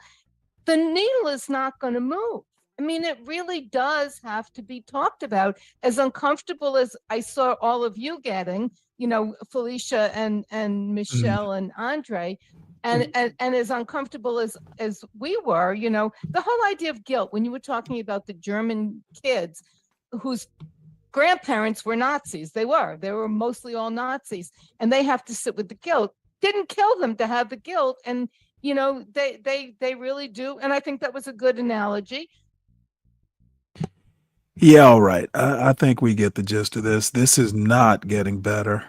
the needle is not going to move. I mean, it really does have to be talked about. As uncomfortable as I saw all of you getting, Felicia and Michelle and Andre, and as uncomfortable as we were, the whole idea of guilt, when you were talking about the German kids whose grandparents were Nazis, they were mostly all Nazis, and they have to sit with the guilt. Didn't kill them to have the guilt. And they really do. And I think that was a good analogy. Yeah, all right. I think we get the gist of this. This is not getting better.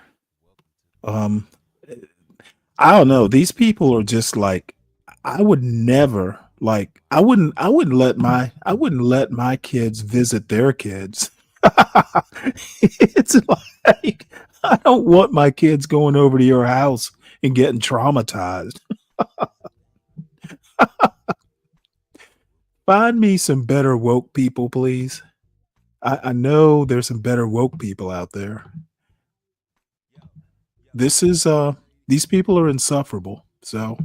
I don't know. These people are just like, I would never I wouldn't let my kids visit their kids. It's like, I don't want my kids going over to your house and getting traumatized. Find me some better woke people, please. I know there's some better woke people out there. These people are insufferable. So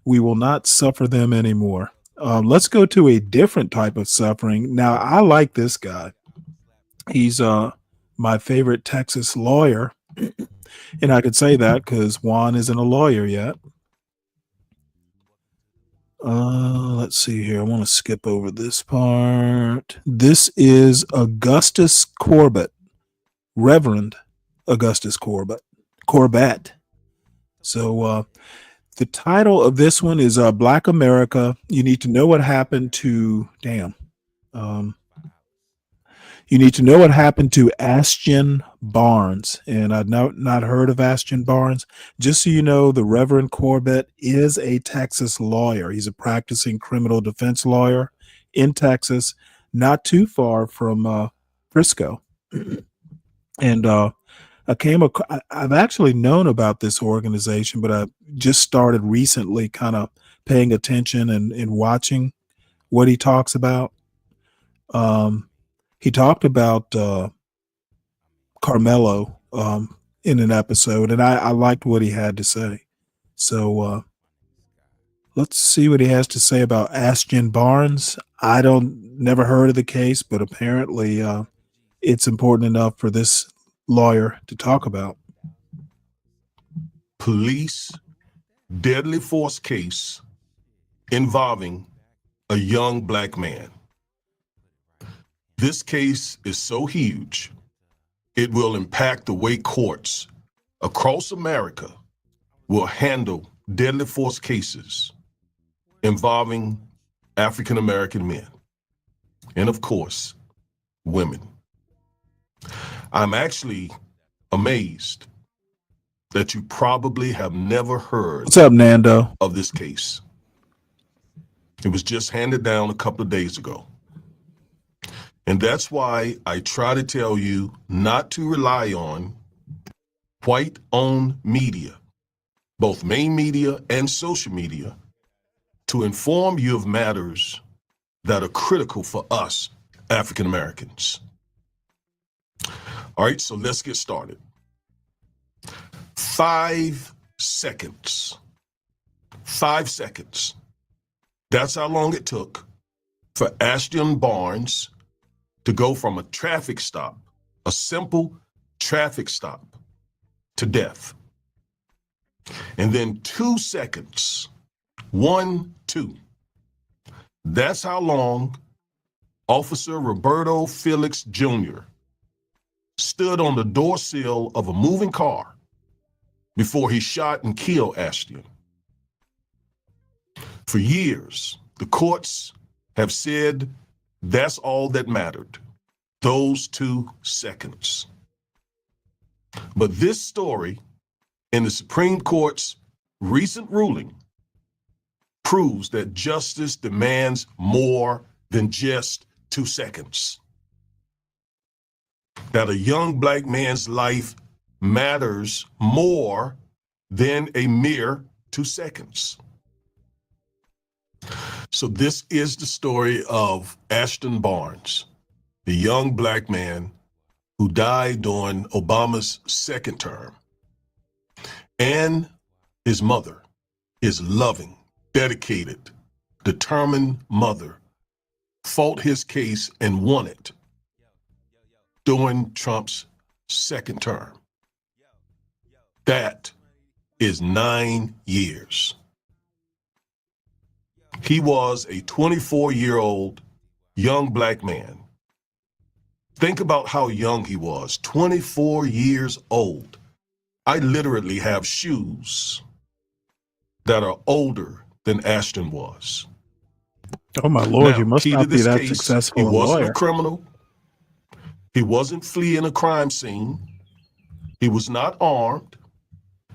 we will not suffer them anymore. Let's go to a different type of suffering. Now, I like this guy. He's my favorite Texas lawyer. And I could say that because Juan isn't a lawyer yet. Let's see here. I want to skip over this part. This is Augustus Corbett, Reverend Augustus Corbett. So the title of this one is Black America. You need to know what happened to you need to know what happened to Ashton Barnes. And I've not heard of Ashton Barnes. Just so you know, the Reverend Corbett is a Texas lawyer. He's a practicing criminal defense lawyer in Texas, not too far from Frisco. And I've actually known about this organization, but I just started recently kind of paying attention and watching what he talks about. He talked about Carmelo in an episode, and I liked what he had to say. So let's see what he has to say about Ashton Barnes. Never heard of the case, but apparently it's important enough for this lawyer to talk about. Police deadly force case involving a young Black man. This case is so huge, it will impact the way courts across America will handle deadly force cases involving African American men, and of course, women. I'm actually amazed that you probably have never heard What's up, Nando? Of this case. It was just handed down a couple of days ago. And that's why I try to tell you not to rely on white-owned media, both main media and social media, to inform you of matters that are critical for us African Americans. All right, so let's get started. 5 seconds. 5 seconds. That's how long it took for Ashton Barnes to go from a traffic stop, a simple traffic stop, to death. And then 2 seconds, 1, 2. That's how long Officer Roberto Felix Jr. stood on the door sill of a moving car before he shot and killed Ashton. For years, the courts have said that's all that mattered, those 2 seconds. But this story in the Supreme Court's recent ruling proves that justice demands more than just 2 seconds. That a young Black man's life matters more than a mere 2 seconds. So this is the story of Ashton Barnes, the young black man who died during Obama's second term. And his mother, his loving, dedicated, determined mother, fought his case and won it during Trump's second term. That is 9 years. He was a 24-year-old young black man. Think about how young he was, 24 years old. I literally have shoes that are older than Ashton was. Oh my Lord, Now, you must key to not be this that case, successful he a wasn't lawyer. a criminal. He wasn't fleeing a crime scene. He was not armed.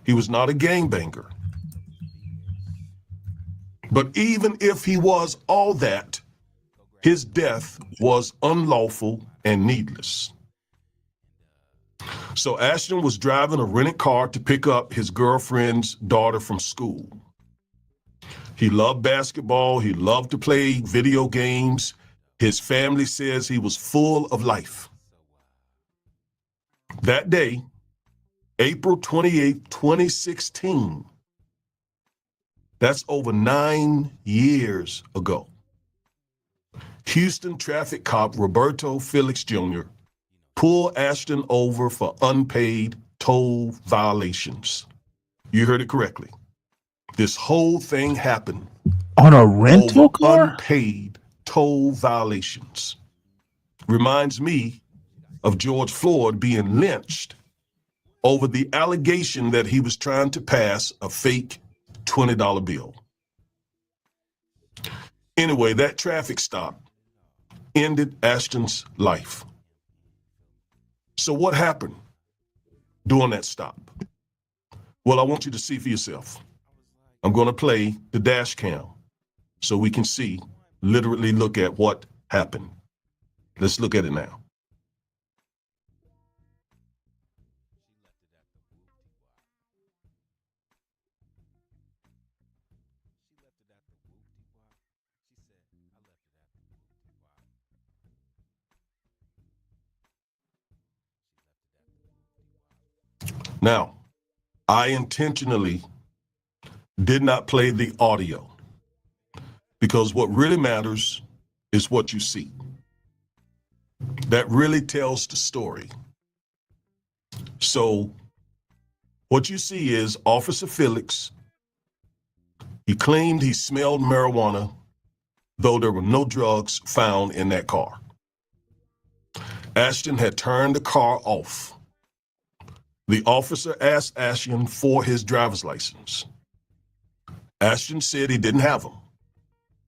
He was not a gangbanger. But even if he was all that, his death was unlawful and needless. So Ashton was driving a rented car to pick up his girlfriend's daughter from school. He loved basketball. He loved to play video games. His family says he was full of life. That day, April 28, 2016, that's over 9 years ago, Houston traffic cop Roberto Felix Jr. pulled Ashton over for unpaid toll violations. You heard it correctly. This whole thing happened On a rental over car? unpaid toll violations. Reminds me of George Floyd being lynched over the allegation that he was trying to pass a fake $20 bill. Anyway, that traffic stop ended Ashton's life. So what happened during that stop? Well, I want you to see for yourself. I'm going to play the dash cam so we can see, literally look at what happened. Let's look at it now. Now, I intentionally did not play the audio because what really matters is what you see. That really tells the story. So what you see is Officer Felix. He claimed he smelled marijuana, though there were no drugs found in that car. Ashton had turned the car off. The officer asked Ashton for his driver's license. Ashton said he didn't have them,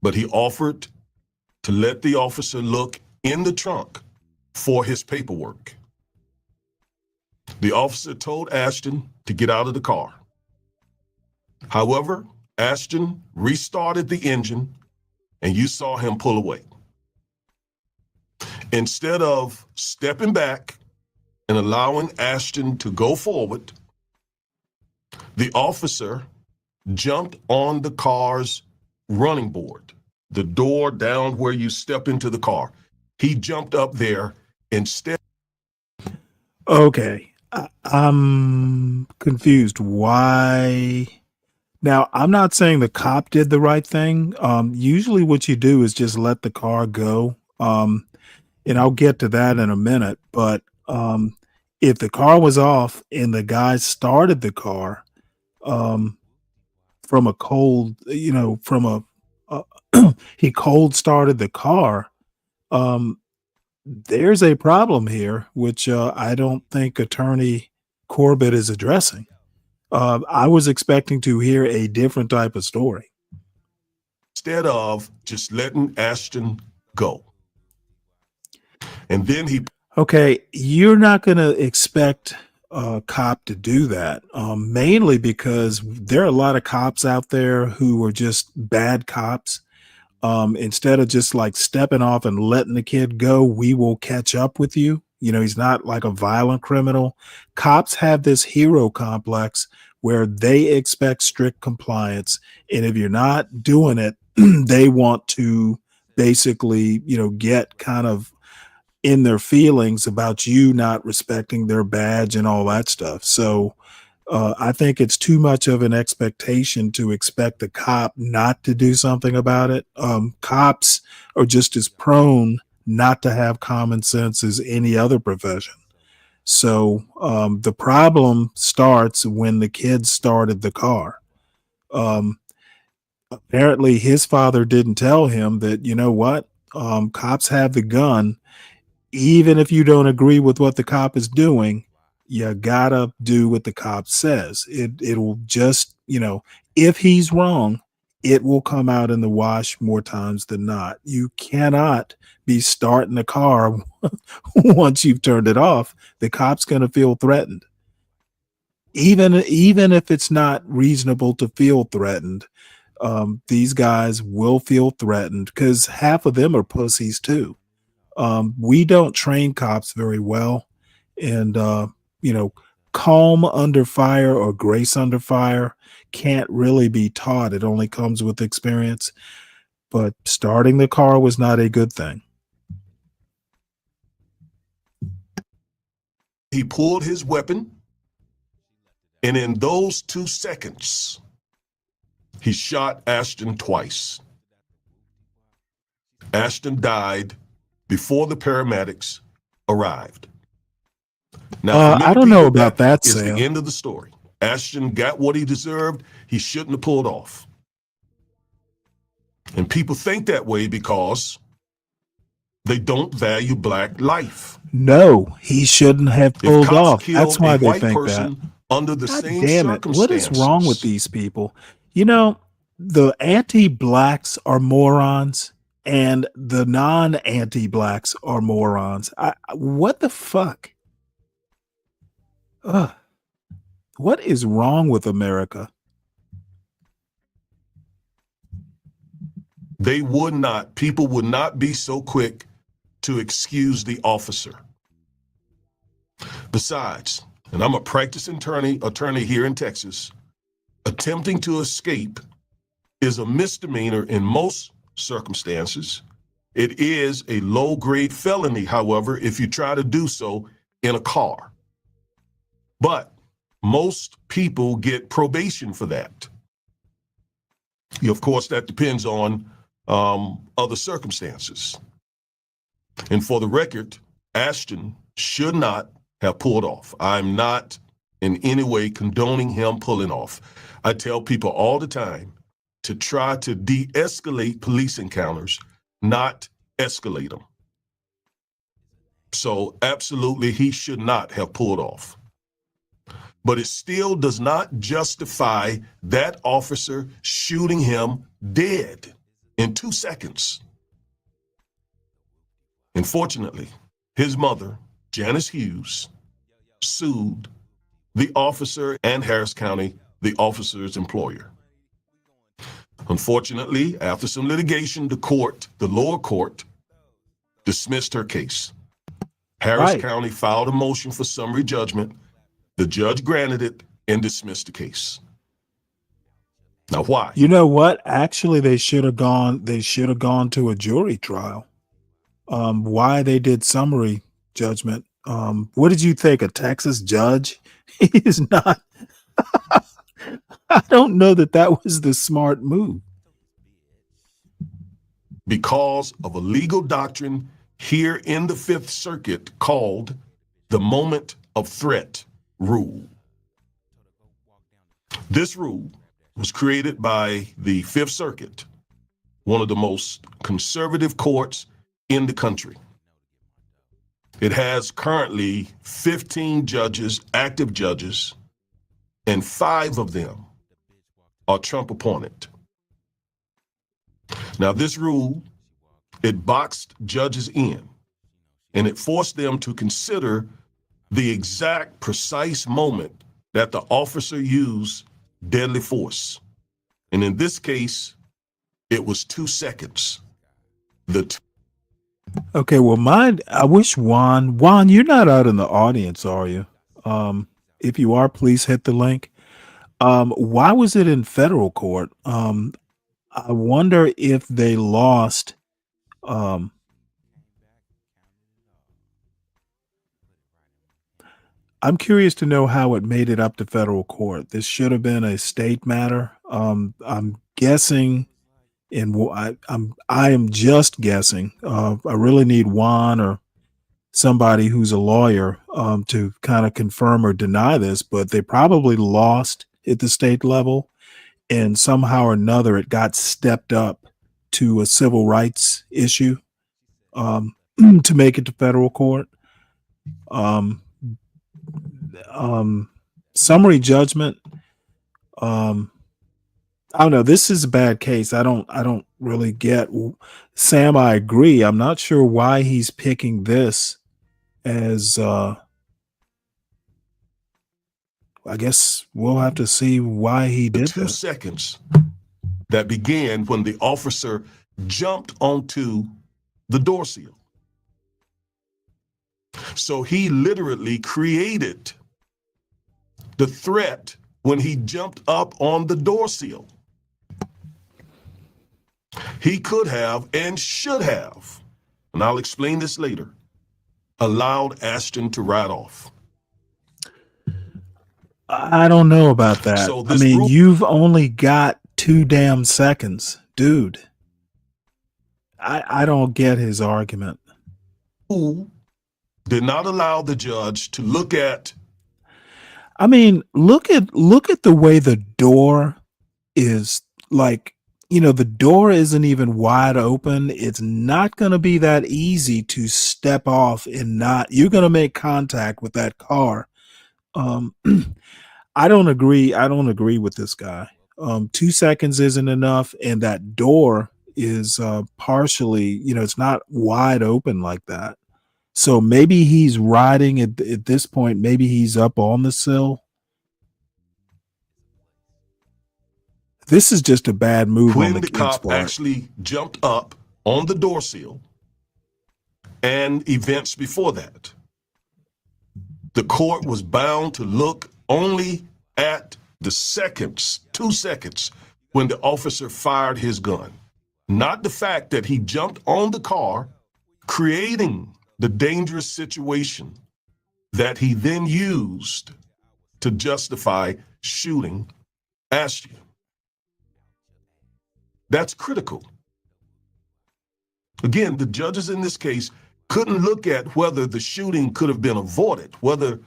but he offered to let the officer look in the trunk for his paperwork. The officer told Ashton to get out of the car. However, Ashton restarted the engine and you saw him pull away. Instead of stepping back and allowing Ashton to go forward, the officer jumped on the car's running board, the door down where you step into the car. He jumped up there instead. Okay. I'm confused. Why? Now, I'm not saying the cop did the right thing. Usually what you do is just let the car go. And I'll get to that in a minute. But if the car was off and the guy started the car from a cold, he cold started the car, there's a problem here, which I don't think Attorney Corbett is addressing. I was expecting to hear a different type of story. Instead of just letting Ashton go. And then he... Okay, you're not going to expect a cop to do that, mainly because there are a lot of cops out there who are just bad cops. Instead of just like stepping off and letting the kid go, we will catch up with you. You know, he's not like a violent criminal. Cops have this hero complex where they expect strict compliance. And if you're not doing it, they want to basically, get kind of in their feelings about you not respecting their badge and all that stuff. So I think it's too much of an expectation to expect the cop not to do something about it. Cops are just as prone not to have common sense as any other profession. So the problem starts when the kid started the car. Apparently his father didn't tell him that, cops have the gun. Even if you don't agree with what the cop is doing, you gotta do what the cop says. It'll just, if he's wrong, it will come out in the wash more times than not. You cannot be starting a car once you've turned it off. The cop's gonna feel threatened. Even if it's not reasonable to feel threatened, these guys will feel threatened because half of them are pussies too. We don't train cops very well, and calm under fire or grace under fire can't really be taught. It only comes with experience. But starting the car was not a good thing. He pulled his weapon, and in those 2 seconds, he shot Ashton twice. Ashton died before the paramedics arrived. Now, I don't know about that, is Sam. the end of the story. Ashton got what he deserved. He shouldn't have pulled off. And people think that way because they don't value black life. No, he shouldn't have If pulled cops off. killed That's why a they white think that. person under the God same damn it. What is wrong with circumstances, these people? The anti-blacks are morons and the non-anti-blacks are morons. What the fuck? Ugh. What is wrong with America? people would not be so quick to excuse the officer. Besides, and I'm a practicing attorney here in Texas, attempting to escape is a misdemeanor in most circumstances. It is a low-grade felony, however, if you try to do so in a car. But most people get probation for that. Of course, that depends on other circumstances. And for the record, Ashton should not have pulled off. I'm not in any way condoning him pulling off. I tell people all the time to try to de-escalate police encounters, not escalate them. So absolutely, he should not have pulled off. But it still does not justify that officer shooting him dead in 2 seconds. Unfortunately, his mother, Janice Hughes, sued the officer and Harris County, the officer's employer. Unfortunately, after some litigation, the lower court, dismissed her case. Harris County filed a motion for summary judgment. The judge granted it and dismissed the case. Now, why? You know what? Actually, they should have gone to a jury trial. Why they did summary judgment. What did you think? A Texas judge? He is not. I don't know that was the smart move. Because of a legal doctrine here in the Fifth Circuit called the moment of threat rule. This rule was created by the Fifth Circuit, one of the most conservative courts in the country. It has currently 15 judges, active judges, and 5 of them are Trump appointed. Now, this rule, it boxed judges in, and it forced them to consider the exact precise moment that the officer used deadly force. And in this case, it was 2 seconds. Okay, well, I wish Juan, you're not out in the audience, are you? If you are, please hit the link. Why was it in federal court? I wonder if they lost. Um, I'm curious to know how it made it up to federal court. This should have been a state matter. I'm guessing, and I am just guessing. I really need Juan or somebody who's a lawyer to kind of confirm or deny this, but they probably lost at the state level, and somehow or another it got stepped up to a civil rights issue to make it to federal court. Um, Summary judgment. I don't know. This is a bad case. I don't really get. Sam, I agree. I'm not sure why he's picking this as. I guess we'll have to see why he did The 2 that. seconds that began when the officer jumped onto the door seal. So he literally created the threat when he jumped up on the door seal. He could have and should have, and I'll explain this later, allowed Ashton to ride off. I don't know about that. So I mean, you've only got 2 damn seconds, dude. I don't get his argument. Who did not allow the judge to look at. I mean, look at the way the door is, like, you know, the door isn't even wide open. It's not going to be that easy to step off and not, you're going to make contact with that car. I don't agree. I don't agree with this guy. 2 seconds isn't enough. And that door is partially, you know, it's not wide open like that. So maybe he's riding at this point. Maybe he's up on the sill. This is just a bad move When on the the kid's cop part. actually jumped up on the door seal and events before that. The court was bound to look only at the seconds, 2 seconds, when the officer fired his gun. Not the fact that he jumped on the car, creating the dangerous situation that he then used to justify shooting Ashton. That's critical. Again, the judges in this case couldn't look at whether the shooting could have been avoided, whether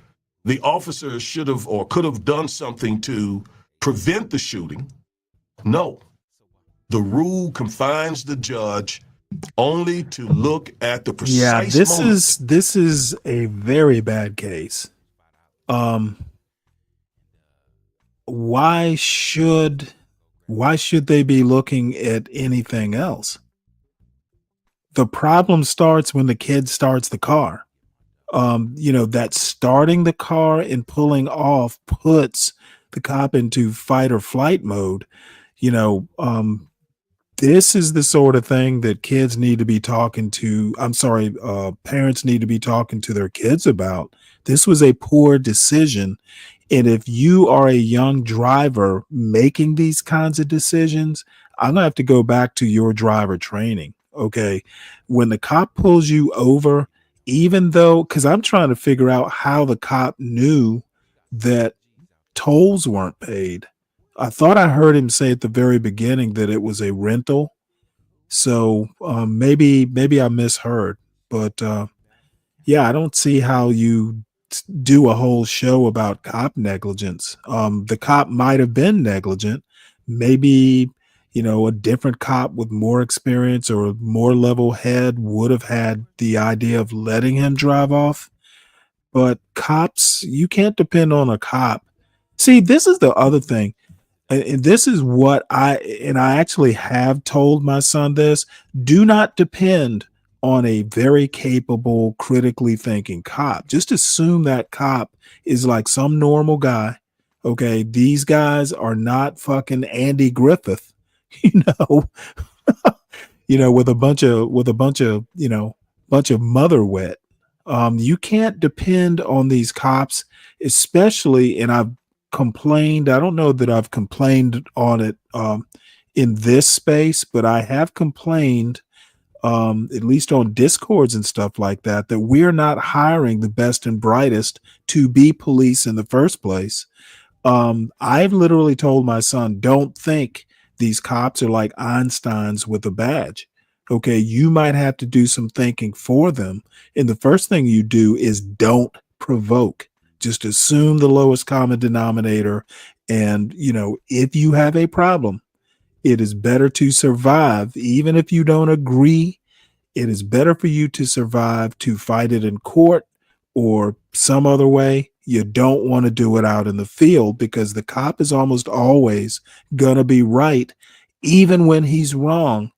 the officer should have or could have done something to prevent the shooting. No. The rule confines the judge only to look at the precise moment. This is a very bad case. Why should they be looking at anything else? The problem starts when the kid starts the car. You know, that starting the car and pulling off puts the cop into fight or flight mode. You know, this is the sort of thing that kids need to be talking to. Parents need to be talking to their kids about. This was a poor decision. And if you are a young driver making these kinds of decisions, I'm gonna have to go back to your driver training. Okay. When the cop pulls you over, even though, because I'm trying to figure out how the cop knew that tolls weren't paid. I thought I heard him say at the very beginning that it was a rental. So maybe I misheard. But yeah, I don't see how you do a whole show about cop negligence. The cop might have been negligent. Maybe, you know, a different cop with more experience or more level head would have had the idea of letting him drive off. But cops, you can't depend on a cop. See, this is the other thing. And this is what I actually have told my son this: do not depend on a very capable, critically thinking cop. Just assume that cop is like some normal guy. Okay. These guys are not fucking Andy Griffith, you know, with a bunch of, bunch of mother wet. You can't depend on these cops, especially, and complained. I don't know that I've complained on it in this space, but I have complained, at least on discords and stuff like that, that we're not hiring the best and brightest to be police in the first place. I've literally told my son, don't think these cops are like Einsteins with a badge. Okay, you might have to do some thinking for them. And the first thing you do is don't provoke. Just assume the lowest common denominator. And, if you have a problem, it is better to survive, even if you don't agree. It is better for you to survive, to fight it in court or some other way. You don't want to do it out in the field, because the cop is almost always going to be right. Even when he's wrong,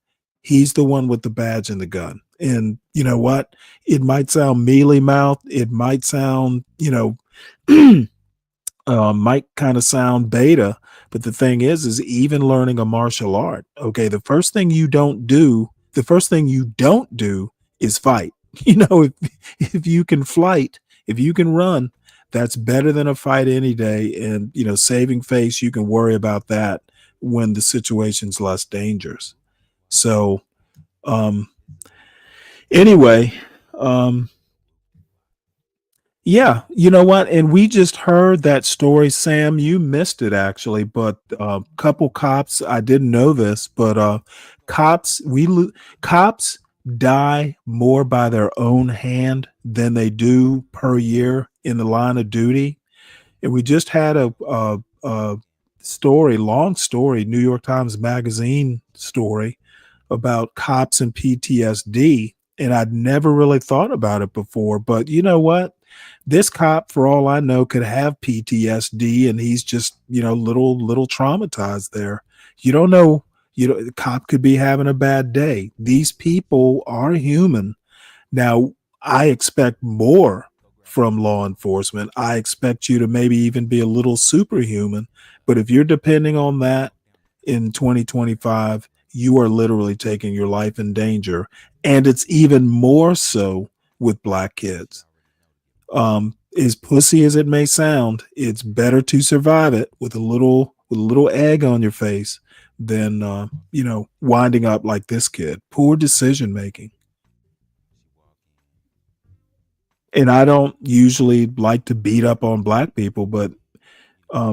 he's the one with the badge and the gun. And you know what? It might sound mealy mouthed. It might sound, might kind of sound beta, but the thing is even learning a martial art. Okay. The first thing you don't do is fight. If you can fight, if you can run, that's better than a fight any day. And, saving face, you can worry about that when the situation's less dangerous. So, anyway, yeah, you know what? And we just heard that story, Sam. You missed it actually, but couple cops. I didn't know this, but cops die more by their own hand than they do per year in the line of duty. And we just had a story, long story, New York Times Magazine story about cops and PTSD. And I'd never really thought about it before. But you know what? This cop, for all I know, could have PTSD, and he's just, little traumatized there. You don't know. The cop could be having a bad day. These people are human. Now, I expect more from law enforcement. I expect you to maybe even be a little superhuman. But if you're depending on that in 2025, you are literally taking your life in danger. And it's even more so with Black kids. As pussy as it may sound, it's better to survive it with a little egg on your face than winding up like this kid. Poor decision making. And I don't usually like to beat up on Black people, but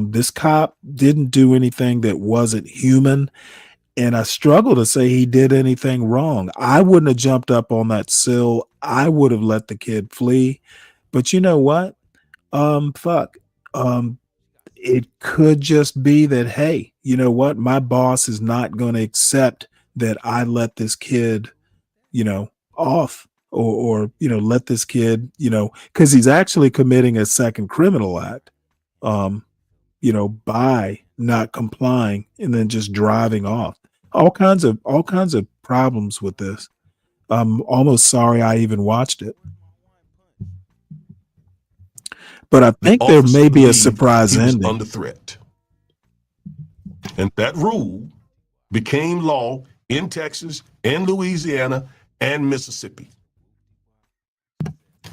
this cop didn't do anything that wasn't human. And I struggle to say he did anything wrong. I wouldn't have jumped up on that sill. I would have let the kid flee. But you know what? It could just be that, hey, you know what? My boss is not going to accept that I let this kid, off or let this kid, because he's actually committing a second criminal act, by not complying and then just driving off. All kinds of problems with this. I'm almost sorry I even watched it. But I think there may be a surprise ending. Under threat. And that rule became law in Texas and Louisiana and Mississippi.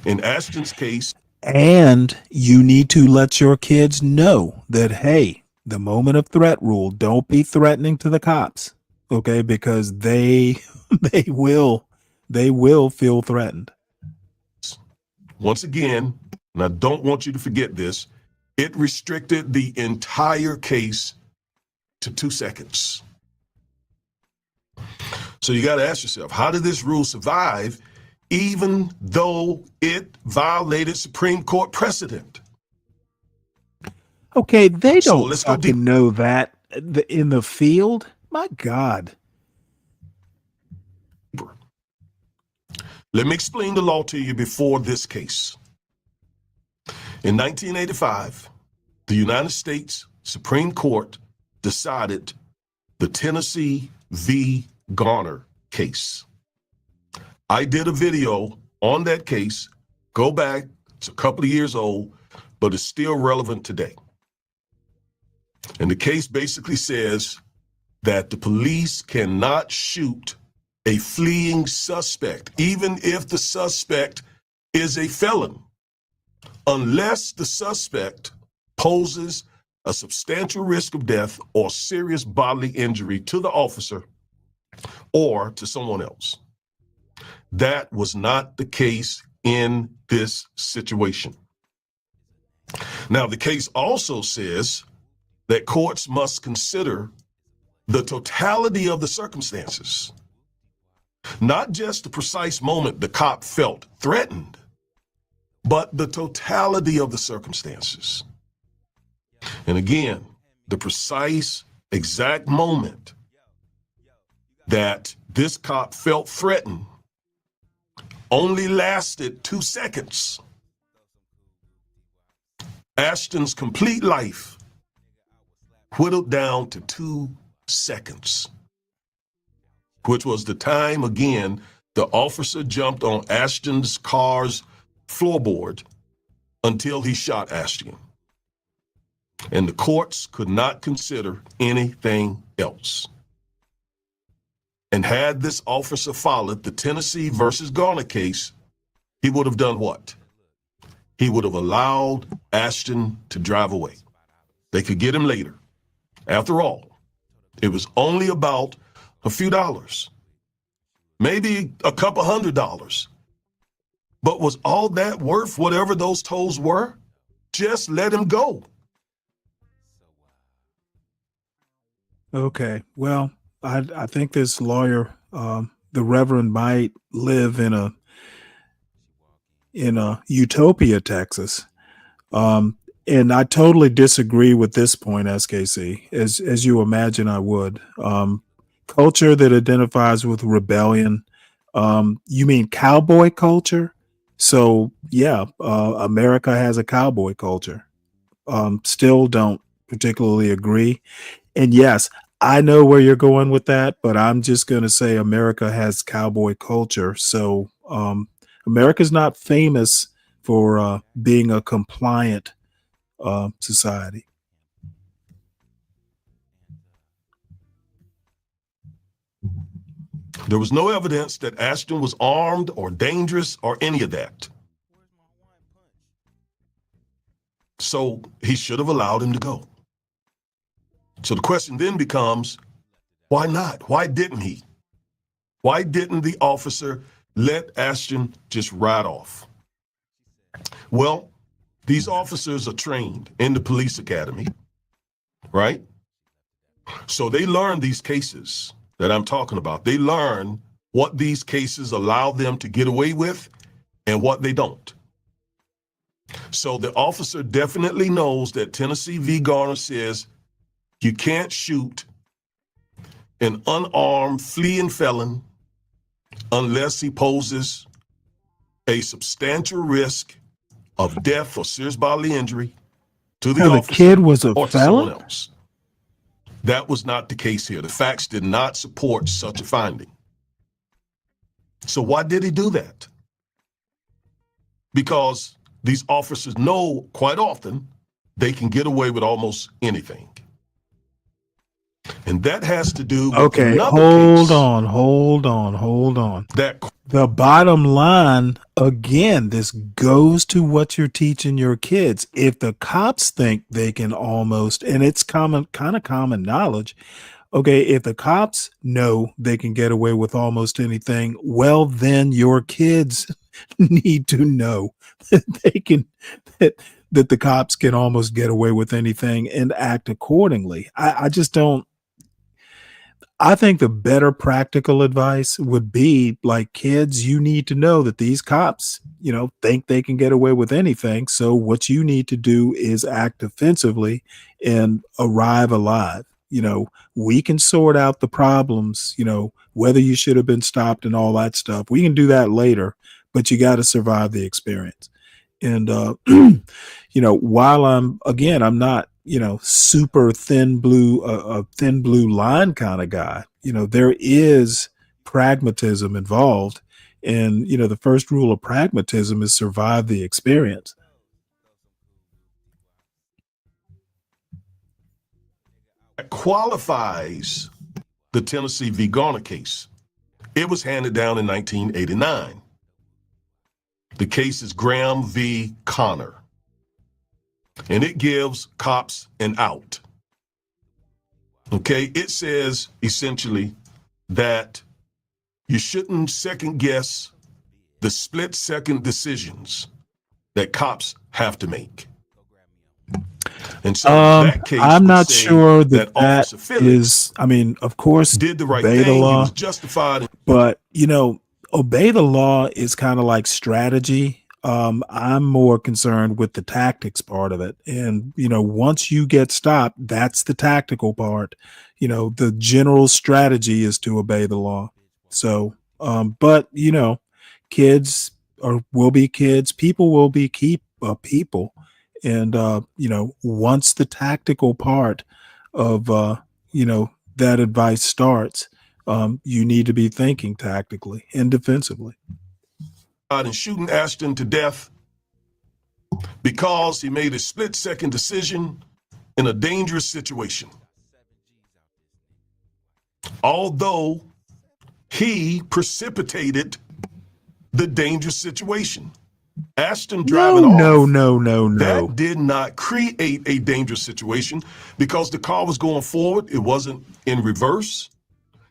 In Ashton's case. And you need to let your kids know that, hey, the moment of threat rule, don't be threatening to the cops. Okay, because they will feel threatened. Once again, and I don't want you to forget this, it restricted the entire case to 2 seconds. So you got to ask yourself, how did this rule survive even though it violated Supreme Court precedent? Okay, they don't fucking know that in the field. My God. Let me explain the law to you before this case. In 1985, the United States Supreme Court decided the Tennessee v. Garner case. I did a video on that case. Go back, it's a couple of years old, but it's still relevant today. And the case basically says that the police cannot shoot a fleeing suspect, even if the suspect is a felon, unless the suspect poses a substantial risk of death or serious bodily injury to the officer or to someone else. That was not the case in this situation. Now, the case also says that courts must consider the totality of the circumstances, not just the precise moment the cop felt threatened, but the totality of the circumstances. And again, the precise, exact moment that this cop felt threatened only lasted 2 seconds. Ashton's complete life whittled down to 2 seconds, which was the time, again, the officer jumped on Ashton's car's floorboard until he shot Ashton. And the courts could not consider anything else. And had this officer followed the Tennessee versus Garner case, he would have done what? He would have allowed Ashton to drive away. They could get him later. After all, it was only about a few dollars, maybe a couple $100. But was all that worth whatever those tolls were? Just let him go. Okay, well, I think this lawyer, the Reverend, might live in a utopia, Texas. And I totally disagree with this point, SKC, as you imagine I would. Culture that identifies with rebellion. You mean cowboy culture? So yeah, America has a cowboy culture. Still don't particularly agree. And yes, I know where you're going with that, but I'm just going to say America has cowboy culture. So America's not famous for being a compliant society. There was no evidence that Ashton was armed or dangerous or any of that. So he should have allowed him to go. So the question then becomes, why not? Why didn't he? Why didn't the officer let Ashton just ride off? Well, these officers are trained in the police academy, right? So they learn these cases that I'm talking about. They learn what these cases allow them to get away with and what they don't. So the officer definitely knows that Tennessee v. Garner says you can't shoot an unarmed fleeing felon unless he poses a substantial risk of death or serious bodily injury to the officer kid was a or to felon? someone else. That was not the case here. The facts did not support such a finding. So why did he do that? Because these officers know quite often they can get away with almost anything. And that has to do with Okay, hold on. The bottom line, again, this goes to what you're teaching your kids. If the cops think they can almost, and it's kind of common knowledge, okay, if the cops know they can get away with almost anything, well, then your kids need to know that they can, that the cops can almost get away with anything and act accordingly. I just don't. I think the better practical advice would be like, kids, you need to know that these cops, think they can get away with anything. So what you need to do is act defensively and arrive alive. We can sort out the problems, whether you should have been stopped and all that stuff. We can do that later, but you got to survive the experience. And, while I'm not, super thin blue line kind of guy, there is pragmatism involved. And, the first rule of pragmatism is survive the experience. That qualifies the Tennessee v. Garner case. It was handed down in 1989. The case is Graham v. Connor. and it gives cops an out. Okay, it says essentially that you shouldn't second guess the split-second decisions that cops have to make. And so that case I'm would not say sure that Officer Phillips is, I mean, of course, did the right obey the thing. He law, was justified. but obey the law is kind of like strategy. I'm more concerned with the tactics part of it. And, once you get stopped, that's the tactical part. The general strategy is to obey the law. So, but, kids will be kids, people will be people. And, once the tactical part of, that advice starts, you need to be thinking tactically and defensively. And shooting Ashton to death because he made a split-second decision in a dangerous situation. Although he precipitated the dangerous situation. Ashton driving off. No. That did not create a dangerous situation because the car was going forward. It wasn't in reverse.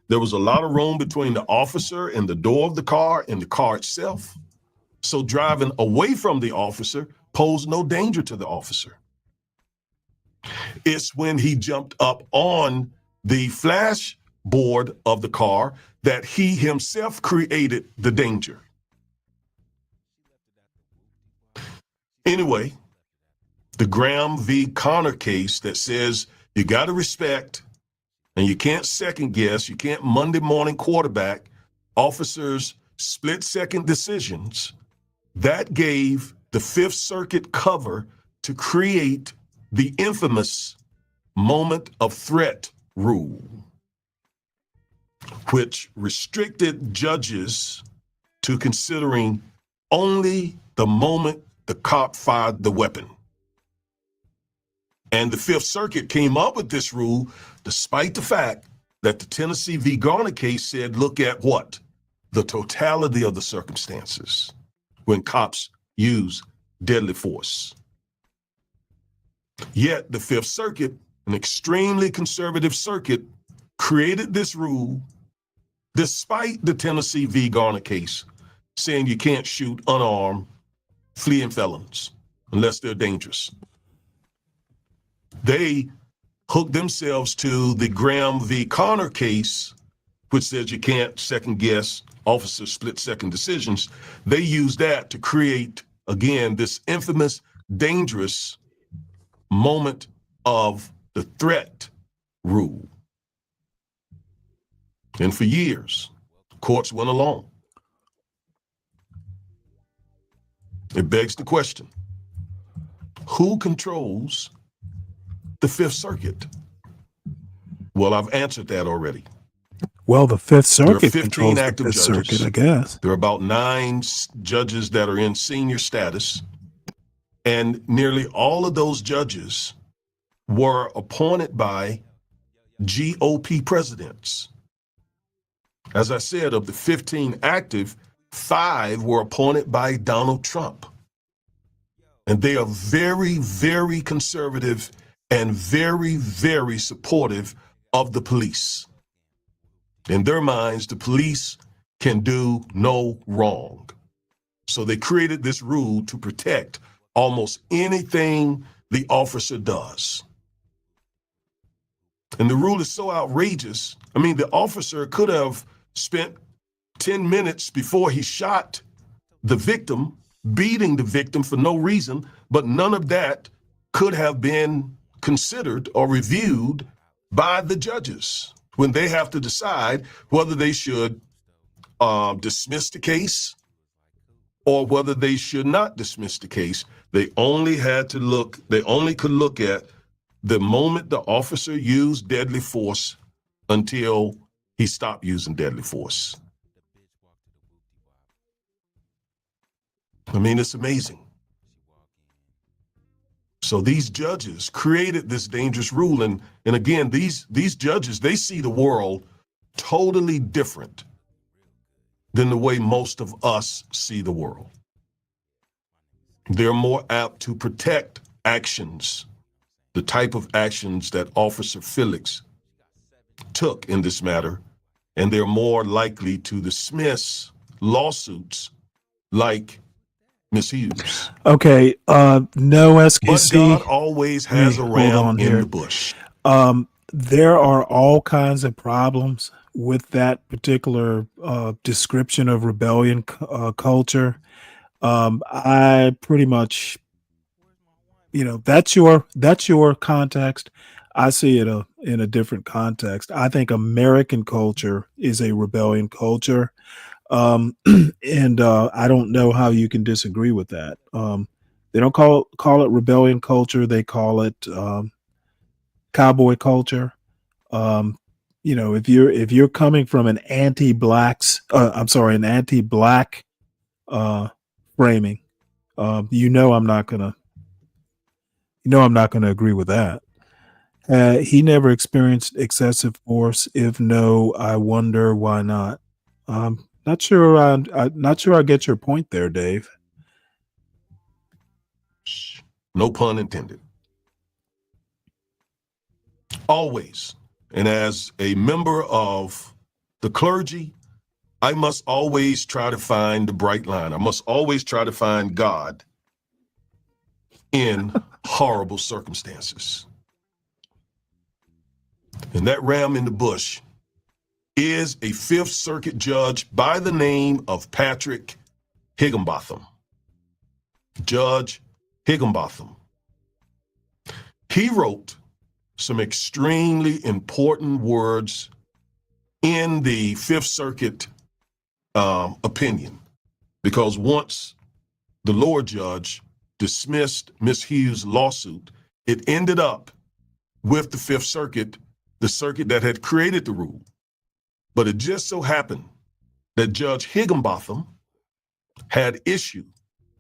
There was a lot of room between the officer and the door of the car and the car itself. So driving away from the officer posed no danger to the officer. It's when he jumped up on the flashboard of the car that he himself created the danger. Anyway, the Graham v. Connor case that says you got to respect and you can't second guess, you can't Monday morning quarterback officers' split-second decisions, that gave the Fifth Circuit cover to create the infamous moment of threat rule, which restricted judges to considering only the moment the cop fired the weapon. And the Fifth Circuit came up with this rule despite the fact that the Tennessee v. Garner case said, look at what? The totality of the circumstances when cops use deadly force. Yet the Fifth Circuit, an extremely conservative circuit, created this rule despite the Tennessee v. Garner case saying you can't shoot unarmed fleeing felons unless they're dangerous. They hooked themselves to the Graham v. Connor case, which says you can't second guess officers' split-second decisions. They used that to create, again, this infamous, dangerous moment of the threat rule. And for years, courts went along. It begs the question, who controls the Fifth Circuit? Well, I've answered that already. Well, the Fifth There are Circuit 15 controls the active Fifth judges. Circuit, I guess. There are about 9 judges that are in senior status, and nearly all of those judges were appointed by GOP presidents. As I said, of the 15 active, 5 were appointed by Donald Trump. And they are very, very conservative and very, very supportive of the police. In their minds, the police can do no wrong. So they created this rule to protect almost anything the officer does. And the rule is so outrageous. I mean, the officer could have spent 10 minutes before he shot the victim, beating the victim for no reason, but none of that could have been considered or reviewed by the judges when they have to decide whether they should dismiss the case or whether they should not dismiss the case. They only could look at the moment the officer used deadly force until he stopped using deadly force. I mean, it's amazing. So these judges created this dangerous rule. And again, these judges, they see the world totally different than the way most of us see the world. They're more apt to protect actions, the type of actions that Officer Felix took in this matter, and they're more likely to dismiss lawsuits like Ms. Hughes. Okay, no SKC. But God always has a ram in the bush. There are all kinds of problems with that particular description of rebellion culture. I pretty much, that's your context. I see it in a different context. I think American culture is a rebellion culture. And I don't know how you can disagree with that. They don't call it rebellion culture. They call it cowboy culture. If you're coming from an anti-black framing, I'm not gonna agree with that. He never experienced excessive force. If no, I wonder why not. Not sure. I'm not sure I get your point there, Dave. No pun intended. Always. And as a member of the clergy, I must always try to find the bright line. I must always try to find God in horrible circumstances. And that ram in the bush is a Fifth Circuit judge by the name of Patrick Higginbotham. Judge Higginbotham. He wrote some extremely important words in the Fifth Circuit opinion, because once the lower judge dismissed Ms. Hughes' lawsuit, it ended up with the Fifth Circuit, the circuit that had created the rule. But it just so happened that Judge Higginbotham had issue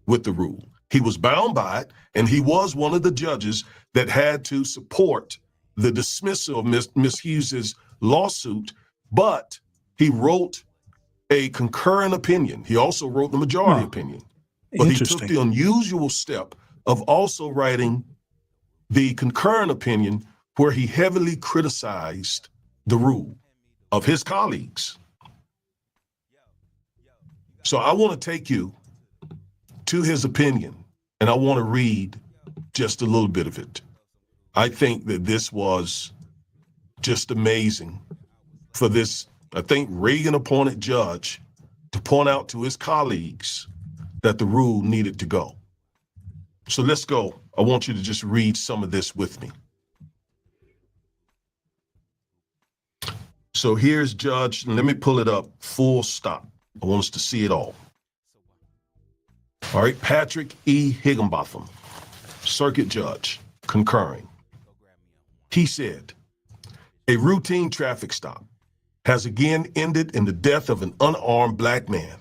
with the rule. He was bound by it, and he was one of the judges that had to support the dismissal of Ms. Hughes' lawsuit, but he wrote a concurrent opinion. He also wrote the majority opinion. But he took the unusual step of also writing the concurrent opinion where he heavily criticized the rule of his colleagues. So I want to take you to his opinion, and I want to read just a little bit of it. I think that this was just amazing for this, I think, Reagan-appointed judge to point out to his colleagues that the rule needed to go. So let's go. I want you to just read some of this with me. So here's Judge, and let me pull it up, full stop. I want us to see it all. All right, Patrick E. Higginbotham, circuit judge, concurring. He said, a routine traffic stop has again ended in the death of an unarmed black man.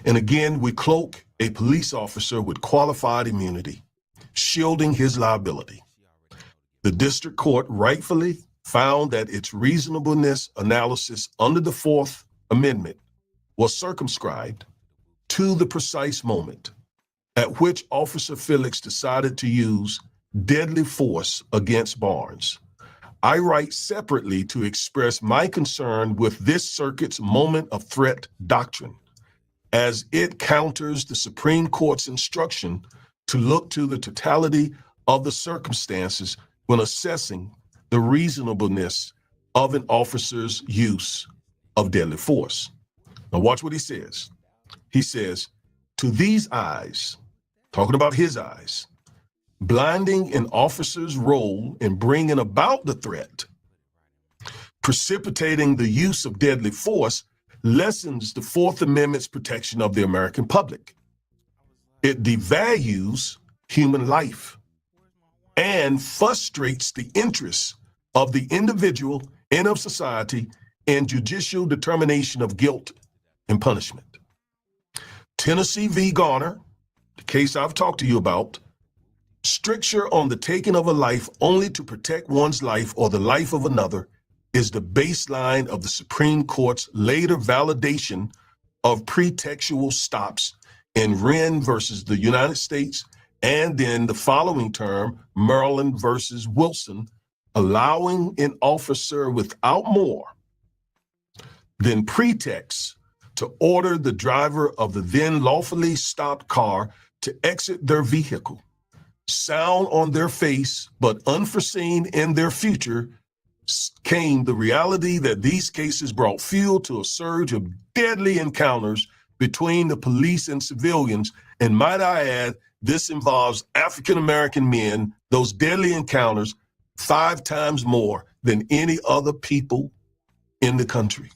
And again, we cloak a police officer with qualified immunity, shielding his liability. The district court rightfully found that its reasonableness analysis under the Fourth Amendment was circumscribed to the precise moment at which Officer Felix decided to use deadly force against Barnes. I write separately to express my concern with this circuit's moment of threat doctrine, as it counters the Supreme Court's instruction to look to the totality of the circumstances when assessing the reasonableness of an officer's use of deadly force. Now watch what he says. He says, to these eyes, talking about his eyes, blinding an officer's role in bringing about the threat, precipitating the use of deadly force lessens the Fourth Amendment's protection of the American public. It devalues human life and frustrates the interests of the individual and of society in judicial determination of guilt and punishment. Tennessee v. Garner, the case I've talked to you about, stricture on the taking of a life only to protect one's life or the life of another is the baseline of the Supreme Court's later validation of pretextual stops in Wren versus the United States And then the following term, Maryland versus Wilson, allowing an officer without more than pretext to order the driver of the then lawfully stopped car to exit their vehicle. Sound on their face, but unforeseen in their future, came the reality that these cases brought fuel to a surge of deadly encounters between the police and civilians. And might I add, this involves African-American men, those deadly encounters, 5 times more than any other people in the country.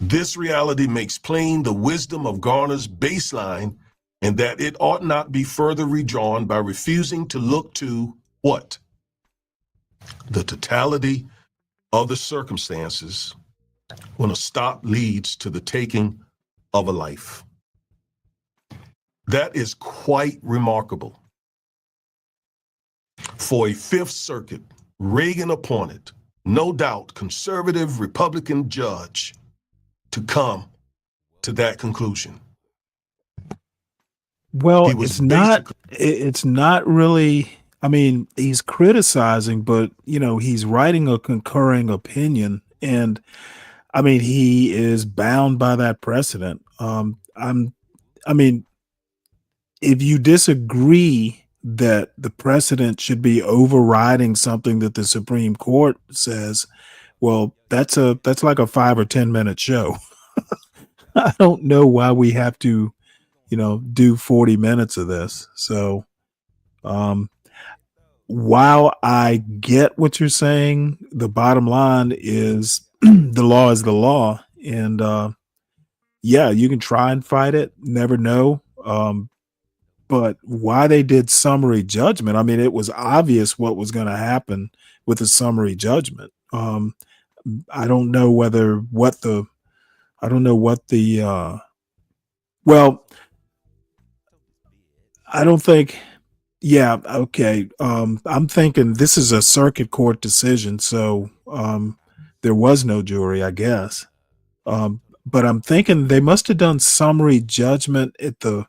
This reality makes plain the wisdom of Garner's baseline, and that it ought not be further redrawn by refusing to look to what? The totality of the circumstances when a stop leads to the taking of a life. That is quite remarkable. For a Fifth Circuit, Reagan appointed, no doubt conservative Republican judge to come to that conclusion. Well, it's not really, I mean, he's criticizing, but he's writing a concurring opinion, and I mean, he is bound by that precedent. I mean, if you disagree that the precedent should be overriding something that the Supreme Court says, well, that's like a 5 or 10 minute show. I don't know why we have to, do 40 minutes of this. So, while I get what you're saying, the bottom line is the law is the law. And, yeah, you can try and fight it, never know. But why they did summary judgment, I mean, it was obvious what was going to happen with the summary judgment. I don't know well, I don't think, yeah, okay. I'm thinking this is a circuit court decision, so there was no jury, I guess. But I'm thinking they must have done summary judgment at the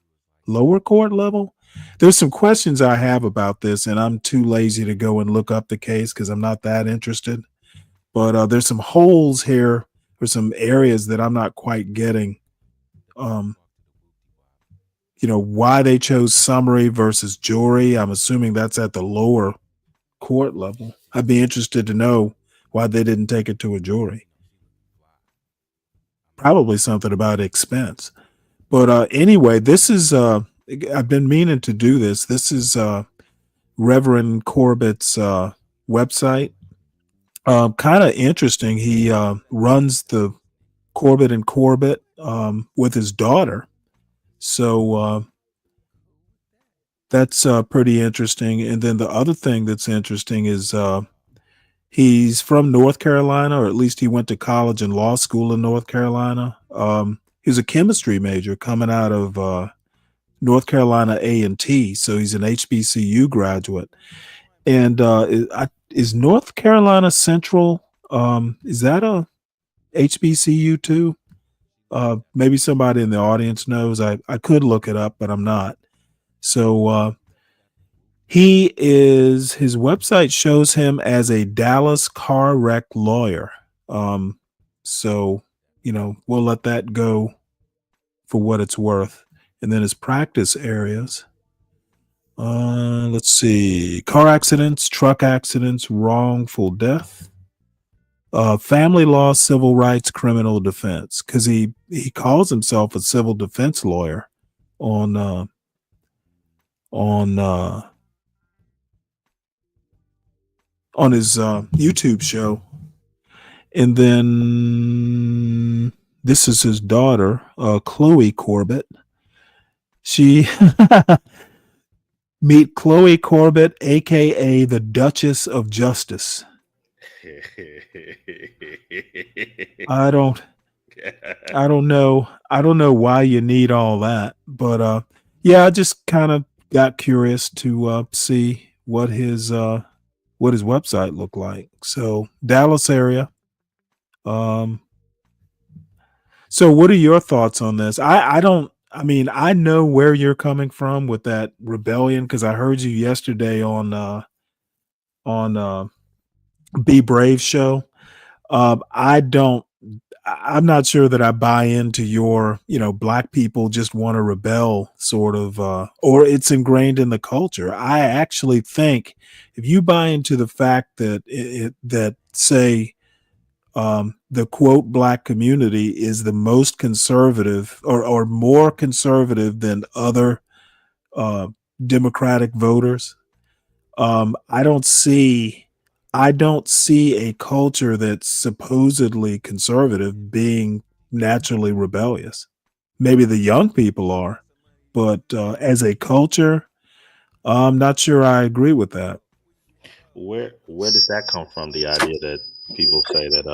lower court level. There's some questions I have about this, and I'm too lazy to go and look up the case because I'm not that interested. But there's some holes here or some areas that I'm not quite getting. Why they chose summary versus jury. I'm assuming that's at the lower court level. I'd be interested to know why they didn't take it to a jury. Probably something about expense. But anyway, this is, I've been meaning to do this. This is Reverend Corbett's website. Kind of interesting. He runs the Corbett and Corbett with his daughter. So that's pretty interesting. And then the other thing that's interesting is he's from North Carolina, or at least he went to college and law school in North Carolina. He's a chemistry major coming out of North Carolina A&T, so he's an HBCU graduate. And is North Carolina Central, is that a HBCU too? Maybe somebody in the audience knows. I could look it up, but I'm not. So his website shows him as a Dallas car wreck lawyer. So, we'll let that go for what it's worth. And then his practice areas. Let's see. Car accidents, truck accidents, wrongful death, family law, civil rights, criminal defense. Because he calls himself a civil defense lawyer on his YouTube show. And then this is his daughter, Chloe Corbett. She meet Chloe Corbett, aka the Duchess of Justice. I don't know. I don't know why you need all that, but yeah, I just kind of got curious to see what his website looked like. So Dallas area. So what are your thoughts on this? I I mean, I know where you're coming from with that rebellion because I heard you yesterday on Be Brave show. I don't. I'm not sure that I buy into your, black people just want to rebel sort of, or it's ingrained in the culture. I actually think if you buy into the fact that that say the quote black community is the most conservative or more conservative than other uh, Democratic voters, I don't see a culture that's supposedly conservative being naturally rebellious. Maybe the young people are, but as a culture, I'm not sure I agree with that. Where does that come from? The idea that people say that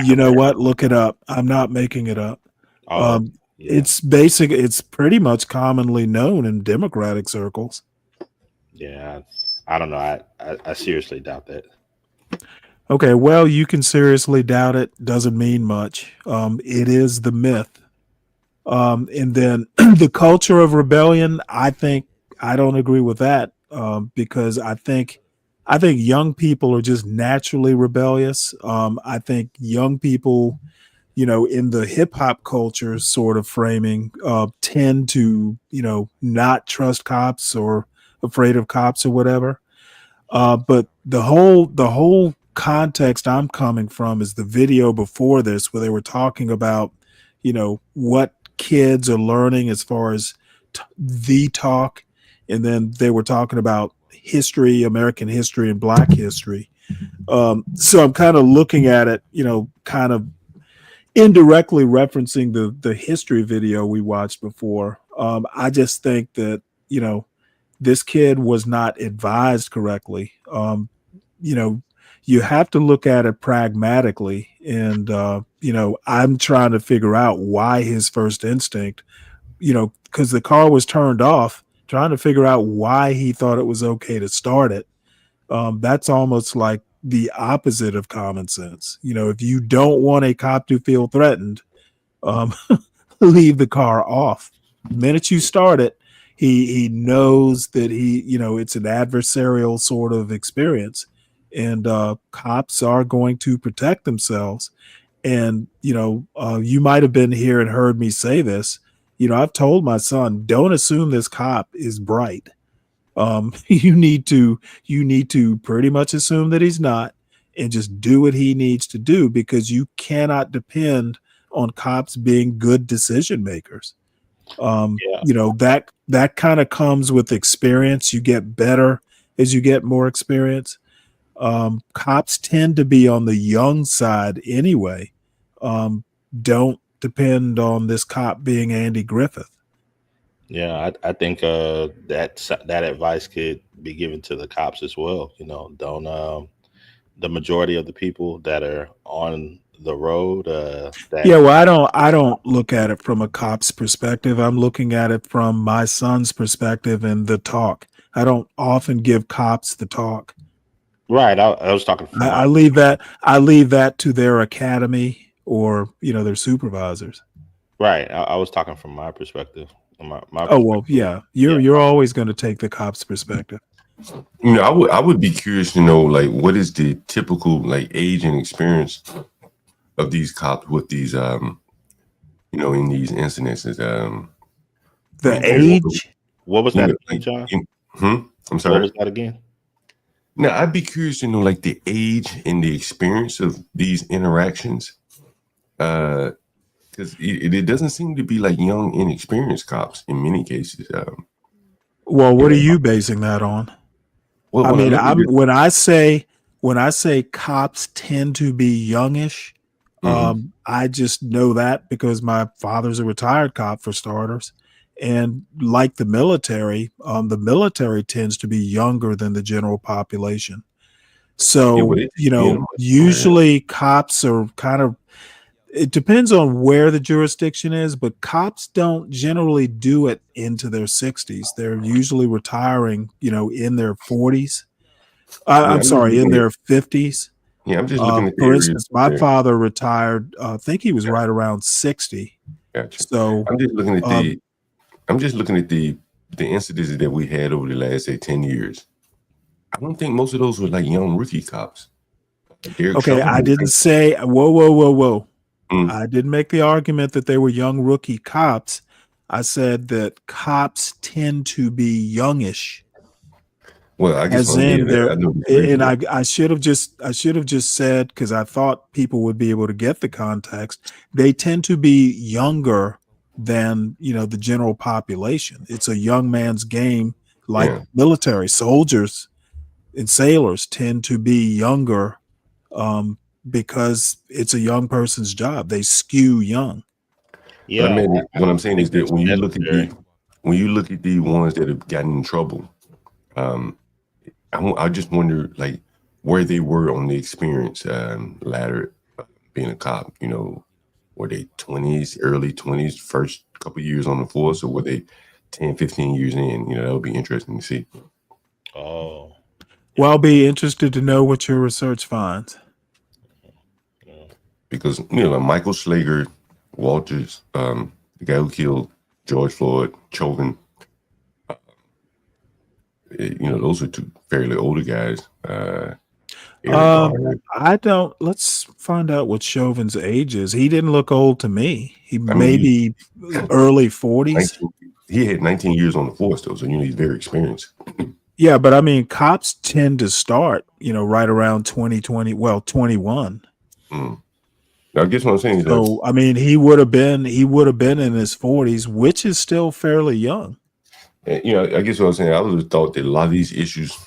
You know what? Look it up. I'm not making it up. oh yeah. It's basic. It's pretty much commonly known in Democratic circles. Yeah, I don't know. I seriously doubt that. Okay, well, you can seriously doubt it. Doesn't mean much. It is the myth. And then the culture of rebellion, I think I don't agree with that because I think young people are just naturally rebellious. I think young people, in the hip hop culture sort of framing, tend to, not trust cops or afraid of cops or whatever. But the whole context I'm coming from is the video before this where they were talking about, what kids are learning as far as the talk, and then they were talking about history, American history, and Black history. So I'm kind of looking at it, kind of indirectly referencing the history video we watched before. I just think that this kid was not advised correctly. You have to look at it pragmatically, and I'm trying to figure out why his first instinct, because the car was turned off, trying to figure out why he thought it was okay to start it. That's almost like the opposite of common sense. If you don't want a cop to feel threatened, leave the car off. The minute you start it, he knows that it's an adversarial sort of experience, and cops are going to protect themselves. And you might have been here and heard me say this. I've told my son, don't assume this cop is bright. You need to pretty much assume that he's not, and just do what he needs to do, because you cannot depend on cops being good decision makers. That kind of comes with experience. You get better as you get more experience. Cops tend to be on the young side anyway. Don't depend on this cop being Andy Griffith. Yeah, I think that advice could be given to the cops as well. Don't the majority of the people that are on the road. Well, I don't look at it from a cop's perspective. I'm looking at it from my son's perspective and the talk. I don't often give cops the talk. Right. I was talking. I leave that to their academy or their supervisors. Right. I was talking from my perspective. My oh well, yeah. You're always going to take the cop's perspective. I would be curious to know, like, what is the typical like age and experience of these cops with these in these incidences. The age? What was that again, John? I'm sorry. What was that again? Now, I'd be curious to know, like, the age and the experience of these interactions. Because it doesn't seem to be like young, inexperienced cops in many cases. Well, what are you basing that on? Well, I mean, when I say cops tend to be youngish, I just know that because my father's a retired cop, for starters. And like the military tends to be younger than the general population. So, usually cops are kind of, it depends on where the jurisdiction is, but cops don't generally do it into their 60s. They're usually retiring, in their 40s. I'm sorry, in their 50s. Yeah, I'm just looking at for instance, my father retired, I think he was right around 60. Gotcha. So I'm just looking at the incidents that we had over the last, say, 10 years. I don't think most of those were like young rookie cops. Derek okay, Chauvin I was didn't say whoa. Mm. I didn't make the argument that they were young rookie cops. I said that cops tend to be youngish. Well, I guess As in I there, know disagree with and that. I should have just said, because I thought people would be able to get the context. They tend to be younger than the general population. It's a young man's game, like Yeah. military soldiers and sailors tend to be younger because it's a young person's job. They skew young. But I Yeah, mean, what I'm saying think is that that's necessary. when you look at the ones that have gotten in trouble, I just wonder like where they were on the experience ladder, being a cop. Were they 20s, early 20s, first couple years on the force, or were they 10, 15 years in? That would be interesting to see. Oh, Well, I'll be interested to know what your research finds. Because like Michael Slager, Walters, the guy who killed George Floyd, Chauvin, those are two fairly older guys. Eric Garner. Let's find out what Chauvin's age is. He didn't look old to me. He I mean, maybe early 40s. He had 19 years on the force, though, so he's very experienced. Yeah, but I mean, cops tend to start, right around 21. I guess what I'm saying is that. So, I mean, he would have been in his 40s, which is still fairly young. I guess what I'm saying, I would have thought that a lot of these issues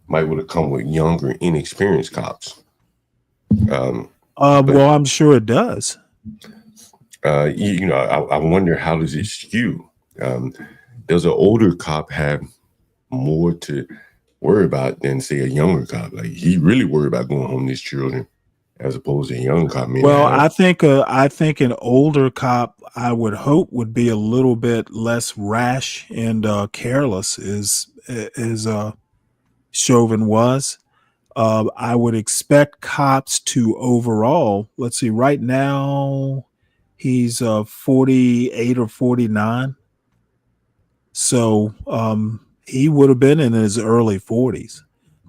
might would have come with younger, inexperienced cops. Well, I'm sure it does. I wonder how does it skew? Does an older cop have more to worry about than say a younger cop? Like he really worried about going home to his children, as opposed to a young cop. Well, I think an older cop, I would hope, would be a little bit less rash and careless, as Chauvin was. I would expect cops to overall. Let's see. Right now, he's 48 or 49. So he would have been in his early 40s.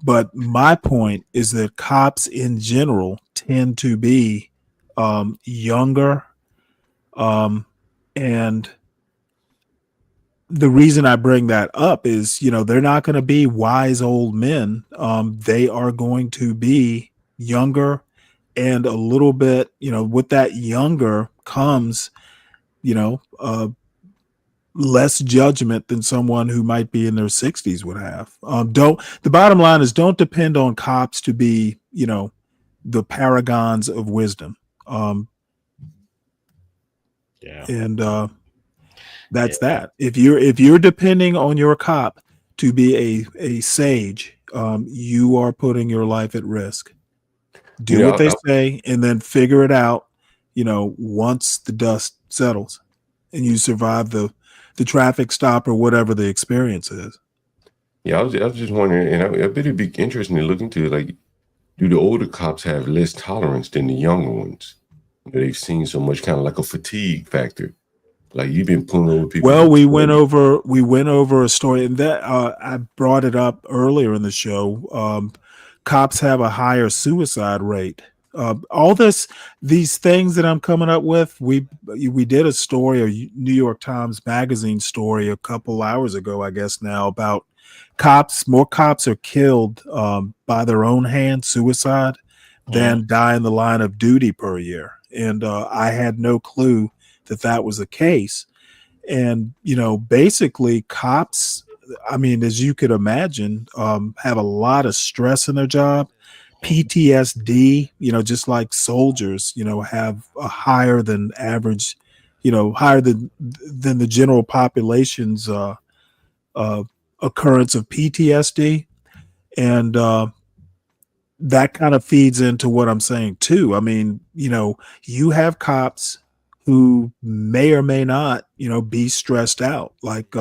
But my point is that cops in general tend to be younger. And the reason I bring that up is, they're not going to be wise old men. They are going to be younger, and a little bit, with that younger comes, less judgment than someone who might be in their 60s would have. The bottom line is, don't depend on cops to be, the paragons of wisdom. And that's that. If you're depending on your cop to be a sage, you are putting your life at risk. Do what they say, and then figure it out, once the dust settles and you survive the traffic stop or whatever the experience is. Yeah, I was just wondering, and I bet it'd be interesting to look into, like, do the older cops have less tolerance than the younger ones? They've seen so much, kind of like a fatigue factor. Like you've been pulling over people. Well, we went over a story, and that I brought it up earlier in the show. Cops have a higher suicide rate. All these things that I'm coming up with, we did a story, a New York Times Magazine story a couple hours ago, I guess now, about cops. More cops are killed by their own hand, suicide, than die in the line of duty per year. And I had no clue that was the case. And, basically cops, I mean, as you could imagine, have a lot of stress in their job. PTSD, just like soldiers, have a higher than average, higher than the general population's occurrence of PTSD. And that kind of feeds into what I'm saying too. I mean, you have cops who may or may not, be stressed out. Like,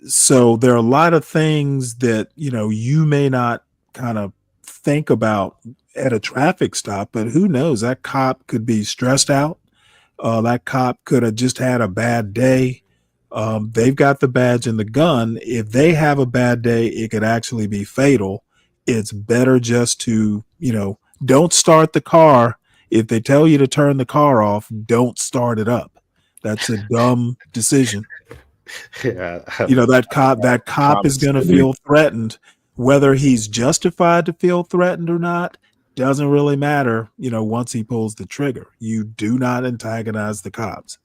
so there are a lot of things that, you may not kind of think about at a traffic stop, but who knows, that cop could be stressed out. That cop could have just had a bad day. They've got the badge and the gun. If they have a bad day, it could actually be fatal. It's better just to, don't start the car. If they tell you to turn the car off, don't start it up. That's a dumb decision. Yeah. That cop is going to feel threatened. Whether he's justified to feel threatened or not doesn't really matter. Once he pulls the trigger, you do not antagonize the cops.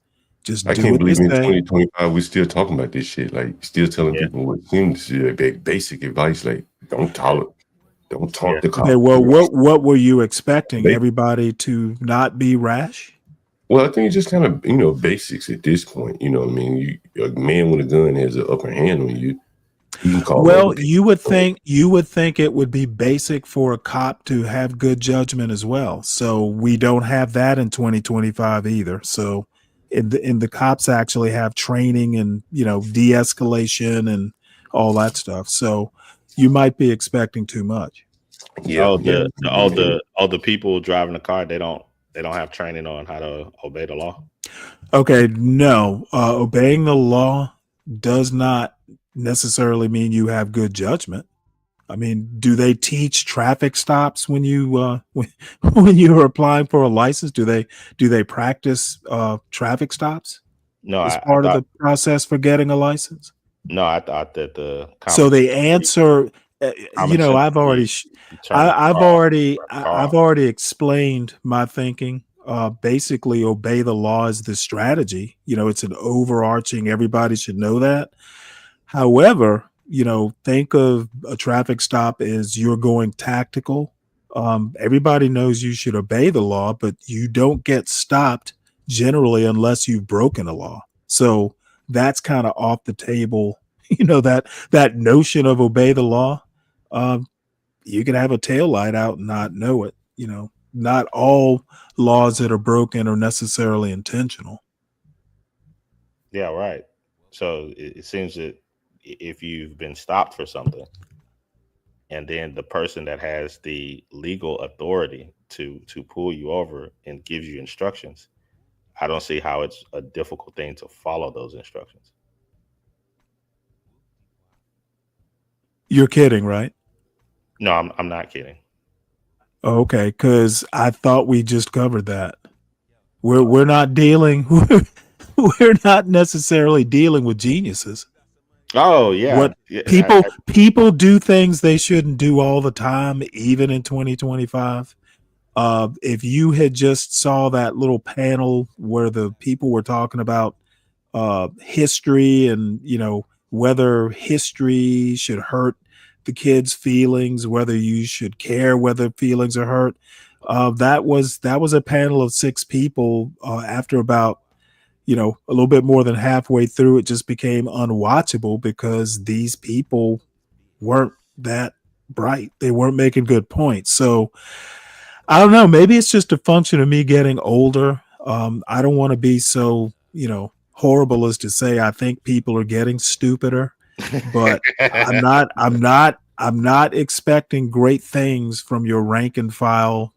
Just I do can't what believe they in say. 2025 we're still talking about this shit. Like, still telling people what seems to be basic advice, like don't talk to cops. Okay, well, what were you expecting? Everybody to not be rash? Well, I think it's just kind of basics at this point. You know what I mean? A man with a gun has an upper hand on you. You can call. Well, you would think it would be basic for a cop to have good judgment as well. So we don't have that in 2025 either. So the cops actually have training and de-escalation and all that stuff. So you might be expecting too much. Yeah. The people driving the car, they don't have training on how to obey the law. Okay, no. Obeying the law does not necessarily mean you have good judgment. I mean, do they teach traffic stops when you when you're applying for a license? Do they practice traffic stops? No, as I part of thought, the process for getting a license. No, I thought that the So the answer, I've already explained my thinking. Basically, obey the law is the strategy. It's an overarching. Everybody should know that. However, think of a traffic stop as you're going tactical. Everybody knows you should obey the law, but you don't get stopped generally unless you've broken a law. So that's kind of off the table. That notion of obey the law. You can have a tail light out and not know it. Not all laws that are broken are necessarily intentional. Yeah, right. So it seems that if you've been stopped for something, and then the person that has the legal authority to pull you over and gives you instructions, I don't see how it's a difficult thing to follow those instructions. You're kidding, right? No, I'm not kidding. Okay, because I thought we just covered that. We're not dealing. We're not necessarily dealing with geniuses. Oh yeah. What people do things they shouldn't do all the time, even in 2025. If you had just saw that little panel where the people were talking about history and whether history should hurt the kids' feelings, whether you should care whether feelings are hurt. That was a panel of 6 people. After about a little bit more than halfway through, it just became unwatchable because these people weren't that bright. They weren't making good points. So I don't know. Maybe it's just a function of me getting older. I don't want to be so horrible as to say I think people are getting stupider, but I'm not expecting great things from your rank and file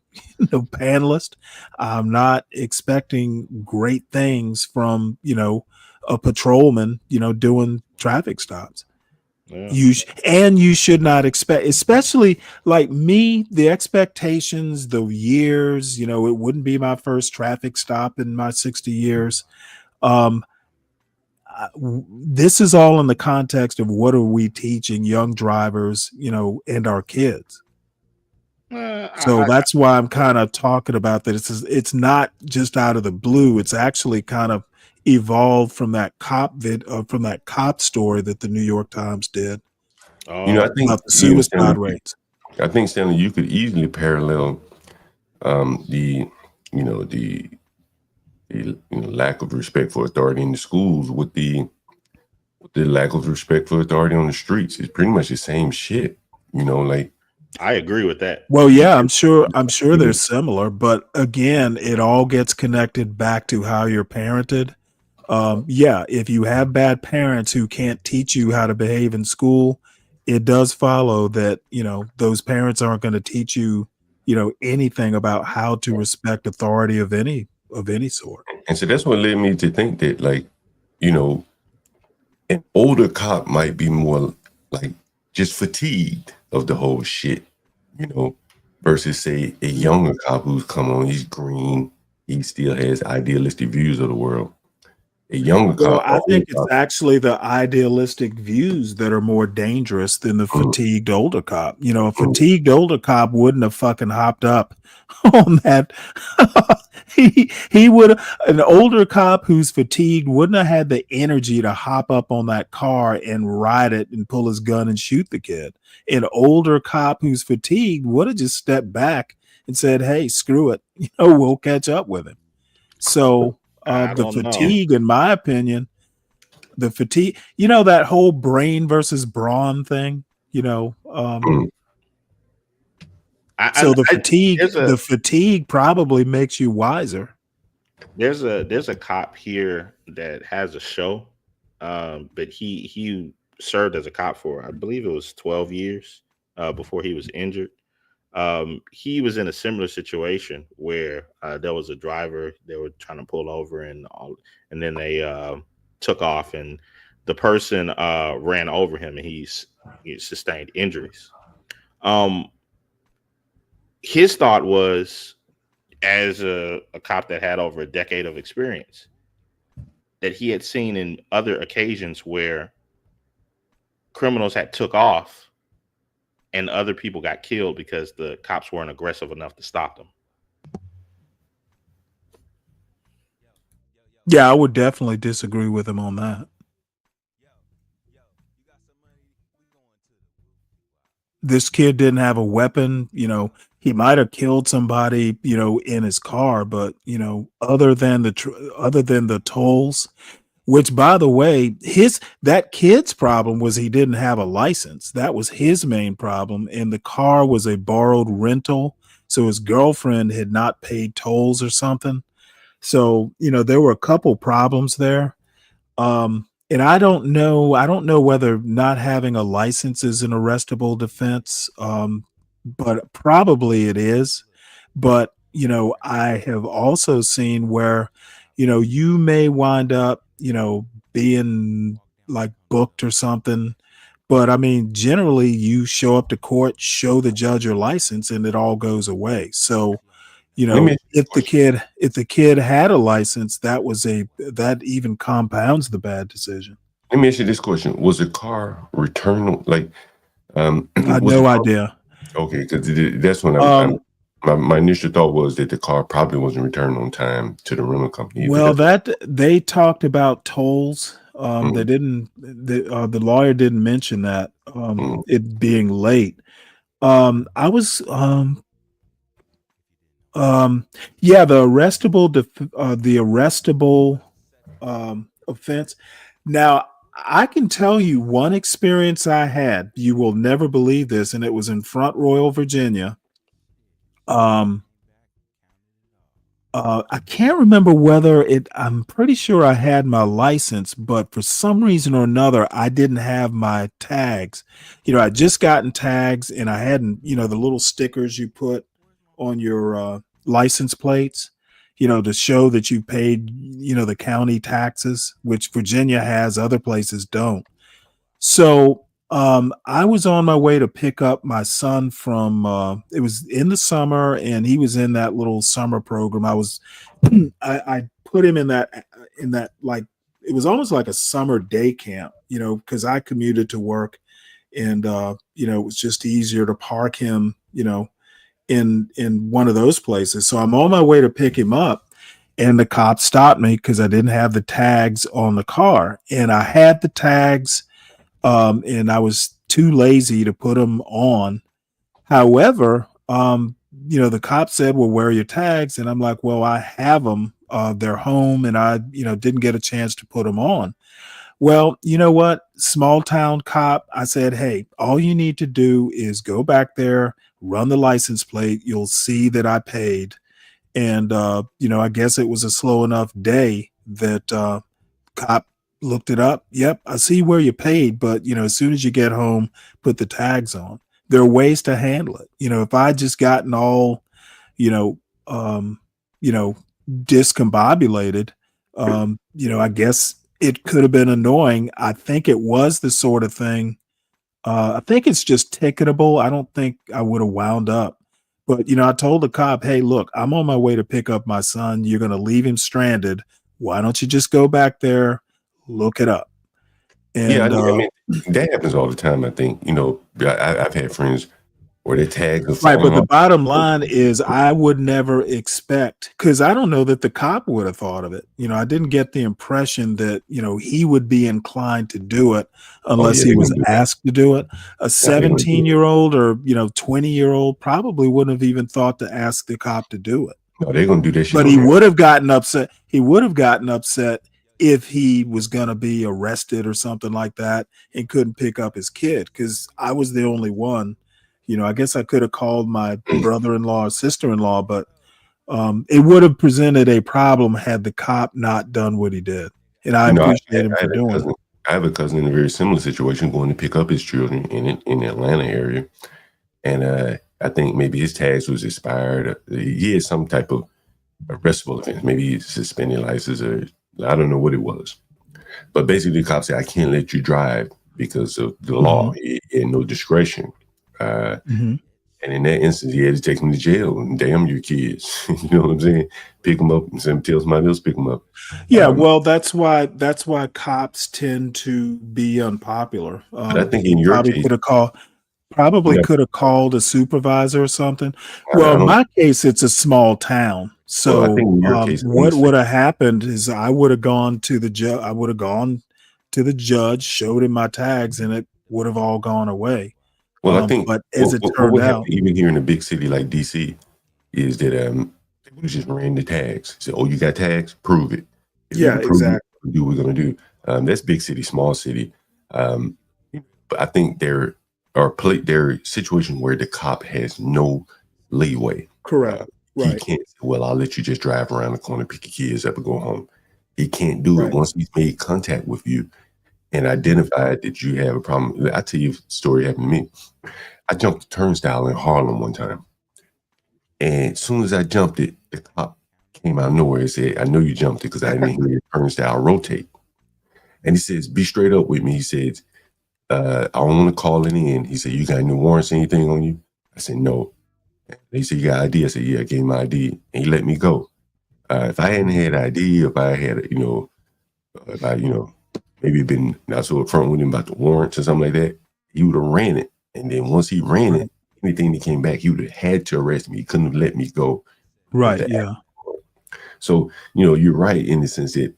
panelist. I'm not expecting great things from a patrolman doing traffic stops. Yeah. You should not expect, especially like me, the expectations, the years, it wouldn't be my first traffic stop in my 60 years. This is all in the context of what are we teaching young drivers, and our kids. So that's why I'm kind of talking about that. It's not just out of the blue. It's actually kind of evolved from that cop story that the New York Times did. I think about the suicide Stanley, rates. I think, Stanley, you could easily parallel the lack of respect for authority in the schools with the lack of respect for authority on the streets. It's pretty much the same shit. Like, I agree with that. Well, yeah, I'm sure they're similar, but again, it all gets connected back to how you're parented. If you have bad parents who can't teach you how to behave in school, it does follow that, those parents aren't going to teach you, anything about how to respect authority of any of any sort. And so that's what led me to think that, like, you know, an older cop might be more like just fatigued of the whole shit, you know, versus say a younger cop who's come on, he's green, he still has idealistic views of the world. A younger Well, cop, I think it's actually the idealistic views that are more dangerous than the fatigued older cop. You know, a fatigued older cop wouldn't have fucking hopped up on that. He would, an older cop who's fatigued wouldn't have had the energy to hop up on that car and ride it and pull his gun and shoot the kid. An older cop who's fatigued would have just stepped back and said, "Hey, screw it. You know, we'll catch up with him." So the fatigue, in my opinion, the fatigue, you know, that whole brain versus brawn thing, you know, so the fatigue probably makes you wiser. There's a cop here that has a show, but he served as a cop for, I believe it was 12 years before he was injured. He was in a similar situation where there was a driver they were trying to pull over and then they took off, and the person ran over him and he sustained injuries. His thought was, as a cop that had over a decade of experience, that he had seen in other occasions where criminals had took off and other people got killed because the cops weren't aggressive enough to stop them. Yeah, I would definitely disagree with him on that. This kid didn't have a weapon, you know, he might have killed somebody, you know, in his car, but, you know, other than the tolls, which, by the way, that kid's problem was he didn't have a license. That was his main problem, and the car was a borrowed rental, so his girlfriend had not paid tolls or something. So, you know, there were a couple problems there. And I don't know whether not having a license is an arrestable defense, but probably it is. But, you know, I have also seen where, you know, you may wind up, you know, being like booked or something. But I mean, generally you show up to court, show the judge your license, and it all goes away. So, you know, if the kid had a license, that even compounds the bad decision. Let me ask you this question: was the car returned? Like, I had no idea. Okay, because that's when my initial thought was that the car probably wasn't returned on time to the rental company. Well, that they talked about tolls. They didn't. The lawyer didn't mention that it being late. I was. Yeah, the arrestable offense. Now, I can tell you one experience I had. You will never believe this, and it was in Front Royal, Virginia. I can't remember I'm pretty sure I had my license, but for some reason or another, I didn't have my tags. You know, I just gotten tags and I hadn't, you know, the little stickers you put on your license plates, you know, to show that you paid, you know, the county taxes, which Virginia has, other places don't. So I was on my way to pick up my son from it was in the summer, and he was in that little summer program. I put him in that like, it was almost like a summer day camp, you know, because I commuted to work, and you know, it was just easier to park him, you know, in one of those places. So I'm on my way to pick him up, and the cop stopped me because I didn't have the tags on the car, and I had the tags. And I was too lazy to put them on. However, you know, the cop said, "Well, where are your tags?" And I'm like, "Well, I have them. They're home, and I, you know, didn't get a chance to put them on." Well, you know what? Small town cop. I said, "Hey, all you need to do is go back there, run the license plate. You'll see that I paid." And you know, I guess it was a slow enough day that cop looked it up. Yep, I see where you paid, but you know, as soon as you get home, put the tags on. There are ways to handle it. You know, if I just gotten all, you know, discombobulated. I guess it could have been annoying. I think it was the sort of thing. I think it's just ticketable. I don't think I would have wound up. But, I told the cop, hey, look, I'm on my way to pick up my son. You're going to leave him stranded. Why don't you just go back there, look it up? And I mean, that happens all the time. I think, I've had friends where they tag or right, but the bottom line is I would never expect, because I don't know that the cop would have thought of it. I didn't get the impression that, he would be inclined to do it unless he was asked to do it. A 17-year-old or, 20-year-old probably wouldn't have even thought to ask the cop to do it. No, they're going to do that shit. But he would have gotten upset. He would have gotten upset if he was going to be arrested or something like that and couldn't pick up his kid, because I was the only one. I guess I could have called my brother-in-law or sister-in-law, but it would have presented a problem had the cop not done what he did. And I appreciate him for doing it. I have a cousin in a very similar situation going to pick up his children in the Atlanta area. And I think maybe his tags was expired. He had some type of arrestable offense. Maybe he suspended license, or I don't know what it was. But basically the cop said, I can't let you drive because of the law. He had no discretion. And in that instance, he had to take him to jail and damn your kids. You know what I'm saying? Pick them up and send them, tell somebody else pick them up. Yeah, well, that's why cops tend to be unpopular. But I think in your case, could have called a supervisor or something. Well, in my case, it's a small town. So I think in your case, what would have happened is I would have gone to the judge. I would have gone to the judge, showed him my tags, and it would have all gone away. Well, I think, but as it turned out, even here in a big city like DC, is that they would have just ran the tags. Say, "Oh, you got tags? Prove it." If you prove exactly. It, do what we're gonna do. That's big city, small city. But I think there are situations where the cop has no leeway. Correct. Right. He can't say, "Well, I'll let you just drive around the corner, pick your kids up, and go home." He can't do it once he's made contact with you and identified that you have a problem. I'll tell you a story happened to me. I jumped a turnstile in Harlem one time. And as soon as I jumped it, the cop came out of nowhere and said, I know you jumped it because I didn't hear your turnstile rotate. And he says, be straight up with me. He said, I don't want to call it in. He said, you got any warrants, anything on you? I said, no. He said, you got ID? I said, yeah, I gave him my ID. And he let me go. If I hadn't had ID, if I had, if I, maybe been not so upfront with him about the warrants or something like that, he would have ran it. And then once he ran it, anything that came back, he would have had to arrest me. He couldn't have let me go. Right. Yeah. So, you're right in the sense that,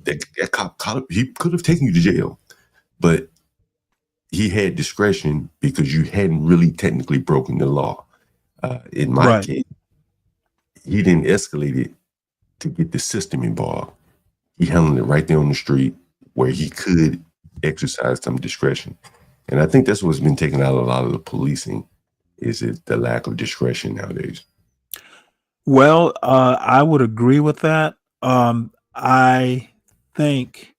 that cop, he could have taken you to jail, but he had discretion because you hadn't really technically broken the law. In my case, he didn't escalate it to get the system involved. He handled it right there on the street where he could exercise some discretion. And I think that's what's been taken out of a lot of the policing, is it the lack of discretion nowadays. Well, I would agree with that. I think,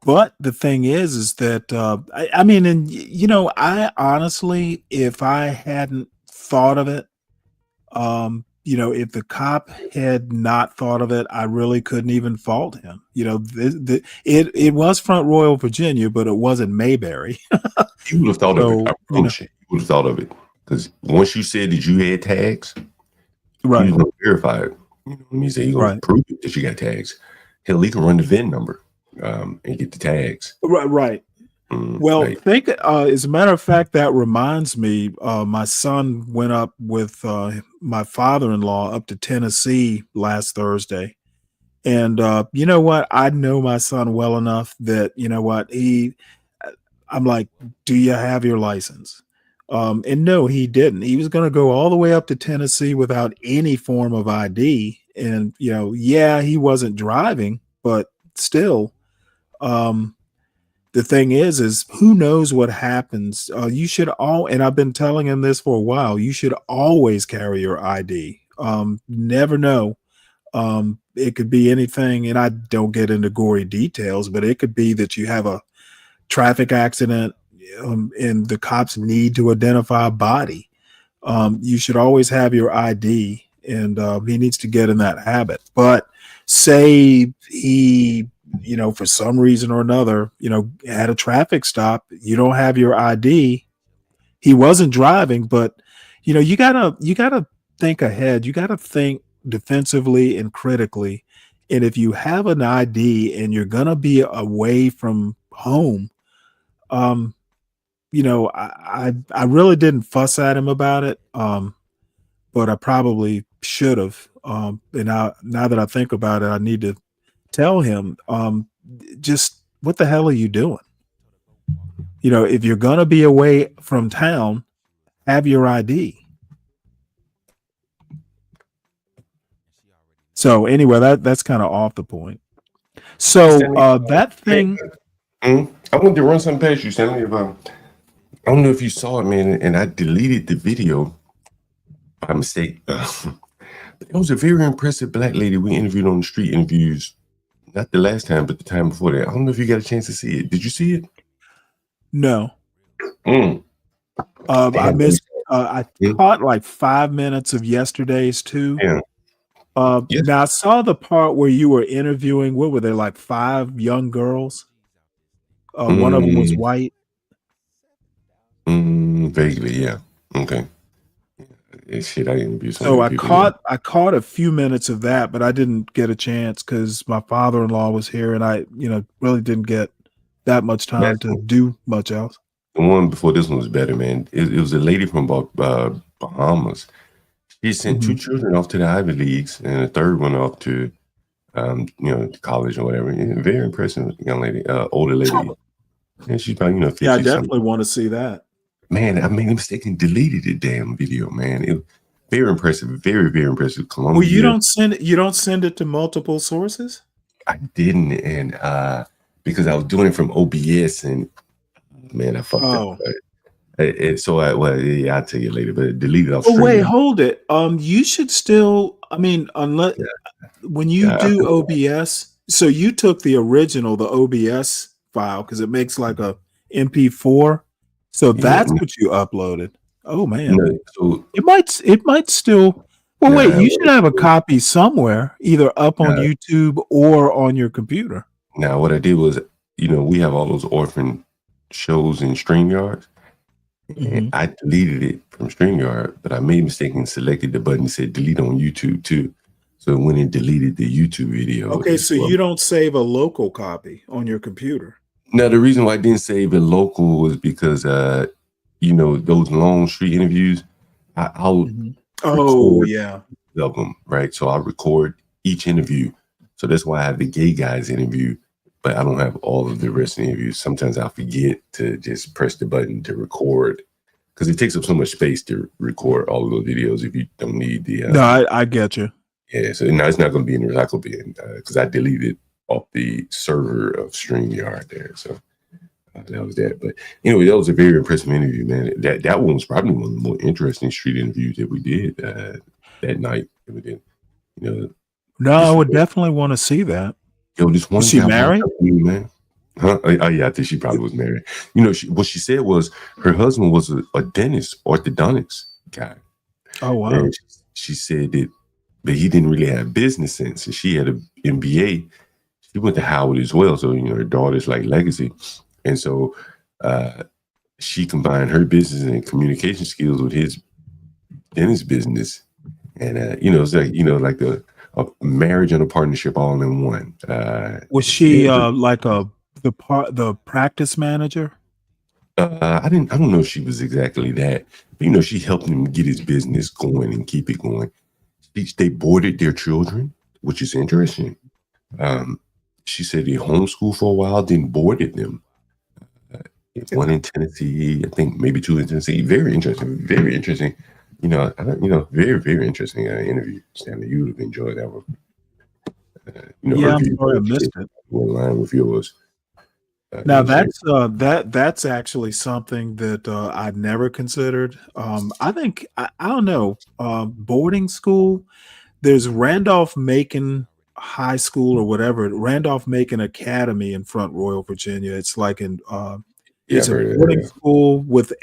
but the thing is that, I honestly, if I hadn't thought of it, if the cop had not thought of it, I really couldn't even fault him. It was Front Royal, Virginia, but it wasn't Mayberry. You would have thought of it. I promise you. You would have thought of it. Because once you said that you had tags, right, he's going to verify it. He said he's going to prove it that you got tags. Hell, he can run the VIN number and get the tags. Right. Well, as a matter of fact, that reminds me, my son went up with my father-in-law up to Tennessee last Thursday. And you know what? I know my son well enough that, I'm like, do you have your license? And no, he didn't. He was going to go all the way up to Tennessee without any form of ID. And, he wasn't driving, but still, the thing is who knows what happens? You should and I've been telling him this for a while, you should always carry your ID. Never know. It could be anything, and I don't get into gory details, but it could be that you have a traffic accident and the cops need to identify a body. You should always have your ID. and he needs to get in that habit. But say he, for some reason or another, had a traffic stop, you don't have your ID. He wasn't driving, but you gotta think ahead. You gotta think defensively and critically. And if you have an ID and you're gonna be away from home, I really didn't fuss at him about it, but I probably should have. And now that I think about it, I need to tell him, just what the hell are you doing? If you're gonna be away from town, have your ID. So anyway, that's kind of off the point. So that thing. I wanted to run something past you, Stanley. I don't know if you saw it, man, and I deleted the video by mistake. It was a very impressive black lady we interviewed on the street interviews, not the last time, but the time before that. I don't know if you got a chance to see it. Did you see it? No. I missed. I caught like 5 minutes of yesterday's too. Yeah. Now I saw the part where you were interviewing. What were there, like 5 young girls? One of them was white. Vaguely, yeah. Okay. Shit, I interviewed so many people. I caught a few minutes of that, but I didn't get a chance because my father-in-law was here, and I, really didn't get that much time to do much else. The one before this one was better, man. It was a lady from Bahamas. She sent 2 children off to the Ivy Leagues and a third one off to, college or whatever. Yeah, very impressive young lady, older lady. And she's probably, 50 Yeah, I definitely want to see that. Man, I made a mistake and deleted the damn video, man. It was very impressive, very, very impressive. Columbia. Well, you don't send it to multiple sources? I didn't, and because I was doing it from OBS, and man, I fucked up. I'll tell you later, but deleted off. Oh wait, hold it. You should still. I mean, unless when you do OBS, so you took the original, the OBS file, because it makes like a MP4. So that's what you uploaded. Oh man, it might still. Well, wait, you should have a copy somewhere, either up on YouTube or on your computer. Now, what I did was, we have all those orphan shows in StreamYard. And I deleted it from StreamYard, but I made a mistake and selected the button that said delete on YouTube too. So it went and deleted the YouTube video. Okay, so you don't save a local copy on your computer. Now, the reason why I didn't save it local was because, those long street interviews, I'll of them, right? So I record each interview. So that's why I have the gay guys interview, but I don't have all of the rest of the interviews. Sometimes I forget to just press the button to record because it takes up so much space to record all of those videos if you don't need the. No, I get you. Yeah, so now it's not going to be in the recycle bin because I deleted off the server of StreamYard there. So that was that. But anyway, that was a very impressive interview, man. That one was probably one of the more interesting street interviews that we did that night. That we did, No, I would definitely want to see that. Yo, this one. Was she married? Man. Huh? Oh yeah, I think she probably was married. What she said was her husband was a dentist, orthodontist guy. Oh wow. And she said that he didn't really have business sense, and she had an MBA. She went to Howard as well, so her daughter's like legacy, and so she combined her business and communication skills with his dentist business, and it's like a marriage and a partnership all in one. Was she like the practice manager? I don't know if she was exactly that, but she helped him get his business going and keep it going. They boarded their children, which is interesting. She said they homeschooled for a while, then boarded them. One in Tennessee, I think maybe 2 in Tennessee. Very interesting. Very interesting. Very, very interesting interview. Stanley, you would have enjoyed that one. Yeah, I'm sorry I missed it. In line with yours. Now that's actually something that I'd never considered. I think I don't know. Boarding school. There's Randolph-Macon High School or whatever. Randolph-Macon Academy in Front Royal, Virginia. It's like it's a boarding school with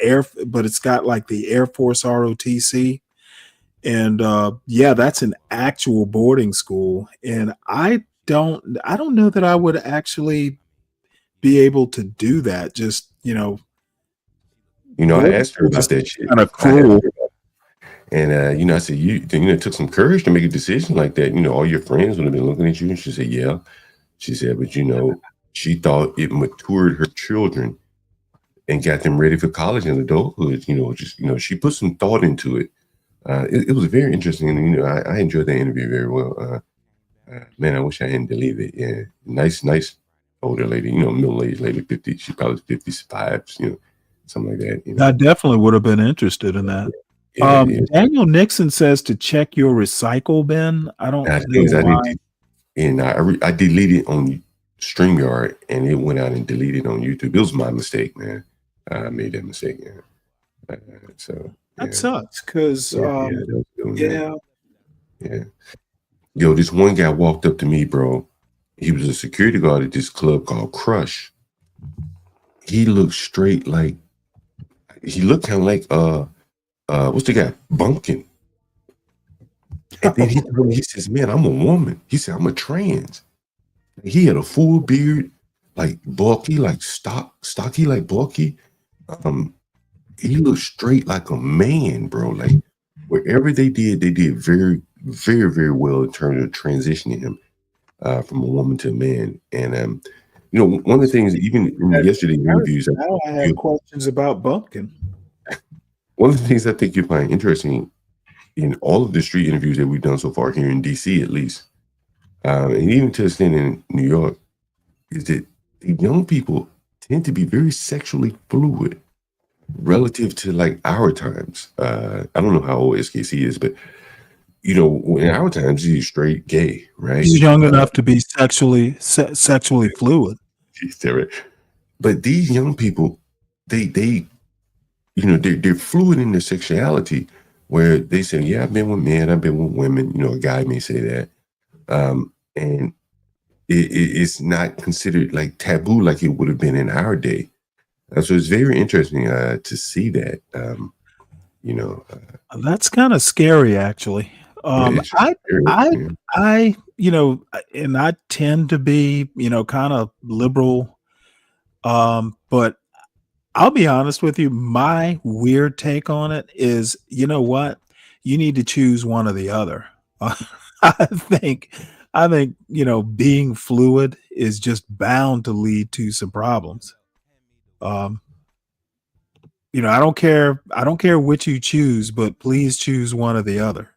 but it's got like the Air Force ROTC, And yeah, that's an actual boarding school. And I don't know that I would actually be able to do that. Just, I boarding asked her school about just that shit. kind of I asked cruel. her about and I said, it took some courage to make a decision like that. All your friends would have been looking at you. And she said, yeah. She said, but she thought it matured her children and got them ready for college and adulthood. She put some thought into it. It was very interesting. And, I enjoyed that interview very well. Man, I wish I hadn't deleted it. Yeah. Nice older lady, middle-aged lady, 50, she probably 55, something like that. I definitely would have been interested in that. Yeah. Daniel Nixon says to check your recycle bin. I don't Now, know things I why. didn't do, and I deleted on StreamYard, and it went out and deleted on YouTube. It was my mistake, man. I made that mistake. Yeah. So That sucks because that was good one, man. yeah. Yeah. Yo, this one guy walked up to me, bro. He was a security guard at this club called Crush. He looked straight like he looked kind of like what's the guy? Bumpkin. And then he says, man, I'm a woman. He said, I'm a trans. He had a full beard, like bulky, like stocky, like bulky. He looked straight like a man, bro. Like wherever they did very, very, very well in terms of transitioning him from a woman to a man. And one of the things, even in yesterday's interviews, Now I have questions about Bumpkin. one of the things I think you find interesting in all of the street interviews that we've done so far here in DC, at least, and even to a extent in New York, is that the young people tend to be very sexually fluid relative to like our times. I don't know how old SKC is, but in our times he's straight gay, right? He's young enough to be sexually fluid. But these young people, they're fluid in their sexuality, where they say, yeah, I've been with men, I've been with women. A guy may say that, and it's not considered like taboo like it would have been in our day. So it's very interesting to see that. That's kind of scary, actually. It's scary, And I tend to be, kind of liberal. But I'll be honest with you, my weird take on it is, you know what? You need to choose one or the other. I think, being fluid is just bound to lead to some problems. I don't care which you choose, but please choose one or the other.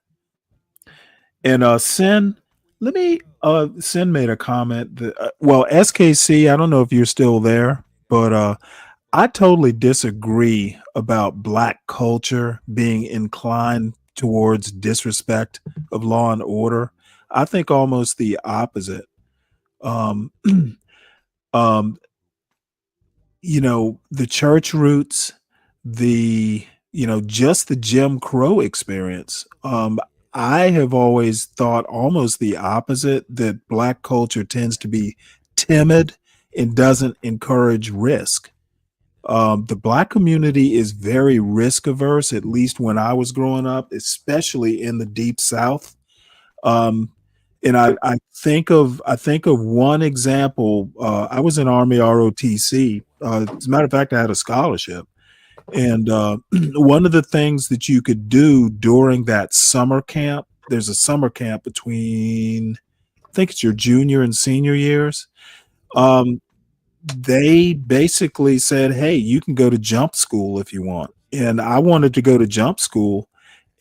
And Sin made a comment that SKC, I don't know if you're still there, but I totally disagree about Black culture being inclined towards disrespect of law and order. I think almost the opposite. The church roots, just the Jim Crow experience. I have always thought almost the opposite, that Black culture tends to be timid and doesn't encourage risk. The Black community is very risk averse, at least when I was growing up, especially in the Deep South. And I think of one example. I was in Army ROTC. As a matter of fact, I had a scholarship. And one of the things that you could do during that summer camp, there's a summer camp between, I think it's your junior and senior years. They basically said, hey, you can go to jump school if you want. And I wanted to go to jump school.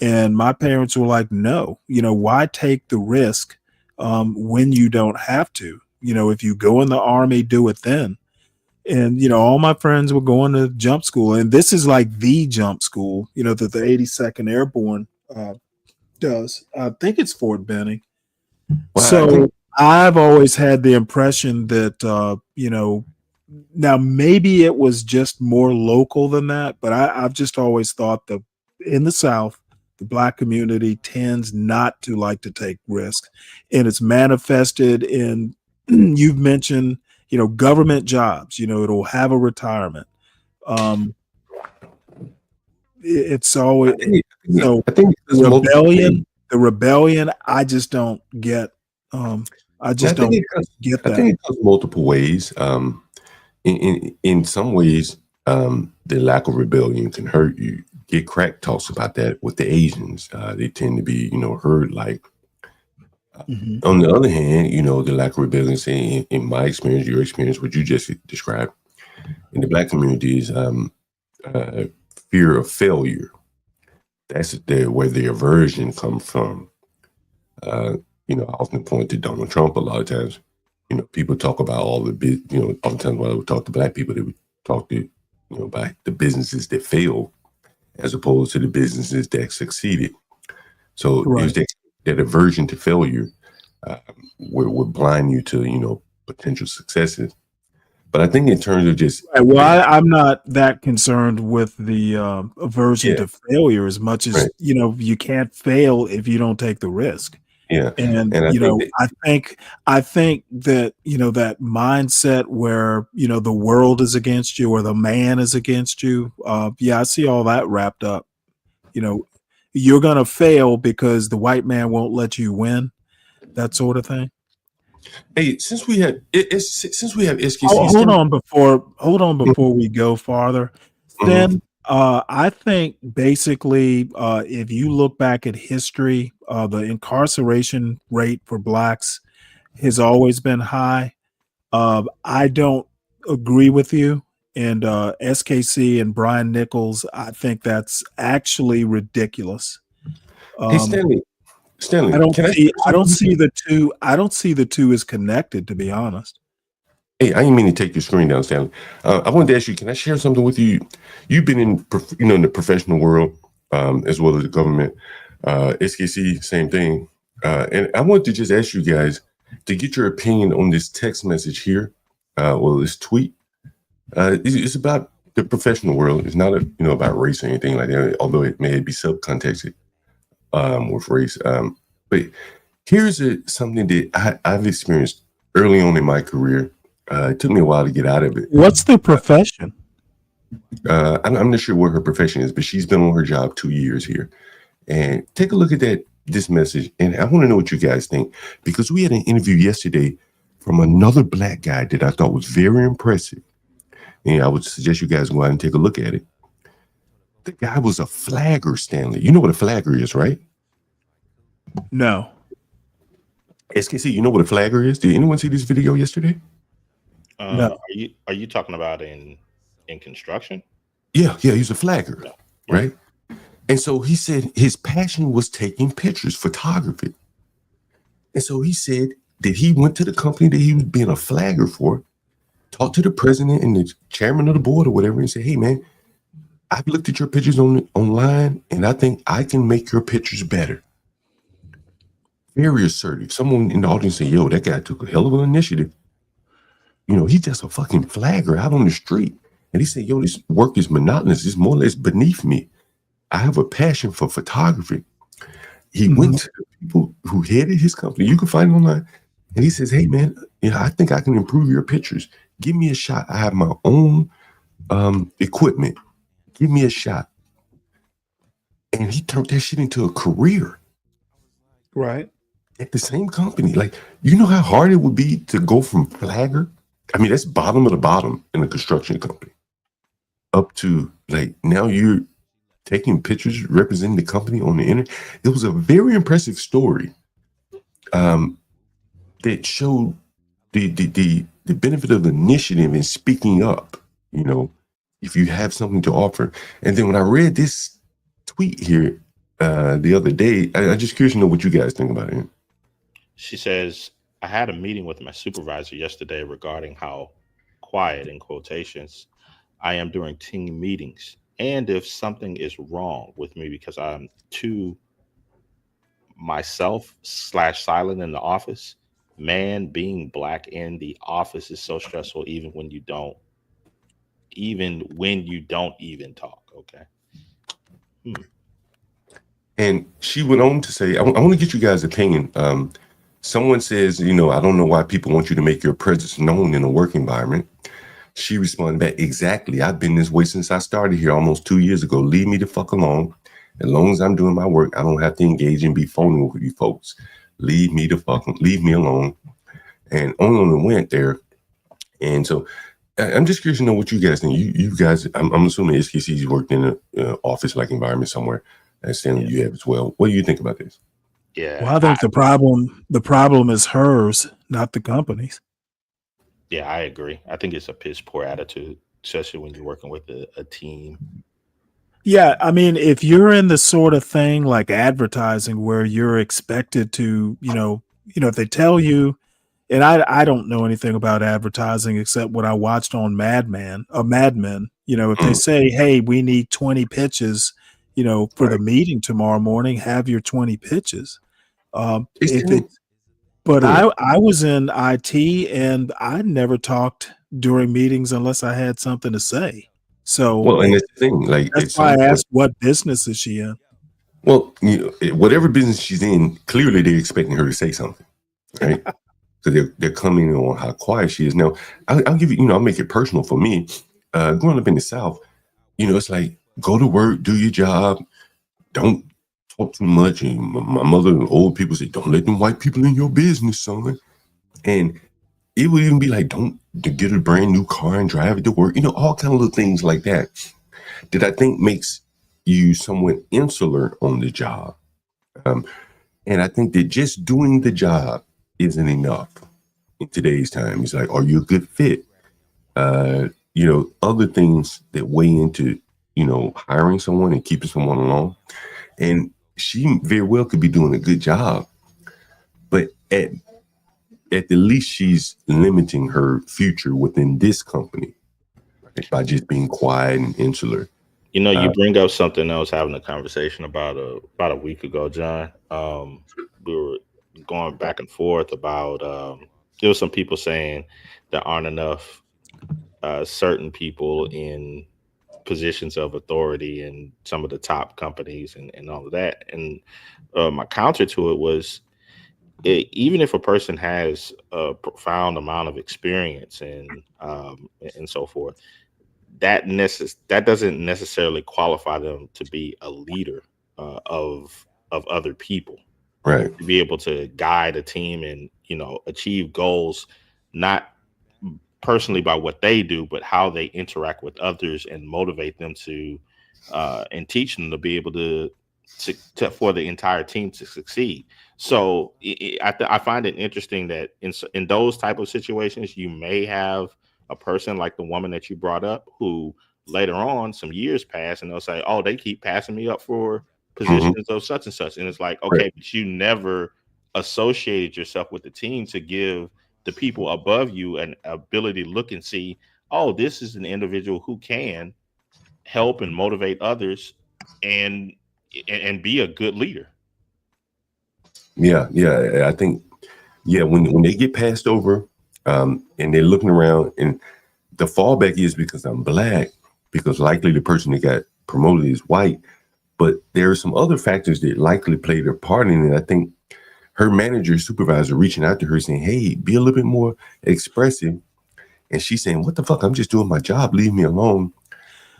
And my parents were like, no, why take the risk when you don't have to? If you go in the Army, do it then. And, all my friends were going to jump school. And this is like the jump school, that the 82nd Airborne does. I think it's Fort Benning. Well, So I've always had the impression that, now maybe it was just more local than that, but I've just always thought that in the South, the Black community tends not to like to take risks. And it's manifested in, you've mentioned, government jobs, it'll have a retirement. it's always I think the rebellion. I just don't get. I just don't get that. I think it comes multiple ways. In some ways, the lack of rebellion can hurt you. Get Crack talks about that with the Asians. They tend to be, herd like. On the other hand, the lack of rebellion, saying in my experience, your experience, what you just described, in the Black community is fear of failure. That's where the aversion comes from. I often point to Donald Trump a lot of times. People talk about all the oftentimes when I would talk to Black people, they would talk to, about the businesses that failed as opposed to the businesses that succeeded. So there's that aversion to failure would blind you to, potential successes. But I think in terms of just I'm not that concerned with the aversion to failure as much as you can't fail if you don't take the risk. Yeah, and I think that that mindset where the world is against you or the man is against you. I see all that wrapped up. You're gonna fail because the white man won't let you win. That sort of thing. Hey, since we have SKC, hold on before we go farther. Then I think basically, if you look back at history, the incarceration rate for Blacks has always been high. I don't agree with you. And SKC and Brian Nichols, I think that's actually ridiculous. Hey, Stanley, I don't see the two as connected, to be honest. Hey, I didn't mean to take your screen down, Stanley. I wanted to ask you, can I share something with you? You've been in the professional world as well as the government. SKC, same thing. And I wanted to just ask you guys to get your opinion on this text message here, this tweet. It's about the professional world. It's not about race or anything like that, although it may be subcontexted with race. But here's something that I've experienced early on in my career. It took me a while to get out of it. What's the profession? I'm not sure what her profession is, but she's been on her job 2 years here. And take a look at this message. And I want to know what you guys think, because we had an interview yesterday from another Black guy that I thought was very impressive. And I would suggest you guys go out and take a look at it. The guy was a flagger, Stanley. You know what a flagger is, right? No. SKC, you know what a flagger is? Did anyone see this video yesterday? No. Are you talking about in construction? Yeah, he's a flagger, right? And so he said his passion was taking pictures, photography. And so he said that he went to the company that he was being a flagger for, talked to the president and the chairman of the board or whatever, and said, "Hey, man, I've looked at your pictures online, and I think I can make your pictures better." Very assertive. Someone in the audience said, "Yo, that guy took a hell of an initiative. He's just a fucking flagger out on the street." And he said, "Yo, this work is monotonous. It's more or less beneath me. I have a passion for photography." He went to the people who headed his company. You can find it online. And he says, "Hey, man, I think I can improve your pictures. Give me a shot. I have my own equipment. Give me a shot." And he turned that shit into a career. Right. At the same company. Like, you know how hard it would be to go from flagger? I mean, that's bottom of the bottom in a construction company. Up to, like, now you're taking pictures representing the company on the internet. It was a very impressive story that showed the benefit of initiative and speaking up, if you have something to offer. And then when I read this tweet here the other day, I'm just curious to know what you guys think about it. She says, "I had a meeting with my supervisor yesterday regarding how quiet, in quotations, I am during team meetings, and if something is wrong with me because I'm too myself/silent in the office. Man, being Black in the office is so stressful, even when you don't even talk." Okay. And she went on to say, I want to get you guys' opinion. Someone says, I don't know why people want you to make your presence known in a work environment. She responded back, exactly. I've been this way since I started here almost 2 years ago. Leave me the fuck alone. As long as I'm doing my work, I don't have to engage and be phony with you folks. Leave me alone. And on went there. And so I'm just curious to know what you guys think. You guys, I'm assuming SKC's worked in an office-like environment somewhere. And Stanley, you have as well. What do you think about this? Yeah. Well, I think the problem is hers, not the company's. Yeah, I agree. I think it's a piss poor attitude, especially when you're working with a team. Yeah, I mean, if you're in the sort of thing like advertising where you're expected to, if they tell you, and I don't know anything about advertising except what I watched on Mad Men. If they say, hey, we need 20 pitches, for the meeting tomorrow morning, have your 20 pitches. But I was in IT and I never talked during meetings unless I had something to say. So and it's the thing, like that's why I asked, what business is she in? Well, whatever business she's in, clearly they're expecting her to say something, right? So they're coming on how quiet she is. Now, I'll give you, I'll make it personal for me. Growing up in the South, it's like, go to work, do your job, don't talk too much. And my mother and old people say, don't let them white people in your business, son. And it would even be like, don't get a brand new car and drive it to work. All kind of little things like that I think makes you somewhat insular on the job. And I think that just doing the job isn't enough in today's time. It's like, are you a good fit? Other things that weigh into, hiring someone and keeping someone along. And she very well could be doing a good job, but at the least she's limiting her future within this company by just being quiet and insular. You bring up something I was having a conversation about a week ago, John. We were going back and forth about there was some people saying there aren't enough certain people in positions of authority in some of the top companies and all of that. And my counter to it was, even if a person has a profound amount of experience and so forth, that doesn't necessarily qualify them to be a leader of other people, right? To be able to guide a team and achieve goals, not personally by what they do, but how they interact with others and motivate them to and teach them to be able to for the entire team to succeed. So I find it interesting that in those type of situations, you may have a person like the woman that you brought up who later on some years pass and they'll say, oh, they keep passing me up for positions of such and such. And it's like, okay, but you never associated yourself with the team to give the people above you an ability to look and see, oh, this is an individual who can help and motivate others and be a good leader. Yeah. I think, when they get passed over and they're looking around, and the fallback is because I'm black, because likely the person that got promoted is white, but there are some other factors that likely played their part in it. I think her manager, supervisor, reaching out to her saying, hey, be a little bit more expressive. And she's saying, what the fuck? I'm just doing my job. Leave me alone.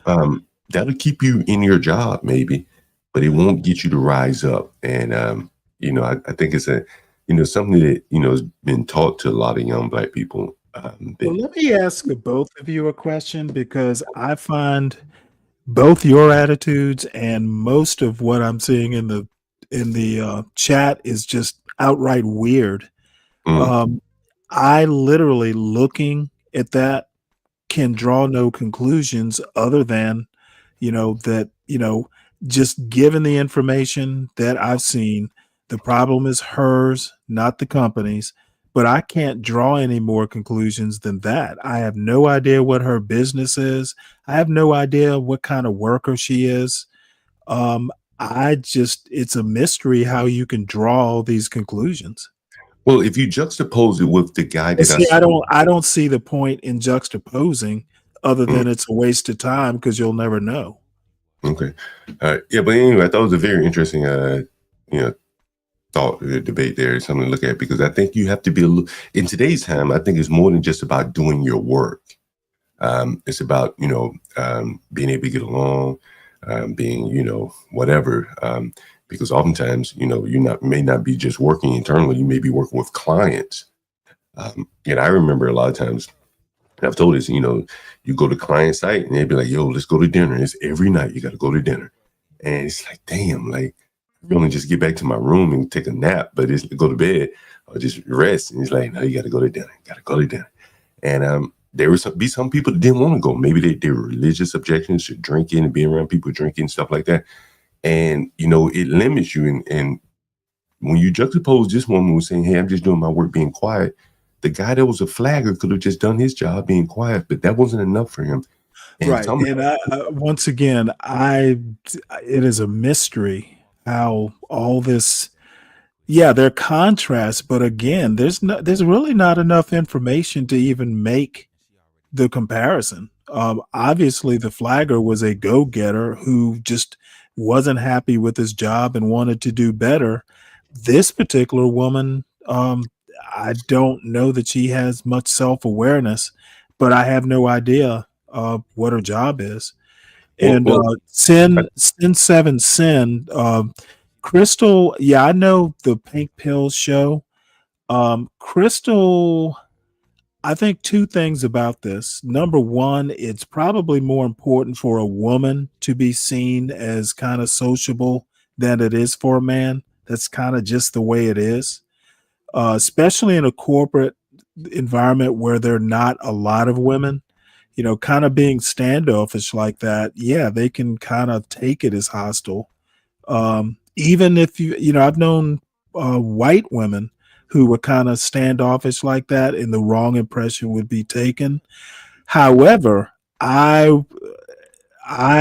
That'll keep you in your job, maybe, but it won't get you to rise up. And, I think it's something that, has been taught to a lot of young black people. Well, let me ask both of you a question, because I find both your attitudes and most of what I'm seeing in the chat is just outright weird. I literally, looking at that, can draw no conclusions other than, just given the information that I've seen, the problem is hers, not the company's. But I can't draw any more conclusions than that. I have no idea what her business is. I have no idea what kind of worker she is. It's a mystery how you can draw all these conclusions. Well, if you juxtapose it with the guy that I don't see the point in juxtaposing, other than it's a waste of time because you'll never know. Okay. Yeah, but anyway, I thought it was a very interesting thought debate there, something to look at, because I think you have to be in today's time. I think it's more than just about doing your work. It's about, being able to get along, being, whatever. Because oftentimes, you may not be just working internally, you may be working with clients. And I remember a lot of times, I've told this, you go to client site and they'd be like, yo, let's go to dinner. It's every night you got to go to dinner. And it's like, damn, like, I only just get back to my room and take a nap, but it's go to bed or just rest. And he's like, no, you got to go to dinner. You got to go to dinner. And there would be some people that didn't want to go. Maybe they were religious objections to drinking and being around people drinking and stuff like that. And, it limits you. And when you juxtapose this woman who's saying, hey, I'm just doing my work being quiet, the guy that was a flagger could have just done his job being quiet, but that wasn't enough for him. And Right. And once again, it is a mystery how all this, there are contrasts, but again, there's really not enough information to even make the comparison. Obviously the flagger was a go-getter who just wasn't happy with his job and wanted to do better. This particular woman, I don't know that she has much self-awareness, but I have no idea what her job is. And Sin 7 Sin, Crystal, I know the Pink Pill show. Crystal, I think two things about this. Number one, it's probably more important for a woman to be seen as kind of sociable than it is for a man. That's kind of just the way it is. Especially in a corporate environment where there are not a lot of women, kind of being standoffish like that. Yeah, they can kind of take it as hostile. Even if I've known white women who were kind of standoffish like that, and the wrong impression would be taken. However, I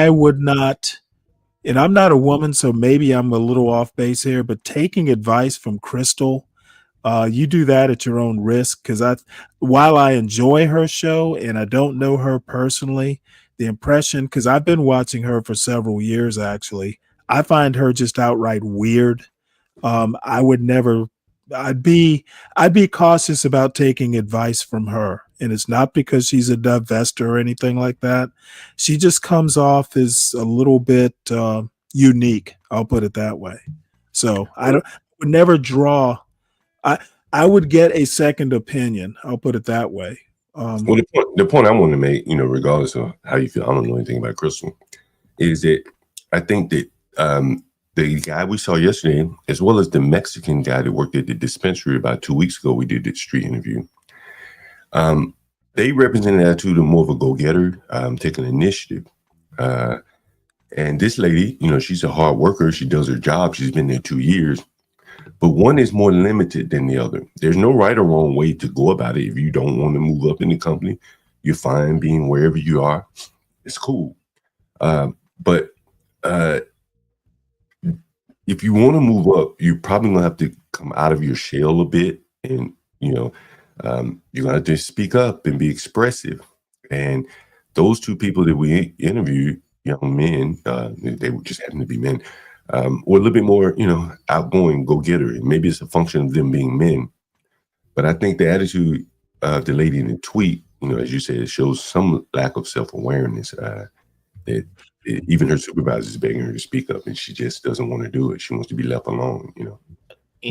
would not. And I'm not a woman, so maybe I'm a little off base here, but taking advice from Crystal, you do that at your own risk. Because while I enjoy her show and I don't know her personally, the impression, because I've been watching her for several years, actually, I find her just outright weird. I would never. I'd be cautious about taking advice from her, and it's not because she's a divester or anything like that. She just comes off as a little bit unique. I'll put it that way. So would never draw. I would get a second opinion. I'll put it that way. Well, the point I want to make, regardless of how you feel, I don't know anything about Crystal, is that I think that the guy we saw yesterday, as well as the Mexican guy that worked at the dispensary about 2 weeks ago, we did the street interview. They represent an attitude of more of a go-getter, taking initiative. And this lady, she's a hard worker. She does her job. She's been there 2 years. But one is more limited than the other. There's no right or wrong way to go about it. If you don't want to move up in the company, you're fine being wherever you are. It's cool. But if you want to move up, you're probably gonna have to come out of your shell a bit, and you're gonna have to speak up and be expressive. And those two people that we interviewed, young men, they just happen to be men, were a little bit more, outgoing, go-getter. And maybe it's a function of them being men. But I think the attitude of the lady in the tweet, as you said, it shows some lack of self-awareness. That even her supervisor is begging her to speak up, and she just doesn't want to do it. She wants to be left alone.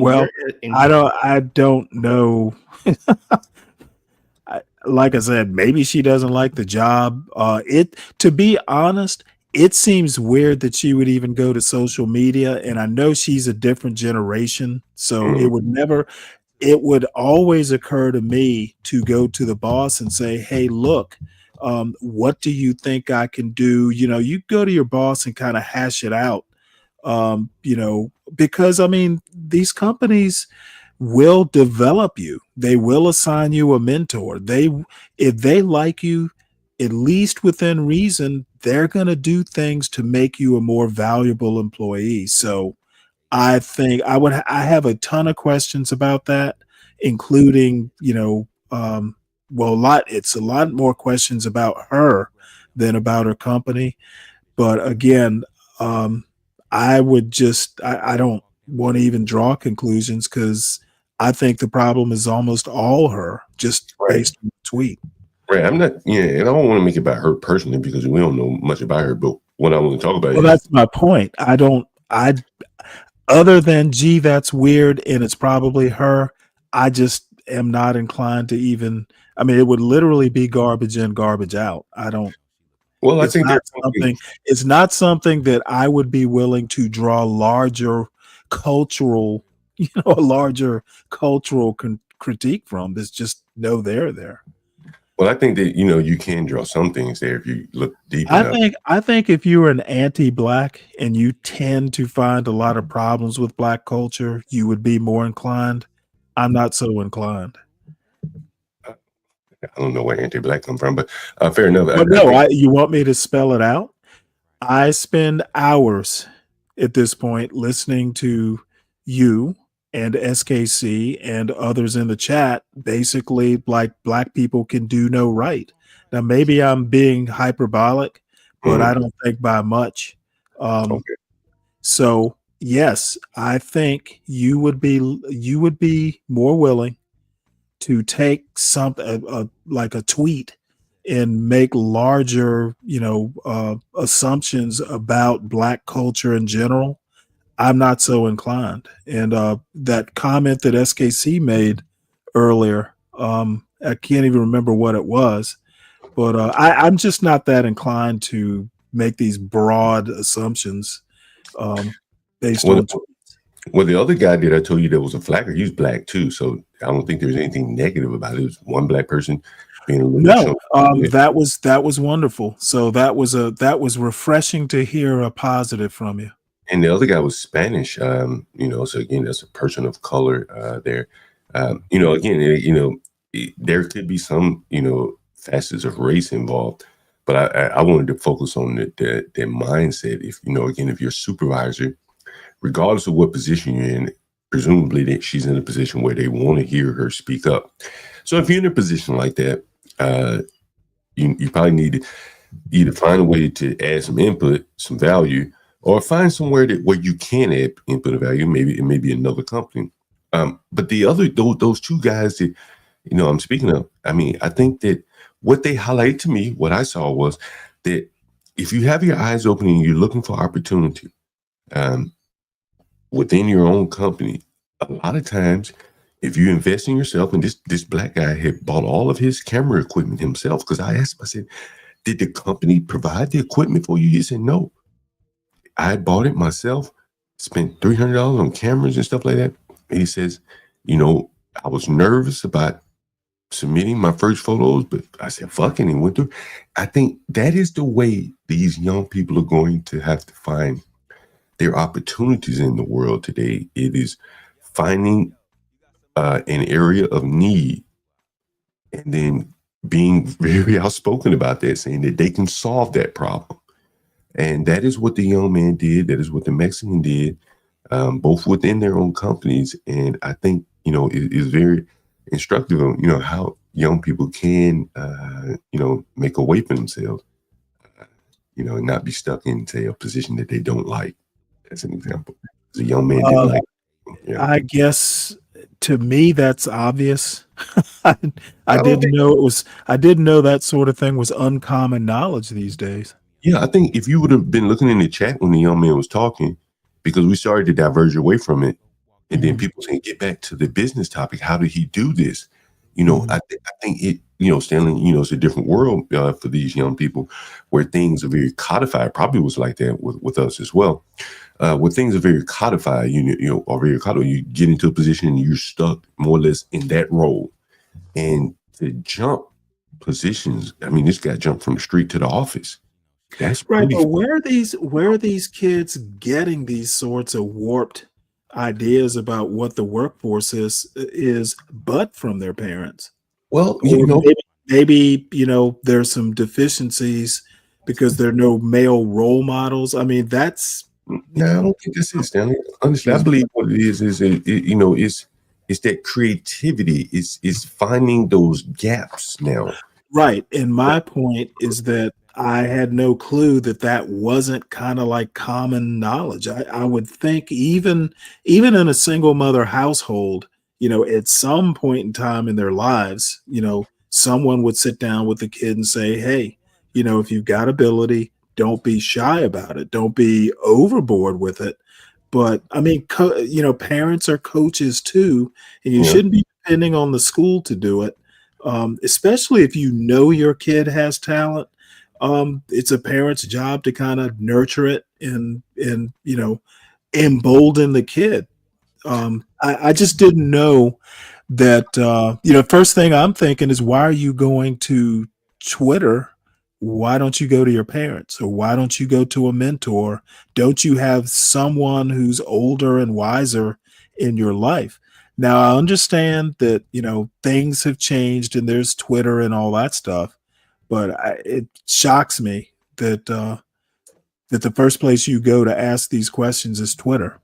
Well, I don't know. Like I said, maybe she doesn't like the job. To be honest, it seems weird that she would even go to social media. And I know she's a different generation, so it would always occur to me to go to the boss and say, hey, look, what do you think I can do? You go to your boss and kind of hash it out, because these companies will develop you. They will assign you a mentor. If they like you, at least within reason, they're going to do things to make you a more valuable employee. So I think I have a ton of questions about that, including, it's a lot more questions about her than about her company. But again, I don't want to even draw conclusions, because I think the problem is almost all her, just based on the tweet. Right. I'm not, yeah, and I don't want to make it about her personally because we don't know much about her. But what I want to talk about Well, is that's my point. Other than, gee, that's weird and it's probably her, I just am not inclined to even, I mean, it would literally be garbage in, garbage out. I don't, well, I it's think not something, it's not something that I would be willing to draw larger cultural, a larger cultural critique from. There's just no there there. well, I think that you can draw some things there if you look deep enough. I think if you're an anti-black and you tend to find a lot of problems with black culture, you would be more inclined. I'm not so inclined. I don't know where anti-black come from, but fair enough. But no, you want me to spell it out? I spend hours at this point listening to you and SKC and others in the chat, basically like black people can do no right. Now, maybe I'm being hyperbolic, but I don't think by much. So yes, I think you would be more willing to take something like a tweet and make larger, assumptions about black culture in general. I'm not so inclined. And that comment that SKC made earlier, I can't even remember what it was, but I'm just not that inclined to make these broad assumptions based on. Well, the other guy that I told you that was a flacker, he's black too. So I don't think there's anything negative about it. It was one black person being a little that was wonderful. So that was refreshing to hear a positive from you. And the other guy was Spanish. So again, that's a person of color there. Again, there could be some, facets of race involved, but I wanted to focus on the mindset. If if you're a supervisor, regardless of what position you're in, presumably that she's in a position where they want to hear her speak up. So if you're in a position like that, you probably need to either find a way to add some input, some value, or find somewhere where you can add input or value. Maybe it may be another company. But those two guys that I'm speaking of, I mean, I think that what they highlighted to me, what I saw was that if you have your eyes open and you're looking for opportunity, within your own company, a lot of times, if you invest in yourself, and this black guy had bought all of his camera equipment himself, because I asked him, I said, did the company provide the equipment for you? He said, no. I bought it myself, spent $300 on cameras and stuff like that. And he says, I was nervous about submitting my first photos, but I said, fuck it, and went through. I think that is the way these young people are going to have to find their opportunities in the world today. It is finding an area of need and then being very outspoken about that, saying that they can solve that problem. And that is what the young man did. That is what the Mexican did, both within their own companies. And I think, it is very instructive of, how young people can, make a way for themselves, and not be stuck in, say, a position that they don't like. As an example, as a young man didn't like. I guess to me that's obvious. I didn't know that sort of thing was uncommon knowledge these days. Yeah, I think if you would have been looking in the chat when the young man was talking, because we started to diverge away from it, and then people saying, get back to the business topic. How did he do this? I think it, Stanley, it's a different world for these young people where things are very codified. Probably was like that with us as well. Where things are very codified, you get into a position and you're stuck more or less in that role. And to jump positions, I mean, this guy jumped from the street to the office. That's right. But where are these kids getting these sorts of warped ideas about what the workforce is but from their parents? Well, maybe there's some deficiencies because there are no male role models. I mean, that's no, I don't think this is, Stanley. Honestly, I believe what it is it's that creativity is finding those gaps now. Right. And my point is that I had no clue that wasn't kind of like common knowledge. I would think even in a single mother household, at some point in time in their lives, someone would sit down with the kid and say, hey, if you've got ability, don't be shy about it. Don't be overboard with it. But I mean, parents are coaches too, and you Yeah. shouldn't be depending on the school to do it, especially if you know your kid has talent. It's a parent's job to kind of nurture it and embolden the kid. I just didn't know that. First thing I'm thinking is, why are you going to Twitter? Why don't you go to your parents, or why don't you go to a mentor? Don't you have someone who's older and wiser in your life? Now, I understand that, things have changed and there's Twitter and all that stuff, but it shocks me that that the first place you go to ask these questions is Twitter.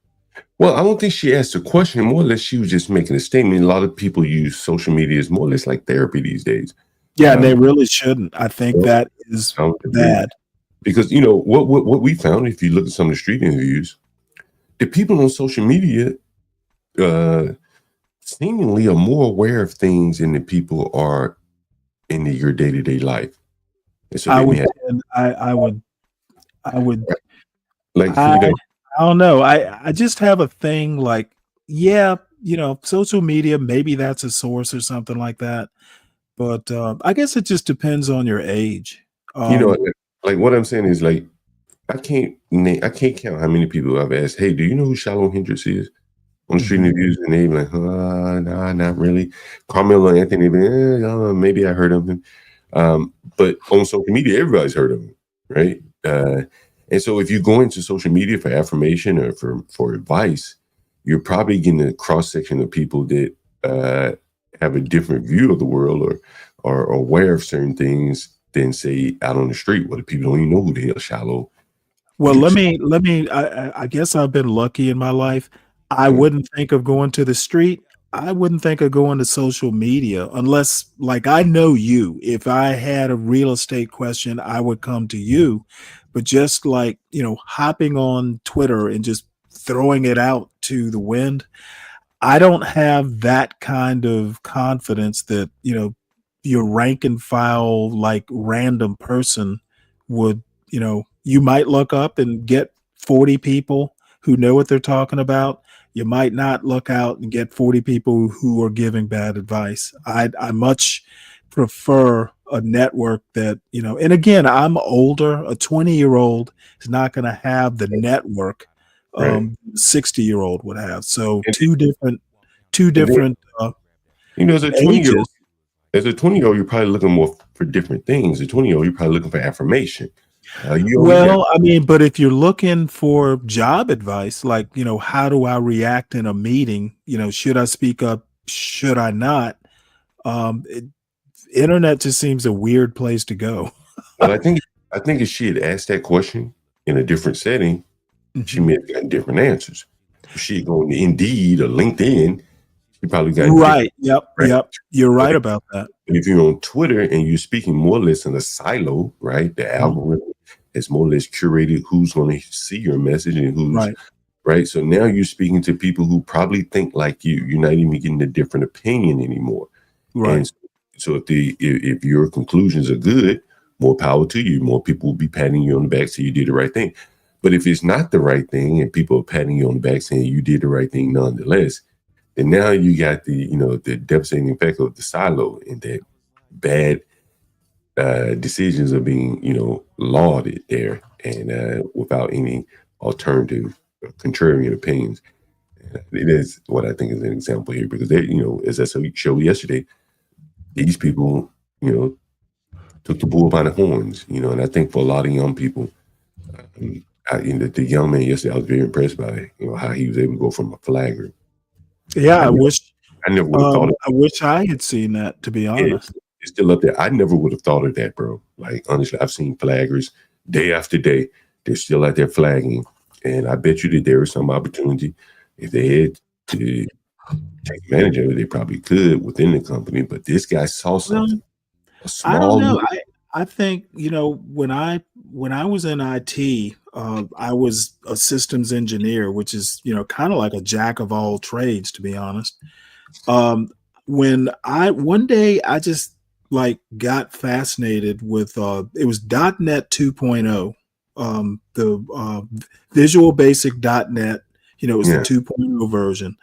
Well, I don't think she asked a question. More or less, she was just making a statement. A lot of people use social media as more or less like therapy these days. Yeah, and they really shouldn't. I think that is bad. Because what we found, if you look at some of the street interviews, the people on social media seemingly are more aware of things than the people are in your day-to-day life. And so I would like I don't know. I just have a thing like, yeah, social media, maybe that's a source or something like that. But I guess it just depends on your age. Like what I'm saying is, like, I can't count how many people I've asked, hey, do you know who Shallow Hendrix is? On the street interviews, and they be like, nah, not really. Carmelo Anthony, maybe I heard of him. But on social media, everybody's heard of him, right? And so if you go into social media for affirmation or for advice, you're probably getting a cross-section of people that have a different view of the world or are aware of certain things than, say, out on the street where the people don't even know who the hell Shallow. Well, let me I guess I've been lucky in my life. I wouldn't think of going to the street. I wouldn't think of going to social media unless, like, I know you. If I had a real estate question, I would come to you. But just like, hopping on Twitter and just throwing it out to the wind, I don't have that kind of confidence that, your rank and file, like, random person would, you might look up and get 40 people who know what they're talking about. You might not look out and get 40 people who are giving bad advice. I much prefer a network that, and again, I'm older. A 20-year-old is not going to have the network 60-year-old would have. So two different as a 20-year-old, ages. as a 20-year-old, you're probably looking more for different things. A 20-year-old, you're probably looking for affirmation. Well, I mean, but if you're looking for job advice, like, how do I react in a meeting? Should I speak up? Should I not? Internet just seems a weird place to go. Well, I think if she had asked that question in a different setting, she may have gotten different answers. If she had gone to Indeed or LinkedIn, she probably got right. Yep. You're right about that. But if you're on Twitter and you're speaking more or less in a silo, right? The algorithm is more or less curated who's going to see your message and who's right. So now you're speaking to people who probably think like you. You're not even getting a different opinion anymore. Right. And so if your conclusions are good, more power to you. More people will be patting you on the back saying you did the right thing. But if it's not the right thing and people are patting you on the back saying you did the right thing nonetheless, then now you got the devastating effect of the silo and that bad decisions are being, lauded there and without any alternative contrarian opinions. It is what I think is an example here because they, as I showed yesterday, these people, took the bull by the horns, and I think for a lot of young people, the young man yesterday, I was very impressed by, how he was able to go from a flagger. Yeah, I never would have thought of I wish I had seen that, to be honest. It's still up there. I never would have thought of that, bro. Like, honestly, I've seen flaggers day after day. They're still out there flagging. And I bet you that there is some opportunity. If they had to take advantage of it, they probably could within the company. But this guy saw something. I don't know. I think, when I was in IT, I was a systems engineer, which is, kind of like a jack of all trades, to be honest. One day I just like got fascinated with it was .NET 2.0, the Visual Basic .NET. You know, it was the 2.0 version,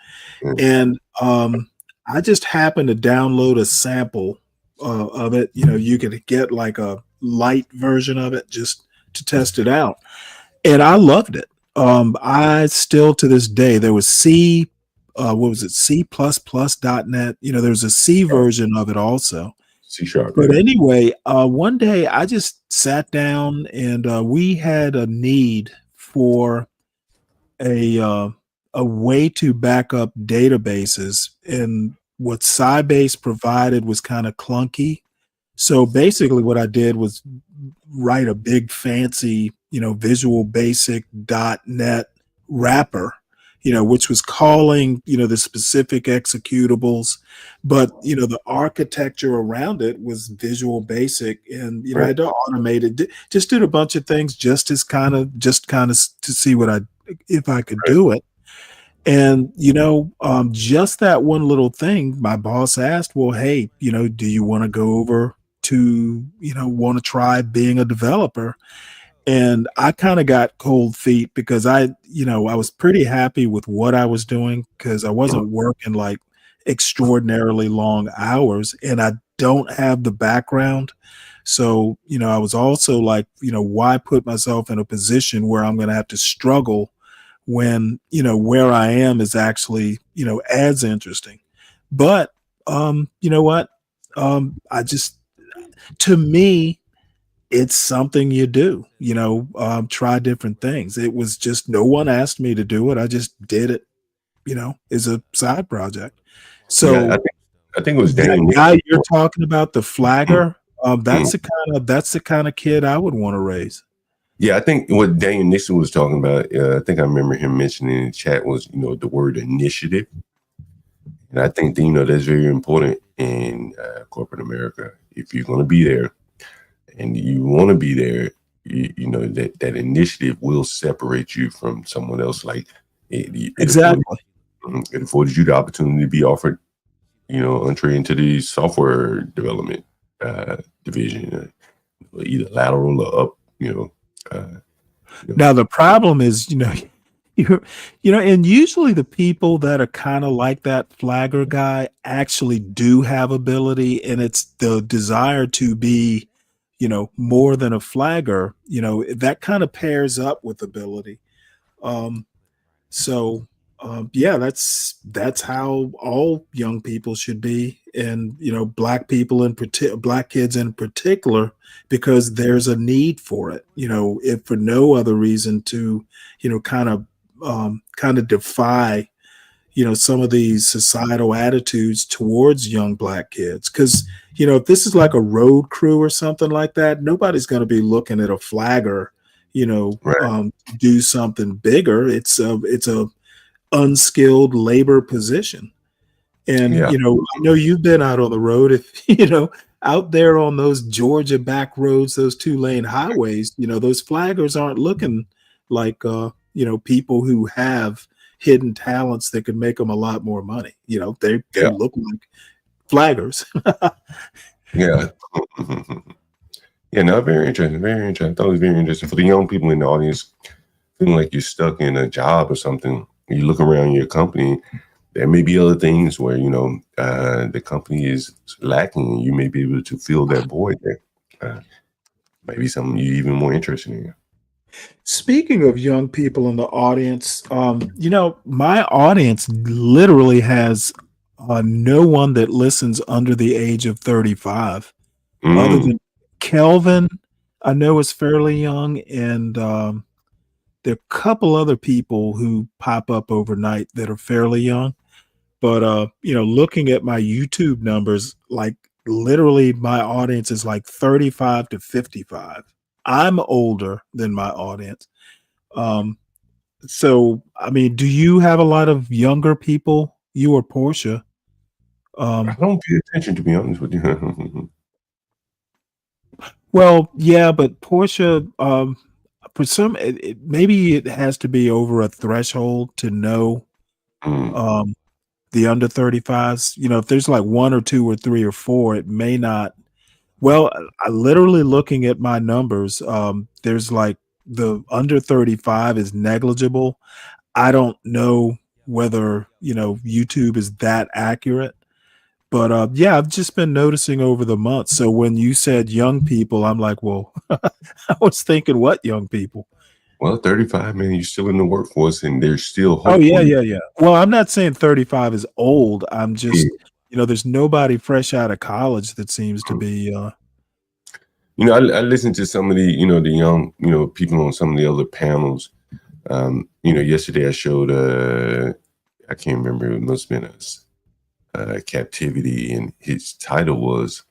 and I just happened to download a sample of it. You know, you could get like a light version of it just to test it out, and I loved it. I still to this day there was what was it, C++ .NET. You know, there's a C version of it also. C#. But anyway, one day I just sat down and we had a need for a way to back up databases, and what Sybase provided was kind of clunky. So basically, what I did was write a big fancy, you know, Visual Basic .NET wrapper, you know, which was calling, you know, the specific executables, but you know, the architecture around it was Visual Basic, and you know, I had to automate it. Just did a bunch of things, just kind of to see if I could do it. And you know, just that one little thing, my boss asked, "Well, hey, you know, do you want to go over to, you know, want to try being a developer?" And I kind of got cold feet because I was pretty happy with what I was doing because I wasn't working like extraordinarily long hours, and I don't have the background. So, you know, I was also like, you know, why put myself in a position where I'm going to have to struggle when, you know, where I am is actually, you know, as interesting. But you know what? To me, it's something you do, you know, try different things. It was just, no one asked me to do it. I just did it, you know, as a side project. So Yeah, I think it was that Daniel guy Nixon. you're talking about, the flagger, that's the kind of kid I would want to raise. Yeah, I think what Daniel Nixon was talking about, I think I remember him mentioning in the chat was, you know, the word initiative. And I think, you know, that's very important in corporate America. If you're going to be there and you want to be there, you know, that initiative will separate you from someone else. Like Exactly. It afforded you the opportunity to be offered, you know, entry into the software development division, either lateral or up, you know. Now the problem is, you know, and usually the people that are kind of like that flagger guy actually do have ability, and it's the desire to be, you know, more than a flagger. You know, that kind of pairs up with ability. Yeah, that's how all young people should be, and you know, black people black kids in particular, because there's a need for it. You know, if for no other reason to, you know, kind of defy, you know, some of these societal attitudes towards young black kids. Because you know, if this is like a road crew or something like that, nobody's going to be looking at a flagger, you know, do something bigger. It's a unskilled labor position. And you know, I know you've been out on the road. If you know, out there on those Georgia back roads, those 2-lane highways, you know, those flaggers aren't looking like you know, people who have hidden talents that could make them a lot more money. You know, they look like flaggers. Yeah. Yeah, no, very interesting. Very interesting. I thought it was very interesting for the young people in the audience feeling like you're stuck in a job or something. You look around your company, there may be other things where, you know, the company is lacking and you may be able to fill that void there. Maybe something you're even more interested in. Speaking of young people in the audience, you know, my audience literally has no one that listens under the age of 35, other than Kelvin, I know is fairly young, and there are a couple other people who pop up overnight that are fairly young. But you know, looking at my YouTube numbers, like literally my audience is like 35 to 55. I'm older than my audience. So I mean, do you have a lot of younger people, you or Portia? I don't pay attention, to be honest with you. Well, yeah, but Portia, for some, maybe it has to be over a threshold to know the under 35s. You know, if there's like 1 or 2 or 3 or 4, it may not Well, I literally looking at my numbers, there's like the under 35 is negligible. I don't know whether, YouTube is that accurate, but yeah, I've just been noticing over the months. So when you said young people, I'm like, well, I was thinking what young people? Well, 35, man, you're still in the workforce and there's still hope. Oh, yeah, yeah, yeah. Well, I'm not saying 35 is old. I'm just, there's nobody fresh out of college that seems to be. I listened to some of the, the young, people on some of the other panels. Yesterday I showed, I can't remember, it must have been Captivity, and his title was,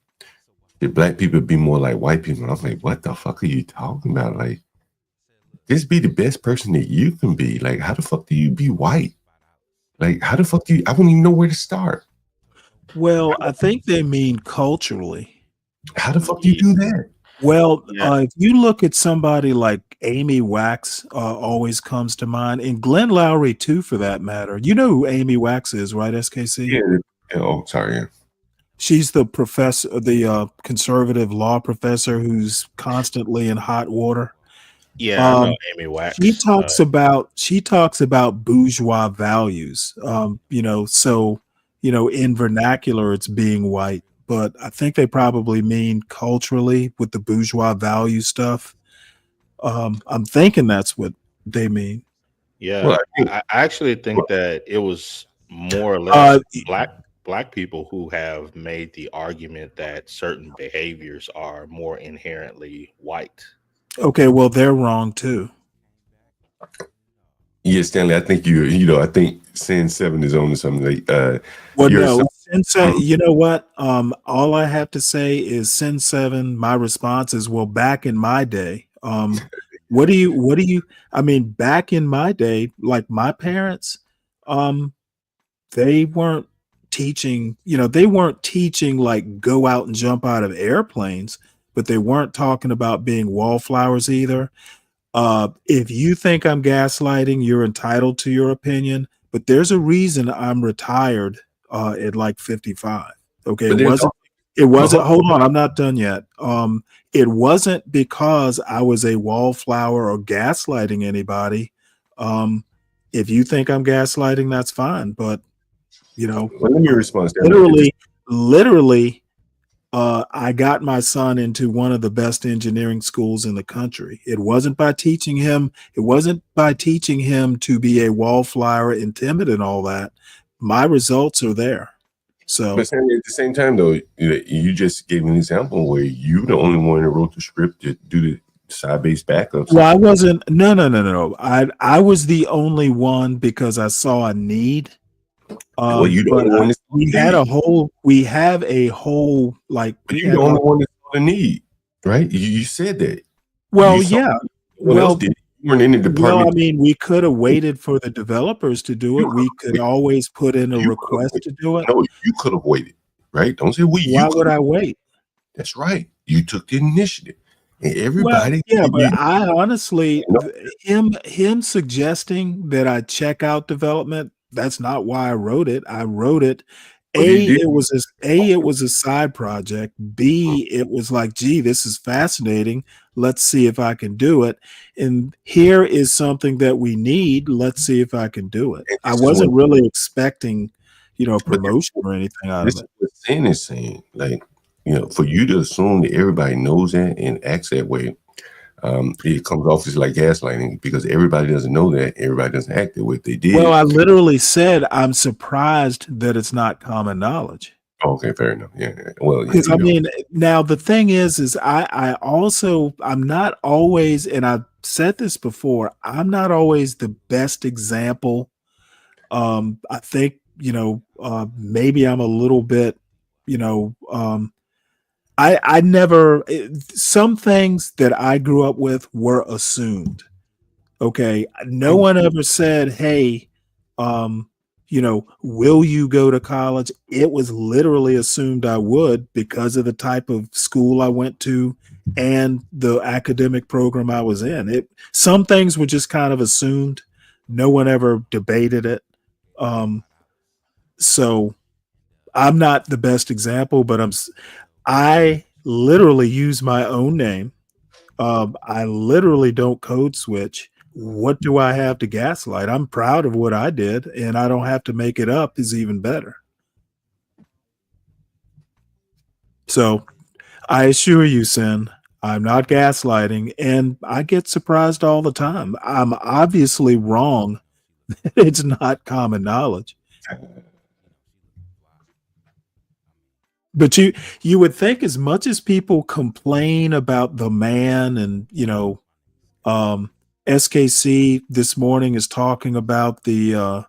"Should Black people be more like white people?" And I was like, what the fuck are you talking about? Like, just be the best person that you can be. Like, how the fuck do you be white? Like, how the fuck do you, I wouldn't even know where to start. Well, I think they mean culturally. How the fuck do you do that? Well, if you look at somebody like Amy Wax, always comes to mind, and Glenn Lowry too, for that matter. You know who Amy Wax is, right, SKC? Yeah. Oh, sorry. Yeah. She's the professor, the conservative law professor who's constantly in hot water. Yeah, I know Amy Wax. She talks about bourgeois values. So in vernacular, it's being white, but I think they probably mean culturally with the bourgeois value stuff. I'm thinking that's what they mean. Yeah, well, I actually think that it was more or less black people who have made the argument that certain behaviors are more inherently white. Okay, well, they're wrong too. Yeah, Stanley, I think I think Sin 7 is on to something. Well, no, Sin 7, you know what? All I have to say is Sin 7, my response is, well, back in my day, what do you, I mean, back in my day, like my parents, they weren't teaching, like go out and jump out of airplanes, but they weren't talking about being wallflowers either. If you think I'm gaslighting, you're entitled to your opinion, but there's a reason I'm retired at like 55. Okay. It wasn't, hold on, I'm not done yet. It wasn't because I was a wallflower or gaslighting anybody. If you think I'm gaslighting, that's fine. But let me respond. Literally, I got my son into one of the best engineering schools in the country. It wasn't by teaching him to be a wallflower and timid and all that. My results are there. So, but at the same time, though, you just gave an example where you the only one that wrote the script to do the side-based backups. Well, I wasn't. No. I was the only one because I saw a need. Well, you the only one. We have a whole like. You're the only one that saw the need, right? You said that. Well, yeah. Well, you weren't in the department. Well, I mean, we could have waited for the developers to do it. We could always put in a request to do it. No, you could have waited, right? Don't say we. Why would I wait? That's right. You took the initiative. And everybody, but I honestly, him suggesting that I check out development, that's not why I wrote it. I wrote it. It was a side project. B, it was like, gee, this is fascinating. Let's see if I can do it. And here is something that we need. Let's see if I can do it. I wasn't really expecting, promotion or anything out of it. What Sin is saying, like, for you to assume that everybody knows that and acts that way, it comes off as like gaslighting because everybody doesn't know that. Everybody doesn't act that way. They did. Well, I literally said I'm surprised that it's not common knowledge. Okay, fair enough. Yeah. Well, because I mean, now the thing is I'm not always, and I've said this before, I'm not always the best example. I think maybe I'm a little bit, I never, some things that I grew up with were assumed. Okay. No one ever said, hey, will you go to college? It was literally assumed I would because of the type of school I went to and the academic program I was in. Some things were just kind of assumed. No one ever debated it. So I'm not the best example, but I literally use my own name. I literally don't code switch. What do I have to gaslight? I'm proud of what I did, and I don't have to make it up is even better. So I assure you, Sin, I'm not gaslighting, and I get surprised all the time. I'm obviously wrong. It's not common knowledge. But you would think, as much as people complain about the man, and SKC this morning is talking about the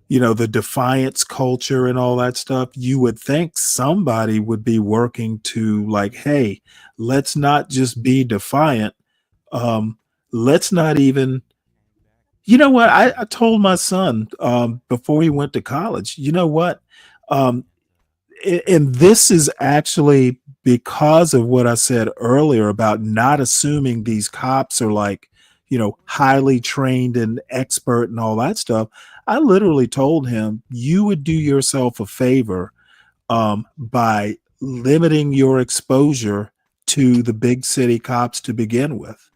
the defiance culture and all that stuff, you would think somebody would be working to, like, hey, let's not just be defiant. Let's not even, you know what? I told my son before he went to college, you know what? And this is actually because of what I said earlier about not assuming these cops are like, highly trained and expert and all that stuff. I literally told him, you would do yourself a favor by limiting your exposure to the big city cops to begin with.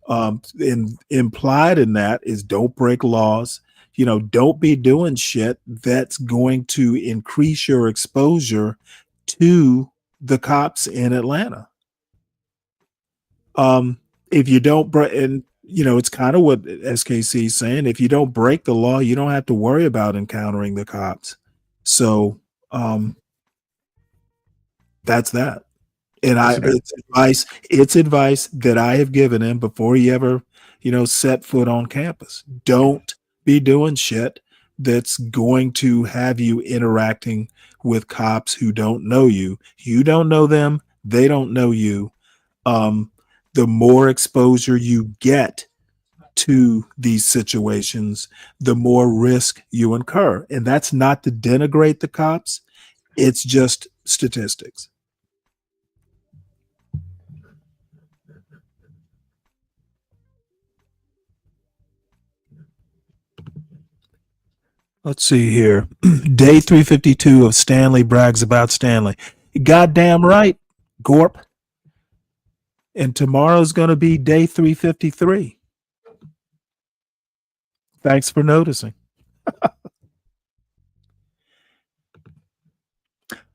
And implied in that is, don't break laws. Don't be doing shit that's going to increase your exposure to the cops in Atlanta. If you don't break, and it's kind of what SKC is saying, if you don't break the law, you don't have to worry about encountering the cops. So that's that. And it's advice that I have given him before he ever, set foot on campus. Don't be doing shit that's going to have you interacting with cops who don't know you. You don't know them. They don't know you. The more exposure you get to these situations, the more risk you incur. And that's not to denigrate the cops. It's just statistics. Let's see here. Day 352 of Stanley brags about Stanley. Goddamn right, Gorp. And tomorrow's going to be day 353. Thanks for noticing.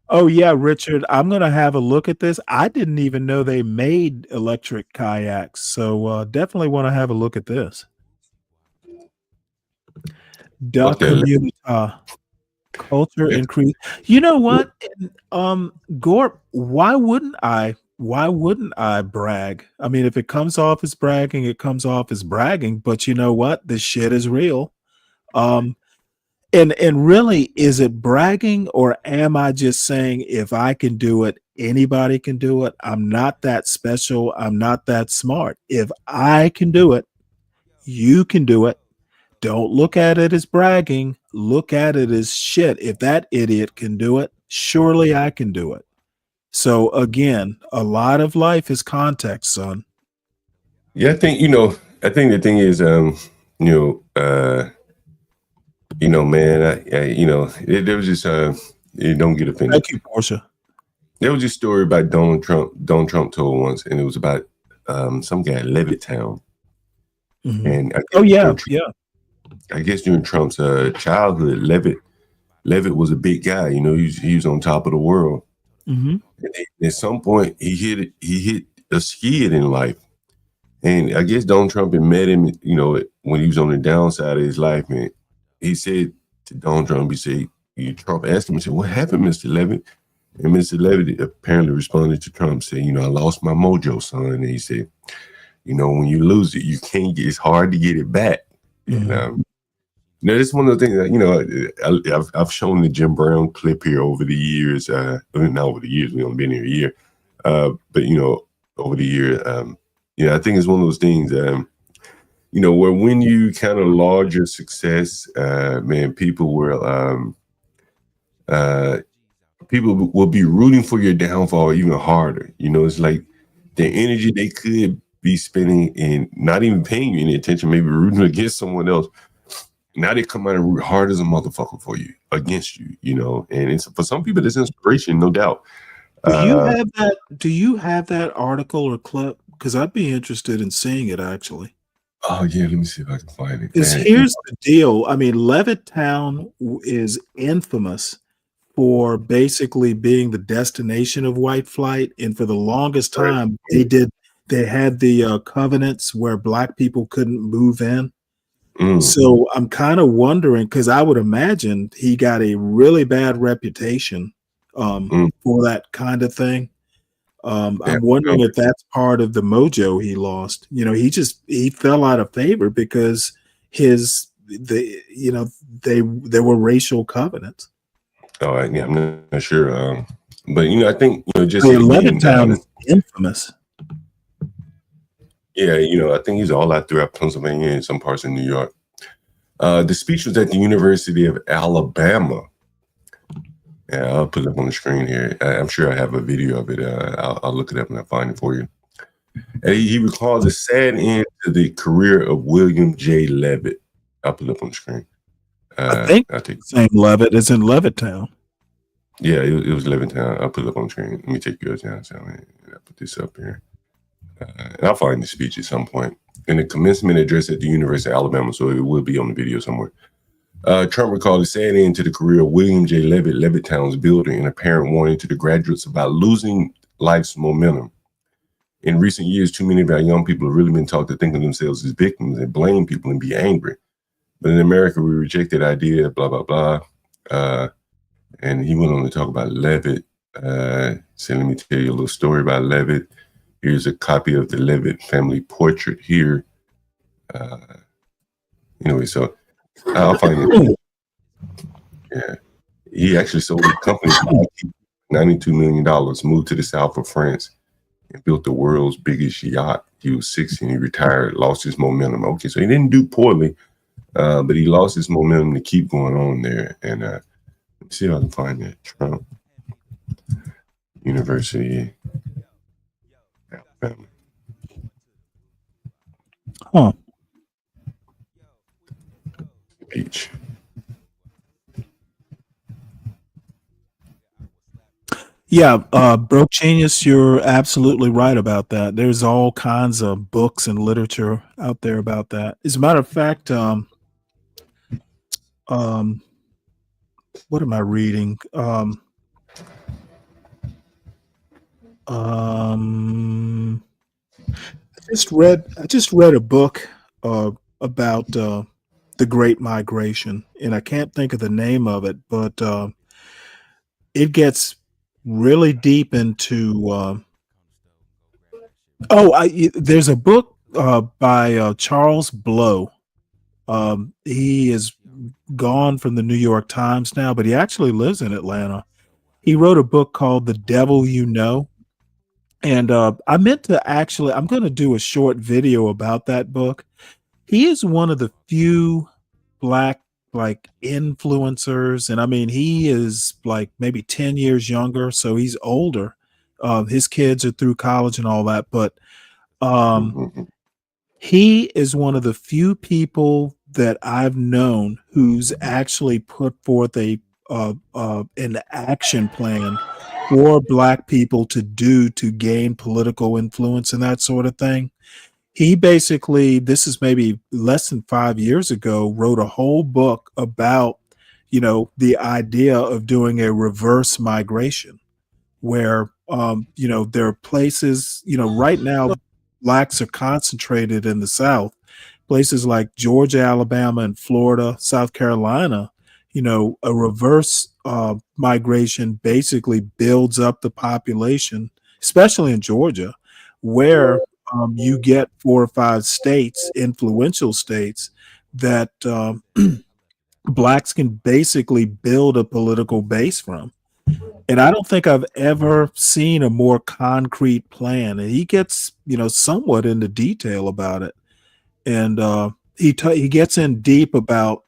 Oh, yeah, Richard, I'm going to have a look at this. I didn't even know they made electric kayaks. So definitely want to have a look at this. Duck community culture increase. You know what? Gorp, why wouldn't I brag? I mean, if it comes off as bragging, it comes off as bragging, but you know what? This shit is real. And really, is it bragging, or am I just saying, if I can do it, anybody can do it? I'm not that special. I'm not that smart. If I can do it, you can do it. Don't look at it as bragging. Look at it as shit. If that idiot can do it, surely I can do it. So again, a lot of life is context, son. Yeah, I think the thing is, man, there was just don't get offended. Thank you, Portia. There was a story about Donald Trump told once, and it was about some guy in Levittown. Mm-hmm. And I guess during Trump's childhood, Levitt was a big guy. He was on top of the world. Mm-hmm. And at some point, he hit a skid in life, and I guess Donald Trump had met him, when he was on the downside of his life, and he said to Donald Trump, Trump asked him, he said, "What happened, Mr. Levitt?" And Mr. Levitt apparently responded to Trump, saying, "I lost my mojo, son." And he said, when you lose it, it's hard to get it back. Mm-hmm. And it's one of the things that, I've shown the Jim Brown clip here over the years. Not over the years, we only been here a year. But over the year, I think it's one of those things, where when you kind of laud your success, man, people will be rooting for your downfall even harder. It's like the energy they could be spending and not even paying you any attention, maybe rooting against someone else. Now they come out and root hard as a motherfucker for you, against you, and it's, for some people, it's inspiration, no doubt. Do you have that article or clip? Because I'd be interested in seeing it actually. Oh yeah, let me see if I can find it. Because here's the deal. I mean, Levittown is infamous for basically being the destination of white flight, and for the longest time, they had the covenants where black people couldn't move in. So I'm kind of wondering, because I would imagine he got a really bad reputation for that kind of thing. I'm wondering if that's part of the mojo he lost. You know, he fell out of favor because there were racial covenants. Oh, yeah, I'm not sure. But I think just Levittown is infamous. Yeah, I think he's all out throughout Pennsylvania and some parts of New York. The speech was at the University of Alabama. Yeah, I'll put it up on the screen here. I'm sure I have a video of it. I'll look it up and I'll find it for you. And he recalled the sad end to the career of William J. Levitt. I'll put it up on the screen. I think the same Levitt is in Levittown. Yeah, it was Levittown. I'll put it up on the screen. Let me take yours down. So I'll put this up here. And I'll find the speech at some point. In the commencement address at the University of Alabama, so it will be on the video somewhere. Trump recalled the sad end to the career of William J. Levitt, Levittown's builder, and apparent warning to the graduates about losing life's momentum. In recent years, too many of our young people have really been taught to think of themselves as victims and blame people and be angry. But in America, we reject that idea, blah, blah, blah. And he went on to talk about Levitt. So let me tell you a little story about Levitt. Here's a copy of the Levitt family portrait here. Anyway, so I'll find it. Yeah. He actually sold the company for $92 million, moved to the south of France, and built the world's biggest yacht. He was 60 and he retired, lost his momentum. Okay, so he didn't do poorly, but he lost his momentum to keep going on there. And let's see if I can find that. Trump University. Alabama. Huh. Beach. Yeah, Broke Genius, you're absolutely right about that. There's all kinds of books and literature out there about that. As a matter of fact, what am I reading? I just read a book about the Great Migration, and I can't think of the name of it, but it gets really deep into. There's a book by Charles Blow. He is gone from the New York Times now, but he actually lives in Atlanta. He wrote a book called "The Devil You Know." And I meant to I'm going to do a short video about that book. He is one of the few black influencers. And I mean, he is like maybe 10 years younger. So he's older. His kids are through college and all that. But he is one of the few people that I've known who's actually put forth an action plan for black people to do to gain political influence and that sort of thing. He basically, this is maybe less than 5 years ago, wrote a whole book about, the idea of doing a reverse migration where, there are places, right now, blacks are concentrated in the South, places like Georgia, Alabama, and Florida, South Carolina. A reverse migration basically builds up the population, especially in Georgia, where you get 4 or 5 states, influential states, that blacks can basically build a political base from. And I don't think I've ever seen a more concrete plan. And he gets, somewhat into detail about it. And he gets in deep about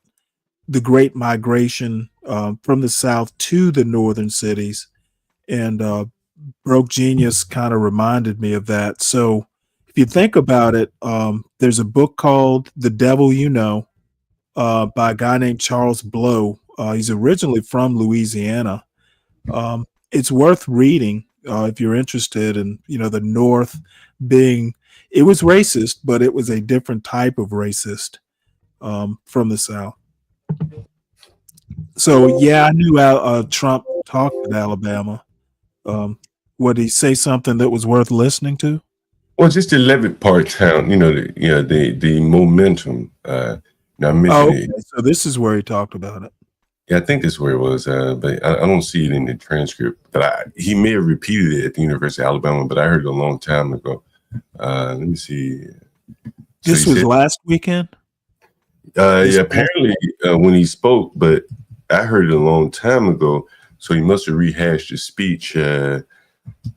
the Great Migration from the South to the northern cities. And Broke Genius kind of reminded me of that. So if you think about it, there's a book called The Devil You Know by a guy named Charles Blow. He's originally from Louisiana. It's worth reading. if you're interested in, the North being, it was racist, but it was a different type of racist from the South. So yeah, I knew Trump talked at Alabama. Would he say something that was worth listening to? Well, just the Levitt part town, the momentum. Now I mentioned okay. So this is where he talked about it. Yeah, I think that's where it was, but I don't see it in the transcript. But he may have repeated it at the University of Alabama, but I heard it a long time ago. Let me see. This was last weekend? Yeah, apparently when he spoke, but I heard it a long time ago, so he must have rehashed his speech. Let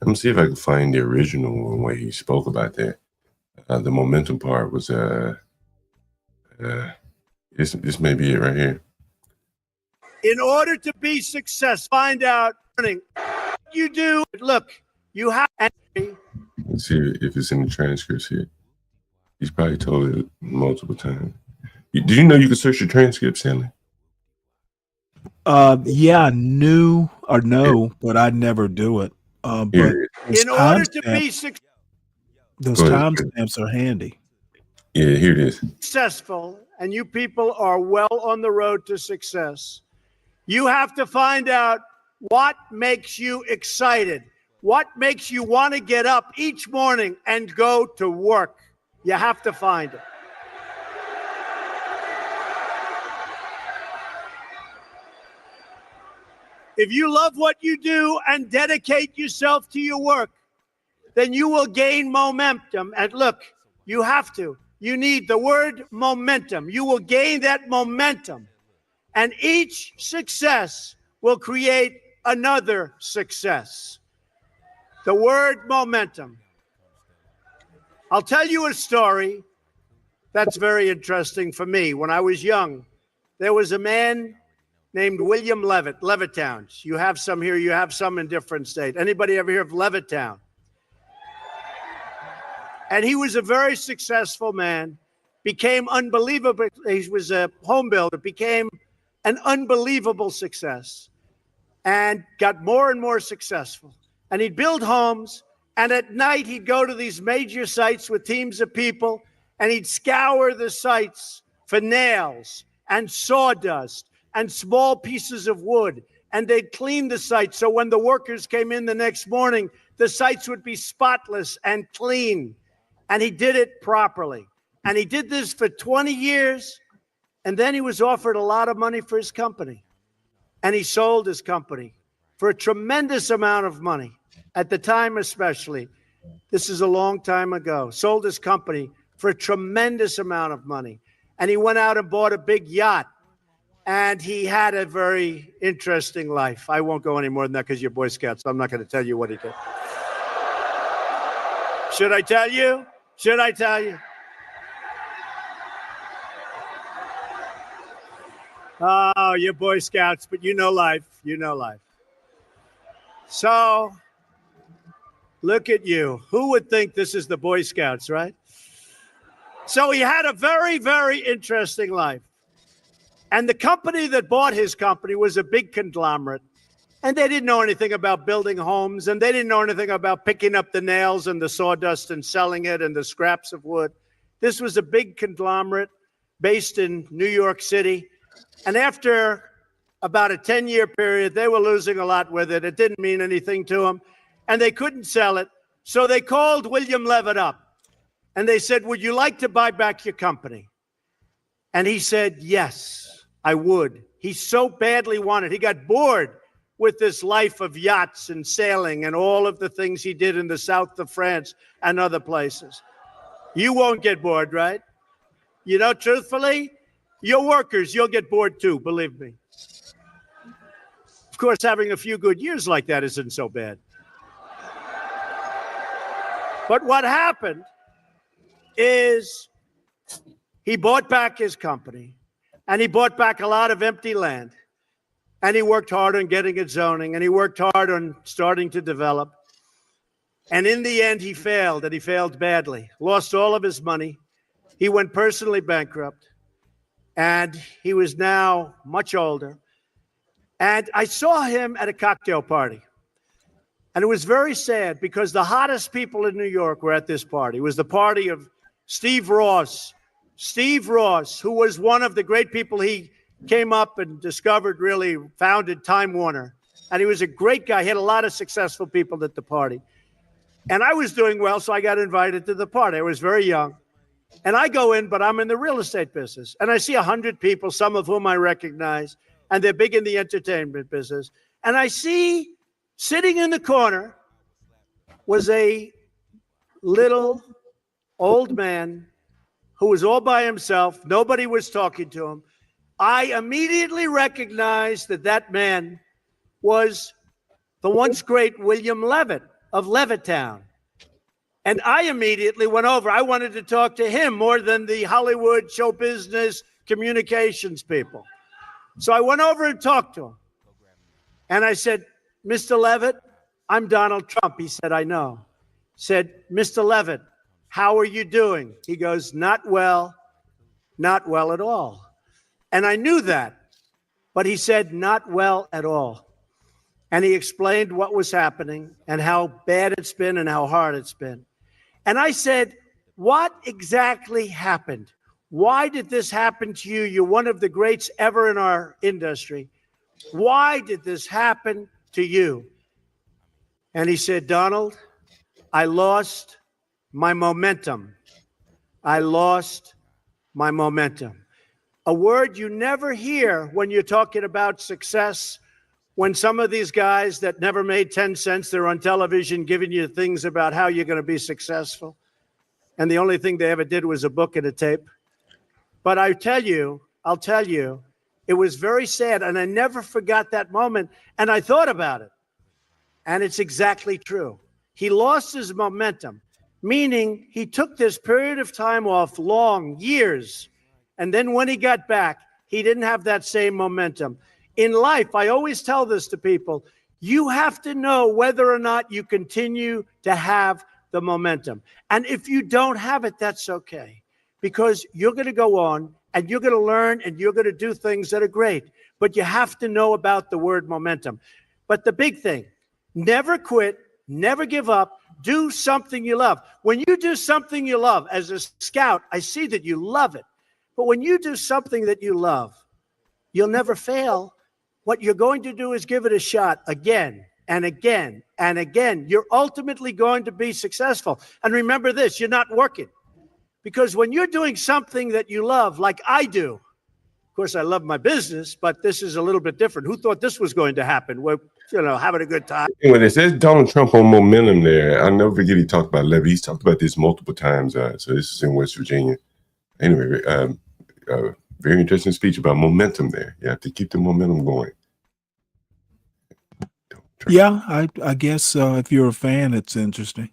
me see if I can find the original way he spoke about that. The momentum part was this may be it right here. In order to be successful, find out you do. Look, you have. Let's see if it's in the transcripts here. He's probably told it multiple times. Did you know you could search the transcript, Stanley? Yeah, I knew or know, but I never do it. But in order to be successful, those timestamps are handy. Yeah, here it is. Successful, and you people are well on the road to success. You have to find out what makes you excited, what makes you want to get up each morning and go to work. You have to find it. If you love what you do and dedicate yourself to your work, then you will gain momentum. And look, you have to. You need the word momentum. You will gain that momentum. And each success will create another success. The word momentum. I'll tell you a story that's very interesting for me. When I was young, there was a man named William Levitt, Levittown. You have some here, you have some in different states. Anybody ever hear of Levittown? And he was a very successful man, became unbelievable. He was a home builder, became an unbelievable success and got more and more successful. And he'd build homes, and at night he'd go to these major sites with teams of people, and he'd scour the sites for nails and sawdust and small pieces of wood, and they'd clean the sites so when the workers came in the next morning, the sites would be spotless and clean. And he did it properly. And he did this for 20 years. And then he was offered a lot of money for his company. And he sold his company for a tremendous amount of money. At the time especially, this is a long time ago, sold his company for a tremendous amount of money. And he went out and bought a big yacht. And he had a very interesting life. I won't go any more than that because you're Boy Scouts, so I'm not going to tell you what he did. Should I tell you? Should I tell you? Oh, you're Boy Scouts, but you know life. You know life. So, look at you. Who would think this is the Boy Scouts, right? So he had a very, very interesting life. And the company that bought his company was a big conglomerate. And they didn't know anything about building homes, and they didn't know anything about picking up the nails and the sawdust and selling it and the scraps of wood. This was a big conglomerate based in New York City. And after about a 10-year period, they were losing a lot with it. It didn't mean anything to them, and they couldn't sell it. So they called William Levitt up, and they said, would you like to buy back your company? And he said, yes, I would. He so badly wanted. He got bored with this life of yachts and sailing and all of the things he did in the south of France and other places. You won't get bored, right? You know, truthfully, your workers, you'll get bored too, believe me. Of course, having a few good years like that isn't so bad. But what happened is he bought back his company, and he bought back a lot of empty land. And he worked hard on getting it zoning, and he worked hard on starting to develop. And in the end, he failed, and he failed badly. Lost all of his money. He went personally bankrupt, and he was now much older. And I saw him at a cocktail party. And it was very sad because the hottest people in New York were at this party. It was the party of Steve Ross. Steve Ross, who was one of the great people, he came up and discovered, really founded Time Warner. And he was a great guy. He had a lot of successful people at the party. And I was doing well, so I got invited to the party. I was very young. And I go in, but I'm in the real estate business. And I see 100 people, some of whom I recognize, and they're big in the entertainment business. And I see sitting in the corner was a little old man who was all by himself. Nobody was talking to him. I immediately recognized that that man was the once great William Levitt of Levittown. And I immediately went over. I wanted to talk to him more than the Hollywood show business communications people. So I went over and talked to him. And I said, Mr. Levitt, I'm Donald Trump. He said, I know. Said, Mr. Levitt, how are you doing? He goes, not well at all. And I knew that, but he said, not well at all. And he explained what was happening and how bad it's been and how hard it's been. And I said, what exactly happened? Why did this happen to you? You're one of the greats ever in our industry. Why did this happen to you? And he said, Donald, I lost my momentum. I lost my momentum. A word you never hear when you're talking about success. When some of these guys that never made 10 cents, they're on television giving you things about how you're going to be successful. And the only thing they ever did was a book and a tape. But I'll tell you, it was very sad. And I never forgot that moment. And I thought about it. And it's exactly true. He lost his momentum, meaning he took this period of time off, long years. And then when he got back, he didn't have that same momentum. In life, I always tell this to people, you have to know whether or not you continue to have the momentum. And if you don't have it, that's okay. Because you're going to go on and you're going to learn and you're going to do things that are great. But you have to know about the word momentum. But the big thing, never quit, never give up, do something you love. When you do something you love, as a scout, I see that you love it. But when you do something that you love, you'll never fail. What you're going to do is give it a shot again and again and again. You're ultimately going to be successful. And remember this, you're not working. Because when you're doing something that you love, like I do, of course, I love my business, but this is a little bit different. Who thought this was going to happen? We're, having a good time. When it says Donald Trump on momentum there, I'll never forget he talked about Levy. He's talked about this multiple times. So this is in West Virginia. Anyway, very interesting speech about momentum there. You have to keep the momentum going. Yeah, I guess if you're a fan, it's interesting.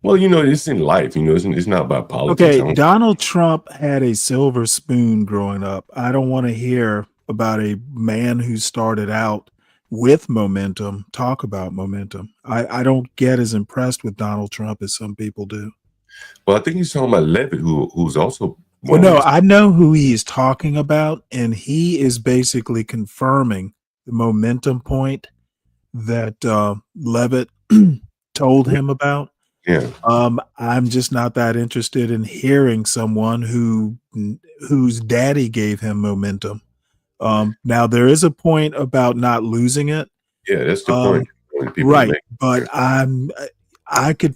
Well, it's in life. It's not about politics. Okay, Donald Trump had a silver spoon growing up. I don't want to hear about a man who started out with momentum talk about momentum. I don't get as impressed with Donald Trump as some people do. Well, I think he's talking about Levitt, who's also. Well, no, I know who he is talking about, and he is basically confirming the momentum point that Levitt told him about. Yeah. I'm just not that interested in hearing someone whose daddy gave him momentum. Now there is a point about not losing it. Yeah, that's the point. Right. But I could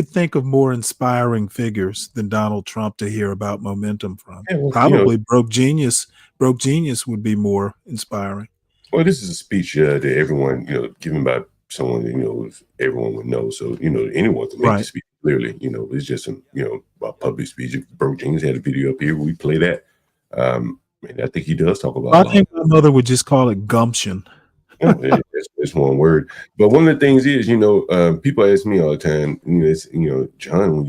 think of more inspiring figures than Donald Trump to hear about momentum from. Yeah, well, probably Broke Genius would be more inspiring. Well, this is a speech that everyone, given by someone, everyone would know. So, anyone can make the speech clearly, it's just a public speech. If Broke Genius had a video up here, we play that. And I think he does talk about. I think my mother would just call it gumption. It's one word. But one of the things is, people ask me all the time, John, when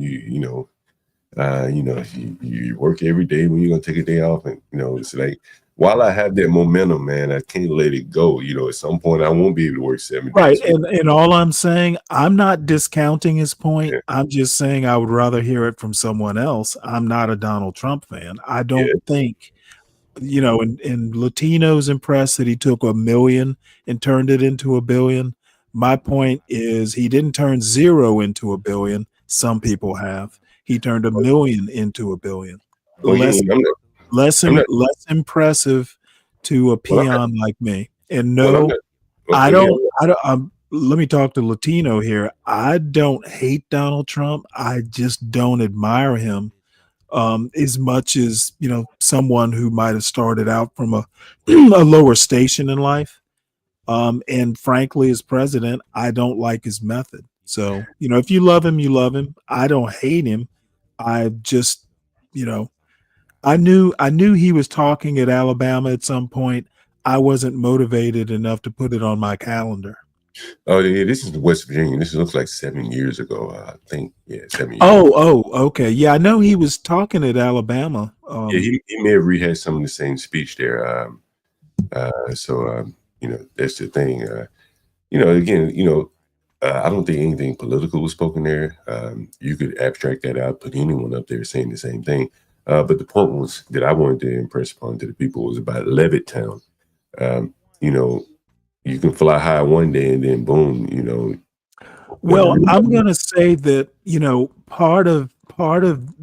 you work every day, when you're gonna take a day off, and it's like, while I have that momentum, man, I can't let it go. At some point, I won't be able to work 7 days. Right, and all I'm saying, I'm not discounting his point. Yeah. I'm just saying I would rather hear it from someone else. I'm not a Donald Trump fan. I don't think. And Latinos impressed that he took 1 million and turned it into 1 billion. My point is he didn't turn 0 into a billion. Some people have. He turned 1 million into a billion. Well, yeah, Less I'm not. impressive to a Well, I'm not. peon like me. And Well, I'm no, not. I Yeah, don't. Let me talk to Latino here. I don't hate Donald Trump. I just don't admire him as much as someone who might have started out from a a lower station in life. And frankly, as president, I don't like his method. So if you love him, you love him. I don't hate him. I just, I knew he was talking at Alabama at some point. I wasn't motivated enough to put it on my calendar. Oh, yeah, this is West Virginia. This looks like 7 years ago. I think, yeah, 7 years. Oh, okay. Yeah, I know he was talking at Alabama. Yeah, he may have rehashed some of the same speech there. That's the thing. Again, I don't think anything political was spoken there. You could abstract that out, put anyone up there saying the same thing. But the point was that I wanted to impress upon to the people was about Levittown. You can fly high one day and then boom, Well, I'm going to say that, part of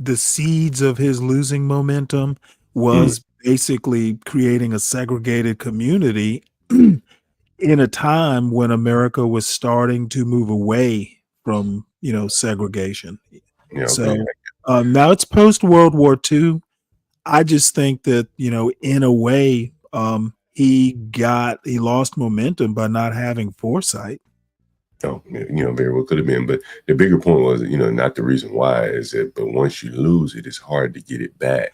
the seeds of his losing momentum was basically creating a segregated community in a time when America was starting to move away from, segregation. So now it's post World War II. I just think that, in a way, he lost momentum by not having foresight. Oh, very well could have been. But the bigger point was, not the reason why is that, but once you lose it, it's hard to get it back.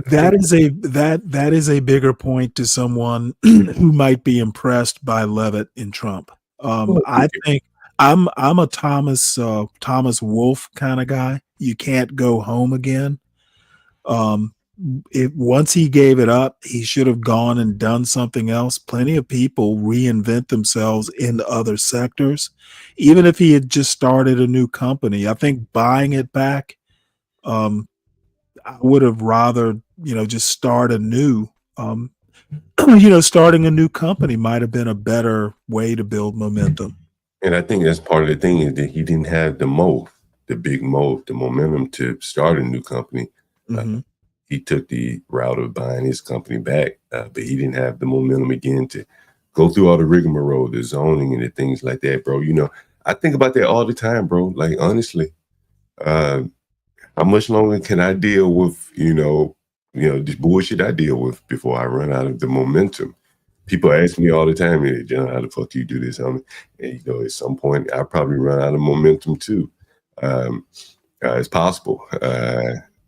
That is a bigger point to someone who might be impressed by Levitt and Trump. I think I'm a Thomas Wolfe kind of guy. You can't go home again. Once he gave it up, he should have gone and done something else. Plenty of people reinvent themselves in other sectors, even if he had just started a new company. I think buying it back, I would have rather just start anew. Starting a new company might have been a better way to build momentum. And I think that's part of the thing is that he didn't have the big the momentum to start a new company. Mm-hmm. He took the route of buying his company back, but he didn't have the momentum again to go through all the rigmarole, the zoning and the things like that, bro. I think about that all the time, bro. Like, honestly, how much longer can I deal with, this bullshit I deal with before I run out of the momentum? People ask me all the time, hey, John, how the fuck do you do this? And, at some point, I'll probably run out of momentum too. It's possible.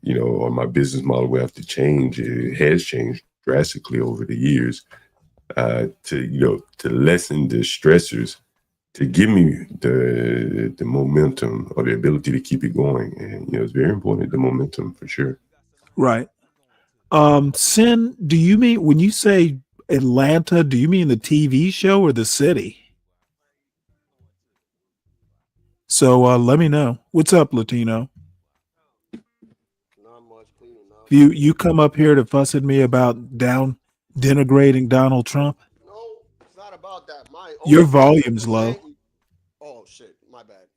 Or my business model will have to change. It has changed drastically over the years to lessen the stressors, to give me the momentum or the ability to keep it going. And, it's very important, the momentum for sure. Right. Sin, do you mean, when you say Atlanta, do you mean the TV show or the city? So let me know. What's up, Latino? You come up here to fuss at me about denigrating Donald Trump? No, it's not about that. Your volume's low. Oh shit, my bad.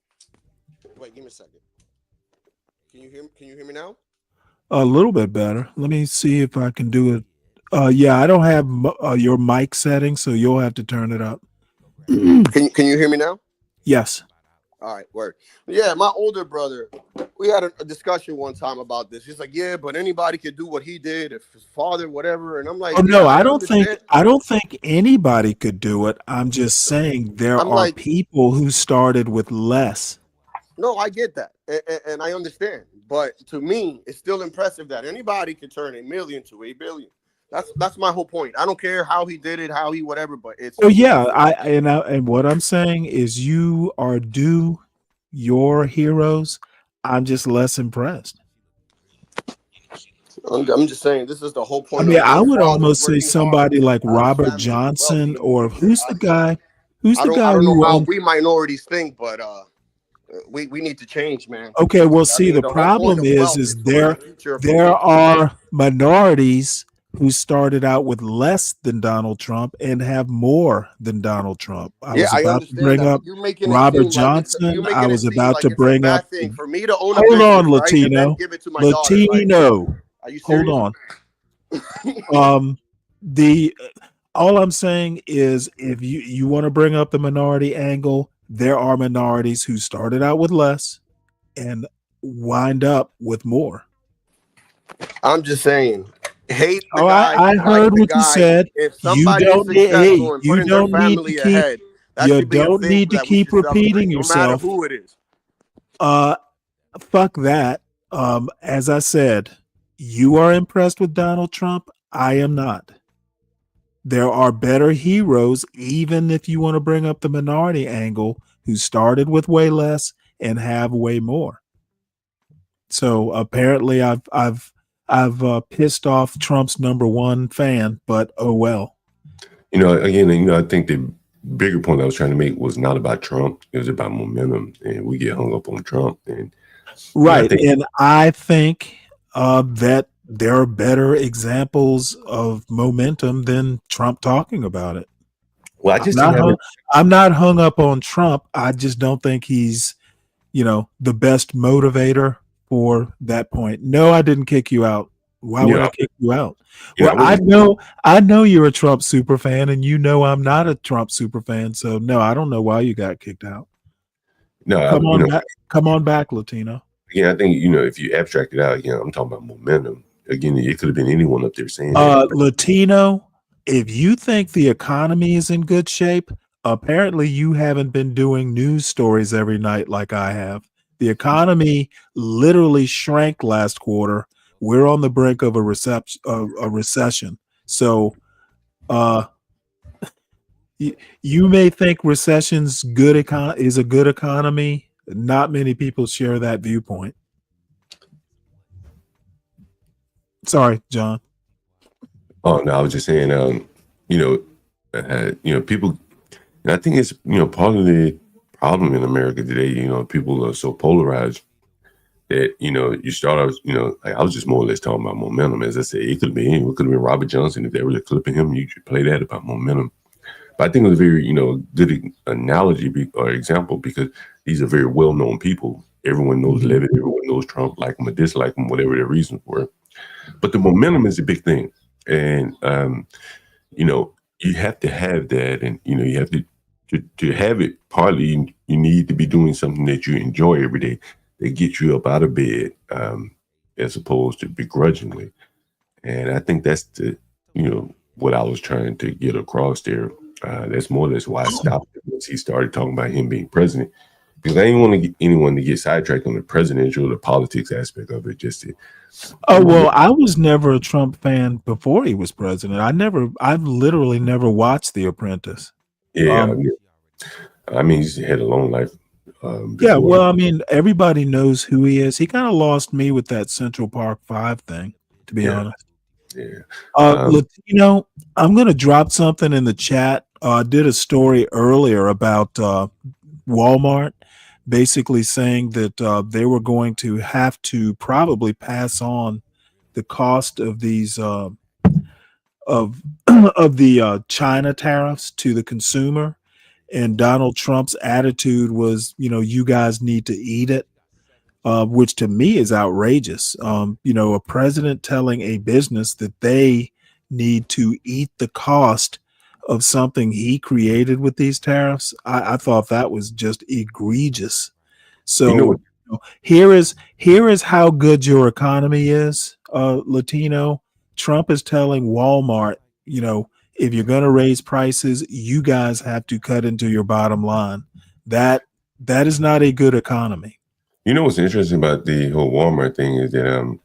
Wait, give me a second. Can you hear me now? A little bit better. Let me see if I can do it. Yeah, I don't have your mic setting, so you'll have to turn it up. Can you hear me now? Yes. All right, word. Yeah, my older brother, we had a discussion one time about this. He's like, yeah, but anybody could do what he did, if his father, whatever. And I'm like, oh no, yeah, I don't think anybody could do it. I'm just saying there are people who started with less. No, I get that, and I understand. But to me, it's still impressive that anybody can turn 1 million to 8 billion. That's my whole point. I don't care how he did it, how he whatever, but it's. Oh yeah, and what I'm saying is you are due your heroes. I'm just less impressed. I'm just saying this is the whole point. I mean, I would almost say somebody like Robert Johnson, or who's the guy? I don't know how we minorities think, but we need to change, man. Okay, well, see, the problem is there are minorities who started out with less than Donald Trump and have more than Donald Trump. I was I about to understand bring that, up but you're making it Robert seem like you're Johnson. I making it was seem about like to it's a bring up. bad thing for me to own a Hold on, business, right, and then Latino. give it to my daughter. Like, Latino. are you Hold serious? on. The all I'm saying is if you want to bring up the minority angle, there are minorities who started out with less and wind up with more. I'm just saying, hate the Oh, guy, I like heard the what you guy. said. If You somebody is don't need, hey, successful and you putting their don't need to family keep ahead, that you should be a don't thing need to that we keep should celebrate, repeating no matter yourself. who it is. Fuck that. As I said, you are impressed with Donald Trump. I am not. There are better heroes, even if you want to bring up the minority angle, who started with way less and have way more. So apparently, I've pissed off Trump's number one fan, but oh well. Again, I think the bigger point I was trying to make was not about Trump. It was about momentum, and we get hung up on Trump. And right, I think that there are better examples of momentum than Trump talking about it. Well, I'm not hung up on Trump. I just don't think he's, the best motivator for that point. No, I didn't kick you out. Why would I kick you out? Well, I know you're a Trump super fan, and I'm not a Trump super fan. So no, I don't know why you got kicked out. No, come on back, Latino. Yeah, I think if you abstract it out, I'm talking about momentum. Again, it could have been anyone up there saying that. Latino, if you think the economy is in good shape, apparently you haven't been doing news stories every night like I have. The economy literally shrank last quarter. We're on the brink of a recession. So, you may think recession's is a good economy. Not many people share that viewpoint. Sorry, John. Oh no, I was just saying, people. And I think it's part of the problem in America today. People are so polarized that you start out. I was just more or less talking about momentum. As I said, it could have been anyone. It could have been Robert Johnson. If they were clipping him, you should play that about momentum. But I think it was a very good analogy or example because these are very well known people. Everyone knows Levitt. Everyone knows Trump. Like him or dislike him, whatever their reasons were. But the momentum is a big thing, and you have to have that, and you have to have it. Partly, you need to be doing something that you enjoy every day that gets you up out of bed, as opposed to begrudgingly. And I think that's what I was trying to get across there. That's more or less why I stopped once he started talking about him being president. Because I didn't want to get anyone to get sidetracked on the presidential or the politics aspect of it. I was never a Trump fan before he was president. I've literally never watched The Apprentice. Yeah, I mean, he's had a long life. Yeah, well, I mean, everybody knows who he is. He kind of lost me with that Central Park 5 thing, to be honest. Yeah. Latino, I'm going to drop something in the chat. I did a story earlier about Walmart basically saying that they were going to have to probably pass on the cost of these of the China tariffs to the consumer. And Donald Trump's attitude was, you guys need to eat it, which to me is outrageous. A president telling a business that they need to eat the cost of something he created with these tariffs. I thought that was just egregious. So here is how good your economy is, Latino. Trump is telling Walmart, if you're going to raise prices, you guys have to cut into your bottom line. That is not a good economy. What's interesting about the whole Walmart thing is that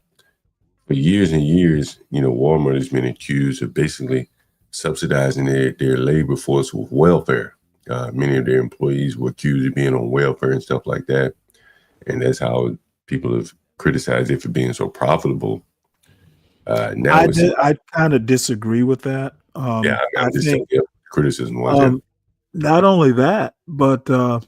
for years and years, Walmart has been accused of basically subsidizing their labor force with welfare. Many of their employees were accused of being on welfare and stuff like that. And that's how people have criticized it for being so profitable. I kind of disagree with that. I think criticism was not only that, but the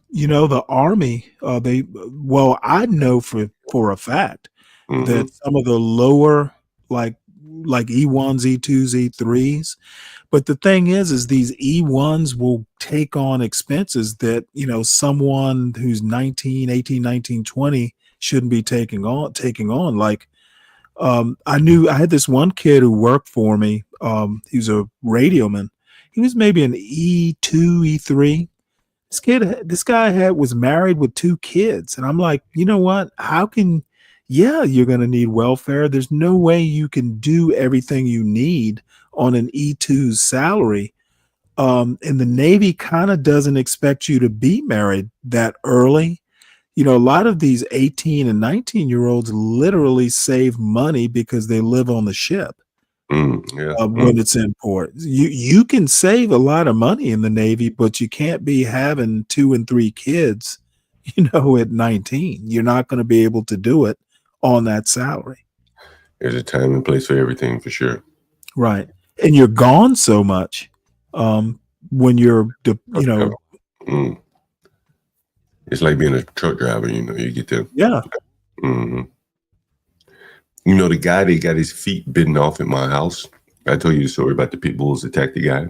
Army. I know for a fact that some of the lower, like like E1s, E2s, E3s. But the thing is these E1s will take on expenses that, someone who's 19, 18, 19, 20 shouldn't be taking on. Like, I had this one kid who worked for me. He was a radioman. He was maybe an E2, E3. This guy was married with 2 kids. And I'm like, you know what? You're going to need welfare. There's no way you can do everything you need on an E2 salary. And the Navy kind of doesn't expect you to be married that early. A lot of these 18 and 19-year-olds literally save money because they live on the ship. When it's in port, you can save a lot of money in the Navy, but you can't be having 2 and 3 kids, at 19. You're not going to be able to do it on that salary. There's a time and place for everything, for sure. Right. And you're gone so much when you're, It's like being a truck driver, you get there. Yeah. Mm-hmm. The guy that got his feet bitten off at my house. I told you the story about the pit bulls attacked the guy.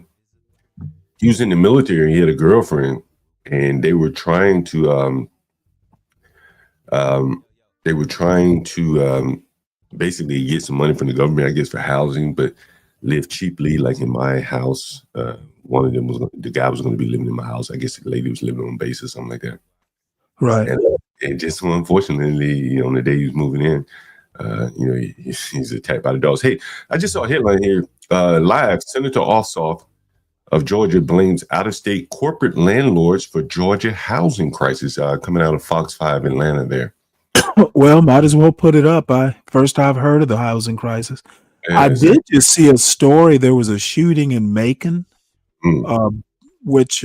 He was in the military. He had a girlfriend, and they were trying to basically get some money from the government, I guess, for housing, but live cheaply, like in my house. One of them the guy was going to be living in my house. I guess the lady was living on base or something like that. Right. And just unfortunately, on the day he was moving in, he's attacked by the dogs. Hey, I just saw a headline here. Live, Senator Ossoff of Georgia blames out-of-state corporate landlords for Georgia housing crisis. Coming out of Fox 5 Atlanta there. Well, might as well put it up. I've heard of the housing crisis. I did just see a story. There was a shooting in Macon, which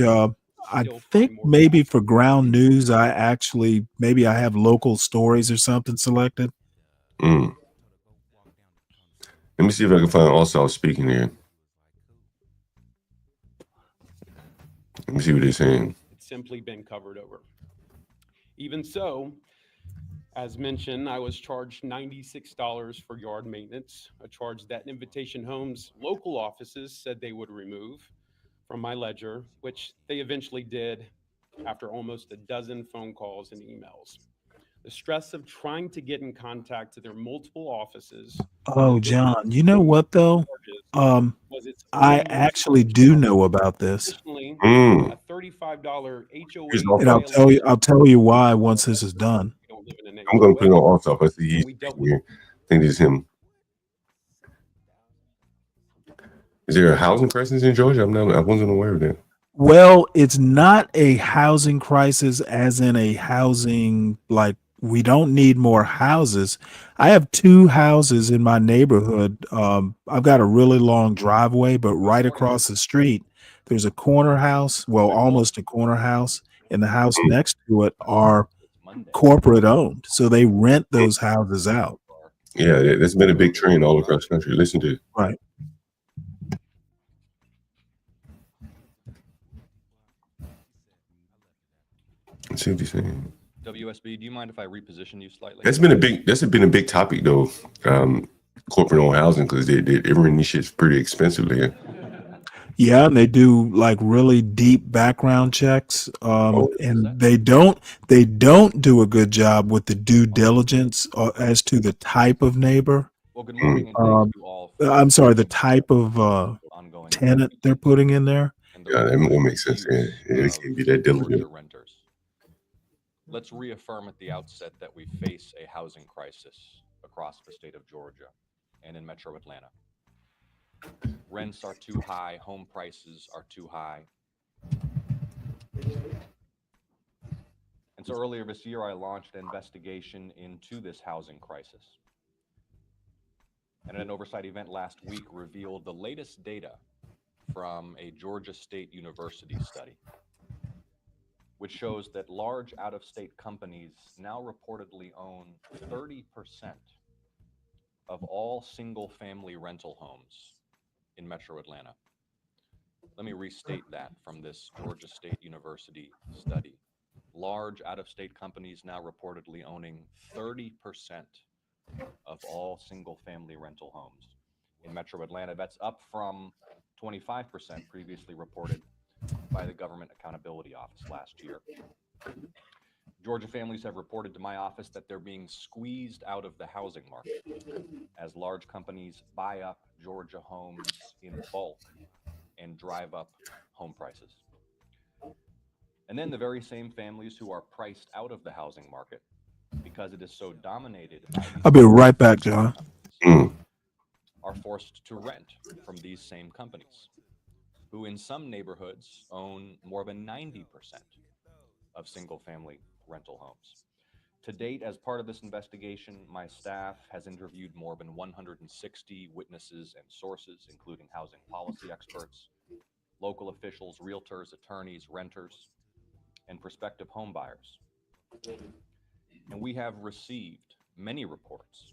I think maybe for ground news, I have local stories or something selected. Let me see if I can find Ossoff speaking here. Let me see what they're saying. It's simply been covered over. Even so, as mentioned, I was charged $96 for yard maintenance, a charge that Invitation Homes local offices said they would remove from my ledger, which they eventually did after almost a dozen phone calls and emails. The stress of trying to get in contact to their multiple offices. Oh, John, you know what though? I actually do know about this. A $35 HOA. And I'll tell you why once this is done. I'm going to put it on Ossoff. I see he's here. I think it's him. Is there a housing crisis in Georgia? I wasn't aware of that. Well, it's not a housing crisis as in a housing, like we don't need more houses. I have 2 houses in my neighborhood. I've got a really long driveway, but right across the street, there's a corner house, well, almost a corner house, and the house next to it are corporate owned. So they rent those houses out. Yeah, there's been a big trend all across the country. Listen to it. Right. Let's see what he's saying. WSB, do you mind if I reposition you slightly? That's been a big topic though. Corporate owned housing, because they rent these shit's pretty expensive there. Yeah, and they do like really deep background checks, and they don't do a good job with the due diligence as to the type of neighbor. Well, good morning. I'm sorry, the type of tenant they're putting in there. Yeah, that makes sense. Yeah, it can be that diligent. Let's reaffirm at the outset that we face a housing crisis across the state of Georgia and in Metro Atlanta. Rents are too high, home prices are too high. And so earlier this year, I launched an investigation into this housing crisis. And an oversight event last week revealed the latest data from a Georgia State University study, which shows that large out-of-state companies now reportedly own 30% of all single-family rental homes in Metro Atlanta. Let me restate that from this Georgia State University study. Large out-of-state companies now reportedly owning 30% of all single-family rental homes. in Metro Atlanta. That's up from 25% previously reported by the Government Accountability Office last year. Georgia families have reported to my office that they're being squeezed out of the housing market as large companies buy up Georgia homes in bulk and drive up home prices. And then the very same families who are priced out of the housing market because it is so dominated by these I'll be right back, John. are forced to rent from these same companies, who in some neighborhoods own more than 90% of single-family rental homes. To date, as part of this investigation, my staff has interviewed more than 160 witnesses and sources, including housing policy experts, local officials, realtors, attorneys, renters, and prospective home buyers. And we have received many reports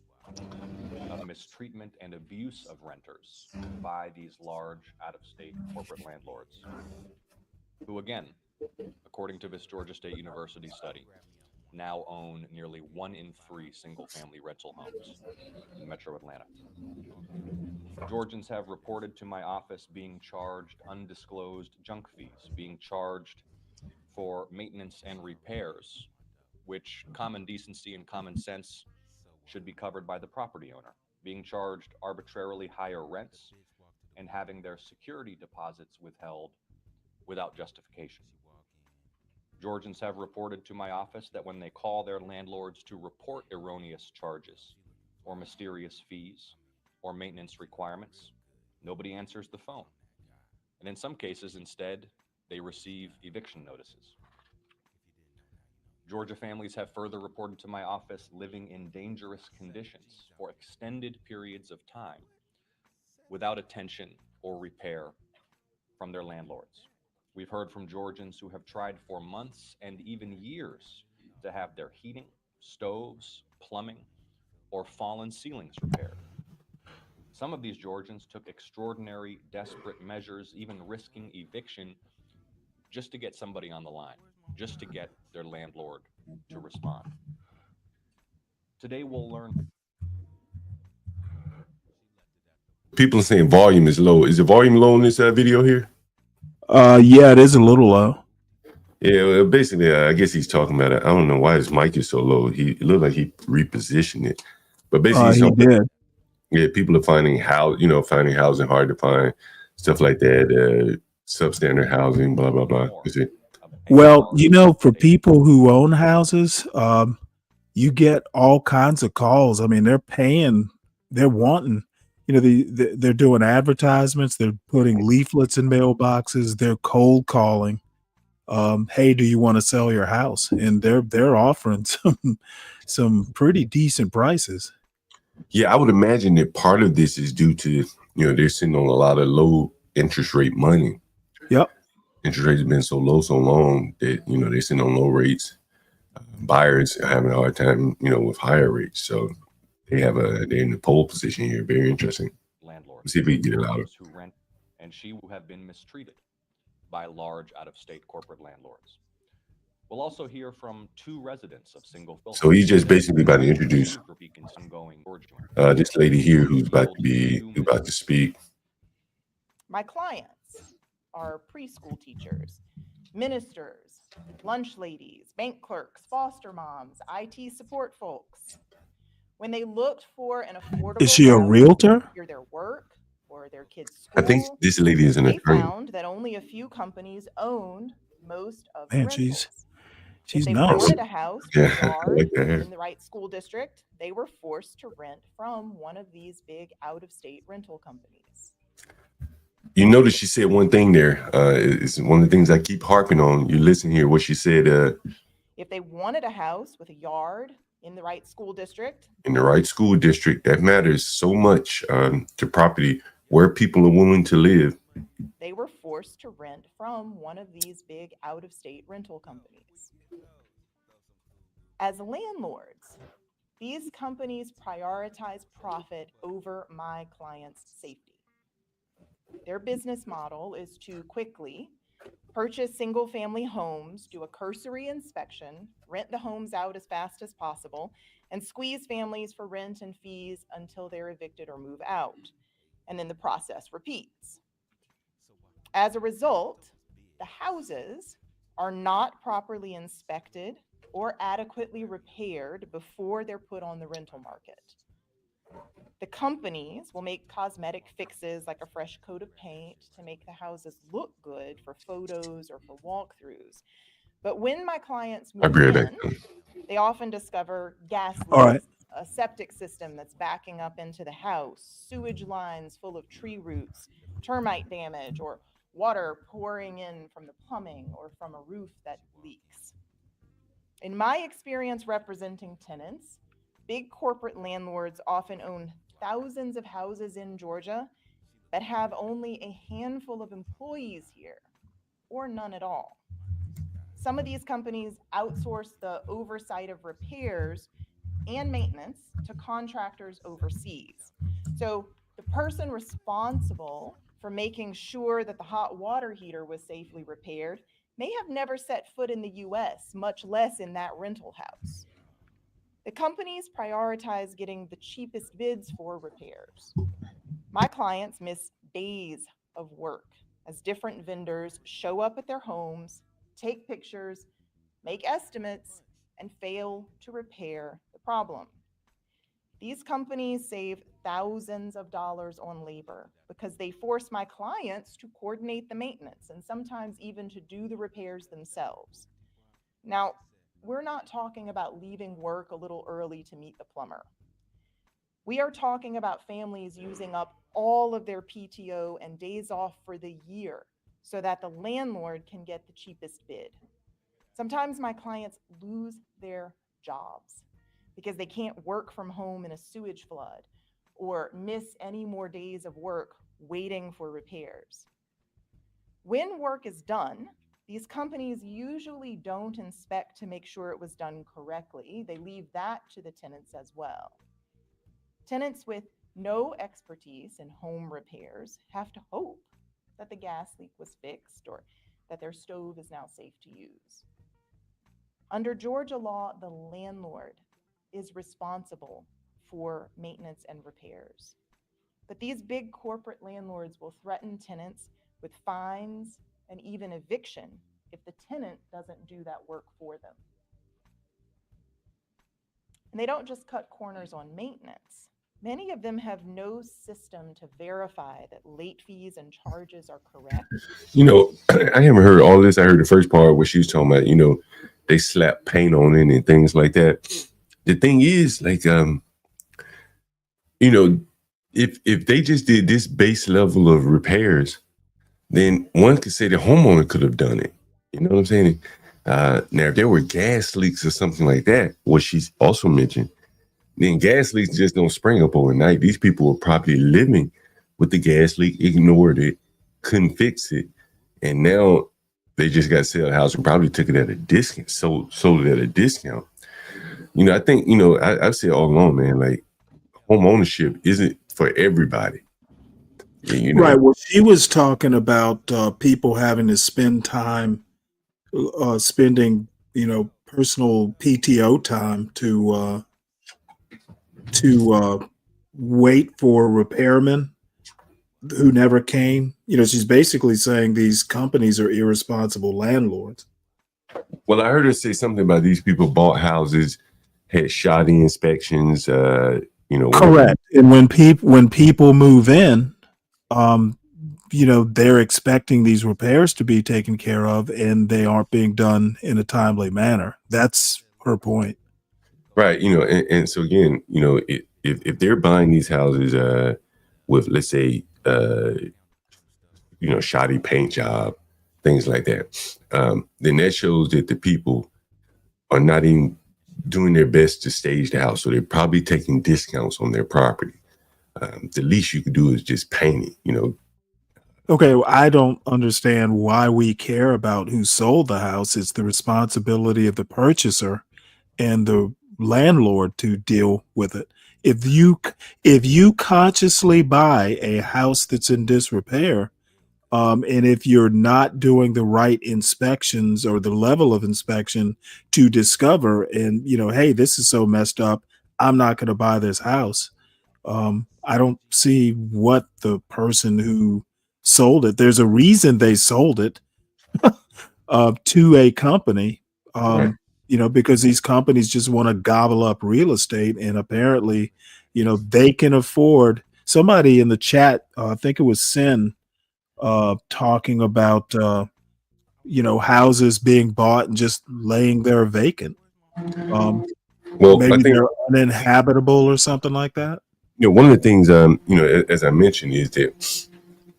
of mistreatment and abuse of renters by these large out-of-state corporate landlords, who again, according to this Georgia State University study, now own nearly 1 in 3 single-family rental homes in Metro Atlanta. Georgians have reported to my office being charged undisclosed junk fees, being charged for maintenance and repairs, which common decency and common sense should be covered by the property owner, being charged arbitrarily higher rents, and having their security deposits withheld without justification. Georgians have reported to my office that when they call their landlords to report erroneous charges or mysterious fees or maintenance requirements, nobody answers the phone. And in some cases, instead, they receive eviction notices. Georgia families have further reported to my office living in dangerous conditions for extended periods of time without attention or repair from their landlords. We've heard from Georgians who have tried for months and even years to have their heating, stoves, plumbing, or fallen ceilings repaired. Some of these Georgians took extraordinary, desperate measures, even risking eviction, just to get somebody on the line, just to get their landlord to respond. Today we'll learn. People are saying volume is low. Is the volume low in this video here? Yeah, it is a little low. Yeah, well, basically, I guess he's talking about it. I don't know why his mic is so low. It looked like he repositioned it, but basically, He did. Yeah, people are finding housing hard to find, stuff like that. Substandard housing, blah blah blah. You see? Well, for people who own houses, you get all kinds of calls. I mean, they're wanting, they're doing advertisements, they're putting leaflets in mailboxes, they're cold calling. Hey, do you want to sell your house? And they're offering some pretty decent prices. Yeah, I would imagine that part of this is due to, they're sitting on a lot of low interest rate money. Yep. Interest rates have been so low so long that, they're sitting on low rates. Buyers are having a hard time, with higher rates. So they're in the pole position here. Very interesting. Landlords. Let's see if we can get it louder. Who rent and she who have been mistreated by large out-of-state corporate landlords. We'll also hear from 2 residents of single. So he's just basically about to introduce this lady here who's about to speak. My clients are preschool teachers, ministers, lunch ladies, bank clerks, foster moms, IT support folks. When they looked for an affordable Is she a realtor? for their work or their kids' school, I think this lady is an they attorney. found that only a few companies owned most of the Man, rentals. she's If they nice. wanted a house Yeah, with a I yard like that hair. in the right school district, they were forced to rent from one of these big out-of-state rental companies. You notice she said one thing there. It's one of the things I keep harping on. You listen here, what she said. If they wanted a house with a yard in the right school district, In the right school district, that matters so much to property where people are willing to live. they were forced to rent from one of these big out-of-state rental companies. As landlords, these companies prioritize profit over my clients' safety. Their business model is to quickly purchase single-family homes, do a cursory inspection, rent the homes out as fast as possible, and squeeze families for rent and fees until they're evicted or move out. and then the process repeats. As a result, the houses are not properly inspected or adequately repaired before they're put on the rental market. The companies will make cosmetic fixes like a fresh coat of paint to make the houses look good for photos or for walkthroughs. But when my clients move in, they often discover gas leaks, a septic system that's backing up into the house, sewage lines full of tree roots, termite damage, or water pouring in from the plumbing or from a roof that leaks. In my experience representing tenants, big corporate landlords often own thousands of houses in Georgia, but have only a handful of employees here, or none at all. Some of these companies outsource the oversight of repairs and maintenance to contractors overseas. So the person responsible for making sure that the hot water heater was safely repaired may have never set foot in the US, much less in that rental house. The companies prioritize getting the cheapest bids for repairs. My clients miss days of work as different vendors show up at their homes, take pictures, make estimates, and fail to repair the problem. These companies save thousands of dollars on labor because they force my clients to coordinate the maintenance and sometimes even to do the repairs themselves. Now, we're not talking about leaving work a little early to meet the plumber. We are talking about families using up all of their PTO and days off for the year so that the landlord can get the cheapest bid. Sometimes my clients lose their jobs because they can't work from home in a sewage flood or miss any more days of work waiting for repairs. When work is done, these companies usually don't inspect to make sure it was done correctly. They leave that to the tenants as well. Tenants with no expertise in home repairs have to hope that the gas leak was fixed or that their stove is now safe to use. Under Georgia law, the landlord is responsible for maintenance and repairs. But these big corporate landlords will threaten tenants with fines and even eviction if the tenant doesn't do that work for them. And they don't just cut corners on maintenance. Many of them have no system to verify that late fees and charges are correct. I haven't heard all this. I heard the first part where she was talking about, they slap paint on it and things like that. The thing is, if they just did this base level of repairs, then one could say the homeowner could have done it. You know what I'm saying? Now, if there were gas leaks or something like that, what she's also mentioned, then gas leaks just don't spring up overnight. These people were probably living with the gas leak, ignored it, couldn't fix it, and now they just got to sell the house and probably took it at a discount, sold it at a discount. I think, I've said all along, man, home ownership isn't for everybody. Right. Well, she was talking about people having to spend time spending, personal PTO time to wait for repairmen who never came. She's basically saying these companies are irresponsible landlords. Well, I heard her say something about these people bought houses, had shoddy inspections. Correct. And when people move in, they're expecting these repairs to be taken care of, and they aren't being done in a timely manner. That's her point. Right. And so again, if they're buying these houses with, let's say, shoddy paint job, things like that, then that shows that the people are not even doing their best to stage the house. So they're probably taking discounts on their property. The least you could do is just paint it, Okay, well, I don't understand why we care about who sold the house. It's the responsibility of the purchaser and the landlord to deal with it. If you consciously buy a house that's in disrepair, and if you're not doing the right inspections or the level of inspection to discover, and hey, this is so messed up, I'm not going to buy this house. I don't see what the person who sold it. There's a reason they sold it to a company. Right. Because these companies just want to gobble up real estate, and apparently, they can afford. Somebody in the chat, I think it was Sin, talking about houses being bought and just laying there vacant. Well, I Maybe think they're uninhabitable or something like that. one of the things as I mentioned is that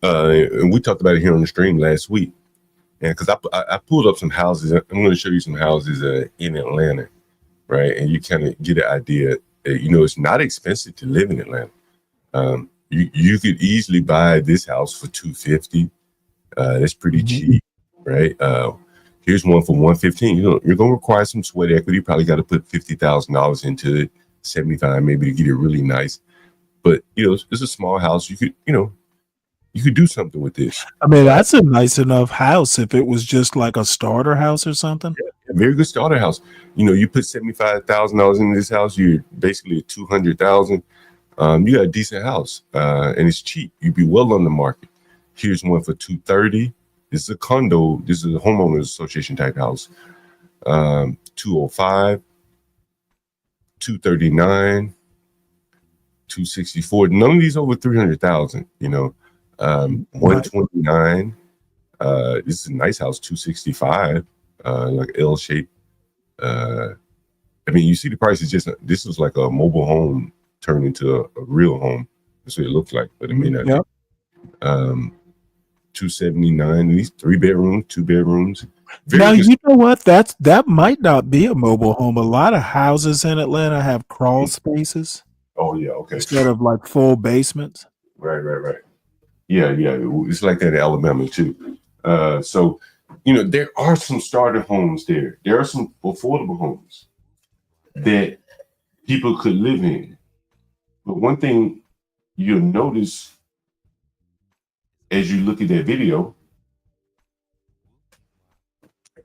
and we talked about it here on the stream last week, and because I pulled up some houses. I'm going to show you some houses in Atlanta, right? And you kind of get an idea. It's not expensive to live in Atlanta. You could easily buy this house for $250. That's pretty cheap, right? Here's one for $115. You're going to require some sweat equity. You probably got to put $50,000 into it, 75 maybe to get it really nice. But it's a small house. You could do something with this. I mean, that's a nice enough house if it was just like a starter house or something. Yeah, a very good starter house. You put $75,000 into this house, you're basically at $200,000. You got a decent house, and it's cheap. You'd be well on the market. Here's one for $230. This is a condo. This is a homeowners association type house. $205, $239, $264. None of these over $300,000. $129. This is a nice house. $265, like L shape. I mean, you see the price is just. This is like a mobile home turned into a real home. That's what it looks like, but it may not. Yep. $279. These 3 bedrooms, 2 bedrooms. Now you know what? That might not be a mobile home. A lot of houses in Atlanta have crawl spaces. Oh yeah, okay. Instead of like full basements. Right. Yeah. It's like that in Alabama too. So there are some starter homes there. There are some affordable homes that people could live in. But one thing you'll notice as you look at that video,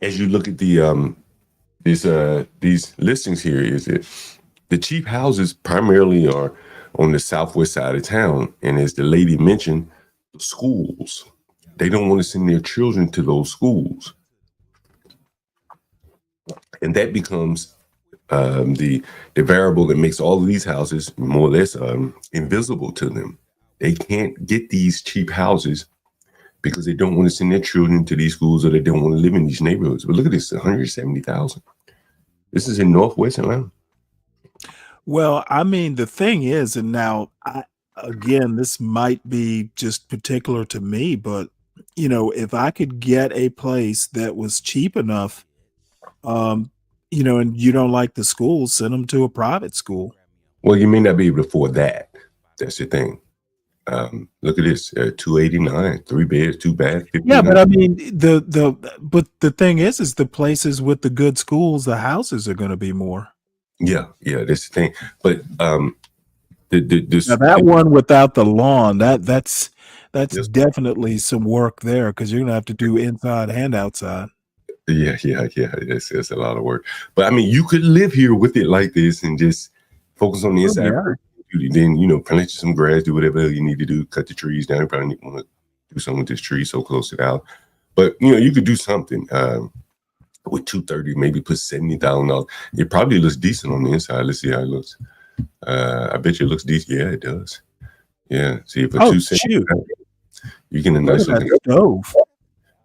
as you look at the these listings here, is that the cheap houses primarily are on the southwest side of town. And as the lady mentioned, the schools, they don't want to send their children to those schools. And that becomes the variable that makes all of these houses more or less invisible to them. They can't get these cheap houses because they don't want to send their children to these schools, or they don't want to live in these neighborhoods. But look at this, $170,000. This is in Northwest Atlanta. Well, I mean, the thing is, and now again, this might be just particular to me, but if I could get a place that was cheap enough, and you don't like the school, send them to a private school. Well, you may not be able to afford that. That's the thing. Look at this, 289, 3 beds, 2 baths. Yeah, but I mean, the thing is the places with the good schools, the houses are going to be more. Yeah, that's the thing. But now that one without the lawn, that's definitely some work there, because you're gonna have to do inside and outside. Yeah. It's a lot of work. But I mean, you could live here with it like this and just focus on the inside. Then plant some grass, do whatever you need to do, cut the trees down. You probably want to do something with this tree so close to the house. But you could do something with $230, maybe put $70,000. It probably looks decent on the inside. Let's see how it looks. I bet you it looks decent. Yeah, it does. Yeah. See, for $270, you get a nice looking stove.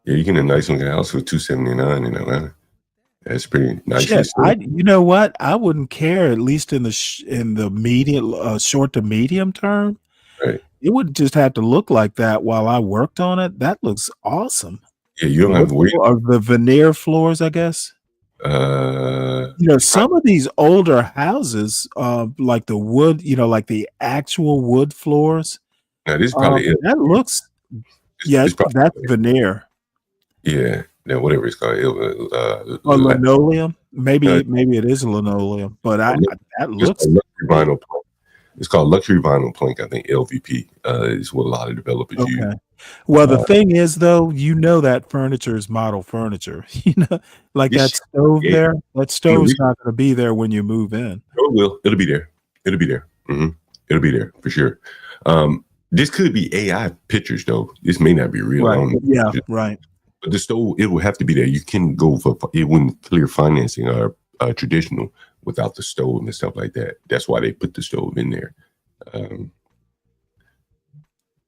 Yeah, you get a nice looking house for $279 in Atlanta. That's pretty nice. Shit, you know what? I wouldn't care, at least in the medium, short to medium term. Right. It would just have to look like that while I worked on it. That looks awesome. Yeah, you don't have to wait. Or the veneer floors, I guess. Some of these older houses, like the wood, like the actual wood floors. Now this probably that looks. That's veneer. Yeah, whatever it's called. Or linoleum. Maybe it is linoleum, but that looks. Vinyl plank. It's called luxury vinyl plank. I think LVP is what a lot of developers use. Well, the thing is, though, that furniture is model furniture. Like that stove there. That stove's not going to be there when you move in. Oh, it will. It'll be there. Mm-hmm. It'll be there for sure. This could be AI pictures though. This may not be real. Right. Yeah. Right. But the stove, it will have to be there. You can go for it wouldn't clear financing or traditional without the stove and stuff like that. That's why they put the stove in there.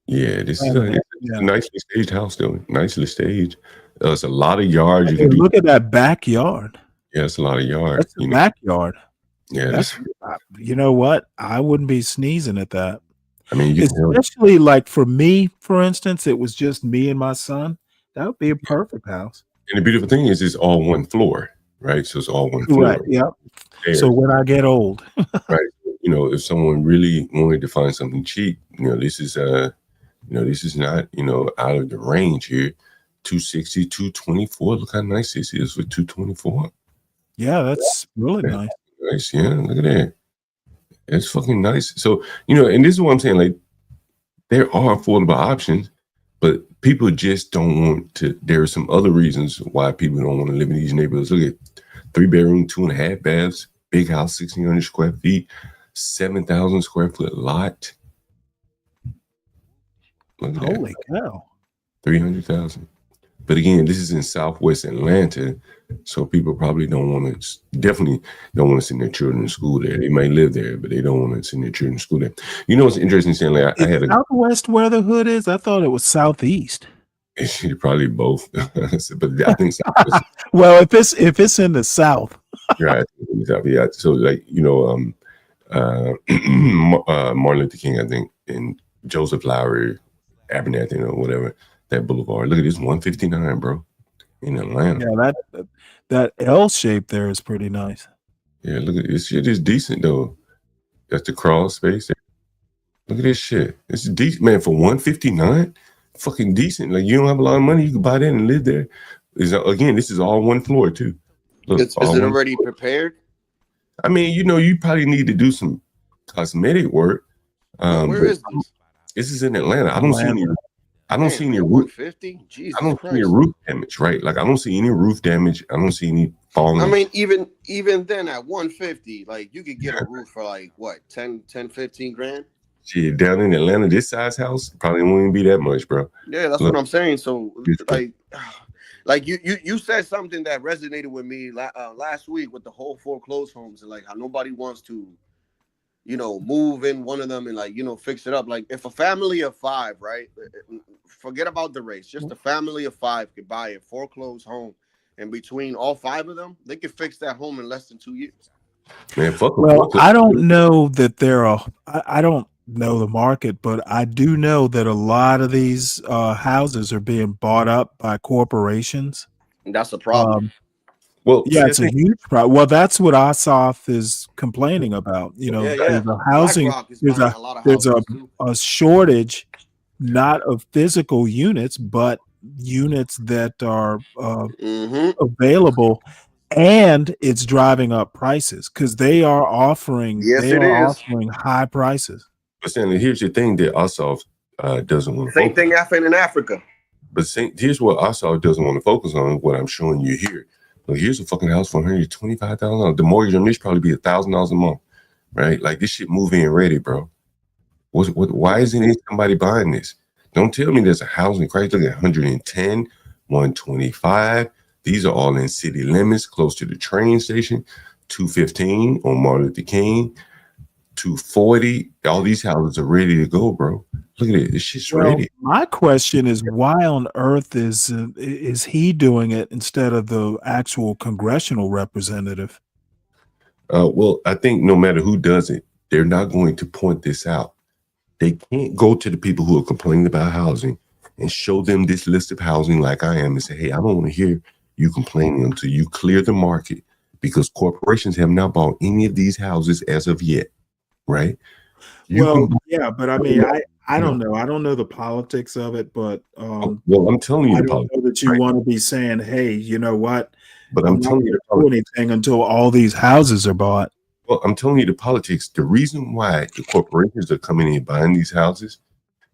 Yeah, this is a nicely staged house though. Nicely staged. It's a lot of yards. Hey, look at that backyard. Yeah, it's a lot of yards. That's the backyard. Yeah, that's, you know what? I wouldn't be sneezing at that. I mean, especially like for me, for instance, it was just me and my son. That would be a perfect house. And the beautiful thing is, it's all one floor, right? So it's all one floor. Right. Yeah. So when I get old, right? You know, if someone really wanted to find something cheap, this is this is not out of the range here. 260, 224. Look how nice this is for 224. Yeah, that's really nice. Nice, yeah. Look at that. It's fucking nice. So, and this is what I'm saying, like, there are affordable options, but people just don't want to. There are some other reasons why people don't want to live in these neighborhoods. Look at 3-bedroom, 2.5 baths, big house, 1,600 square feet, 7,000 square foot lot. Look at Holy cow. 300,000. But again, this is in Southwest Atlanta, so people probably definitely don't want to send their children to school there. They might live there, but they don't want to send their children to school there. You know what's interesting, Stanley? I had Southwest where the hood is? I thought it was Southeast. It's probably both, but I think Southwest. Well, if it's in the South, right? Yeah. So like Martin Luther King, I think, and Joseph Lowry, Abernathy, whatever. That boulevard. Look at this 159, bro, in Atlanta. Yeah, that L shape there is pretty nice. Yeah, look at this shit. Is decent though. That's the crawl space. Look at this shit. It's decent, man. For 159, fucking decent. Like, you don't have a lot of money, you can buy that and live there. Again, this is all one floor too. Look, is it already prepared? I mean, you probably need to do some cosmetic work. Where is this? This is in Atlanta. I don't see any. I don't see any roof. 50? Jesus I don't Christ. see any roof damage, right? Like, I don't see any roof damage. I don't see any falling. I mean, even then at 150, like, you could get a roof for like what, 10, 15 grand? Shit, down in Atlanta, this size house probably won't even be that much, bro. Yeah, that's what I'm saying. So like you said something that resonated with me last week with the whole foreclosed homes and like how nobody wants to, move in one of them and fix it up. Like if a family of 5, right? Forget about the race. Just a family of 5 could buy a foreclosed home, and between all 5 of them, they could fix that home in less than 2 years. Man, well, I don't know that I don't know the market, but I do know that a lot of these houses are being bought up by corporations. And that's a problem. Well, yeah, it's a huge problem. Well, that's what Asaf is complaining about. There's a housing, there's a shortage, not of physical units, but units that are available, and it's driving up prices because they are offering high prices. But Stanley, here's the thing that Asaf doesn't want to. Same thing happened in Africa. But here's what Asaf doesn't want to focus on. What I'm showing you here. Look, here's a fucking house for $125,000. The mortgage on this probably be $1,000 a month, right? Like this shit move in ready, bro. Why isn't somebody buying this? Don't tell me there's a housing crisis. Look at 110, 125. These are all in city limits, close to the train station. 215 on Martin Luther King. 240. All these houses are ready to go, bro. Look at it. This shit's ready. My question is, why on earth is he doing it instead of the actual congressional representative? Well, I think no matter who does it, they're not going to point this out. They can't go to the people who are complaining about housing and show them this list of housing like I am and say, hey, I don't want to hear you complaining until you clear the market, because corporations have not bought any of these houses as of yet, right? Yeah, but I mean, I don't know. I don't know the politics of it, but well, I'm telling you, I don't know that you want to be saying, hey, you know what? But I'm telling you, do anything until all these houses are bought. Well, I'm telling you the politics. The reason why the corporations are coming in and buying these houses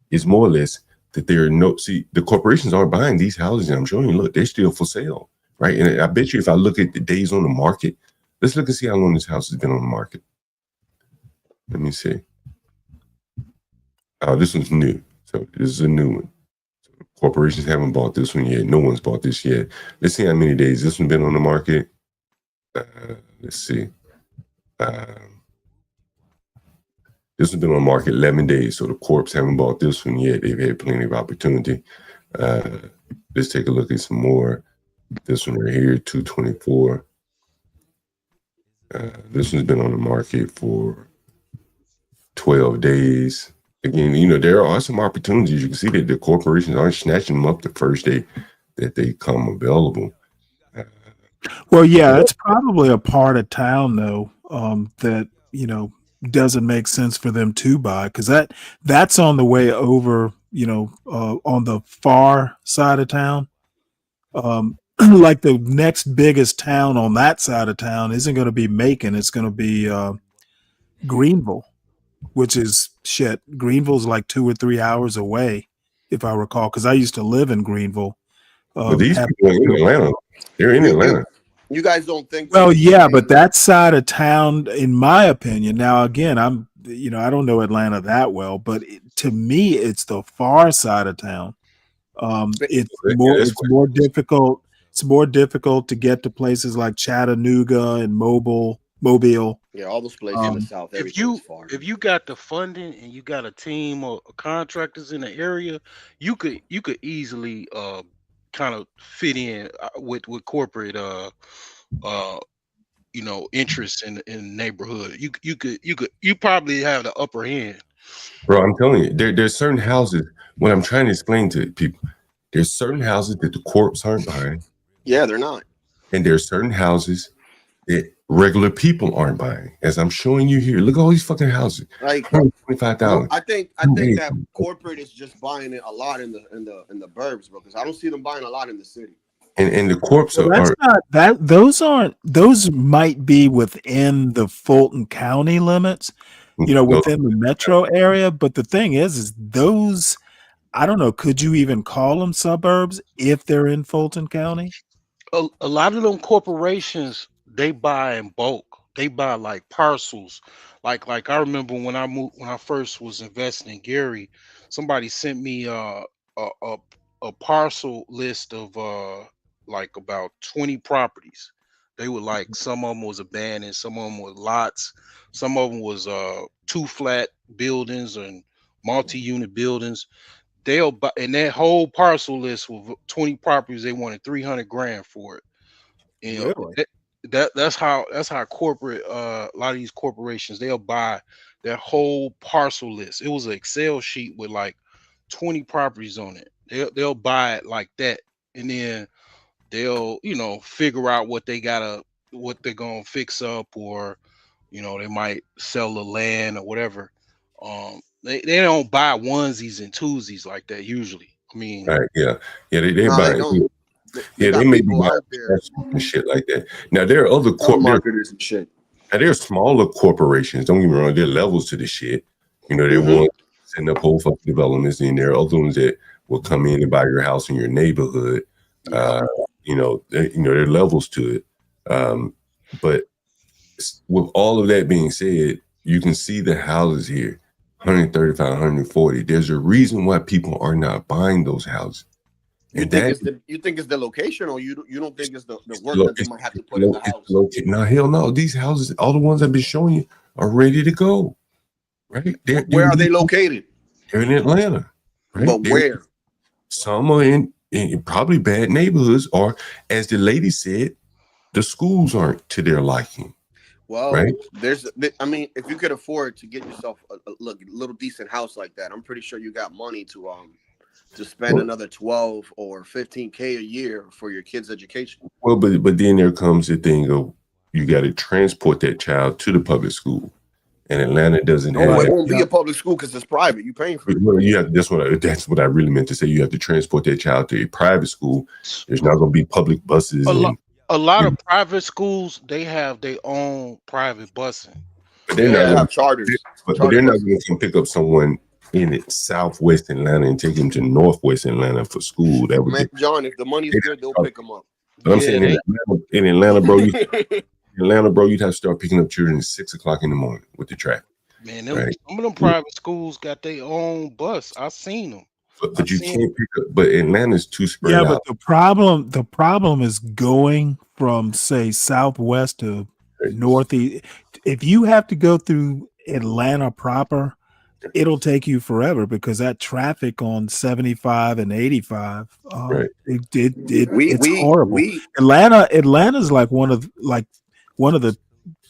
is more or less that the corporations aren't buying these houses. I'm showing you, look, they're still for sale, right? And I bet you if I look at the days on the market, let's look and see how long this house has been on the market. Let me see. This one's new. So this is a new one. So corporations haven't bought this one yet. No one's bought this yet. Let's see how many days this one's been on the market. Let's see. This has been on the market 11 days. So the corps haven't bought this one yet. They've had plenty of opportunity. Let's take a look at some more. This one right here, 224. This one's been on the market for 12 days. Again, you know, there are some opportunities. You can see that the corporations aren't snatching them up the first day that they come available. Well, yeah, that's probably a part of town though, that, you know, doesn't make sense for them to buy, because that's on the way over, you know, on the far side of town. Like the next biggest town on that side of town isn't going to be Macon. It's going to be Greenville, which is shit. Greenville's like 2 or 3 hours away, if I recall, because I used to live in Greenville. But these people are in Atlanta. They're in Atlanta. You guys don't think? Well, yeah, but that side of town, in my opinion, now again, I'm, you know, I don't know Atlanta that well, but to me, it's the far side of town. It's more difficult. It's more difficult to get to places like Chattanooga and Mobile. Yeah, all those places in the South. If you got the funding and you got a team of contractors in the area, you could easily kind of fit in with corporate you know, interest in the neighborhood. You probably have the upper hand. Bro, I'm telling you, there's certain houses. What I'm trying to explain to people, there's certain houses that the corps aren't buying. Yeah, they're not. And there's certain houses that regular people aren't buying. As I'm showing you here, look at all these fucking houses. Like $25,000. I think that corporate is just buying it a lot in the burbs, bro. Because I don't see them buying a lot in the city. And the corps those might be within the Fulton County limits, you know, within the metro area. But the thing is those, I don't know, could you even call them suburbs if they're in Fulton County? A lot of them corporations, they buy in bulk. They buy like parcels. Like I remember when I first was investing in Gary, somebody sent me a parcel list of like about 20 properties. They were like, some of them was abandoned, some of them was lots, some of them was 2 flat buildings and multi-unit buildings. They'll buy, and that whole parcel list with 20 properties, they wanted $300,000 for it. And really? That's how corporate a lot of these corporations, they'll buy their whole parcel list. It was an Excel sheet with like 20 properties on it. They'll buy it like that, and then they'll, you know, figure out what they're gonna fix up, or, you know, they might sell the land or whatever. They don't buy onesies and twosies like that usually. I mean, right, they buy. They may be buying and shit like that. Now there are other marketers and shit. Now there are smaller corporations. Don't get me wrong. There are levels to the shit. You know, they want setting up whole fucking developments, and there are other ones that will come in and buy your house in your neighborhood. You know, there are levels to it. But with all of that being said, you can see the houses here, 135, 140. There's a reason why people are not buying those houses. You think it's the location, or you don't think it's the work that they might have to put in the house? No, hell no. These houses, all the ones I've been showing you, are ready to go. Right? Where are they located? They're in Atlanta. Right? But where? Some are in probably bad neighborhoods, or as the lady said, the schools aren't to their liking. Well, right? I mean, if you could afford to get yourself a little decent house like that, I'm pretty sure you got money to spend another 12 or 15K a year for your kids' education. Well, but then there comes the thing of you got to transport that child to the public school, and Atlanta doesn't have. It won't be a public school because it's private. You're paying for it. Well, you have. That's what I really meant to say. You have to transport that child to a private school. There's not going to be public buses. A lot of private schools, they have their own private busing. They're not have charters. But they're not going to pick up someone in Southwest Atlanta and take him to Northwest Atlanta for school. That would John, if the money's good, they'll pick them up. But I'm saying in Atlanta, bro, you'd have to start picking up children at 6 o'clock in the morning with the traffic. Man, right? some of them private schools got their own bus. I seen them. But you can't pick up. But Atlanta's too spread Yeah, but out. the problem is going from say southwest to northeast. If you have to go through Atlanta proper, it'll take you forever because that traffic on 75 and 85, Right. it's horrible. Atlanta's like one of the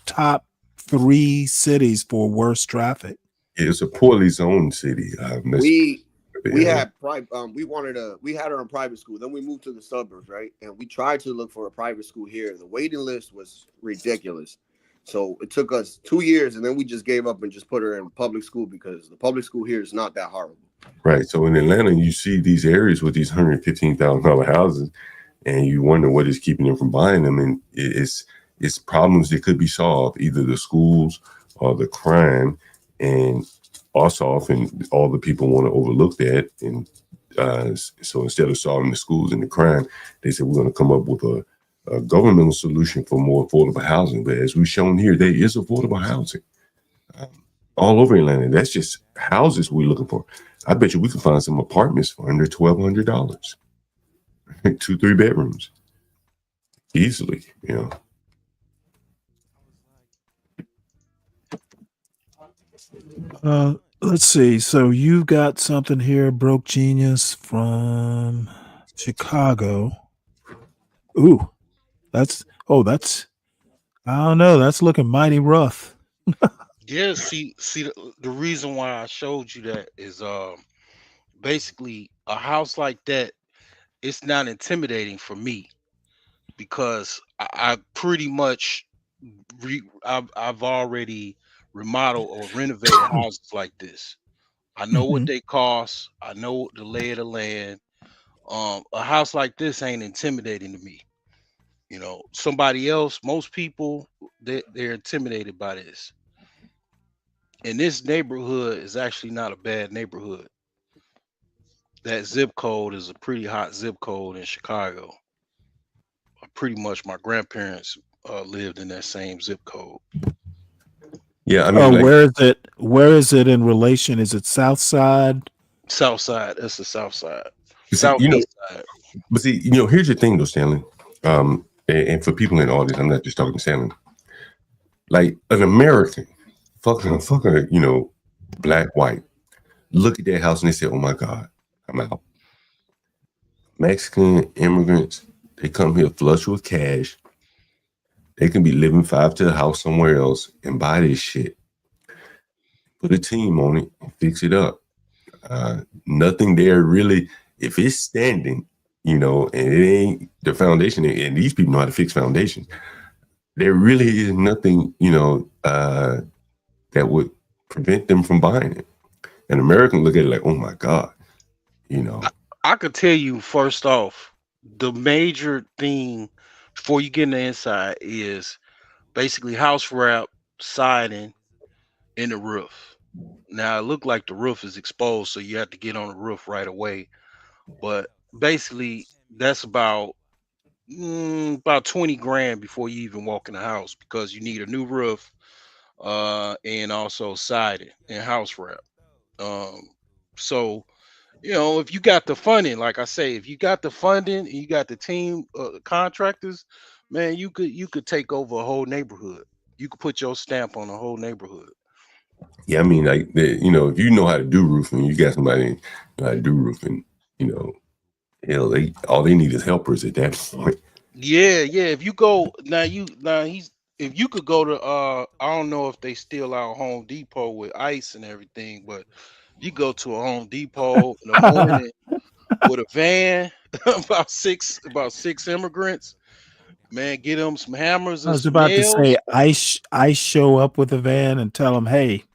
top 3 cities for worst traffic. It's a poorly zoned city. We had we had her in private school. Then we moved to the suburbs, right? And we tried to look for a private school here. The waiting list was ridiculous. So it took us 2 years, and then we just gave up and just put her in public school because the public school here is not that horrible. Right. So in Atlanta, you see these areas with these $115,000 houses, and you wonder what is keeping them from buying them. And it's problems that could be solved, either the schools or the crime, and Ossoff and all the people want to overlook that. And so instead of solving the schools and the crime, they said we're going to come up with a governmental solution for more affordable housing. But as we've shown here, there is affordable housing all over Atlanta. That's just houses we're looking for. I bet you we can find some apartments for under $1,200, 2-3 bedrooms, easily. Let's see. So you've got something here, Broke Genius from Chicago. Ooh, that's I don't know. That's looking mighty rough. Yeah, see the reason why I showed you that is basically a house like that, it's not intimidating for me because I pretty much I've already remodeled or renovated houses like this. I know what they cost. I know the lay of the land. A house like this ain't intimidating to me. Somebody else, most people, they're intimidated by this. And this neighborhood is actually not a bad neighborhood. That zip code is a pretty hot zip code in Chicago. Pretty much my grandparents lived in that same zip code. Yeah, I mean, where is it in relation? Is it South Side? South Side. That's the South Side. Southeast side. But see, here's the thing though, Stanley. And for people in the audience, I'm not just talking to Stanley. Like an American, fucking, black, white, look at their house and they say, "Oh my God, I'm out." Mexican immigrants, they come here flush with cash. They can be living 5 to a house somewhere else and buy this shit. Put a team on it and fix it up. Nothing there really, if it's standing, and it ain't the foundation, and these people know how to fix foundations. There really is nothing, that would prevent them from buying it. An American look at it like, "Oh my God," I could tell you first off, the major thing before you get in the inside is basically house wrap, siding, and the roof. Now it looked like the roof is exposed, so you have to get on the roof right away. But basically, that's about 20 grand before you even walk in the house because you need a new roof, and also siding and house wrap. So if you got the funding, like I say, if you got the funding and you got the team contractors, man, you could take over a whole neighborhood. You could put your stamp on a whole neighborhood. Yeah, I mean, like, if you know how to do roofing, you got somebody know how to do roofing, all they need is helpers at that point. Yeah. If you go if you could go to I don't know if they still out Home Depot with ice and everything, but you go to a Home Depot in the morning with a van, about six immigrants, man, get them some hammers I and was some about to nails. say, I show up with a van and tell them, "Hey,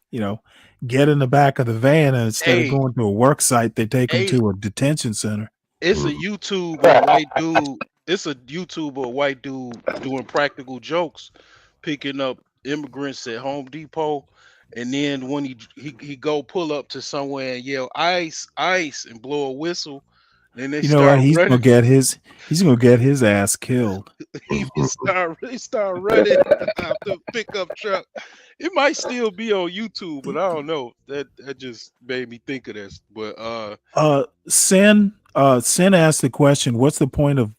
get in the back of the van," and instead of going to a work site, they take them to a detention center. It's a YouTube of a white dude. It's a YouTube of a white dude doing practical jokes, picking up immigrants at Home Depot, and then when he go pull up to somewhere and yell "ice, ice" and blow a whistle, Then they You know what? start running. He's gonna get his ass killed. They start running out the pickup truck. It might still be on YouTube, but I don't know. That just made me think of this. But Sin asked the question, what's the point of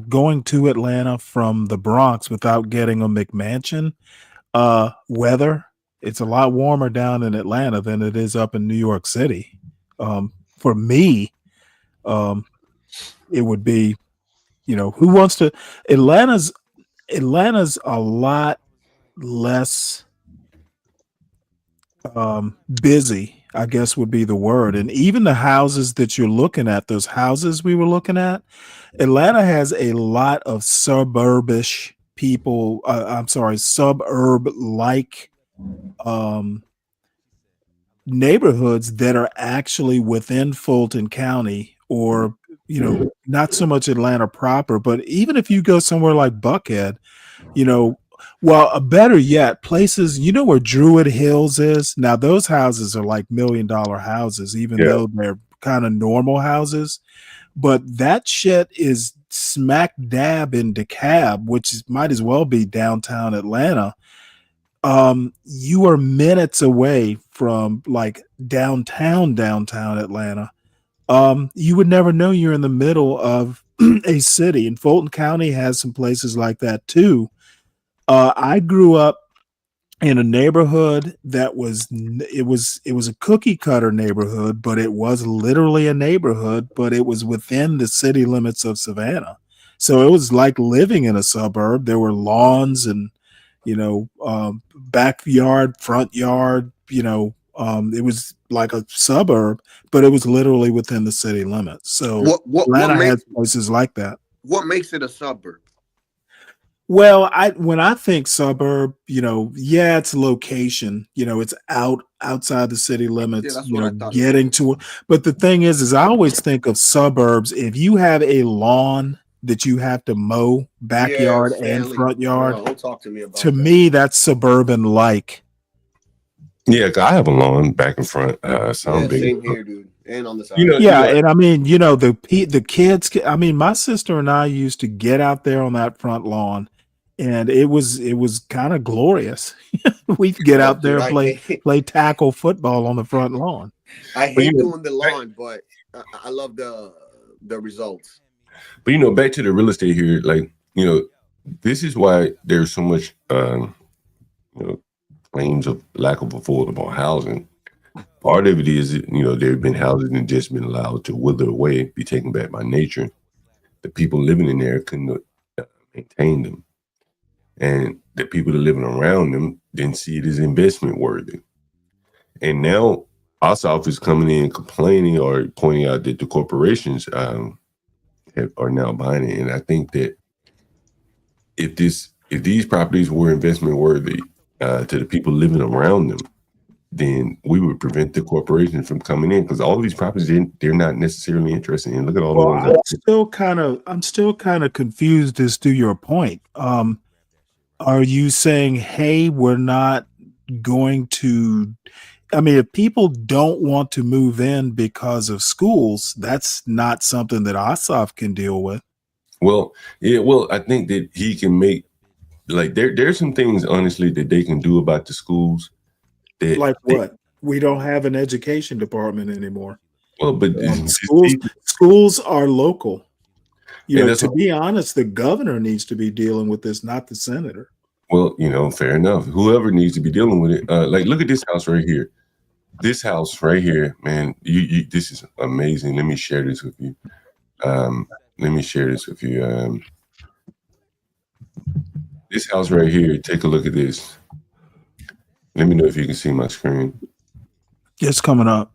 going to Atlanta from the Bronx without getting a McMansion? Weather. It's a lot warmer down in Atlanta than it is up in New York City. For me, it would be, who wants to Atlanta's a lot less busy, I guess would be the word. And even the houses that you're looking at, those houses we were looking at, Atlanta has a lot of suburb-like neighborhoods that are actually within Fulton County, or not so much Atlanta proper, but even if you go somewhere like Buckhead, better yet, places, where Druid Hills is now, those houses are like $1 million houses, even though they're kind of normal houses. But that shit is smack dab in DeKalb, which might as well be downtown Atlanta. You are minutes away from like downtown Atlanta. You would never know you're in the middle of a city, and Fulton County has some places like that too. I grew up in a neighborhood that was a cookie cutter neighborhood, but it was literally a neighborhood, but it was within the city limits of Savannah. So it was like living in a suburb. There were lawns and backyard, front yard. It was like a suburb, but it was literally within the city limits. So Atlanta has places like that. What makes it a suburb? Well, when I think suburb, it's location. It's outside the city limits. Getting to. But the thing is I always think of suburbs. If you have a lawn that you have to mow, backyard and front yard, don't talk to me about. To me, that's suburban like. Yeah, I have a lawn back in front. Same here, dude, and on the side. And I mean, the kids. I mean, my sister and I used to get out there on that front lawn, and it was kind of glorious. We'd get out there and play tackle football on the front lawn. I hate doing the lawn, but I love the results. But back to the real estate here, this is why there's so much claims of lack of affordable housing. Part of it is, there have been houses that just been allowed to wither away, be taken back by nature. The people living in there couldn't maintain them. And the people that are living around them didn't see it as investment worthy. And now Ossoff is coming in complaining or pointing out that the corporations are now buying it. And I think that if these properties were investment worthy to the people living around them, then we would prevent the corporations from coming in, because all of these properties they're not necessarily interested in. Look at all the ones. I'm still kind of confused as to your point. Are you saying, hey, we're not going to? I mean, if people don't want to move in because of schools, that's not something that Ossoff can deal with. Well, I think that he can make there's some things honestly that they can do about the schools. Like what? We don't have an education department anymore. Well, but schools are local. To be honest, the governor needs to be dealing with this, not the senator. Well, fair enough. Whoever needs to be dealing with it. Look at this house right here. This house right here, man. This is amazing. Let me share this with you. This house right here. Take a look at this. Let me know if you can see my screen. It's coming up.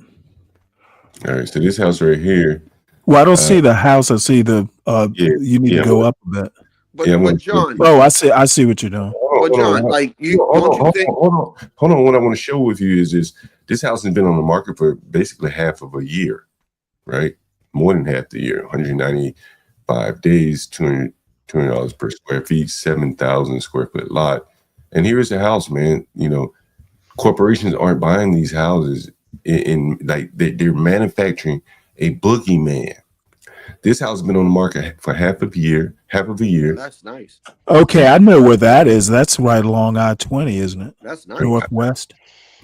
All right. So this house right here. Well, I don't see the house. I see the. You need to go up a bit. But John. Oh, I see what you're doing. But John, hold on. What I want to show with you is this house has been on the market for basically half of a year, right? More than half the year. 195 days, $200 per square feet, 7,000 square foot lot. And here's the house, man. Corporations aren't buying these houses they're manufacturing a boogeyman. This house has been on the market for half of a year. That's nice. Okay, I know where that is. That's right along I-20, isn't it? That's nice. Northwest.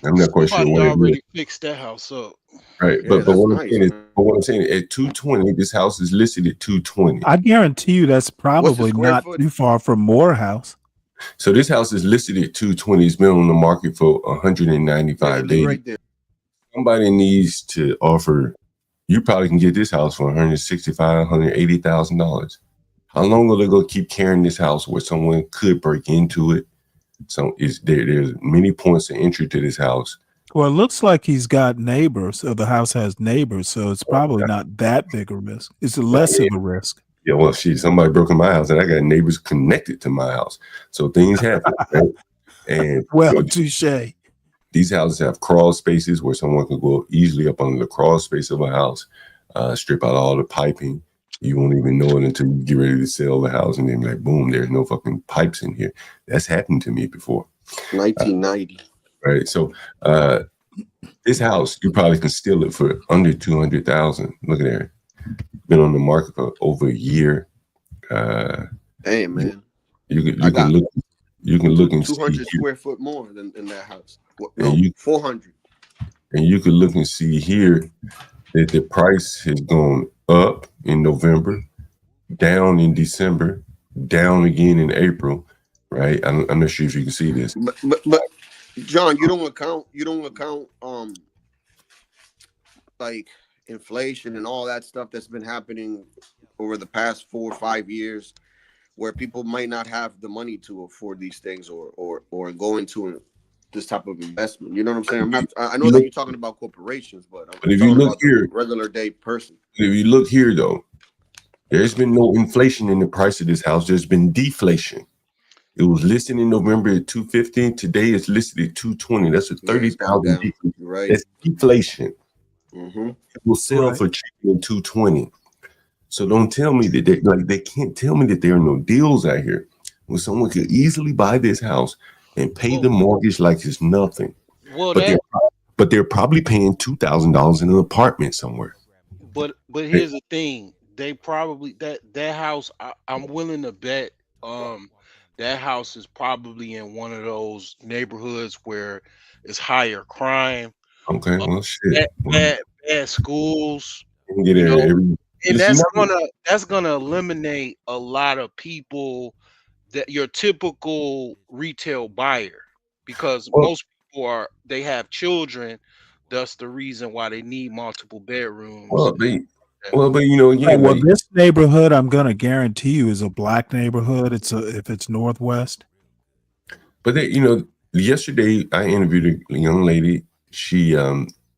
I'm not quite sure Somebody where it is. already fixed that house up. Right, Yeah, but that's what I'm nice, saying is, man. but what I'm saying at 220, this house is listed at 220. I guarantee you that's What's the probably square not foot? too far from Morehouse. So this house is listed at 220. It's been on the market for 195 days. Right there. Somebody needs to offer. You probably can get this house for $165,000, $180,000. How long are they going to keep carrying this house where someone could break into it? So there's many points of entry to this house. Well, it looks like he's got neighbors, so the house has neighbors, so it's probably not that big a risk. It's less of a risk. Yeah, well, somebody broke in my house, and I got neighbors connected to my house, so things happen. Right? And well, touche. These houses have crawl spaces where someone can go easily up under the crawl space of a house, strip out all the piping. You won't even know it until you get ready to sell the house, and then be like, boom, there's no fucking pipes in here. That's happened to me before. 1990. Right. So this house, you probably can steal it for under 200,000. Look at there. Been on the market for over a year. Hey man. You can look and 200 see square foot more than in that house. No, 400. And you can look and see here that the price has gone up in November, down in December, down again in April. Right. I'm not sure if you can see this. But John, you don't account like inflation and all that stuff that's been happening over the past 4 or 5 years, where people might not have the money to afford these things or go into this type of investment. You know what I'm saying? I know that you're talking about corporations, but if you look here, regular day person. If you look here though, there's been no inflation in the price of this house. There's been deflation. It was listed in November at 215. Today it's listed at 220. That's a 30,000 decrease. Right. That's deflation. Mm-hmm. It will sell for cheaper than 220. So don't tell me that they can't tell me that there are no deals out here when someone could easily buy this house and pay the mortgage like it's nothing. Well, but they're probably paying $2,000 in an apartment somewhere. But here's the thing: they probably that house. I'm willing to bet that house is probably in one of those neighborhoods where it's higher crime. Okay, well, shit. Bad schools. Get and that's gonna eliminate a lot of people, that your typical retail buyer, because most people they have children. That's the reason why they need multiple bedrooms. Well, but you know, again, well, this neighborhood, I'm gonna guarantee you, is a black neighborhood. If it's Northwest. But yesterday I interviewed a young lady. She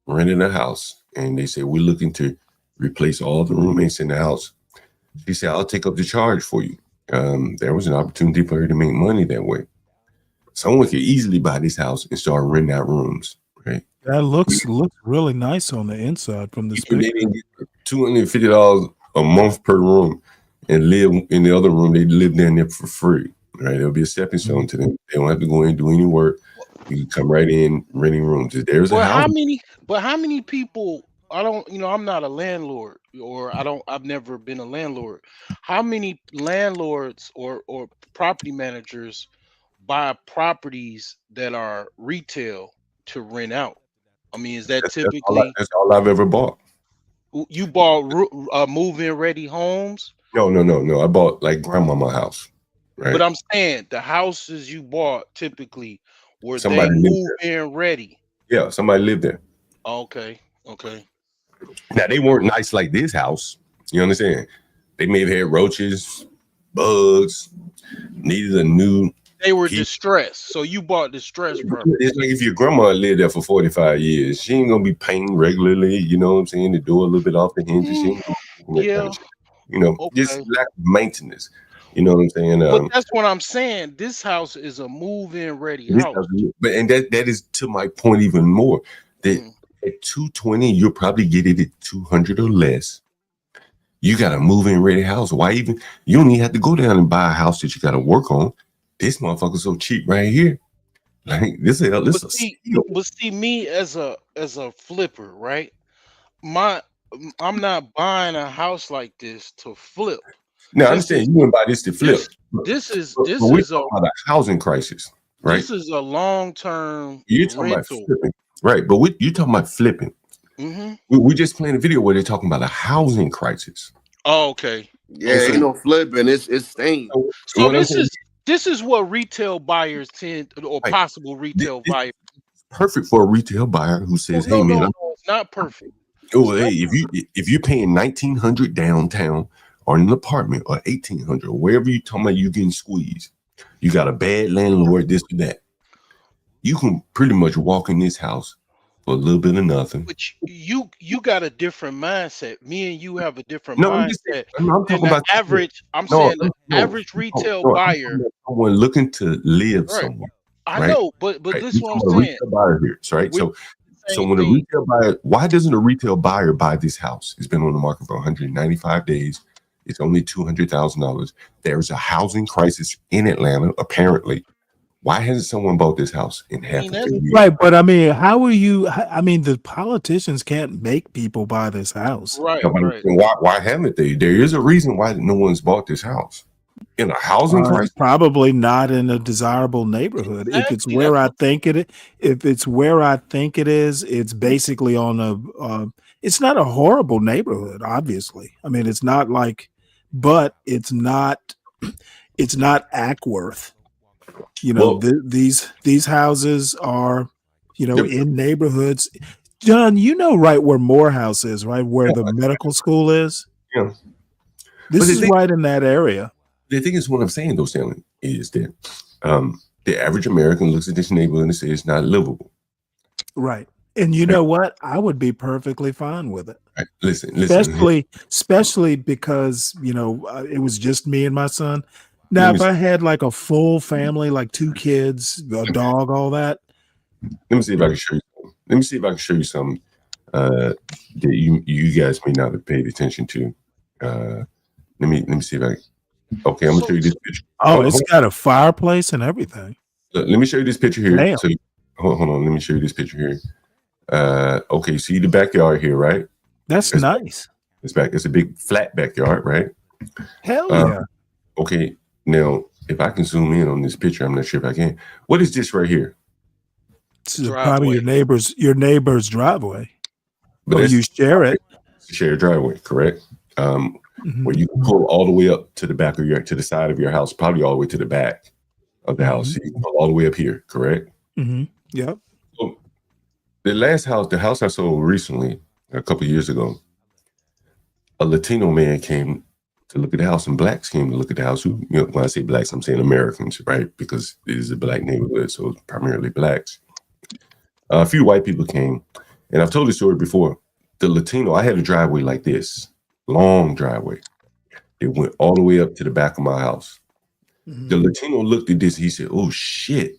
rented a house, and they said, we're looking to replace all the roommates in the house. She said, I'll take up the charge for you. There was an opportunity for her to make money that way. Someone could easily buy this house and start renting out rooms, right? That looks really nice on the inside from the They didn't get $250 a month per room and live in the other room. They live down there for free, right? It'll be a stepping stone to them. They don't have to go in and do any work. You can come right in renting rooms. There's a house. How many people? I don't, I'm not a landlord, or I've never been a landlord. How many landlords or property managers buy properties that are retail to rent out? I mean, is that typically? That's all I've ever bought. You bought move-in ready homes? No. I bought like grandmama house. Right? But I'm saying the houses you bought typically were Somebody they lived move-in ready? Yeah, somebody lived there. Okay. Now they weren't nice like this house. You understand? They may have had roaches, bugs, needed a new. They were distressed, so you bought distressed property. It's like if your grandma lived there for 45 years, she ain't gonna be painting regularly. You know what I'm saying? The door a little bit off the hinges. She ain't gonna just lack of maintenance. You know what I'm saying? But that's what I'm saying. This house is a move-in ready house. But that is to my point even more. That at 220, you'll probably get it at 200 or less. You got a move-in ready house. Why even? You don't even have to go down and buy a house that you got to work on. This motherfucker's so cheap right here. Like But see, me as a flipper, right? I'm not buying a house like this to flip. Now, I This understand is you wouldn't buy this to flip. this is But this we're is a talking about a housing crisis, right? this is a long-term You're talking about rental. flipping, right? But you're talking about flipping. Mm-hmm. We're just playing a video where they're talking about a housing crisis. Oh, okay. Yeah, ain't no flipping. It's staying. So What I'm saying, this is what retail buyers tend, or right, possible retail this buyers. perfect for a retail buyer who says, "Hey, man, No, it's not perfect. oh, hey, if you're paying $1,900 downtown or in an apartment or $1,800 or wherever you're talking about, you getting squeezed. You got a bad landlord, this or that. You can pretty much walk in this house for a little bit of nothing. But you got a different mindset. Me and you have a different No, I'm just saying, mindset I'm than talking the about average. I'm no, saying the average retail I'm buyer. talking about someone looking to live Right. somewhere. I Right? know, but Right. this is You're what I'm talking about a saying. retail buyer here, right? We're So same when a thing. retail buyer, why doesn't a retail buyer buy this house? It's been on the market for 195 days. It's only $200,000. There's a housing crisis in Atlanta, apparently. Why hasn't someone bought this house in half a year? Right, but I mean, how are you? I mean, the politicians can't make people buy this house. Right, right. Why haven't they? There is a reason why no one's bought this house. In a housing It's crisis? probably not in a desirable neighborhood. If it's Exactly. where I think it, if it's where I think it is, it's basically on a. It's not a horrible neighborhood, obviously. I mean, it's not like, but it's not. It's not Ackworth. You know, Well, these houses are, you know, in neighborhoods. John, you know, right where Morehouse is, right where the medical school is. Yeah. This is right in that area. The thing is, what I'm saying, though, Stanley, is that the average American looks at this neighborhood and says it's not livable. Right. And you know what? I would be perfectly fine with it. Right. Listen. Especially because, you know, it was just me and my son. Now, if I had like a full family, like 2 kids, a dog, all that. Let me see if I can show you something. Let me see if I can show you something that you guys may not have paid attention to. Let me see if I. Okay, I'm gonna show you this picture. Oh, it's got a fireplace and everything. Let me show you this picture here. Damn. So hold on, let me show you this picture here. Okay, see the backyard here, right? That's nice. It's a big flat backyard, right? Hell yeah. Okay, now if I can zoom in on this picture, I'm not sure if I can. What is this right here? This is probably your neighbor's driveway. But you share it. Share driveway, correct? Where you can pull all the way up to the back of to the side of your house, probably all the way to the back of the house. So you can pull all the way up here, correct? Yep. So the house I sold recently, a couple of years ago, a Latino man came to look at the house, and blacks came to look at the house. Who, you know, when I say blacks, I'm saying Americans, right? Because it is a black neighborhood, so it's primarily blacks. A few white people came, and I've told this story before. The Latino, I had a driveway like this, long driveway. It went all the way up to the back of my house. The Latino looked at this. He said, "Oh shit,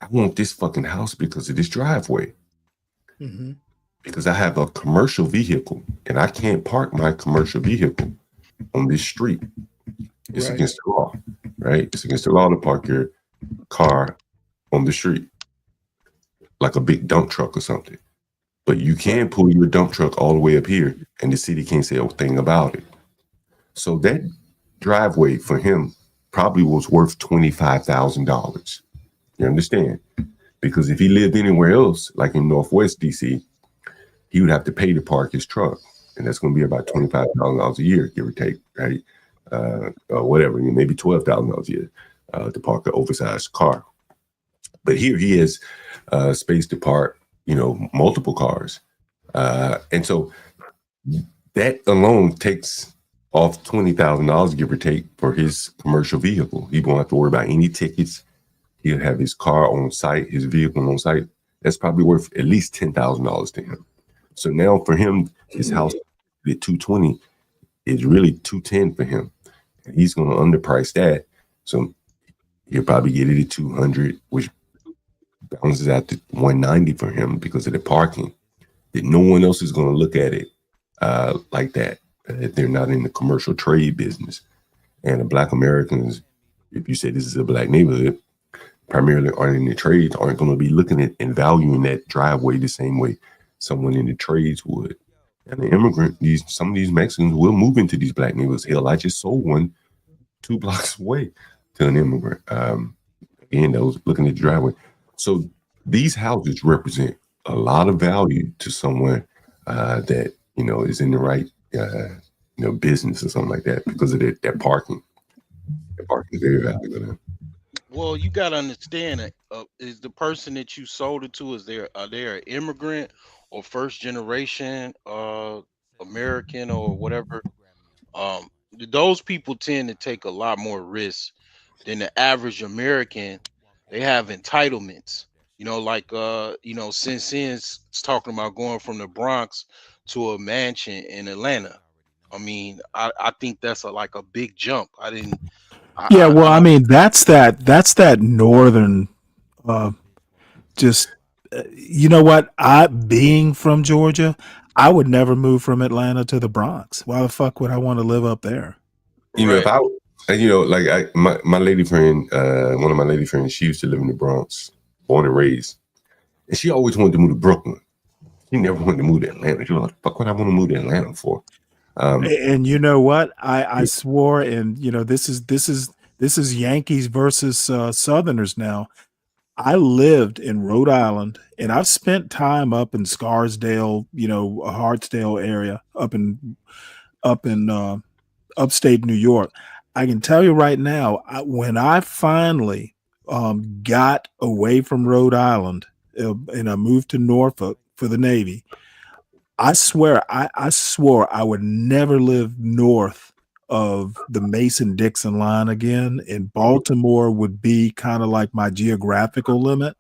I want this fucking house because of this driveway. Because I have a commercial vehicle and I can't park my commercial vehicle on this street. It's against the law, right? It's against the law to park your car on the street, like a big dump truck or something. But you can pull your dump truck all the way up here and the city can't say a thing about it. So that driveway for him probably was worth $25,000. You understand? Because if he lived anywhere else, like in Northwest DC, he would have to pay to park his truck. And that's going to be about $25,000 a year, give or take, right? Or whatever, maybe $12,000 a year to park an oversized car. But here he has space to park, multiple cars. And so that alone takes off $20,000, give or take, for his commercial vehicle. He won't have to worry about any tickets. He'll have his car on site, his vehicle on site. That's probably worth at least $10,000 to him. So now for him, his house at $220 is really $210 for him. And he's going to underprice that. So he'll probably get it at $200, which balances out to $190 for him because of the parking. That no one else is going to look at it like that. If they're not in the commercial trade business. And the Black Americans, if you say this is a black neighborhood, primarily aren't in the trades, aren't going to be looking at and valuing that driveway the same way someone in the trades would. And the immigrant, some of these Mexicans will move into these black neighborhoods. Hell, I just sold one 2 blocks away to an immigrant. Again, that was looking at the driveway. So these houses represent a lot of value to someone that is in the right business or something like that because of that parking. The parking is very valuable to them. Well, you got to understand is the person that you sold it to, are they an immigrant or first generation American or whatever? Those people tend to take a lot more risks than the average American. They have entitlements, like since talking about going from the Bronx to a mansion in Atlanta. I mean, I think that's like a big jump. Yeah, well, I mean, that's that northern, just you know what? I being from Georgia, I would never move from Atlanta to the Bronx. Why the fuck would I want to live up there? If I, my lady friend, one of my lady friends, she used to live in the Bronx, born and raised, and she always wanted to move to Brooklyn. She never wanted to move to Atlanta. She was like, "Fuck, what I want to move to Atlanta for?" And you know what? I swore, and this is Yankees versus Southerners now. I lived in Rhode Island, and I've spent time up in Scarsdale, Hartsdale area, up in upstate New York. I can tell you right now, when I finally got away from Rhode Island and I moved to Norfolk for the Navy, I swear, I swore I would never live north of the Mason-Dixon line again, and Baltimore would be kind of like my geographical limit.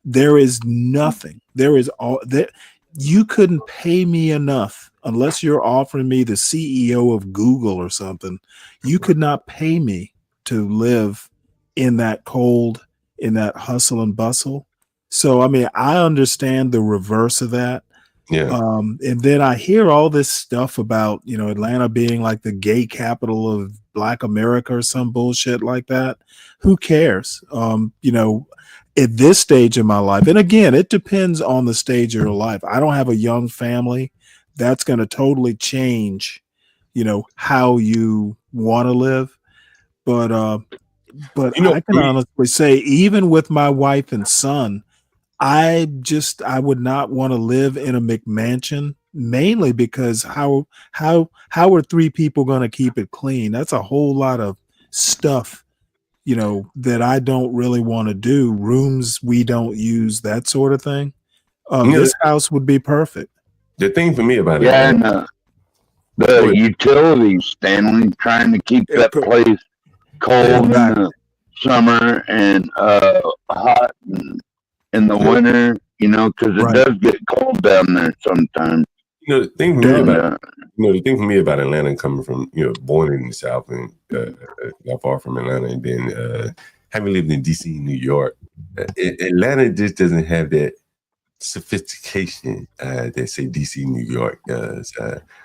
There is nothing. There is all that you couldn't pay me enough unless you're offering me the CEO of Google or something. You could not pay me to live in that cold, in that hustle and bustle. So, I mean, I understand the reverse of that. Yeah. And then I hear all this stuff about, Atlanta being like the gay capital of Black America or some bullshit like that. Who cares? At this stage in my life, and again, it depends on the stage of your life. I don't have a young family. That's going to totally change, how you want to live. But I can honestly say, even with my wife and son, I would not want to live in a McMansion, mainly because how are 3 people going to keep it clean? That's a whole lot of stuff, that I don't really want to do. Rooms we don't use, that sort of thing. This house would be perfect. The thing for me about it, and the utilities, Stanley, trying to keep that place cold in the summer and hot in the winter, because it does get cold down there sometimes. The thing for me about Atlanta, coming from born in the South and not far from Atlanta, and then having lived in DC, New York, Atlanta just doesn't have that sophistication that say DC, New York does.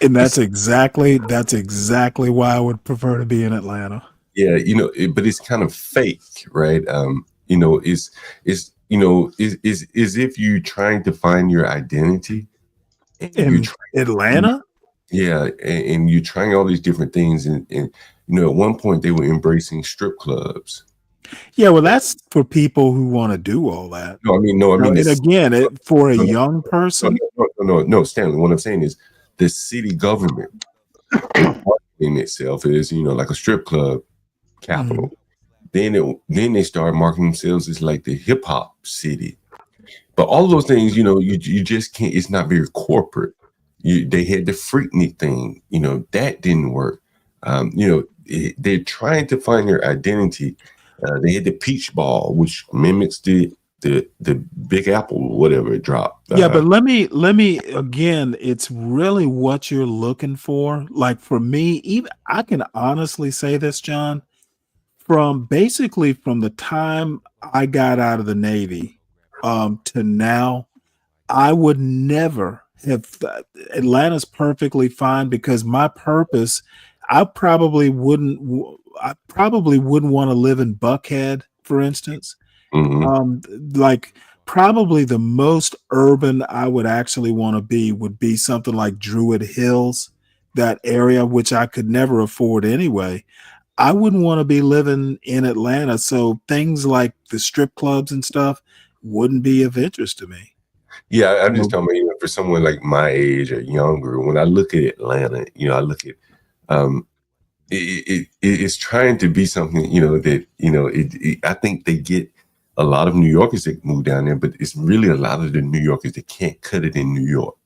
And that's exactly why I would prefer to be in Atlanta. Yeah, but it's kind of fake, right? It's if you're trying to find your identity in Atlanta. Yeah, and you're trying all these different things, and at one point they were embracing strip clubs. Yeah, well, that's for people who want to do all that. No, I mean, and again, for a young person. No, Stanley. What I'm saying is the city government in itself is like a strip club capital. Then they start marketing themselves as like the hip hop city. But all those things, you just can't. It's not very corporate. They had the Freaknik thing, that didn't work. They're trying to find their identity. They had the Peach Ball, which mimics the Big Apple, whatever it dropped. Yeah, but let me again. It's really what you're looking for. Like for me, even I can honestly say this, John. From the time I got out of the Navy to now, I would never have. Atlanta's perfectly fine because my purpose. I probably wouldn't want to live in Buckhead, for instance. Mm-hmm. Like probably the most urban I would actually want to be would be something like Druid Hills, that area, which I could never afford anyway. I wouldn't want to be living in Atlanta. So things like the strip clubs and stuff wouldn't be of interest to me. Yeah, I'm just talking about, for someone like my age or younger, when I look at Atlanta, I look at it's trying to be something, that, I think they get a lot of New Yorkers that move down there, but it's really a lot of the New Yorkers that can't cut it in New York.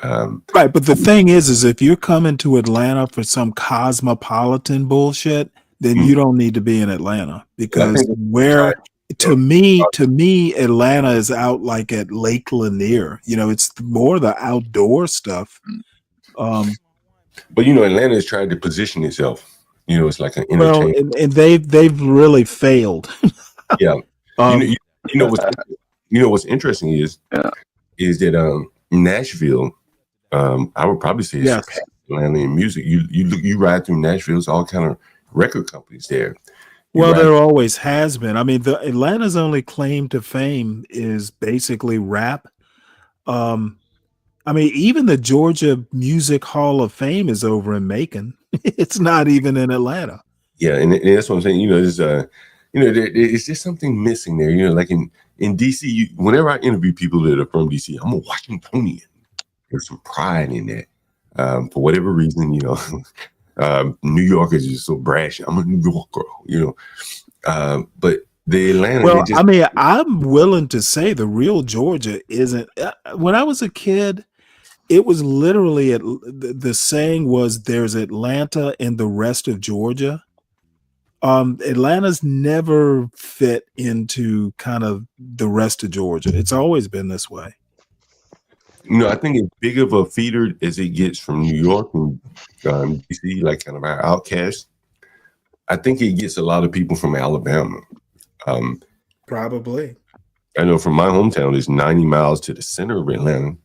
Right. But the thing is if you're coming to Atlanta for some cosmopolitan bullshit, then you don't need to be in Atlanta, because to me, Atlanta is out like at Lake Lanier. It's more the outdoor stuff. But Atlanta is trying to position itself. It's like an Well, entertainment. and they've really failed. Yeah. What's interesting is that Nashville, I would probably say, Yes. surpassed Atlanta in music. You ride through Nashville, it's all kind of record companies there. There always has been. I mean, the Atlanta's only claim to fame is basically rap. I mean, even the Georgia Music Hall of Fame is over in Macon. It's not even in Atlanta. Yeah, and that's what I'm saying. It's just something missing there. Like in DC, whenever I interview people that are from DC, I'm a Washingtonian. There's some pride in that. For whatever reason, New Yorkers are so brash. I'm a New Yorker, but the Atlanta. Well, I mean, I'm willing to say the real Georgia isn't. When I was a kid, it was literally the saying was, "There's Atlanta and the rest of Georgia." Atlanta's never fit into kind of the rest of Georgia. It's always been this way. I think as big of a feeder as it gets from New York and DC, like kind of our outcasts, I think it gets a lot of people from Alabama. Probably. I know from my hometown, it's 90 miles to the center of Atlanta.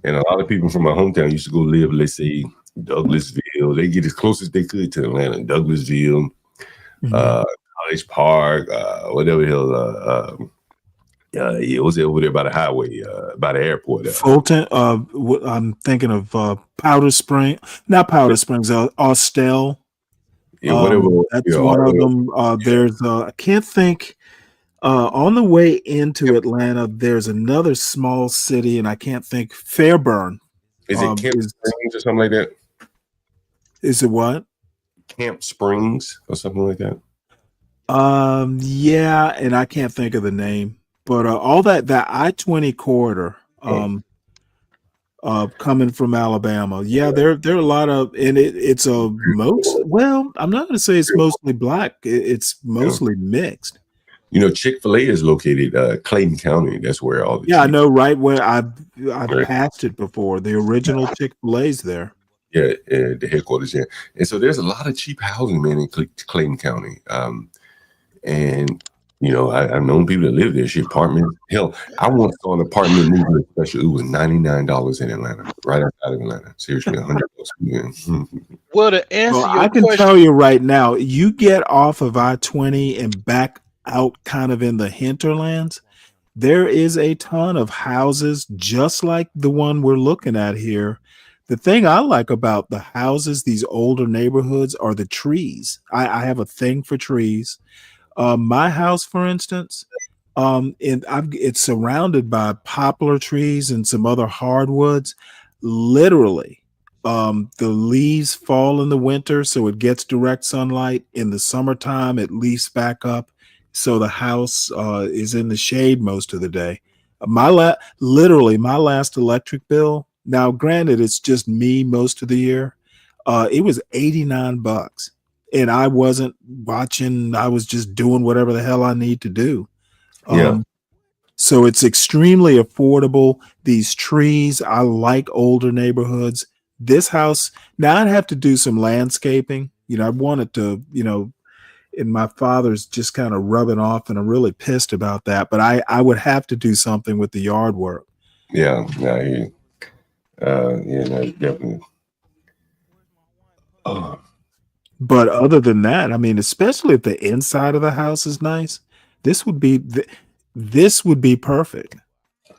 And a lot of people from my hometown used to go live, let's say, Douglasville. They get as close as they could to Atlanta. Douglasville, College Park, whatever the hell. It was over there by the highway, by the airport. Fulton. I'm thinking of Powder Spring, not Powder Springs, Austell. Yeah, whatever. That's one of them. There's I can't think. On the way into Atlanta, there's another small city, and I can't think. Fairburn. Is it Camp Springs or something like that? Is it what? Camp Springs or something like that? Yeah, and I can't think of the name. But all that I-20 corridor, coming from Alabama, there are a lot of, and it's a most. Well, I'm not going to say it's mostly black. It's mostly mixed. Chick-fil-A is located Clayton County. That's where all the I know, right where I've passed it before. The original Chick-fil-A's there. Yeah, the headquarters there. And so there's a lot of cheap housing, man, in Clayton County. And I've known people that live there. Apartments. Hell, I once saw an apartment moving special. It was $99 in Atlanta, right outside of Atlanta. Seriously, $100. Well, to answer your I can question, tell you right now, you get off of I-20 and back out kind of in the hinterlands, there is a ton of houses just like the one we're looking at here. The thing I like about the houses, these older neighborhoods, are the trees. I have a thing for trees. My house, for instance, it's surrounded by poplar trees and some other hardwoods. Literally, the leaves fall in the winter, so it gets direct sunlight. In the summertime, it leaves back up, so the house is in the shade most of the day. Literally, my last electric bill. Now, granted, it's just me most of the year. It was $89. And I wasn't watching. I was just doing whatever the hell I need to do. So it's extremely affordable. These trees, I like older neighborhoods. This house, now I'd have to do some landscaping. I wanted to, and my father's just kind of rubbing off, and I'm really pissed about that. But I would have to do something with the yard work. Yeah, no, definitely. But other than that, I mean, especially if the inside of the house is nice, this would be This would be perfect.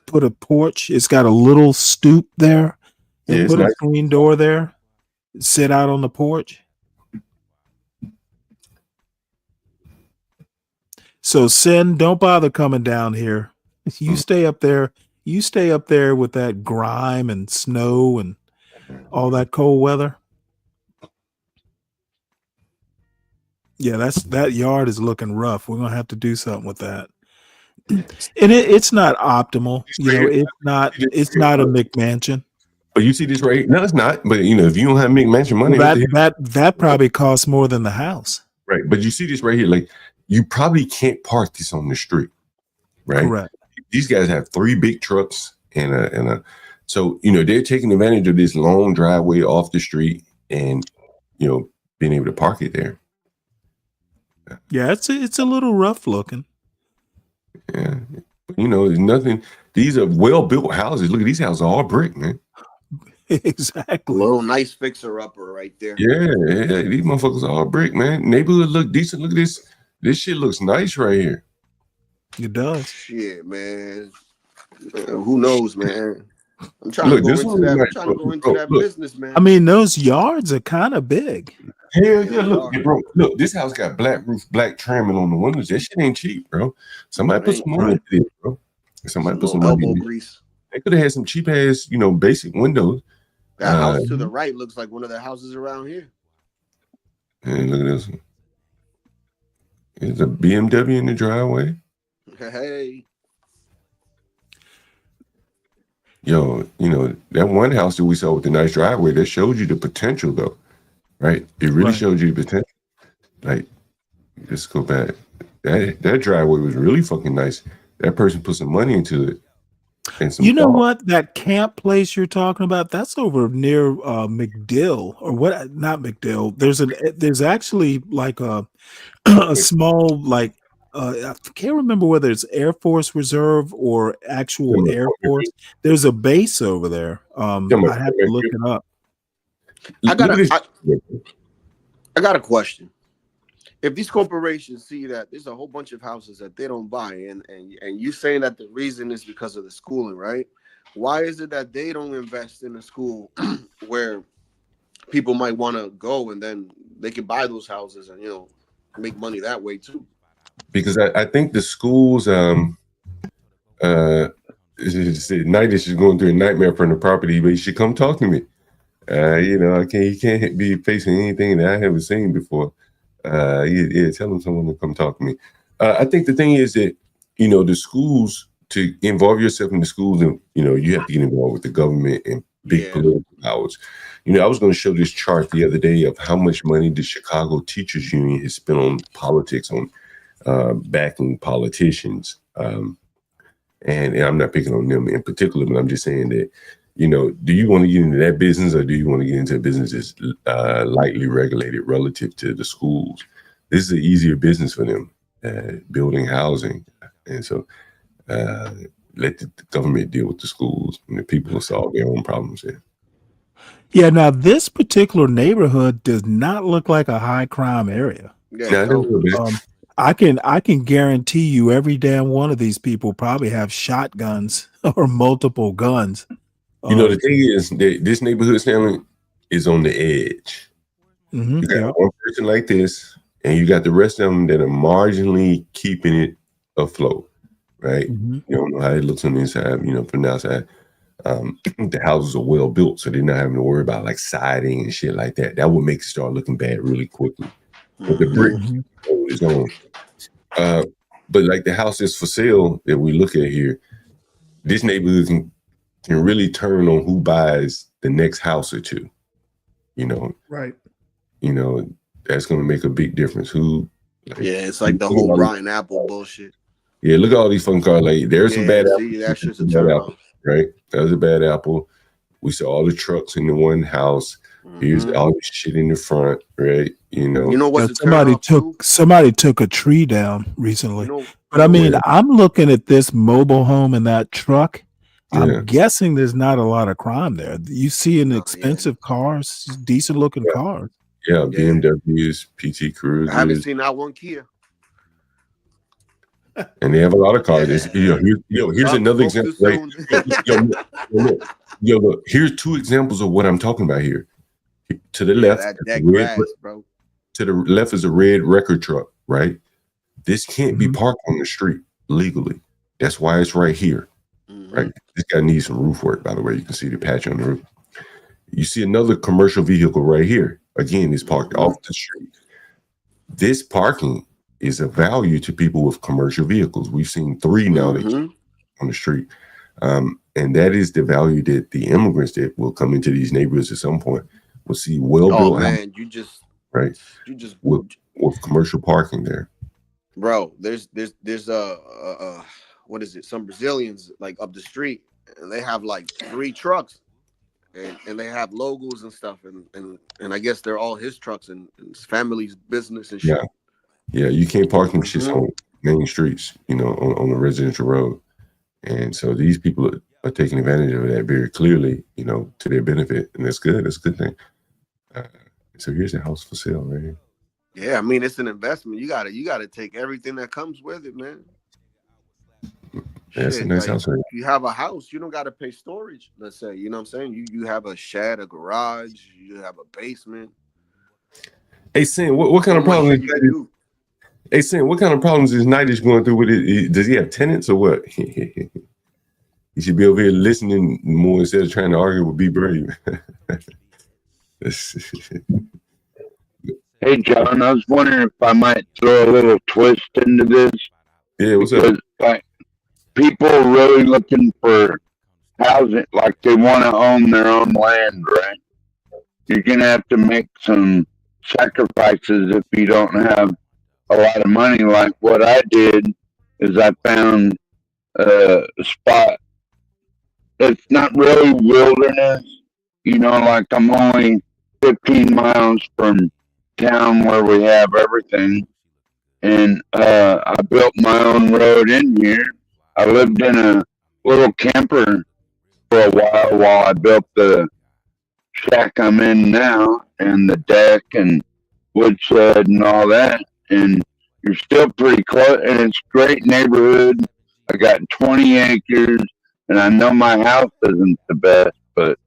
Put a porch. It's got a little stoop there. And put a screen door there. Sit out on the porch. So Sin, don't bother coming down here. You stay up there. You stay up there with that grime and snow and all that cold weather. Yeah, that yard is looking rough. We're gonna have to do something with that. And it's not optimal. You know, it's not a McMansion. But you see this right here? No, it's not. But you know, if you don't have McMansion money, that probably costs more than the house. Right. But you see this right here, like you probably can't park this on the street. Right. Correct. These guys have 3 big trucks and a so you know they're taking advantage of this long driveway off the street and you know being able to park it there. Yeah, it's a little rough looking. Yeah. You know, there's nothing. These are well-built houses. Look at these houses, all brick, man. Exactly. A little nice fixer-upper right there. Yeah, these motherfuckers are all brick, man. Neighborhood look decent. Look at this. This shit looks nice right here. It does. Shit, man. Who knows, man? I'm trying to go into that business, man. I mean, those yards are kind of big. Hell yeah, look, bro. Look, this house got black roof, black trimming on the windows. That shit ain't cheap, bro. Somebody put some money into this, bro. Somebody put some money in this. They could have had some cheap ass, you know, basic windows. That house to the right looks like one of the houses around here. Hey, look at this one. There's a BMW in the driveway. Hey. Yo, you know, that one house that we saw with the nice driveway, that showed you the potential, though. Right? It really showed you the potential. Like, let's go back. That driveway was really fucking nice. That person put some money into it. And some you know what? That camp place you're talking about, that's over near McDill or what? Not McDill. There's actually like a small like I can't remember whether it's Air Force Reserve or actual Air Force. There's a base over there. I have to look it up. I got a question. If these corporations see that there's a whole bunch of houses that they don't buy, and you saying that the reason is because of the schooling, right? Why is it that they don't invest in a school where people might want to go and then they can buy those houses and, you know, make money that way too? Because I think the schools, Night is going through a nightmare from the property, but you should come talk to me. You know, he can't be facing anything that I haven't seen before. Yeah, tell him someone to come talk to me. I think the thing is that, you know, the schools, to involve yourself in the schools, and, you know, you have to get involved with the government and big political powers. You know, I was going to show this chart the other day of how much money the Chicago Teachers Union has spent on politics, on backing politicians. And I'm not picking on them in particular, but I'm just saying that, you know, do you want to get into that business or do you want to get into a business that's lightly regulated relative to the schools? This is an easier business for them, building housing. And so let the government deal with the schools and the people will solve their own problems there. Yeah, now this particular neighborhood does not look like a high crime area. I can guarantee you every damn one of these people probably have shotguns or multiple guns. You know, the thing is that this neighborhood, Stanley, is on the edge. You got one person like this, and you got the rest of them that are marginally keeping it afloat, right? You don't know how it looks on the inside, you know, from the outside. The houses are well built, so they're not having to worry about like siding and shit like that. That would make it start looking bad really quickly. But the brick is on. But like the house is for sale that we look at here, this neighborhood can really turn on who buys the next house or two. You know, right? You know, that's going to make a big difference. It's like the whole rotten apple bullshit. Yeah, look at all these fun cars. Like there's some bad apples. That's just a turn off. Right? That was a bad apple. We saw all the trucks in the one house. Here's all this shit in the front, right? You know what's somebody took a tree down recently. But I mean, I'm looking at this mobile home and that truck. I'm guessing there's not a lot of crime there. You see an expensive cars, decent looking cars. Yeah, BMWs, PT Cruisers. I haven't seen that one Kia. And they have a lot of cars. Here's another example. Right? Look, here's two examples of what I'm talking about here. To the left, that grass, bro. To the left is a red record truck, right? This can't be parked on the street legally. That's why it's right here, right? This guy needs some roof work, by the way. You can see the patch on the roof. You see another commercial vehicle right here. Again, it's parked off the street. This parking is of value to people with commercial vehicles. We've seen 3 now that on the street. And that is the value that the immigrants that will come into these neighborhoods at some point will see well-built houses, with commercial parking there. Bro, there's what is it? Some Brazilians like up the street, and they have like 3 trucks, and they have logos and stuff, and I guess they're all his trucks and his family's business and shit. Yeah, you can't park them shits on main streets, on a residential road. And so these people are taking advantage of that very clearly, to their benefit. And that's good. That's a good thing. So here's a house for sale right here. Yeah, I mean, it's an investment. You gotta take everything that comes with it, man. That's a nice house right If you have a house, you don't gotta pay storage, let's say. You know what I'm saying? You have a shed, a garage, you have a basement. Hey, Sam, what kind of problems? Hey, Sam, what kind of problems is Nightish going through with it? Does he have tenants or what? He should be over here listening more instead of trying to argue with Be Brave. Hey, John, I was wondering if I might throw a little twist into this. Yeah, what's up? Like, people are really looking for housing, like they want to own their own land, right? You're going to have to make some sacrifices if you don't have a lot of money. Like what I did is I found a spot. It's not really wilderness, like I'm only 15 miles from town where we have everything. And I built my own road in here. I lived in a little camper for a while I built the shack I'm in now, and the deck and woodshed and all that. And you're still pretty close, and it's a great neighborhood. I got 20 acres, and I know my house isn't the best, but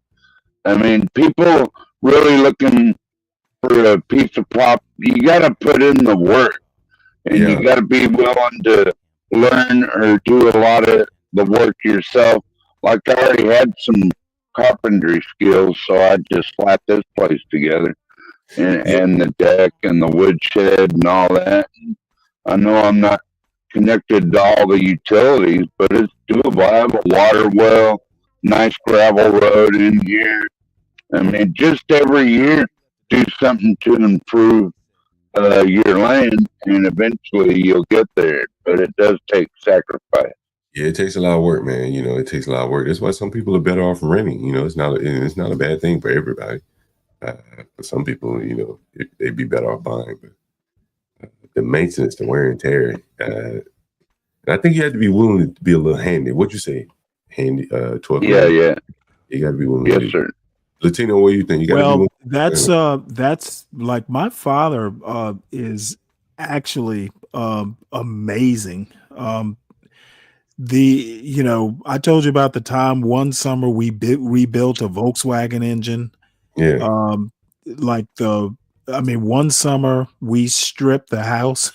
I mean, people really looking for a piece of property. You got to put in the work, and you got to be willing to learn or do a lot of the work yourself. Like I already had some carpentry skills, so I just slapped this place together, and the deck and the woodshed and all that. I know I'm not connected to all the utilities, but it's doable. I have a water well, nice gravel road in here. I mean, just every year, do something to improve your land, and eventually you'll get there. But it does take sacrifice. Yeah, it takes a lot of work, man. It takes a lot of work. That's why some people are better off renting. It's not a bad thing for everybody. For some people, they'd be better off buying. But the maintenance, the wear and tear. I think you have to be willing to be a little handy. What'd you say? Handy? 12. Yeah. You got to be willing. Yes, sir. Latino, what do you think? You Well, be that's like my father is actually amazing. I told you about the time one summer we rebuilt a Volkswagen engine. Yeah. One summer we stripped the house.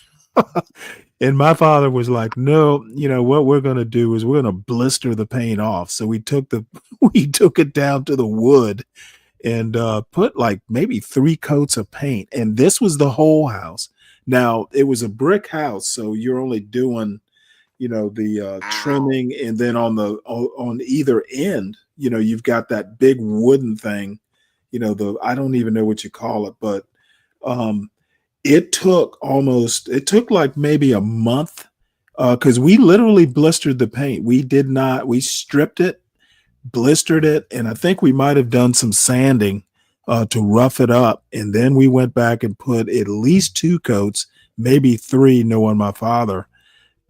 And my father was like, no, what we're going to do is we're going to blister the paint off. So we took it down to the wood and put like maybe 3 coats of paint. And this was the whole house. Now it was a brick house. So you're only doing, the trimming, and then on either end, you've got that big wooden thing, I don't even know what you call it, but it took like maybe a month because we literally blistered the paint. We stripped it, blistered it, and I think we might have done some sanding to rough it up. And then we went back and put at least 2 coats, maybe 3, knowing my father.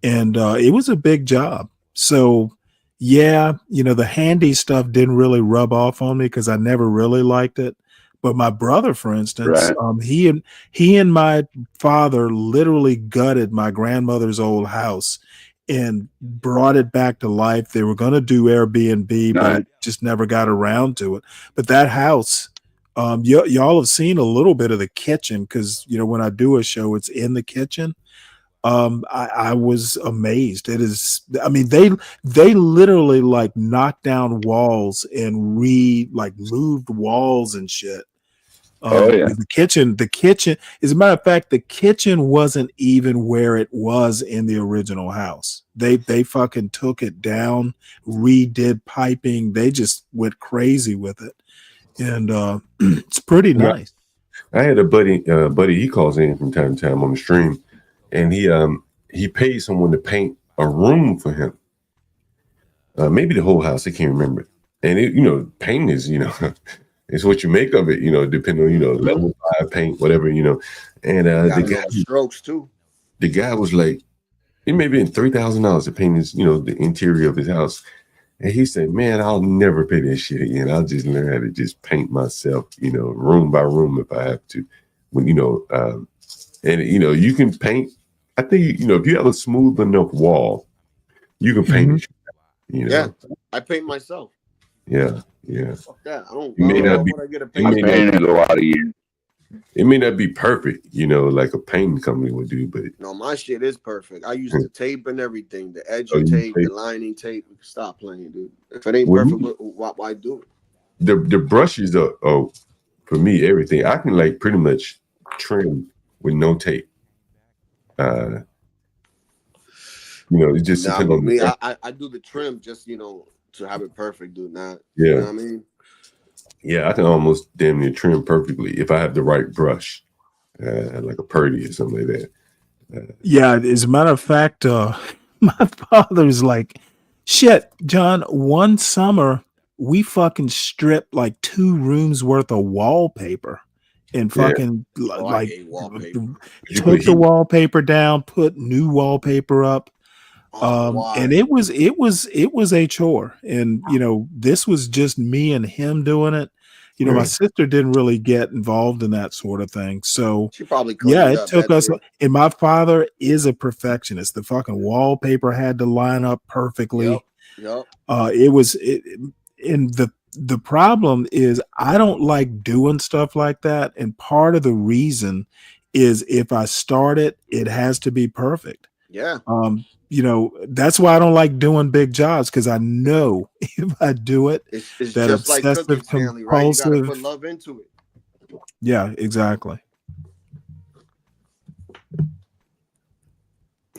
And it was a big job. So yeah, the handy stuff didn't really rub off on me because I never really liked it. But my brother, for instance, Right. he and my father literally gutted my grandmother's old house and brought it back to life. They were going to do Airbnb, but Nice. it just never got around to it. But that house, y'all have seen a little bit of the kitchen because, you know, when I do a show, it's in the kitchen. I was amazed. It is, I mean, they literally like knocked down walls and moved walls and shit. Oh yeah. The kitchen, as a matter of fact, the kitchen wasn't even where it was in the original house. They fucking took it down, redid piping. They just went crazy with it. And it's pretty nice. I had a buddy, he calls in from time to time on the stream, and he paid someone to paint a room for him. Maybe the whole house, I can't remember. And it, you know, paint is, you know, it's what you make of it, you know, depending on, you know, level 5 paint, whatever, you know. And the strokes too. The guy was like, it may have been $3,000 to paint his, you know, the interior of his house. And he said, man, I'll never pay that shit again. I'll just learn how to just paint myself, you know, room by room if I have to. When, you know, and, you know, you can paint. I think, you know, if you have a smooth enough wall, you can paint it. You know? Yeah, I paint myself. Yeah. Fuck that. I don't It may know not be. what I get a It paint. may painted a lot of years. It may not be perfect, you know, like a painting company would do, but No, my shit is perfect. I use the tape and everything, the edging Oh, you tape, the tape. lining tape. Stop playing, dude. If it ain't Well, perfect, why do it? the brushes are for me everything. I can like pretty much trim with no tape. You know, it just Nah, depends but on me, the I do the trim just, you know, to have it perfect, dude. Not, Yeah. you know what I mean? Yeah, I can almost damn near trim perfectly if I have the right brush, like a Purdy or something like that. Yeah, as a matter of fact, my father's like, shit, John, one summer we fucking stripped like 2 rooms worth of wallpaper and Yeah. fucking I like hate wallpaper. took the wallpaper down, put new wallpaper up. And it was a chore. And you know, this was just me and him doing it. You know, my Right. sister didn't really get involved in that sort of thing. So She probably yeah, cleaned it up took us. after. And my father is a perfectionist. The fucking wallpaper had to line up perfectly. Yep. And the problem is I don't like doing stuff like that. And part of the reason is if I start it, it has to be perfect. Yeah. You know, that's why I don't like doing big jobs, because I know if I do it, It's that just like cooking, obsessive Stanley, right? You gotta compulsive. put love into it. Yeah, exactly.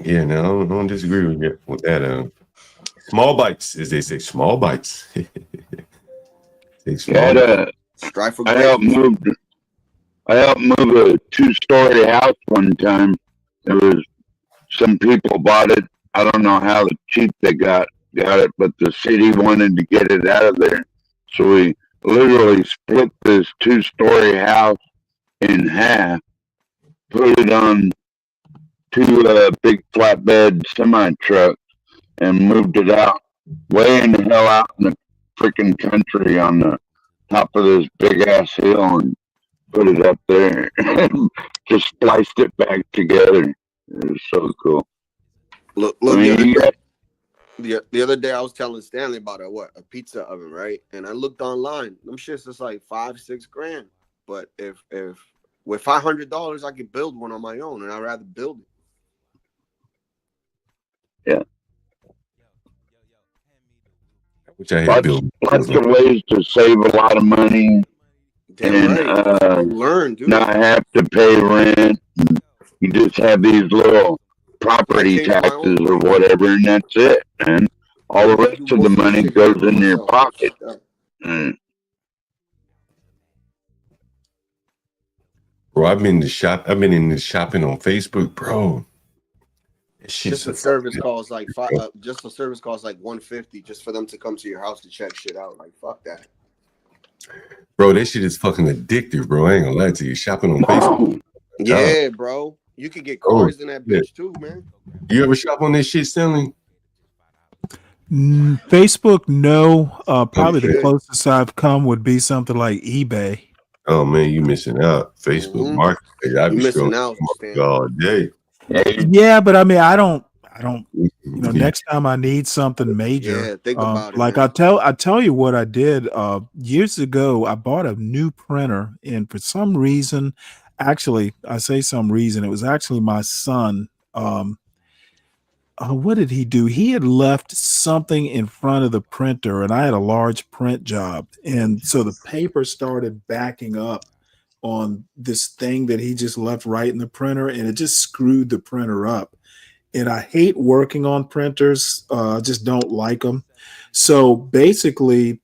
Yeah, no, I don't disagree with that. Small bites, as they say, small bites. Take small bites. Strive for I helped move a 2-story house one time. There was some people bought it. I don't know how cheap they got it, but the city wanted to get it out of there. So we literally split this 2-story house in half, put it on 2 big flatbed semi trucks, and moved it out way in the hell out in the freaking country on the top of this big ass hill, and put it up there. Just spliced it back together. It was so cool. Look, I mean, the other day I was telling Stanley about a pizza oven, right? And I looked online. Them shits is like $5-6 grand. But if with $500 I could build one on my own, and I'd rather build it. Yeah. Which I had built. Lots of ways to save a lot of money. Damn right. And learn, dude. not have to pay rent. You just have these little property taxes or whatever, and that's it. And all the rest of the money goes in your pocket. Bro, I've been in the shopping on Facebook, bro. Just a service costs like just a service costs like $150 just for them to come to your house to check shit out. Like, fuck that. Bro, that shit is fucking addictive, bro. I ain't gonna lie to you. Shopping on Facebook. Yeah, bro. You could get cars in that bitch too, man. You ever shop on this shit, Stanley? Facebook, no. Probably the closest I've come would be something like eBay. Oh man, you missing out. Facebook Marketplace. I be missing scrolling out, Stan. all day. Yeah, but I mean, I don't. You know, next time I need something major, Yeah, think about it, like man. I tell you what I did years ago. I bought a new printer, and for some reason, actually, I say some reason, it was actually my son. What did he do? He had left something in front of the printer, and I had a large print job, and so the paper started backing up on this thing that he just left right in the printer, and it just screwed the printer up. And I hate working on printers. I just don't like them. So basically,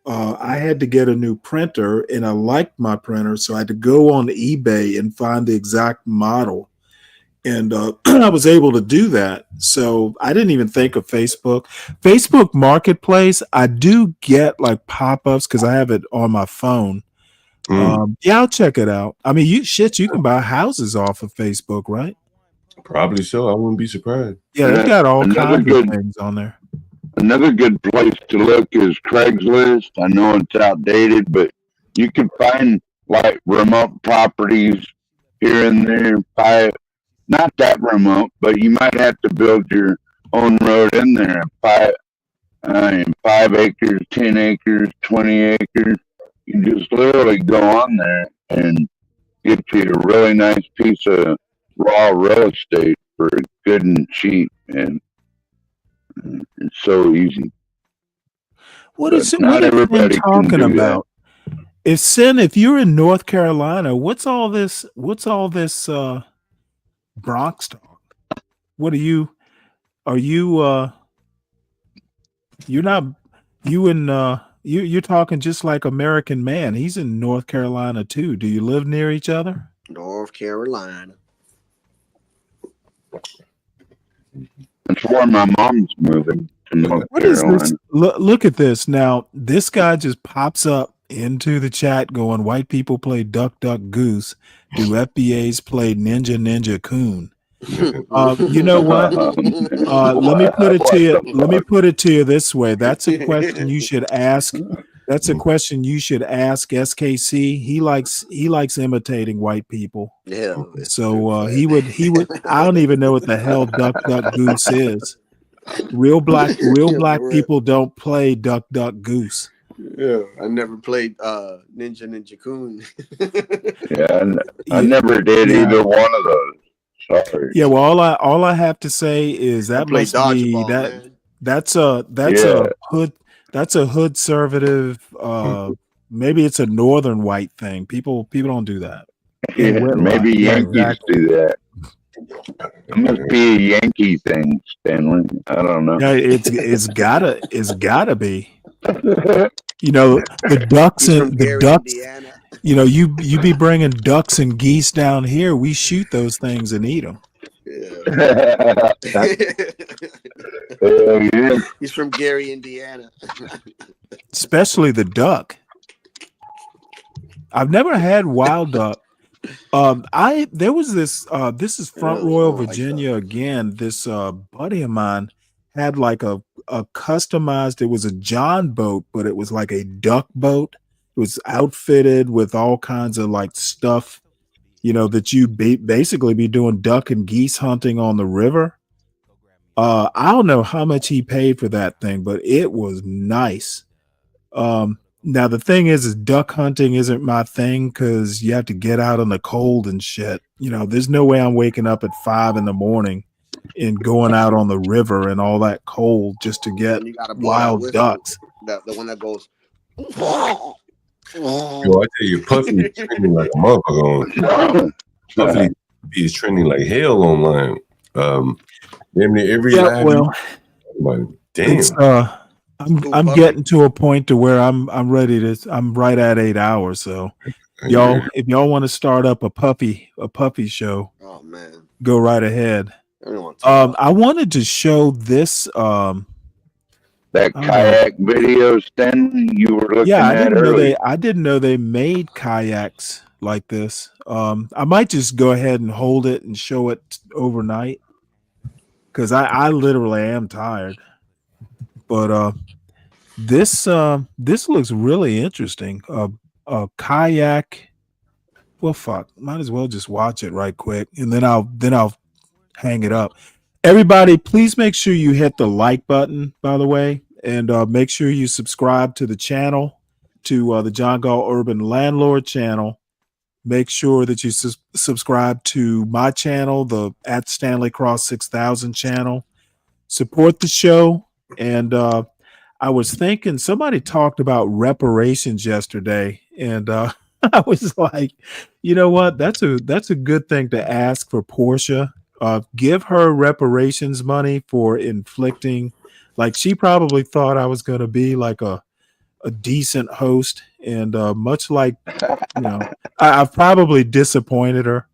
I had to get a new printer, and I liked my printer, so I had to go on eBay and find the exact model. And I was able to do that. So I didn't even think of Facebook. Facebook Marketplace, I do get like pop-ups because I have it on my phone. Yeah, I'll check it out. I mean, you can buy houses off of Facebook, right? Probably so. I wouldn't be surprised. Yeah, they've got all Another kinds good- of things on there. Another good place to look is Craigslist. I know it's outdated, but you can find like remote properties here and there. Not that remote, but you might have to build your own road in there. 5 acres, 10 acres, 20 acres. You just literally go on there and get you a really nice piece of raw real estate for good and cheap, and it's so easy. What But is it? not What is Sin everybody can talking do that. about? If you're in North Carolina, what's all this Bronx talk? What are you? Are you? You're not. You're talking just like American Man. He's in North Carolina too. Do you live near each other? North Carolina. That's where my mom's moving to North What is Carolina. this? Look at this. Now, this guy just pops up into the chat going, white people play Duck, Duck, Goose. Do FBAs play Ninja, Ninja, Coon? You know what? Let me put it to you. Let me put it to you this way. That's a question you should ask. That's a question you should ask SKC. He likes imitating white people. Yeah. So he would. I don't even know what the hell Duck, Duck, Goose is. Real black people don't play Duck, Duck, Goose. Yeah, I never played Ninja Ninja Coon. I never did either one of those. Sorry. Yeah, well, all I have to say is that play must be dodgeball, that man. that's a hood conservative. Maybe it's a northern white thing. People don't do that. Yeah, maybe Yankees exactly. do that. It must be a Yankee thing, Stanley. I don't know. Yeah, it's gotta be. You know, the ducks and the ducks. Indiana. You know, you be bringing ducks and geese down here. We shoot those things and eat them. He's from Gary, Indiana. Especially the duck. I've never had wild duck. There was this this is Front Royal, Virginia again. This buddy of mine had like a customized, it was a John boat, but it was like a duck boat. It was outfitted with all kinds of like stuff, that you basically be doing duck and geese hunting on the river. I don't know how much he paid for that thing, but it was nice. Now the thing is duck hunting isn't my thing because you have to get out in the cold and shit. There's no way I'm waking up at 5 a.m. and going out on the river and all that cold just to get wild ducks. The one that goes. Yo, I tell you, Puffy is trending like a motherfucker. Puffy is trending like hell online. Every live. Well, like, damn. I'm getting to a point to where I'm right at 8 hours. So y'all, if y'all want to start up a puppy show, oh man, go right ahead. I wanted to show this that kayak video, Stanley, you were looking at earlier. I didn't know they made kayaks like this. I might just go ahead and hold it and show it overnight because I literally am tired. But this looks really interesting. kayak. Well, fuck, might as well just watch it right quick, and then I'll hang it up. Everybody, please make sure you hit the like button, by the way, and make sure you subscribe to the channel, to the John Gall Urban Landlord channel. Make sure that you subscribe to my channel, the at Stanley Cross 6000 channel. Support the show. And I was thinking, somebody talked about reparations yesterday, and I was like, you know what? That's a good thing to ask for Portia. Give her reparations money for inflicting, like, she probably thought I was going to be like a decent host, and much like, you know, I've probably disappointed her.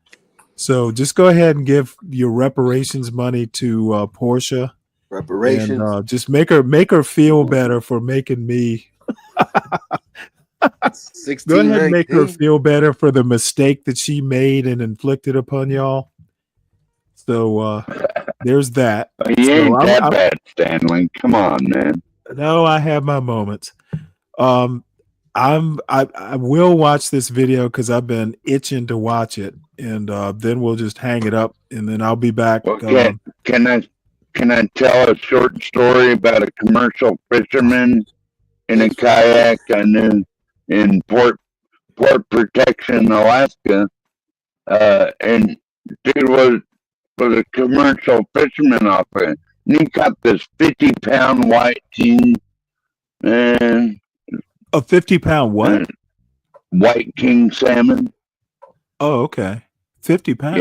So just go ahead and give your reparations money to Portia. Reparations. And just make her feel better for making me. Go ahead and make her feel better for the mistake that she made and inflicted upon y'all. So there's that. You ain't that bad, Stanley. Come on, man. No, I have my moments. I will watch this video because I've been itching to watch it, and then we'll just hang it up, and then I'll be back. Okay. Can I tell a short story about a commercial fisherman in a kayak in Port Protection, Alaska? And dude was a commercial fisherman off it. And he caught this 50-pound white king. And a 50-pound what? White king salmon. Oh, okay. 50 pounds.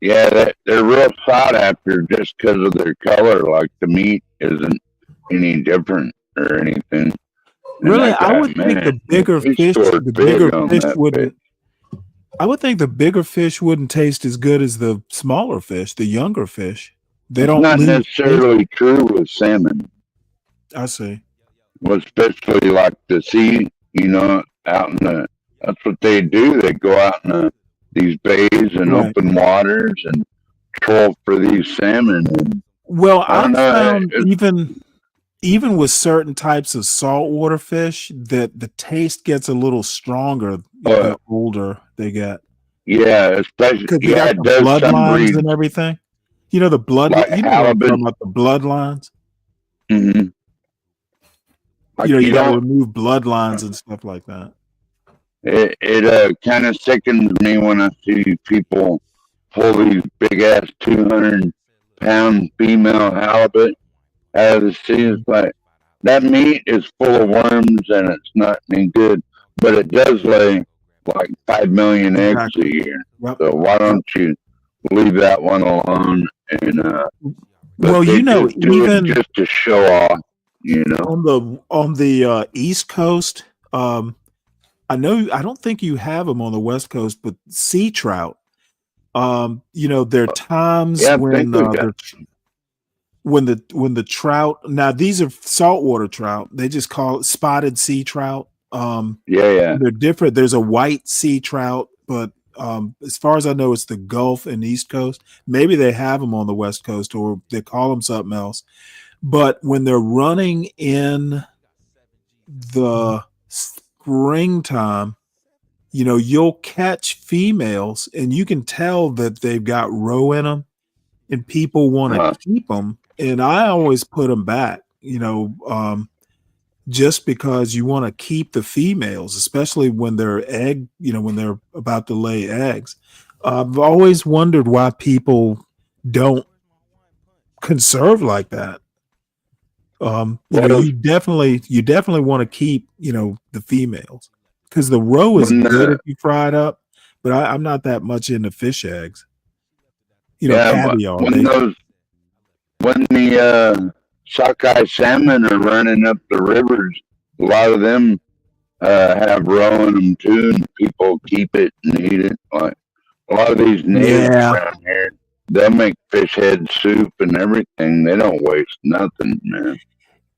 Yeah, huh? They're real sought after just because of their color. Like the meat isn't any different or anything. Really, I would think the bigger fish wouldn't. I would think the bigger fish wouldn't taste as good as the smaller fish, the younger fish. They don't. Not necessarily true with salmon. I see. Well, especially like the sea, out in the. That's what they do. They go out in these bays and open waters and troll for these salmon. And well, I found even with certain types of saltwater fish that the taste gets a little stronger the older they get. Yeah, especially because they got the bloodlines and everything. You know the blood. Like you know what I'm talking about, the bloodlines. Mm-hmm. Like you got to remove bloodlines and stuff like that. It kind of sickens me when I see people pull these big ass 200-pound female halibut out of the sea. It's like that meat is full of worms and it's not any good, but it does lay like 5 million eggs a year. Yep. So why don't you leave that one alone? And well, even just to show off, on the East Coast. I don't think you have them on the West Coast, but sea trout. There are times when the trout. Now these are saltwater trout. They just call it spotted sea trout. They're different. There's a white sea trout, but as far as I know, it's the Gulf and East Coast. Maybe they have them on the West Coast, or they call them something else. But when they're running in the springtime, you'll catch females and you can tell that they've got roe in them and people want to keep them. And I always put them back, just because you want to keep the females, especially when they're when they're about to lay eggs. I've always wondered why people don't conserve like that. You definitely want to keep, the females, because the roe is good if you fry it up, but I'm not that much into fish eggs. Caviar. When the sockeye salmon are running up the rivers, a lot of them have roe in them too, and people keep it and eat it. Like a lot of these natives around here, they'll make fish head soup and everything. They don't waste nothing, man.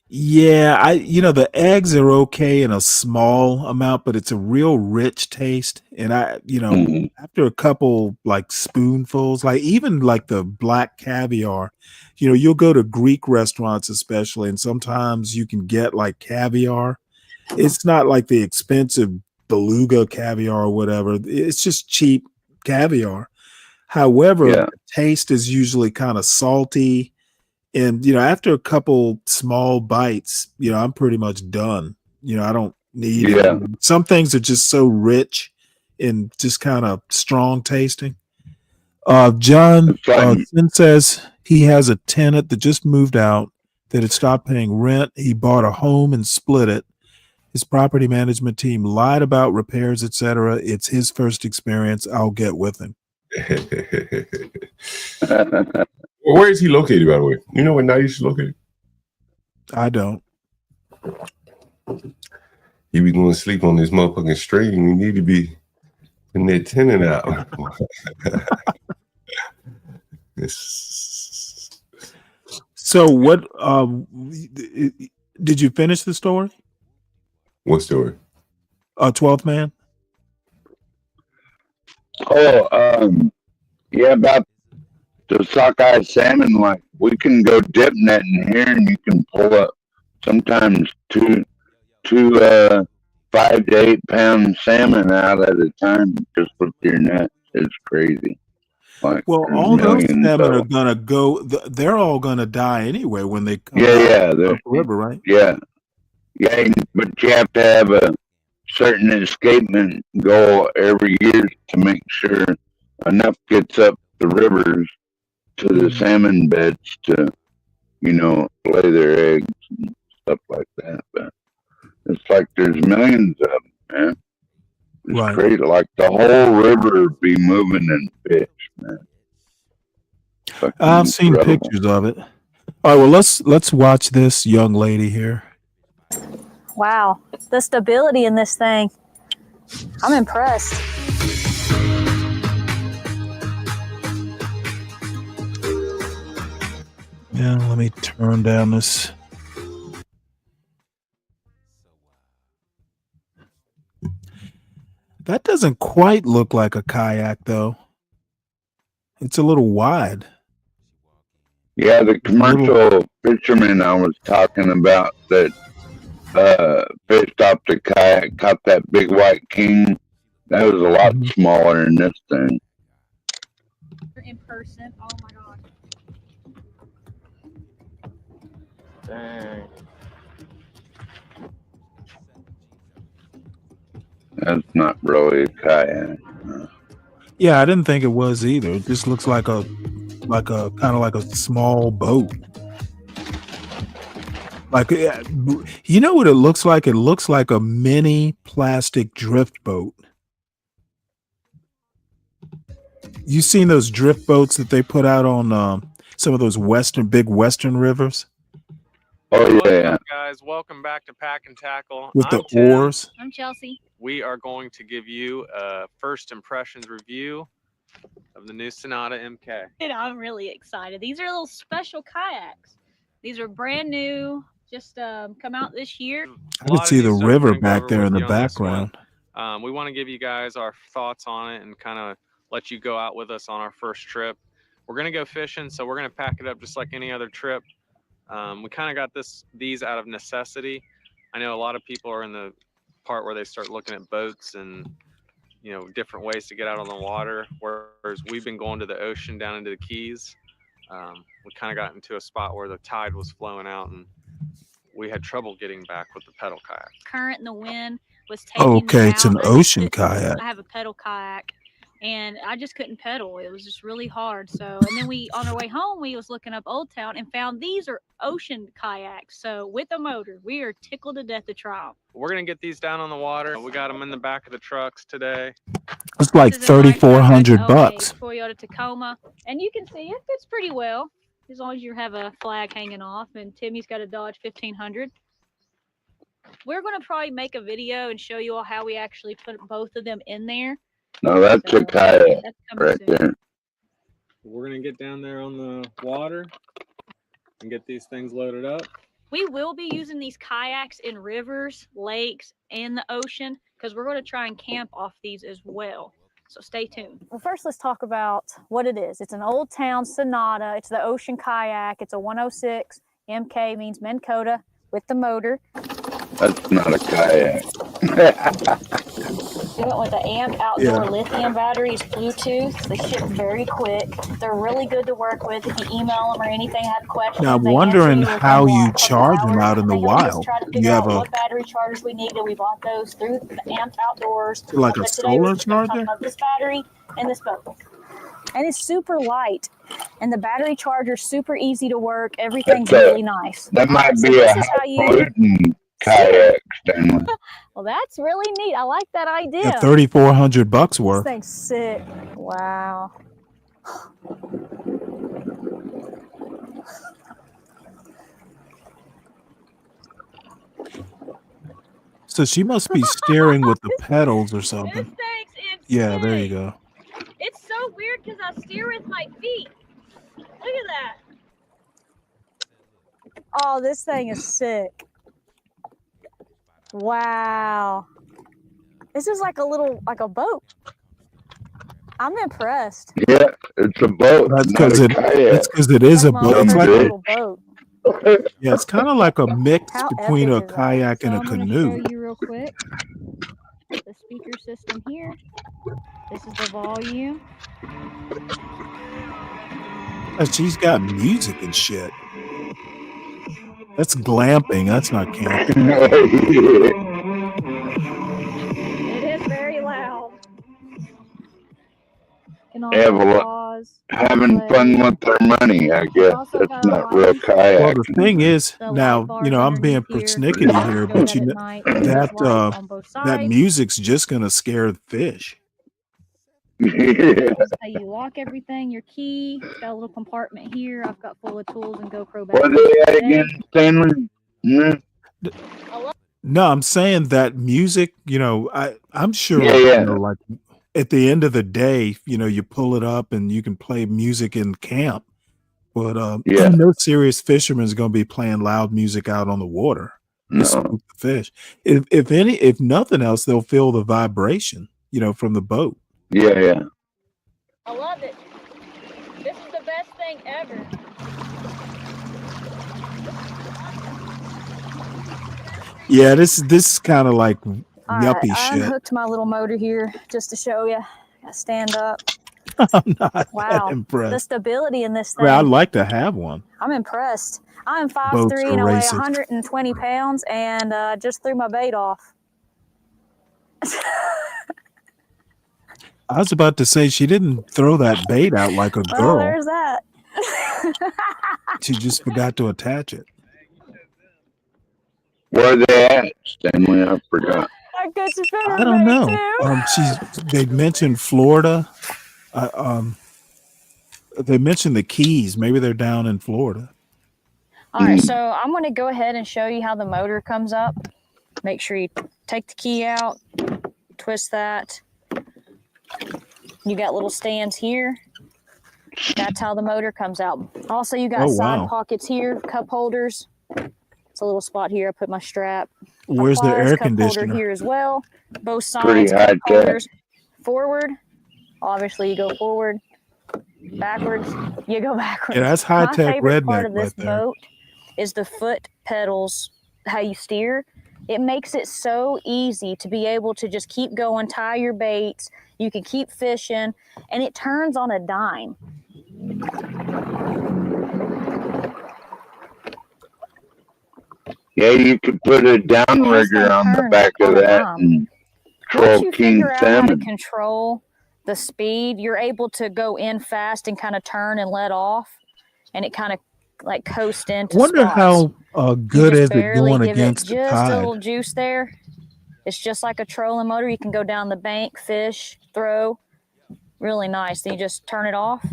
Yeah, the eggs are okay in a small amount, but it's a real rich taste. And after a couple like spoonfuls, like even like the black caviar, you'll go to Greek restaurants especially, and sometimes you can get like caviar. It's not like the expensive beluga caviar or whatever. It's just cheap caviar. However, the taste is usually kind of salty. And, after a couple small bites, I'm pretty much done. I don't need it. Some things are just so rich and just kind of strong tasting. John Sin says he has a tenant that just moved out that had stopped paying rent. He bought a home and split it. His property management team lied about repairs, etc. It's his first experience. I'll get with him. Where is he located, by the way? You know where Nice is located? I don't. He be going to sleep on this motherfucking street, and he need to be putting that tenant out. So what? Did you finish the story? What story? 12th Man. Yeah, about the sockeye salmon. Like, we can go dip netting here, and you can pull up sometimes two 5 to 8 pound salmon out at a time just with your net. It's crazy. Like, well, all those salmon are gonna go. They're all gonna die anyway when they come out of the river, right? Yeah, but you have to have a certain escapement goal every year to make sure enough gets up the rivers to the salmon beds to, lay their eggs and stuff like that. But it's like there's millions of them, man. It's crazy. Like the whole river be moving in fish, man. I've seen pictures of it. All right, well, let's watch this young lady here. Wow, the stability in this thing. I'm impressed. Yeah, let me turn down this. That doesn't quite look like a kayak, though. It's a little wide. Yeah, the commercial fisherman I was talking about that fished off the kayak, caught that big white king. That was a lot smaller than this thing. In person, oh my god. Dang. That's not really a kayak. Yeah, I didn't think it was either. It just looks like a kind of like a small boat. Like, you know what it looks like? It looks like a mini plastic drift boat. You seen those drift boats that they put out on some of those big western rivers? Oh yeah. What's up, guys? Welcome back to Pack and Tackle. With the Tim. oars. I'm Chelsea. We are going to give you a first impressions review of the new Sonata MK. And I'm really excited. These are little special kayaks. These are brand new, just come out this year. I could see the river back there in the background. We want to give you guys our thoughts on it and kind of let you go out with us on our first trip. We're going to go fishing, so we're going to pack it up just like any other trip. We kind of got these out of necessity. I know a lot of people are in the part where they start looking at boats and different ways to get out on the water, whereas we've been going to the ocean down into the Keys. We kind of got into a spot where the tide was flowing out and we had trouble getting back with the pedal kayak. Current and the wind was taking Okay, it's an ocean kayak. I have a pedal kayak and I just couldn't pedal. It was just really hard. So, and then on our way home, we was looking up Old Town and found these are ocean kayaks. So with a motor, we are tickled to death to try them. We're going to get these down on the water. We got them in the back of the trucks today. It's like $3,400. Toyota Tacoma. And you can see it fits pretty well as long as you have a flag hanging off. And Timmy's got a Dodge 1500. We're going to probably make a video and show you all how we actually put both of them in there. No, that's a kayak right there. We're going to get down there on the water and get these things loaded up. We will be using these kayaks in rivers, lakes, and the ocean because we're going to try and camp off these as well. So stay tuned. Well, first let's talk about what it is. It's an Old Town Sonata. It's the ocean kayak. It's a 106. MK means Minn Kota with the motor. That's not a kayak. We went with the AMP outdoor lithium batteries, Bluetooth. They ship very quick. They're really good to work with. If you email them or anything, have questions, Now I'm they answer wondering you within how like you a couple charge them hours. out in And the they help us wild. try to You figure have out a what battery chargers we needed. We bought those through the AMP outdoors. like a But today we're solar just going to talk charger? about this battery and this boat. And it's super light. And the battery charger's super easy to work. Everything's really nice. That might So be this a is how you... highfalutin kayak, Stanley. Well, that's really neat. I like that idea. Yeah, $3,400 This worth. thing's sick. Wow. So she must be steering with the pedals or something. This thing's Yeah, there you insane. go. It's so weird because I steer with my feet. Look at that. Oh, this thing is sick. Wow. This is like a little, like a boat. I'm impressed. Yeah, it's a boat. That's not because a it. kayak. That's because it is a My boat. own It's like personal a, little boat. yeah, it's kind of like a mix How between epic a is that? kayak So and a I'm going to canoe. show you real quick the speaker system here. This is the volume. And she's got music and shit. That's glamping. That's not camping. It is very loud. Can Yeah, also well, pause. having fun with their money, I guess. Also That's got a not real lighting system. Well, the kayaking. thing is, The now, light bars I'm being underneath here. persnickety here, Go but bed at night. There's that lights on both that sides. music's just gonna scare the fish. Yeah. This is how you lock everything. Your key. It's got a little compartment here. I've got full of tools and GoPro What are batteries they at today. again, Stanley? Hmm? No, I'm saying that music, I'm sure, Yeah. like at the end of the day, you pull it up and you can play music in camp. But Yeah. no serious fisherman is going to be playing loud music out on the water to No. spook the fish. If nothing else, they'll feel the vibration, from the boat. Yeah. I love it. This is the best thing ever. Yeah, this is kind of like All right, yuppie I shit. unhooked my little motor here just to show you. I stand up. I'm not Wow, that the impressed. stability in this I mean, I'd thing. like to have one. I'm impressed. I'm Boats 5'3" are and I weigh racist. 120 pounds and just threw my bait off. I was about to say she didn't throw that bait out like a Well, girl. there's that. She just forgot to attach it. Where are they at, Stanley? I forgot. I got you I better don't bait know. too. They mentioned Florida. They mentioned the Keys. Maybe they're down in Florida. All right, so I'm going to go ahead and show you how the motor comes up. Make sure you take the key out, twist that. You got little stands here. That's how the motor comes out. Also, you got Oh, side wow. pockets here, cup holders. It's a little spot here. I put my strap. Where's the Pliers, air cup holder conditioner? here as well. Both Pretty sides, cup high tech. holders. Forward, obviously you go forward. Backwards, you go backwards. Yeah, that's My high-tech favorite redneck part of this right there. boat is the foot pedals, how you steer. It makes it so easy to be able to just keep going, tie your baits. You can keep fishing, and it turns on a dime. Yeah, you could put a downrigger on the back of that and Once troll you king figure out how to salmon. control the speed, you're able to go in fast and kind of turn and let off, and it kind of like coast into Wonder spots. how You good just is it barely going give it against the just a tide? little juice there. It's just like a trolling motor. You can go down the bank, fish, throw. Really nice. Then you just turn it off,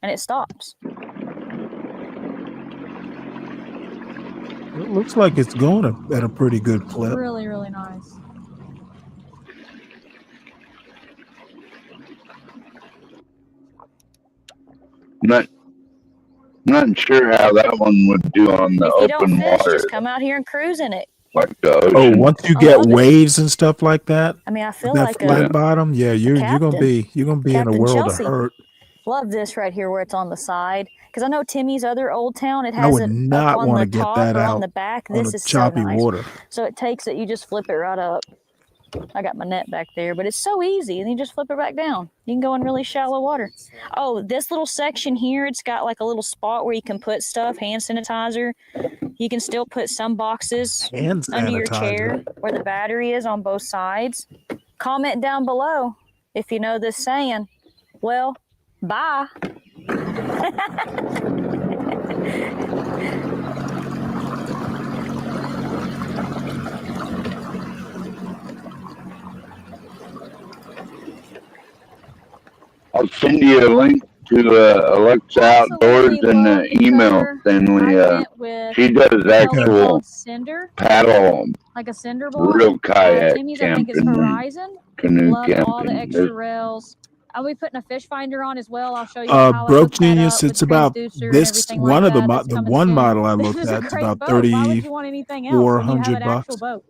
and it stops. It looks like it's going at a pretty good clip. Really, really nice. Not sure how that one would do on the If you don't open fish, water, just come out here and cruise in it. like the Oh, ocean. once you I get love it. waves and stuff like that, I mean, I feel that like flat a bottom, yeah, you're gonna captain. be in a Captain world Chelsea. of hurt. Love this right here where it's on the side. Because I know Timmy's other old town, it I has would it up not on want the to get top that or on out the back. on This a is so choppy nice. water. So it takes it, you just flip it right up. I got my net back there, but it's so easy. And you just flip it back down. You can go in really shallow water. Oh, this little section here, it's got like a little spot where you can put stuff, hand sanitizer. You can still put some boxes under your chair where the battery is on both sides. Comment down below if you know this saying. Well, bye. I'll send you a link to Alexa Outdoors in the email, Stanley. She does actual paddle, like a cinder block. real kayak Timmy's, I think, is camping and Horizon. canoe Love all the camping. extra rails. I'll be putting a fish finder on as well. I'll show you how I Broke hook that Genius, up it's with about transducer and this everything one like of the that. That's the coming one soon. model I This looked is a at. It's great about boat. Why would you want anything else when you have an actual $3,400. boat?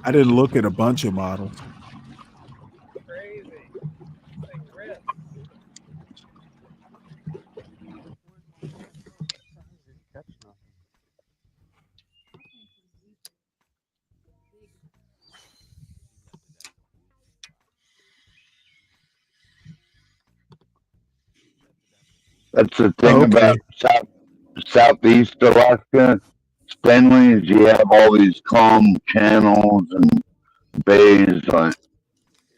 I didn't look at a bunch of models. That's the thing about Southeast Alaska, Stanley, is you have all these calm channels and bays. Like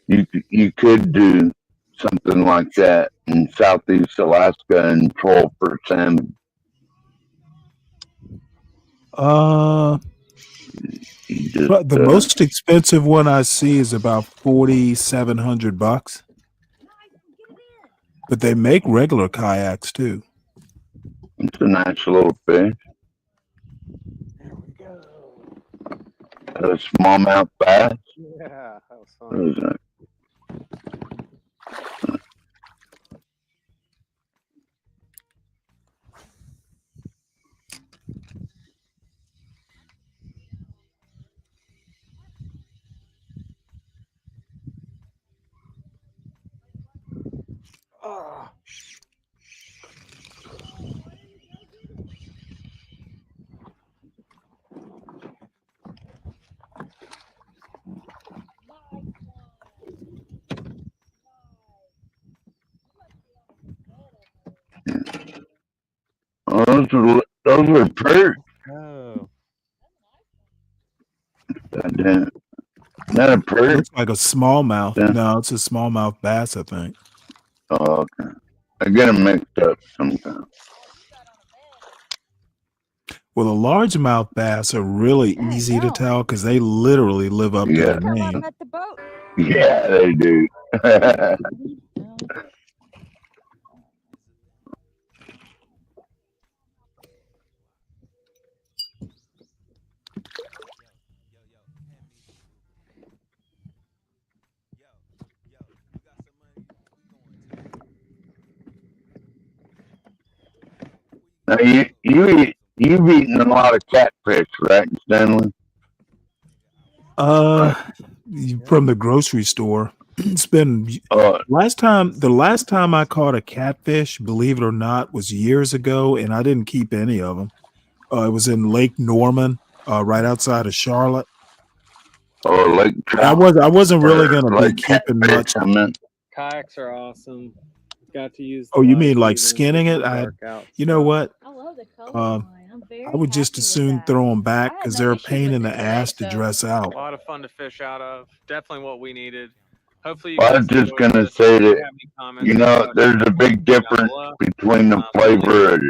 you could do something like that in Southeast Alaska and troll for salmon. But the most expensive one I see is about $4,700. But they make regular kayaks too. It's a nice little fish. A smallmouth bass. Yeah, that was fun. What is that? Oh, those are perch. Oh. Goddamn. Not a perch. Looks like a smallmouth. Yeah. No, it's a smallmouth bass, I think. Oh, okay. I get them mixed up sometimes. Well, the largemouth bass are really easy to tell because they literally live up to their name. Yeah, they do. Now you've eaten a lot of catfish, right, Stanley? From the grocery store. It's been the last time I caught a catfish, believe it or not, was years ago, and I didn't keep any of them. It was in Lake Norman, right outside of Charlotte. Oh, Lake Trout. I wasn't really going to be keeping much. Kayaks are awesome. Got to use. Oh, you mean like skinning it? You know what? I love the color. I would just as soon throw them back because they're a pain in the ass to dress out. A lot of fun to fish out of. Definitely what we needed. Hopefully, you I was just gonna say that there's a big difference between the flavor of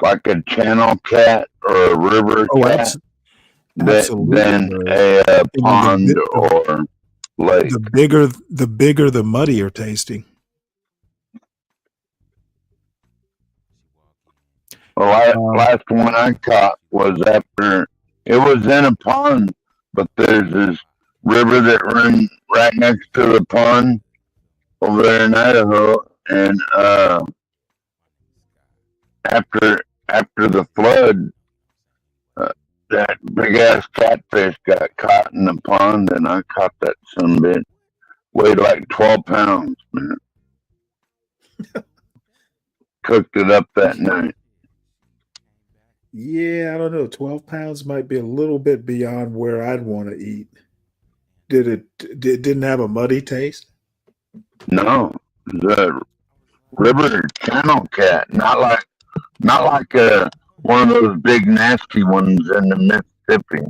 like a channel cat or a river cat than a pond or lake. The bigger, the muddier tasting. Well, last one I caught was after it was in a pond, but there's this river that runs right next to the pond over there in Idaho, and after the flood, that big ass catfish got caught in the pond, and I caught that son of a bitch. Weighed like 12 pounds, man. Cooked it up that night. Yeah, I don't know. 12 pounds might be a little bit beyond where I'd want to eat. Didn't have a muddy taste? No, the river channel cat, not like one of those big nasty ones in the Mississippi.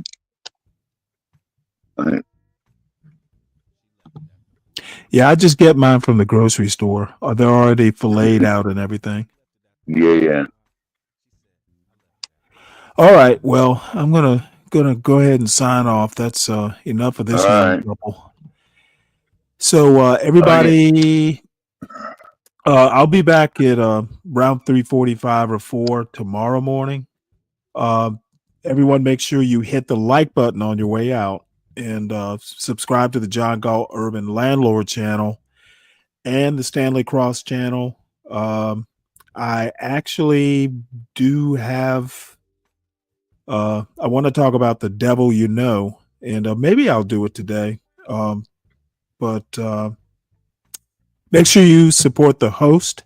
Yeah, I just get mine from the grocery store. They're already filleted out and everything. Yeah. All right. Well, I'm gonna go ahead and sign off. That's enough of this young couple. So everybody, I'll be back at around 3:45 or 4 tomorrow morning. Everyone, make sure you hit the like button on your way out and subscribe to the John Galt Urban Landlord channel and the Stanley Cross channel. I actually do have. I want to talk about The Devil You Know, and maybe I'll do it today. But make sure you support the host.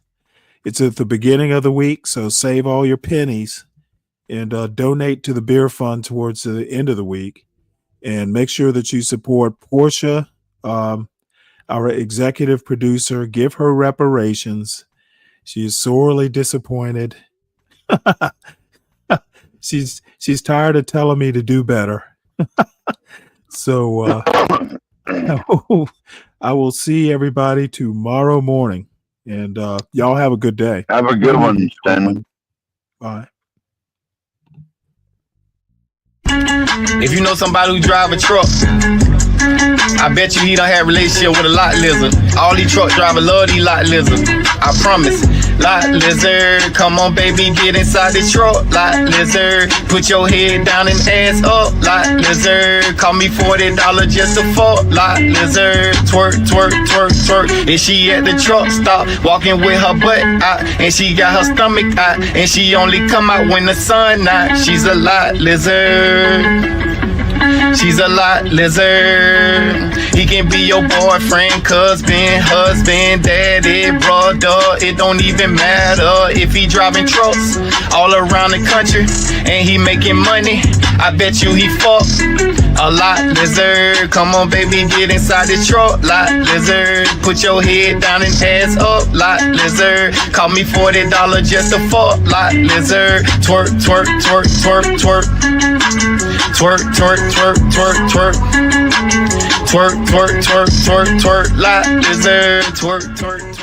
It's at the beginning of the week, so save all your pennies and donate to the beer fund towards the end of the week. And make sure that you support Portia, our executive producer. Give her reparations. She is sorely disappointed. She's tired of telling me to do better. So I will see everybody tomorrow morning. And y'all have a good day. Have a good one, Stanley. Bye. If you know somebody who drive a truck, I bet you he done had a relationship with a lot lizard. All these truck drivers love these lot lizards. I promise. Lot lizard, come on baby, get inside the truck. Lot lizard, put your head down and ass up. Lot lizard, call me $40 just to fuck. Lot lizard, twerk, twerk, twerk, twerk. And she at the truck stop, walking with her butt out, and she got her stomach out, and she only come out when the sun out. She's a lot lizard. She's a lot lizard. He can be your boyfriend, cousin, husband, daddy, brother. It don't even matter if he driving trucks all around the country and he making money. I bet you he fuck a lot lizard. Come on, baby, get inside the truck. Lot lizard, put your head down and ass up. Lot lizard, call me $40 just to fuck. Lot lizard, twerk, twerk, twerk, twerk, twerk. Twerk, twerk, twerk, twerk, twerk. Twerk, twerk, twerk, twerk, twerk. Lot lizard, twerk, twerk.